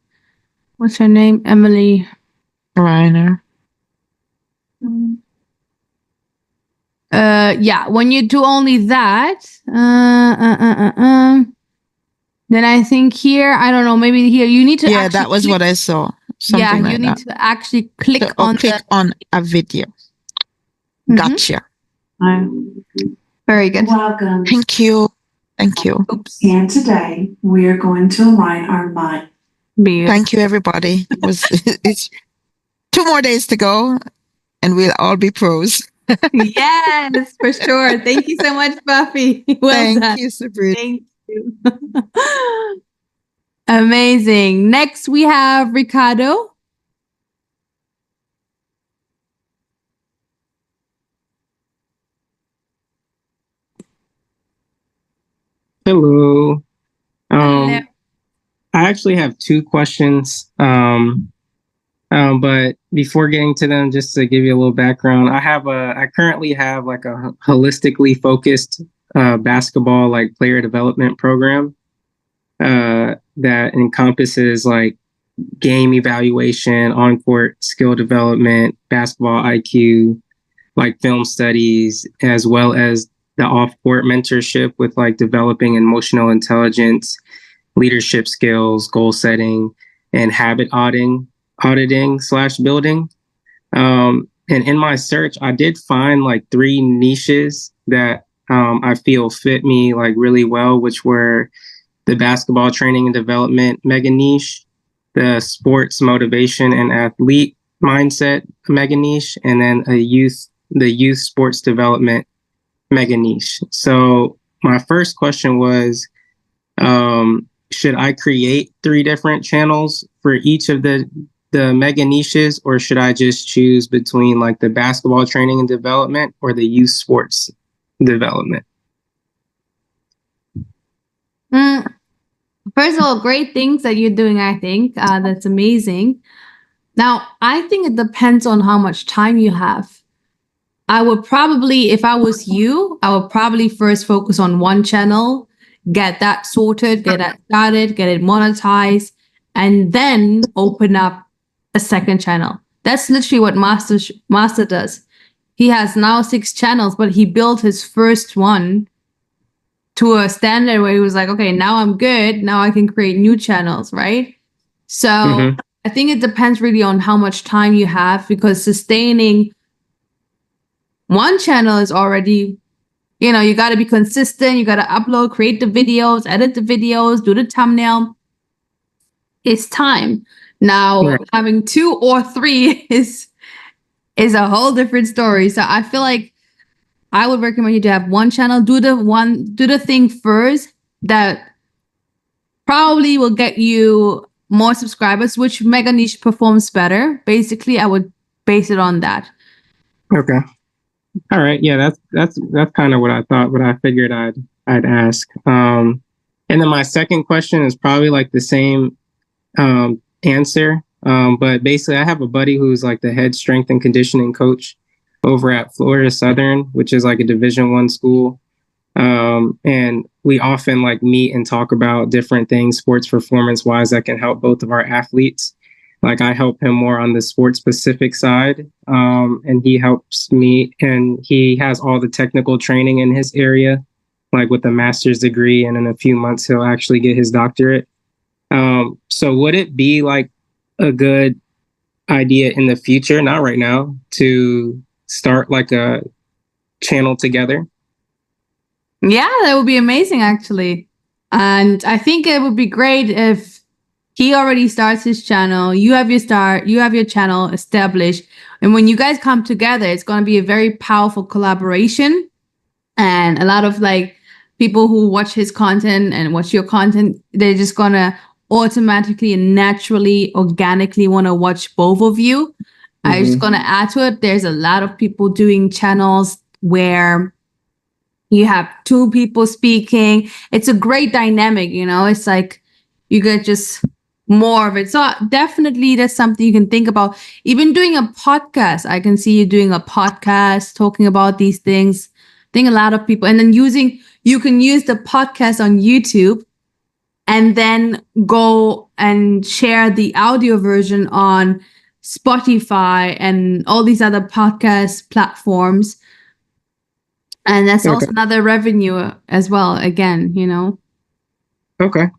What's her name? Emily Reiner. Yeah, when you do only that, then I think here, I don't know, maybe here you need to. Yeah, that was what I saw. Something you need to actually click on a video. Gotcha. Very good. Welcome. Thank you. And today we are going to align our mind. Thank you, everybody. It's 2 more days to go, and we'll all be pros. Yes, for sure. Thank you so much, Buffy. Thank you, Sabrina. Thank you. Amazing. Next, we have Ricardo. Hello. Hello. I actually have two questions. But before getting to them, just to give you a little background, I currently have like a holistically focused basketball like player development program that encompasses like game evaluation, on-court skill development, basketball IQ, like film studies, as well as the off-court mentorship with like developing emotional intelligence, leadership skills, goal setting, and habit auditing/building. And in my search, I did find like 3 niches that I feel fit me like really well, which were the basketball training and development mega niche, the sports motivation and athlete mindset mega niche, and then the youth sports development mega niche. So my first question was, should I create 3 different channels for each of the mega niches, or should I just choose between like the basketball training and development or the youth sports development? First of all, great things that you're doing, I think. That's amazing. Now, I think it depends on how much time you have. I would probably, if I was you, I would probably first focus on one channel, get that sorted, get that started, get it monetized, and then open up a second channel. That's literally what Master does. He has now 6 channels, but he built his first one to a standard where he was like, okay, now I'm good. Now I can create new channels, right? So I think it depends really on how much time you have, because sustaining one channel is already, you got to be consistent. You got to upload, create the videos, edit the videos, do the thumbnail. It's time. Now, having 2 or 3 is a whole different story. So I feel like I would recommend you to have one channel, do the thing first that probably will get you more subscribers, which mega niche performs better. Basically, I would base it on that. Okay. All right. Yeah, that's kind of what I thought, but I figured I'd ask. And then my second question is probably like the same answer. But basically I have a buddy who's like the head strength and conditioning coach over at Florida Southern, which is like a Division I school. And we often like meet and talk about different things sports performance wise that can help both of our athletes. Like I help him more on the sports specific side, and he helps me, and he has all the technical training in his area, like with a master's degree, and in a few months he'll actually get his doctorate. So would it be like a good idea in the future, not right now, to start like a channel together? Yeah, that would be amazing, actually. And I think it would be great if he already starts his channel. You have your channel established. And when you guys come together, it's going to be a very powerful collaboration. And a lot of like people who watch his content and watch your content, they're just going to automatically and naturally, organically want to watch both of you. I'm just going to add to it. There's a lot of people doing channels where you have 2 people speaking. It's a great dynamic, it's like you get just more of it. So definitely that's something you can think about. Even doing a podcast. I can see you doing a podcast, talking about these things. I think a lot of people, and then you can use the podcast on YouTube and then go and share the audio version on Spotify and all these other podcast platforms. And that's also another revenue as well, again, Okay.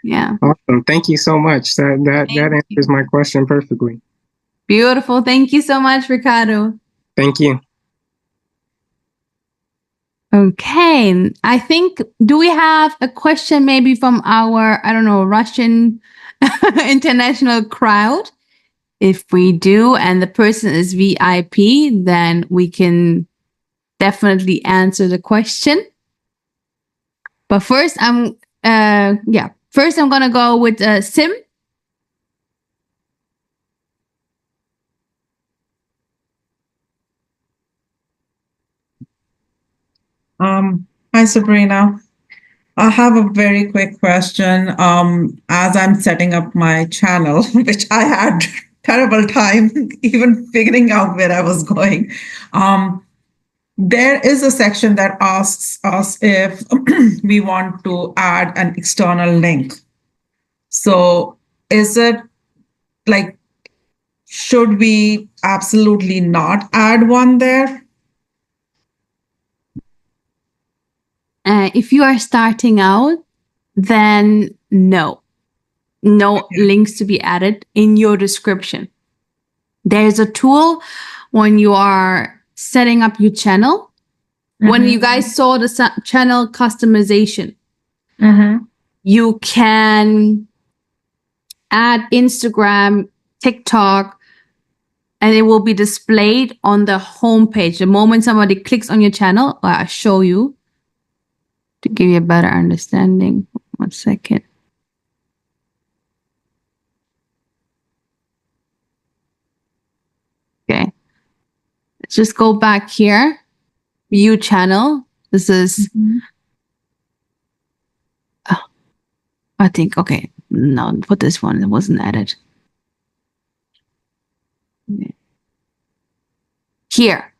Yeah. Awesome. Thank you so much. That answers my question perfectly. Beautiful. Thank you so much, Ricardo. Thank you. Okay. I think, do we have a question maybe from our, Russian international crowd? If we do, and the person is VIP, then we can definitely answer the question. But first, I'm gonna go with Sim. Hi Sabrina. I have a very quick question. As I'm setting up my channel, which I had terrible time even figuring out where I was going. There is a section that asks us if we want to add an external link. So is it like, should we absolutely not add one there? If you are starting out, then no links to be added in your description. There's a tool when you are setting up your channel. When you guys saw the channel customization, you can add Instagram, TikTok, and it will be displayed on the homepage. The moment somebody clicks on your channel, I'll show you to give you a better understanding. 1 second. Okay. Let's just go back here. View channel. This is, I think, okay. No, put this one. It wasn't added. Here.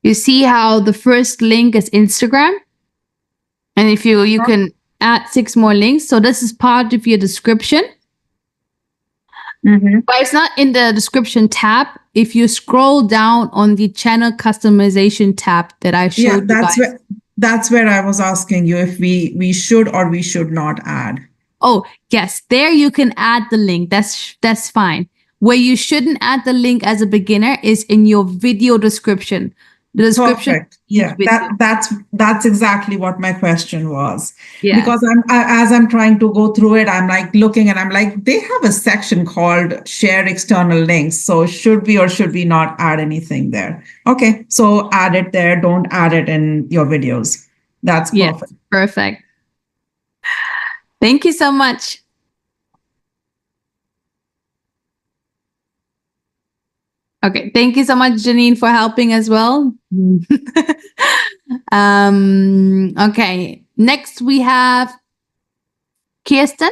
You see how the first link is Instagram? And if you can add 6 more links. So this is part of your description. But it's not in the description tab. If you scroll down on the channel customization tab that I showed you guys. That's where I was asking you if we should or we should not add. Oh, yes. There you can add the link. That's fine. Where you shouldn't add the link as a beginner is in your video description. The description. Perfect. Yeah, that's exactly what my question was. Yeah. Because as I'm trying to go through it, I'm like looking and I'm like, they have a section called share external links. So should we or should we not add anything there? Okay, so add it there. Don't add it in your videos. That's perfect. Yes, perfect. Thank you so much. Okay, thank you so much, Janine, for helping as well. Okay, next we have Kirsten.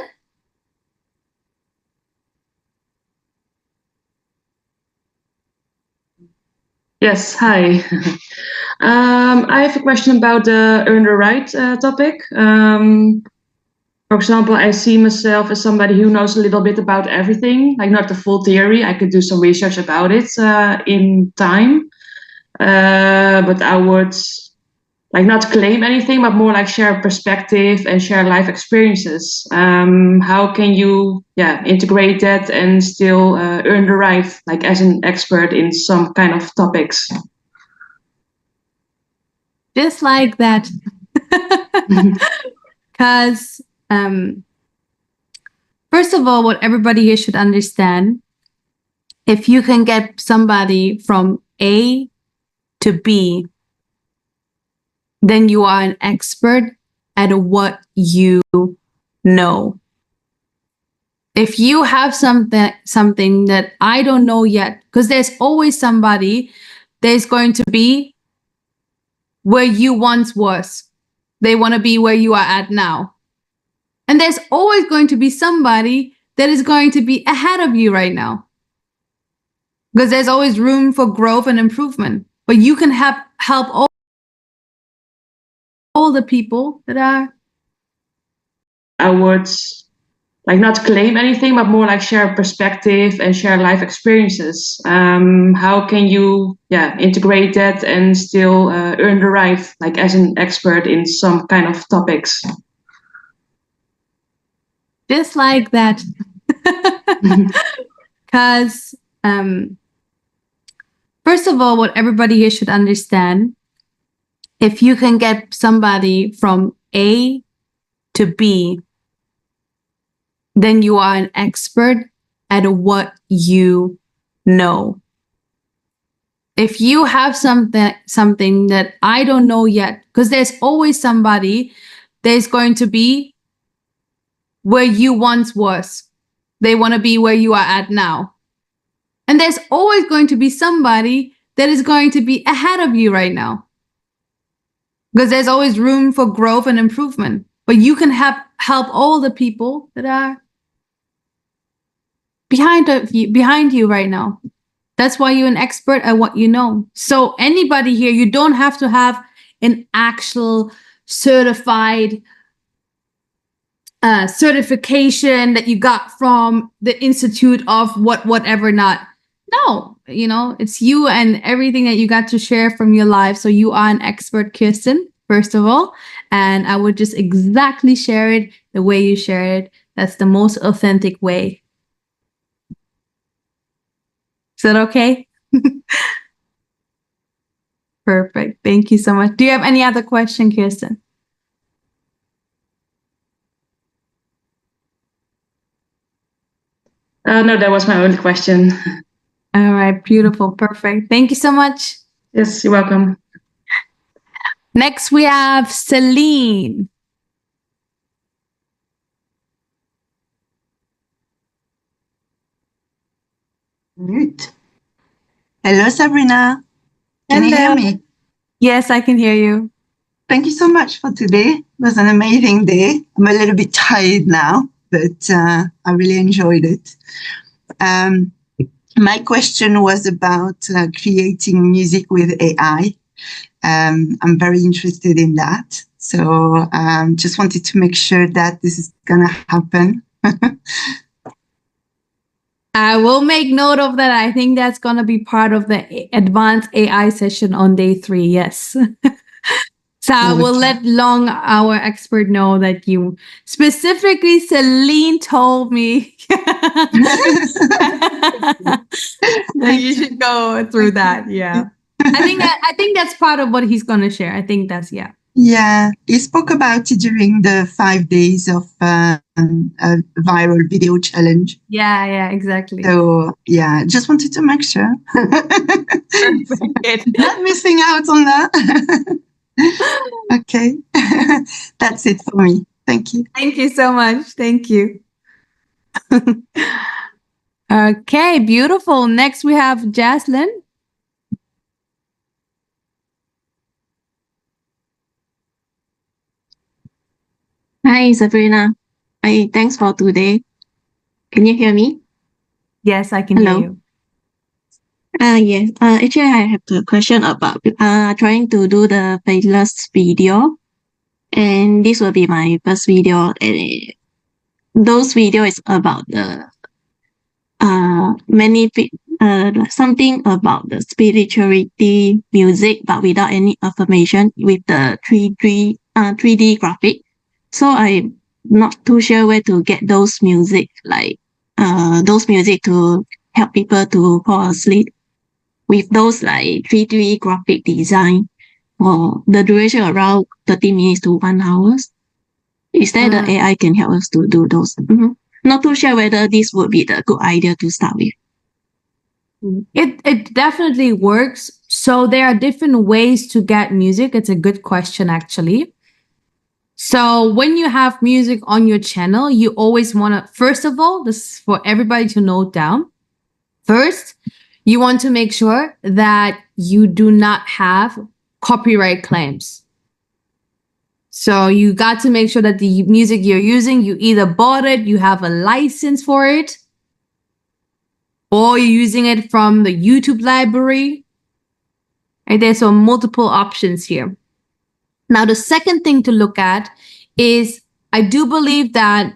Yes, hi. I have a question about the earn the right topic. For example, I see myself as somebody who knows a little bit about everything, like not the full theory. I could do some research about it in time, but I would like not claim anything, but more like share perspective and share life experiences. How can you, integrate that and still earn the right, like as an expert in some kind of topics? Just like that. Because first of all, what everybody here should understand, if you can get somebody from A to B, then you are an expert at what you know. If you have something that I don't know yet, because there's always somebody there's going to be where you once was. They want to be where you are at now. And there's always going to be somebody that is going to be ahead of you right now. Because there's always room for growth and improvement. But you can help all the people that are. I would like not claim anything, but more like share perspective and share life experiences. How can you integrate that and still earn the right, like as an expert in some kind of topics? Just like that. Because first of all, what everybody here should understand, if you can get somebody from A to B, then you are an expert at what you know. If you have something that I don't know yet, because there's always somebody there's going to be where you once was. They want to be where you are at now. And there's always going to be somebody that is going to be ahead of you right now. because there's always room for growth and improvement. But you can help all the people that are behind you right now. That's why you're an expert at what you know. So anybody here, you don't have to have an actual certified certification that you got from the Institute of whatever not. No, it's you and everything that you got to share from your life. So you are an expert, Kirsten, first of all. And I would just exactly share it the way you share it. That's the most authentic way. Is that okay? Perfect. Thank you so much. Do you have any other question, Kirsten? No, that was my only question. All right, beautiful, perfect. Thank you so much. Yes, you're welcome. Next, we have Celine. Good. Hello, Sabrina. Can you hear me? Yes, I can hear you. Thank you so much for today. It was an amazing day. I'm a little bit tired now, but I really enjoyed it. My question was about creating music with AI. I'm very interested in that. So just wanted to make sure that this is going to happen. I will make note of that. I think that's going to be part of the advanced AI session on day 3. Yes. So I will let Long, our expert, know that you specifically, Celine told me that you should go through that. Yeah. I think that's part of what he's going to share. I think that's, yeah. Yeah, he spoke about it during the 5 days of a viral video challenge. Yeah, exactly. So yeah, just wanted to make sure. Not missing out on that. Okay, that's it for me. Thank you. Thank you so much. Thank you. Okay, beautiful. Next we have Jaslyn. Hi, Sabrina. Hi, thanks for today. Can you hear me? Yes, I can hear you. Yes. Actually, I have a question about trying to do the playlist video, and this will be my first video. And those videos is about the something about the spirituality music, but without any affirmation with the 3D graphic. So I'm not too sure where to get those music, like those music to help people to fall asleep with those like 3D graphic design for the duration around 30 minutes to 1 hour. Is that the AI can help us to do those? Not too sure whether this would be the good idea to start with. It definitely works. So there are different ways to get music. It's a good question, actually. So when you have music on your channel, you always want to, first of all, this is for everybody to note down. First, you want to make sure that you do not have copyright claims. So you got to make sure that the music you're using, you either bought it, you have a license for it, or you're using it from the YouTube library. And there's some multiple options here. Now, the second thing to look at is, I do believe that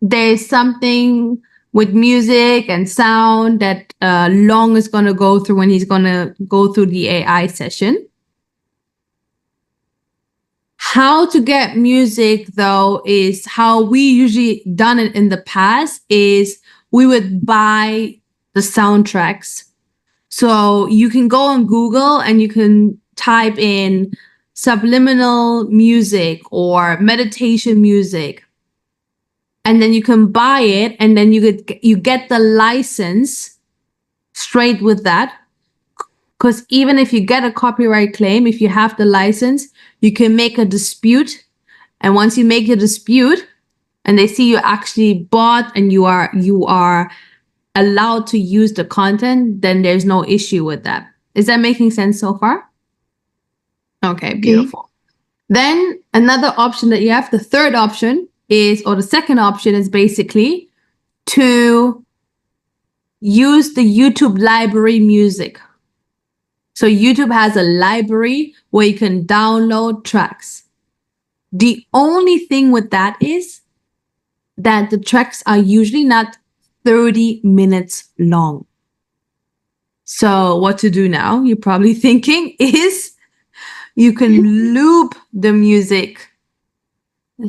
there's something with music and sound that Long is going to go through when he's going to go through the AI session. How to get music, though, is how we usually done it in the past is we would buy the soundtracks. So you can go on Google and you can type in subliminal music or meditation music, and then you can buy it, and then you get the license straight with that. Because even if you get a copyright claim, if you have the license, you can make a dispute, and once you make a dispute and they see you actually bought and you are allowed to use the content, then there's no issue with that. Is that making sense so far? Okay, beautiful. Then another option that you have, the third option is, or the second option is basically to use the YouTube library music. So YouTube has a library where you can download tracks. The only thing with that is that the tracks are usually not 30 minutes long. So what to do now, you're probably thinking, is you can loop the music.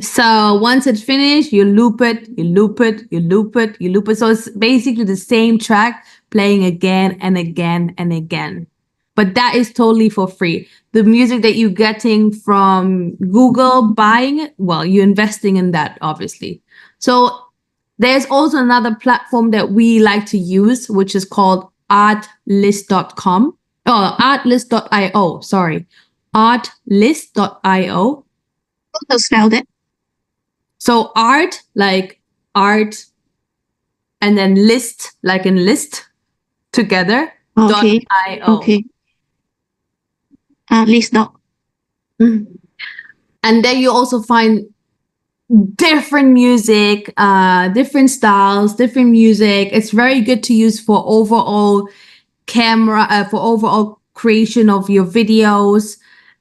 So once it's finished, you loop it, you loop it, you loop it, you loop it. So it's basically the same track playing again and again and again. But that is totally for free. The music that you're getting from Google, buying it, well, you're investing in that, obviously. So there's also another platform that we like to use, which is called artlist.com. Oh, artlist.io, sorry. Artlist.io. How to spell that? So art, like art, and then list, like in list, together. Okay. .io. Okay. List dot. And then you also find different music, different styles, different music. It's very good to use for overall for overall creation of your videos.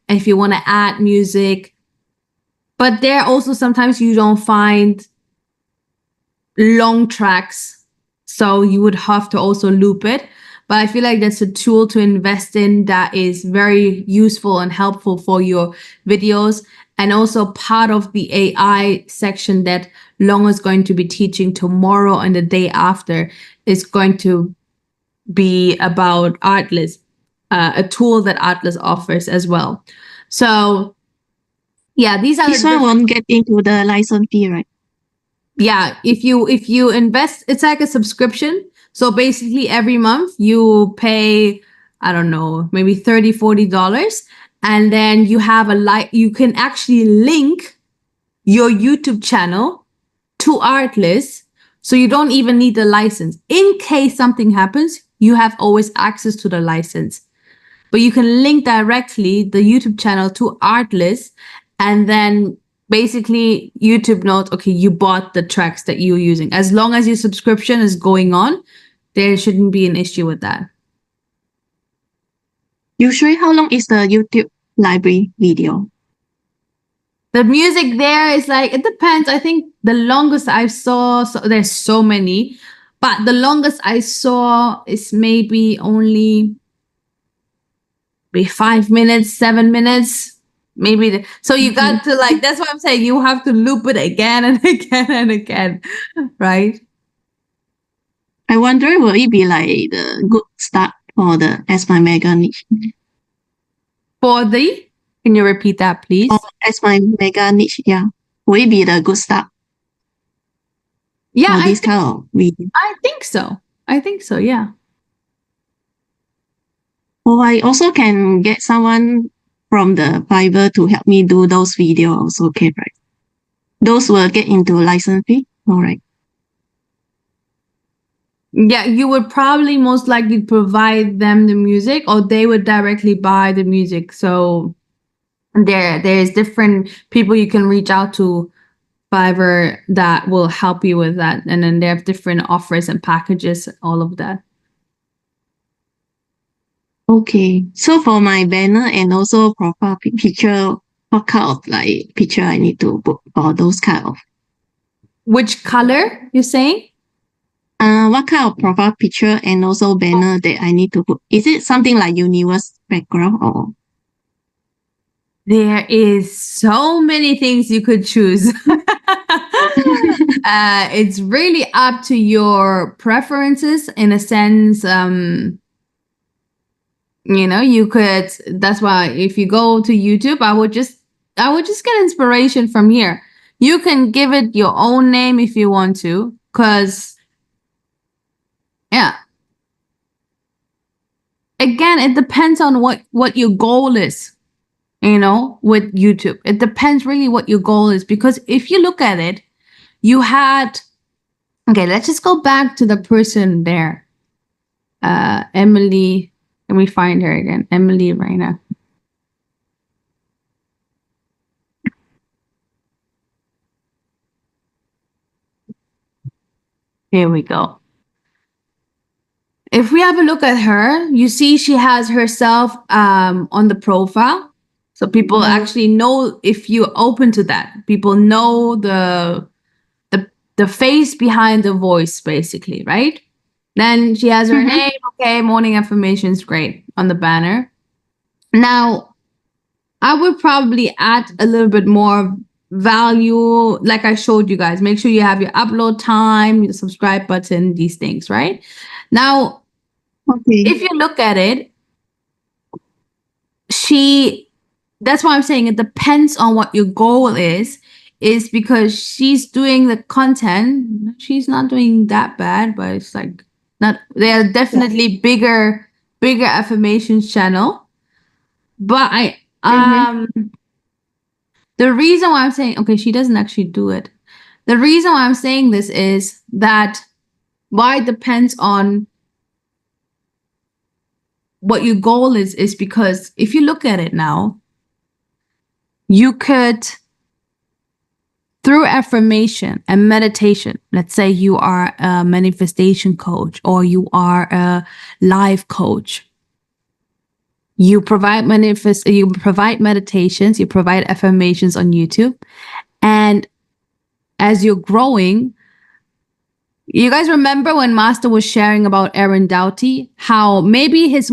If you want to add music. But there also sometimes you don't find long tracks. So you would have to also loop it. But I feel like that's a tool to invest in that is very useful and helpful for your videos. And also part of the AI section that Long is going to be teaching tomorrow and the day after is going to be about Artlist, a tool that Artlist offers as well. So yeah, these are this one won't get into the license fee, right? Yeah, if you invest, it's like a subscription. So basically every month you pay, I don't know, maybe $30-$40, and then you have you can actually link your YouTube channel to Artlist, so you don't even need the license. In case something happens, you have always access to the license. But you can link directly the YouTube channel to Artlist, and then basically YouTube knows, okay, you bought the tracks that you're using. As long as your subscription is going on, there shouldn't be an issue with that. Usually, how long is the YouTube library video? The music there is like, it depends. I think the longest I saw, so there's so many, but the longest I saw is maybe only 5 minutes, 7 minutes. Maybe so you got to like, that's what I'm saying, you have to loop it again and again and again, right? I wonder, will it be like the good start for the As My Mega Niche? Can you repeat that, please? As My Mega Niche, yeah. Will it be the good start? Yeah, this kind of video. I think so. I think so, yeah. Oh, I also can get someone from the Fiverr to help me do those videos also, okay, right? Those will get into license fee, all right. Yeah, you would probably most likely provide them the music, or they would directly buy the music. So there's different people you can reach out to Fiverr that will help you with that. And then they have different offers and packages, all of that. Okay, so for my banner and also profile picture, what kind of like picture I need to put for those kind of? Which color you're saying? What kind of profile picture and also banner that I need to put? Is it something like universe background or? There is so many things you could choose. It's really up to your preferences in a sense. You know, you could, that's why if you go to YouTube, I would just get inspiration from here. You can give it your own name if you want to, because yeah. Again, it depends on what your goal is, you know, with YouTube. It depends really what your goal is, because if you look at it, you had, okay, let's just go back to the person there. Emily. Let me find her again. Emily Reina. Here we go. If we have a look at her, you see she has herself on the profile. So people actually know if you're open to that. People know the face behind the voice, basically, right? Then she has her name. Okay, morning affirmations, great, on the banner. Now, I would probably add a little bit more value, like I showed you guys. Make sure you have your upload time, your subscribe button, these things, right? Now, if you look at it, that's why I'm saying it depends on what your goal is because she's doing the content. She's not doing that bad, but it's like not, they are definitely bigger affirmations channel. But the reason why I'm saying, okay, she doesn't actually do it. The reason why I'm saying this is that why it depends on what your goal is because if you look at it now, you could, through affirmation and meditation, let's say you are a manifestation coach or you are a life coach. You provide meditations, you provide affirmations on YouTube. And as you're growing, you guys remember when Master was sharing about Aaron Doughty, how maybe his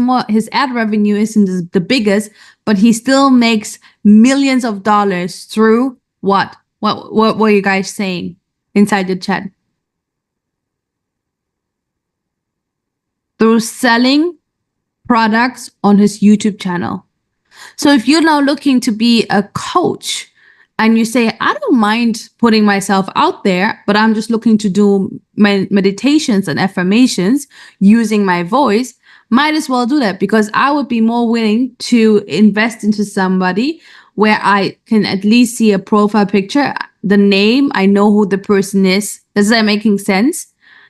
ad revenue isn't the biggest, but he still makes millions of dollars through what? What were you guys saying inside the chat? Through selling products on his YouTube channel. So if you're now looking to be a coach and you say, I don't mind putting myself out there, but I'm just looking to do my meditations and affirmations using my voice, might as well do that because I would be more willing to invest into somebody where I can at least see a profile picture, the name, I know who the person is. Is that making sense?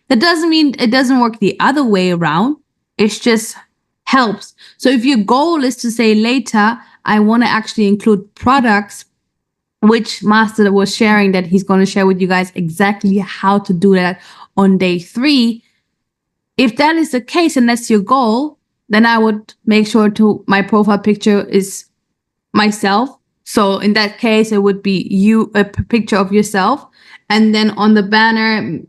That doesn't mean it doesn't work the other way around. It's just helps. So if your goal is to say later, I want to actually include products, which Master was sharing that he's going to share with you guys exactly how to do that on day 3. If that is the case and that's your goal, then I would make sure to my profile picture is myself. So in that case, it would be you, a picture of yourself. And then on the banner,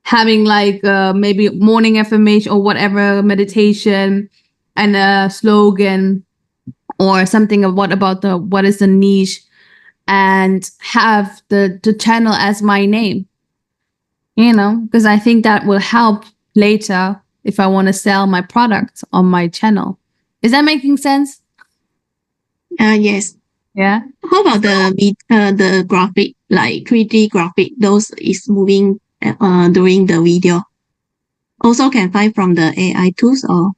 having like maybe morning affirmation or whatever, meditation and a slogan or something of what is the niche, and have the channel as my name, because I think that will help later if I want to sell my products on my channel. Is that making sense? Yes. Yeah. How about the graphic, like 3D graphic? Those is moving during the video. Also can find from the AI tools or?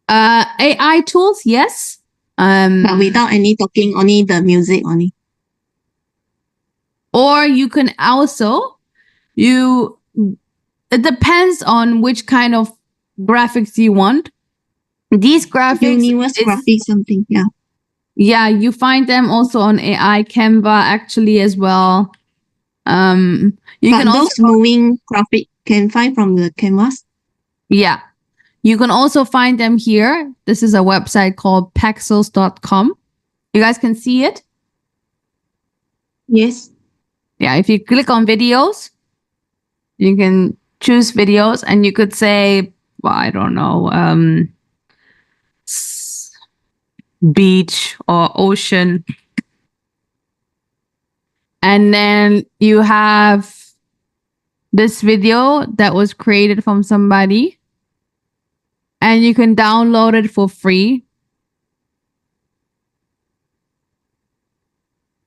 AI tools, yes. But without any talking, only the music only. Or you can also, it depends on which kind of graphics you want. These graphics. Universe graphics, something, yeah. Yeah, you find them also on AI, Canva actually as well. You but can those also moving graphic can find from the canvas. Yeah. You can also find them here. This is a website called Pexels.com. You guys can see it? Yes. Yeah, if you click on videos, you can choose videos and you could say, well, I don't know, beach or ocean. And then you have this video that was created from somebody. And you can download it for free.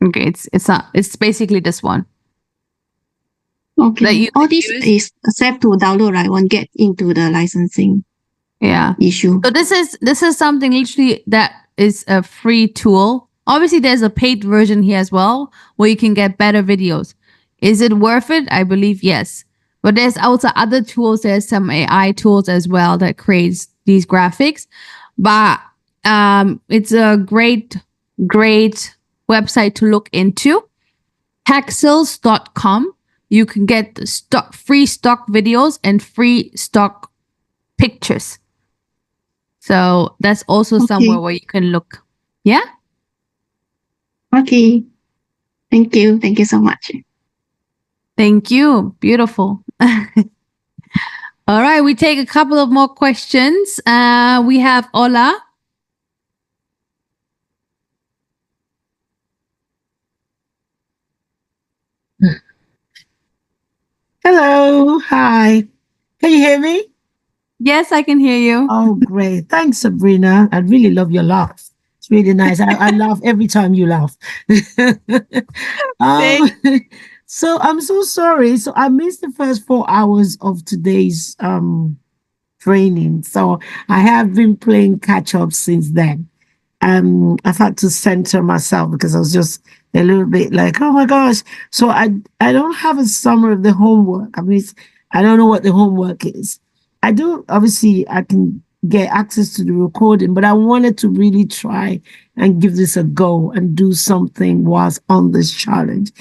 Okay, it's basically this one. Okay. All this is except to download, I won't get into the licensing issue. So this is something literally that is a free tool. Obviously, there's a paid version here as well where you can get better videos. Is it worth it? I believe yes. But there's also other tools. There's some AI tools as well that creates these graphics. But it's a great website to look into. Pexels.com. you can get the free stock videos and free stock pictures. So that's also somewhere where you can look. Yeah? Okay. Thank you. Thank you so much. Thank you. Beautiful. All right, we take a couple of more questions. We have Ola. Hello. Hi. Can you hear me? Yes, I can hear you. Oh, great. Thanks, Sabrina. I really love your laugh. It's really nice. I laugh every time you laugh. So I'm so sorry. So I missed the first 4 hours of today's training. So I have been playing catch up since then. I've had to center myself because I was just a little bit like, oh my gosh. So I don't have a summary of the homework. I mean, I don't know what the homework is. I do, obviously, I can get access to the recording, but I wanted to really try and give this a go and do something whilst on this challenge.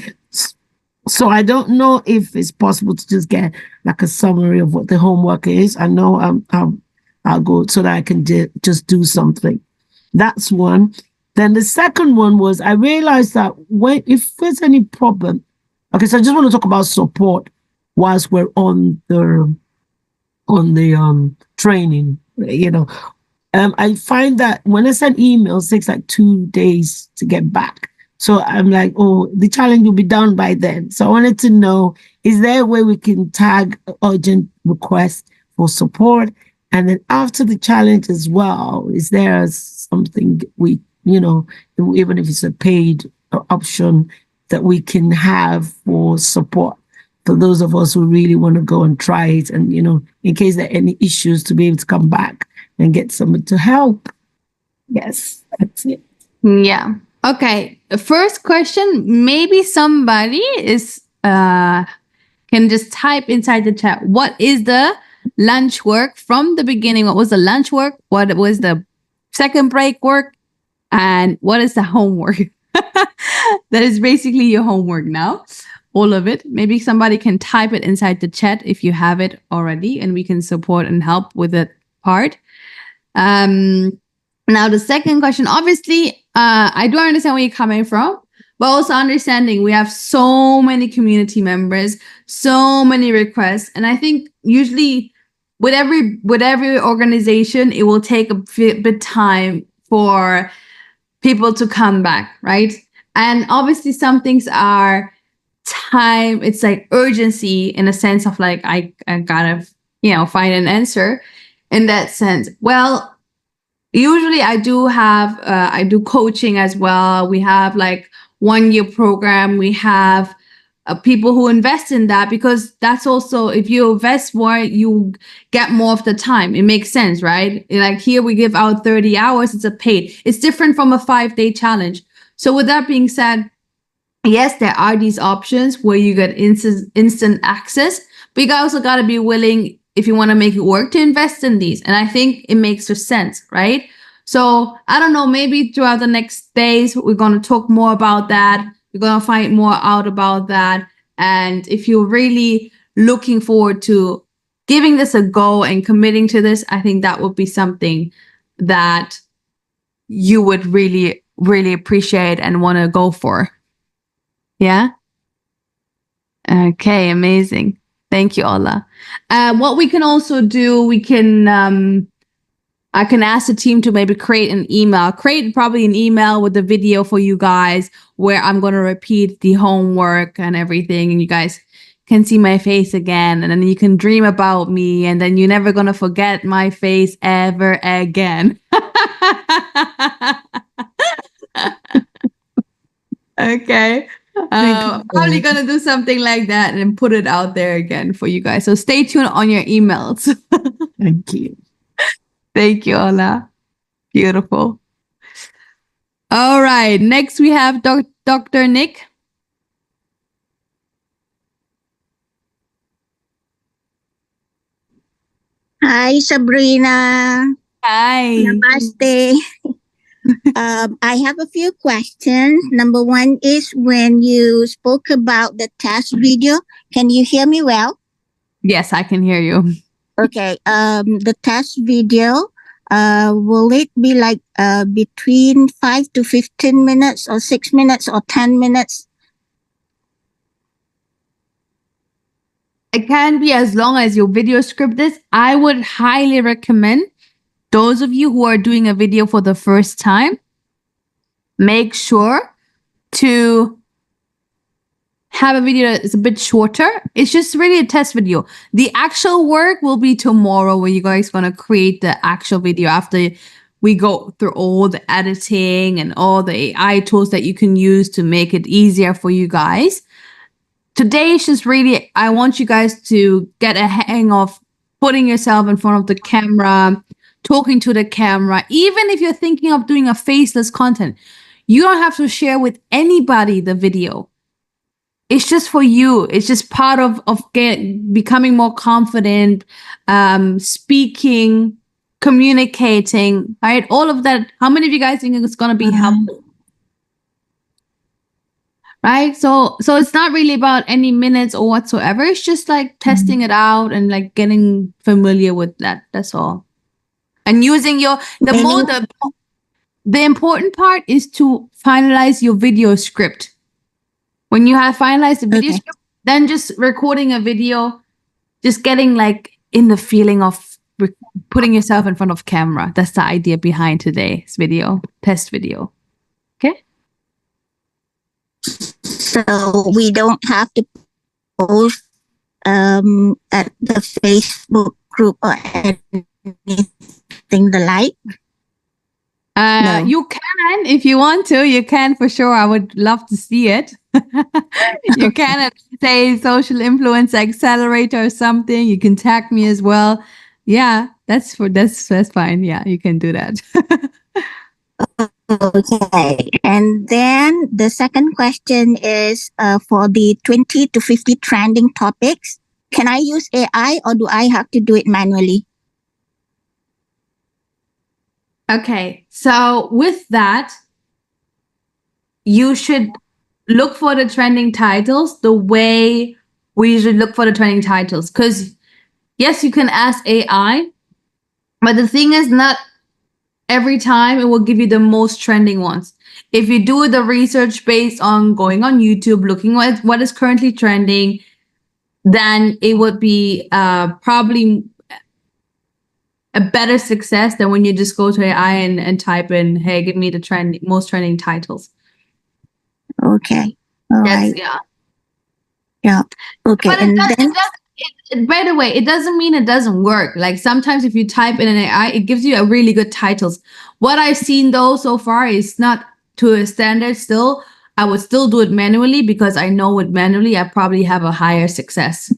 So I don't know if it's possible to just get like a summary of what the homework is. I know I'll go so that I can just do something. That's one. Then the second one was I realized that if there's any problem, okay, so I just want to talk about support whilst we're on the training, you know. I find that when I send emails, it takes like 2 days to get back. So I'm like, oh, the challenge will be done by then. So I wanted to know, is there a way we can tag urgent requests for support? And then after the challenge as well, is there something we, you know, even if it's a paid option that we can have for support for those of us who really want to go and try it, and, you know, in case there are any issues, to be able to come back and get someone to help. Yes, that's it. Yeah. Okay. The first question, maybe somebody is can just type inside the chat, what is the lunch work from the beginning? What was the lunch work? What was the second break work? And what is the homework? That is basically your homework now. All of it. Maybe somebody can type it inside the chat if you have it already, and we can support and help with that part. Now, the second question, obviously, I do understand where you're coming from, but also understanding we have so many community members, so many requests. And I think usually with every organization, it will take a bit time for people to come back, right? And obviously some things are time, it's like urgency in a sense of like, I gotta, you know, find an answer in that sense. Well, usually I do coaching as well. We have like 1 year program. We have people who invest in that, because that's also, if you invest more, you get more of the time. It makes sense, right? Like here we give out 30 hours. It's a paid. It's different from a 5-day challenge. So with that being said, yes, there are these options where you get instant access, but you also got to be willing, if you want to make it work, to invest in these. And I think it makes sense, right? So I don't know, maybe throughout the next days, we're going to talk more about that. We're going to find more out about that. And if you're really looking forward to giving this a go and committing to this, I think that would be something that you would really, really appreciate and want to go for. Yeah? Okay, amazing. Thank you, Ola. What we can also do, we can, I can ask the team to maybe create probably an email with the video for you guys where I'm going to repeat the homework and everything. And you guys can see my face again. And then you can dream about me. And then you're never going to forget my face ever again. Okay. I'm probably going to do something like that and put it out there again for you guys. So stay tuned on your emails. Thank you. Thank you, Ola. Beautiful. All right. Next, we have Dr. Nick. Hi, Sabrina. Hi. Namaste. I have a few questions. Number one is when you spoke about the test video, can you hear me well? Yes, I can hear you. Okay. The test video, will it be like between 5 to 15 minutes or 6 minutes or 10 minutes? It can be as long as your video script is. I would highly recommend those of you who are doing a video for the first time, make sure to have a video that's a bit shorter. It's just really a test video. The actual work will be tomorrow, where you guys going to create the actual video after we go through all the editing and all the AI tools that you can use to make it easier for you guys. Today is just really, I want you guys to get a hang of putting yourself in front of the camera, talking to the camera. Even if you're thinking of doing a faceless content, you don't have to share with anybody the video. It's just for you. It's just part of becoming more confident, speaking, communicating, right? All of that. How many of you guys think it's going to be helpful? Right? So it's not really about any minutes or whatsoever. It's just like testing it out and like getting familiar with that. That's all. And using the important part is to finalize your video script. When you have finalized the video script, then just recording a video, just getting like in the feeling of putting yourself in front of camera. That's the idea behind today's video, test video. Okay? So we don't have to post at the Facebook group or anything the like? No. You can, if you want to, you can for sure. I would love to see it. You can say Social Influence Accelerator or something. You can tag me as well. Yeah, that's fine. Yeah, you can do that. Okay. And then the second question is for the 20 to 50 trending topics. Can I use AI or do I have to do it manually? Okay, so with that, you should look for the trending titles the way we usually look for the trending titles. Because yes, you can ask AI, but the thing is, not every time it will give you the most trending ones. If you do the research based on going on YouTube, looking at what is currently trending, then it would be probably a better success than when you just go to AI and type in, hey, give me the most trending titles. Okay. All right. Yeah. Yeah. Okay. But by the way, it doesn't mean it doesn't work. Like sometimes if you type in an AI, it gives you a really good titles. What I've seen though so far is not to a standard still. I would still do it manually because I know with manually, I probably have a higher success.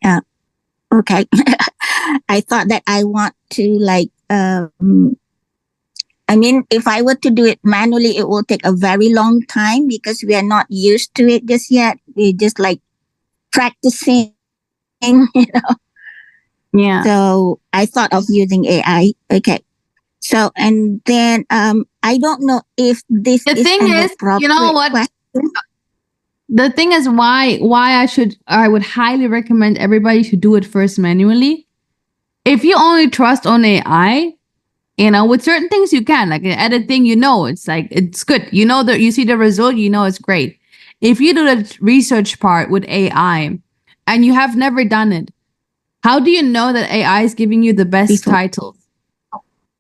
Yeah. Okay. I thought that I want to if I were to do it manually, it will take a very long time because we are not used to it just yet. We're just like practicing, Yeah. So I thought of using AI. Okay. So, and then I don't know if this The is thing an is, you know appropriate what? question. The thing is why I would highly recommend everybody should do it first manually. If you only trust on AI, with certain things you can, like an edit thing, it's like, it's good. That you see the result, it's great. If you do the research part with AI and you have never done it, how do you know that AI is giving you the best titles?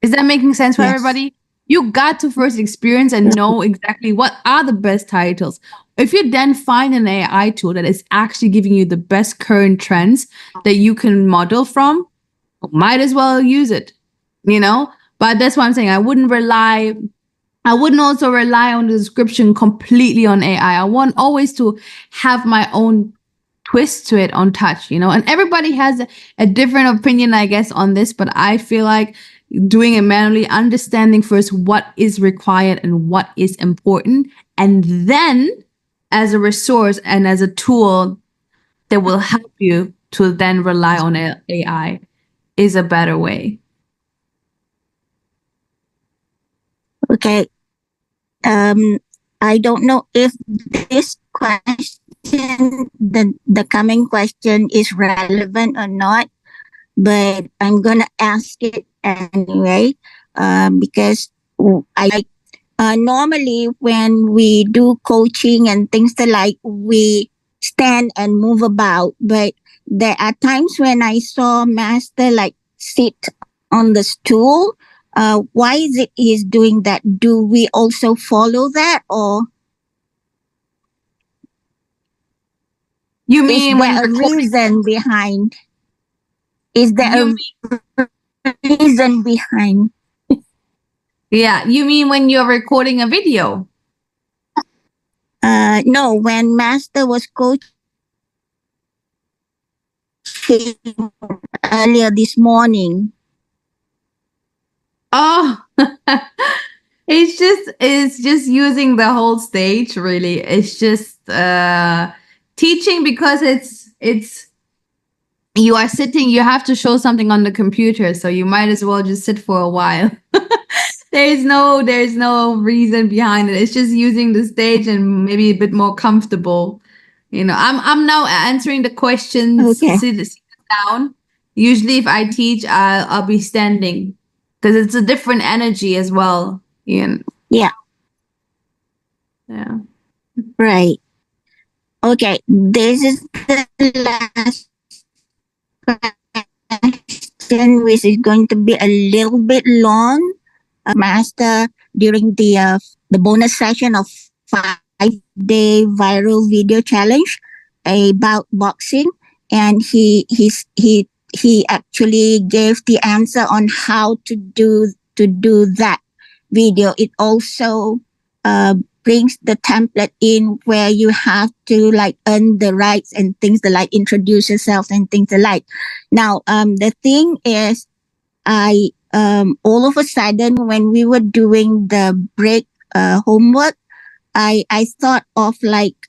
Is that making sense for everybody? You got to first experience and know exactly what are the best titles. If you then find an AI tool that is actually giving you the best current trends that you can model from, might as well use it, But that's what I'm saying. I wouldn't also rely on the description completely on AI. I want always to have my own twist to it on touch, and everybody has a different opinion, I guess, on this, but I feel like doing it manually, understanding first what is required and what is important, and then as a resource and as a tool that will help you to then rely on AI is a better way. Okay. I don't know if this question, the coming question is relevant or not, but I'm gonna ask it anyway, because I normally when we do coaching and things like, we stand and move about, but there are times when I saw Master like sit on the stool. Why is it he's doing that? Do we also follow that, or You mean is when there a recording? reason behind? Is there You a reason behind? Yeah, you mean when you're recording a video? No, when Master was coaching earlier this morning. Oh, it's just using the whole stage, really. It's just teaching, because it's you are sitting, you have to show something on the computer, so you might as well just sit for a while. There's no reason behind it. It's just using the stage and maybe a bit more comfortable. You know, I'm now answering the questions. Okay. Sit down. Usually, if I teach, I'll be standing, because it's a different energy as well. Yeah. Yeah. Yeah. Right. Okay. This is the last question, which is going to be a little bit long. Master, during the bonus session of 5-day viral video challenge about boxing, and he actually gave the answer on how to do that video. It also brings the template in where you have to like earn the rights and things like introduce yourself and things like. Now, the thing is, I all of a sudden when we were doing the break homework, I thought of like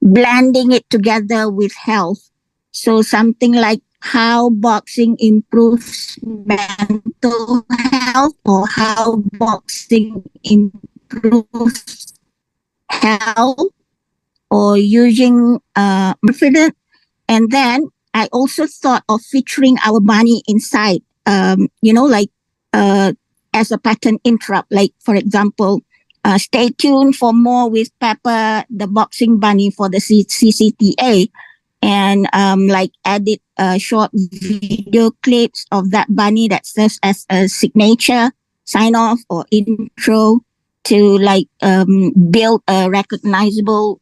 blending it together with health. So something like how boxing improves mental health, or how boxing improves health, or using confidence. And then I also thought of featuring our bunny inside, like as a pattern interrupt. Like, for example, stay tuned for more with Pepper, the boxing bunny, for the CCTA. And like edit short video clips of that bunny that serves as a signature sign off or intro to like build a recognizable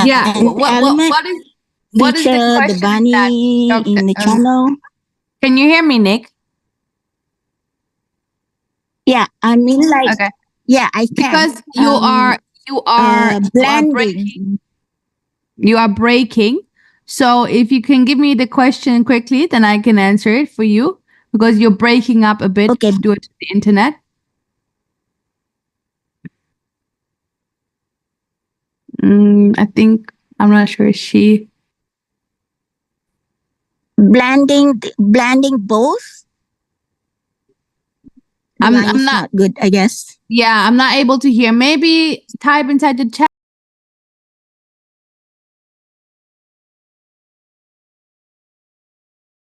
Yeah. element. What is the Feature question? the bunny in the channel. Can you hear me, Nick? Yeah, I mean like Okay. yeah, I can. Because you are blending. You are breaking. So if you can give me the question quickly, then I can answer it for you, because you're breaking up a bit due to the internet. I think, I'm not sure. Blending both. I'm not good, I guess. Yeah, I'm not able to hear. Maybe type inside the chat.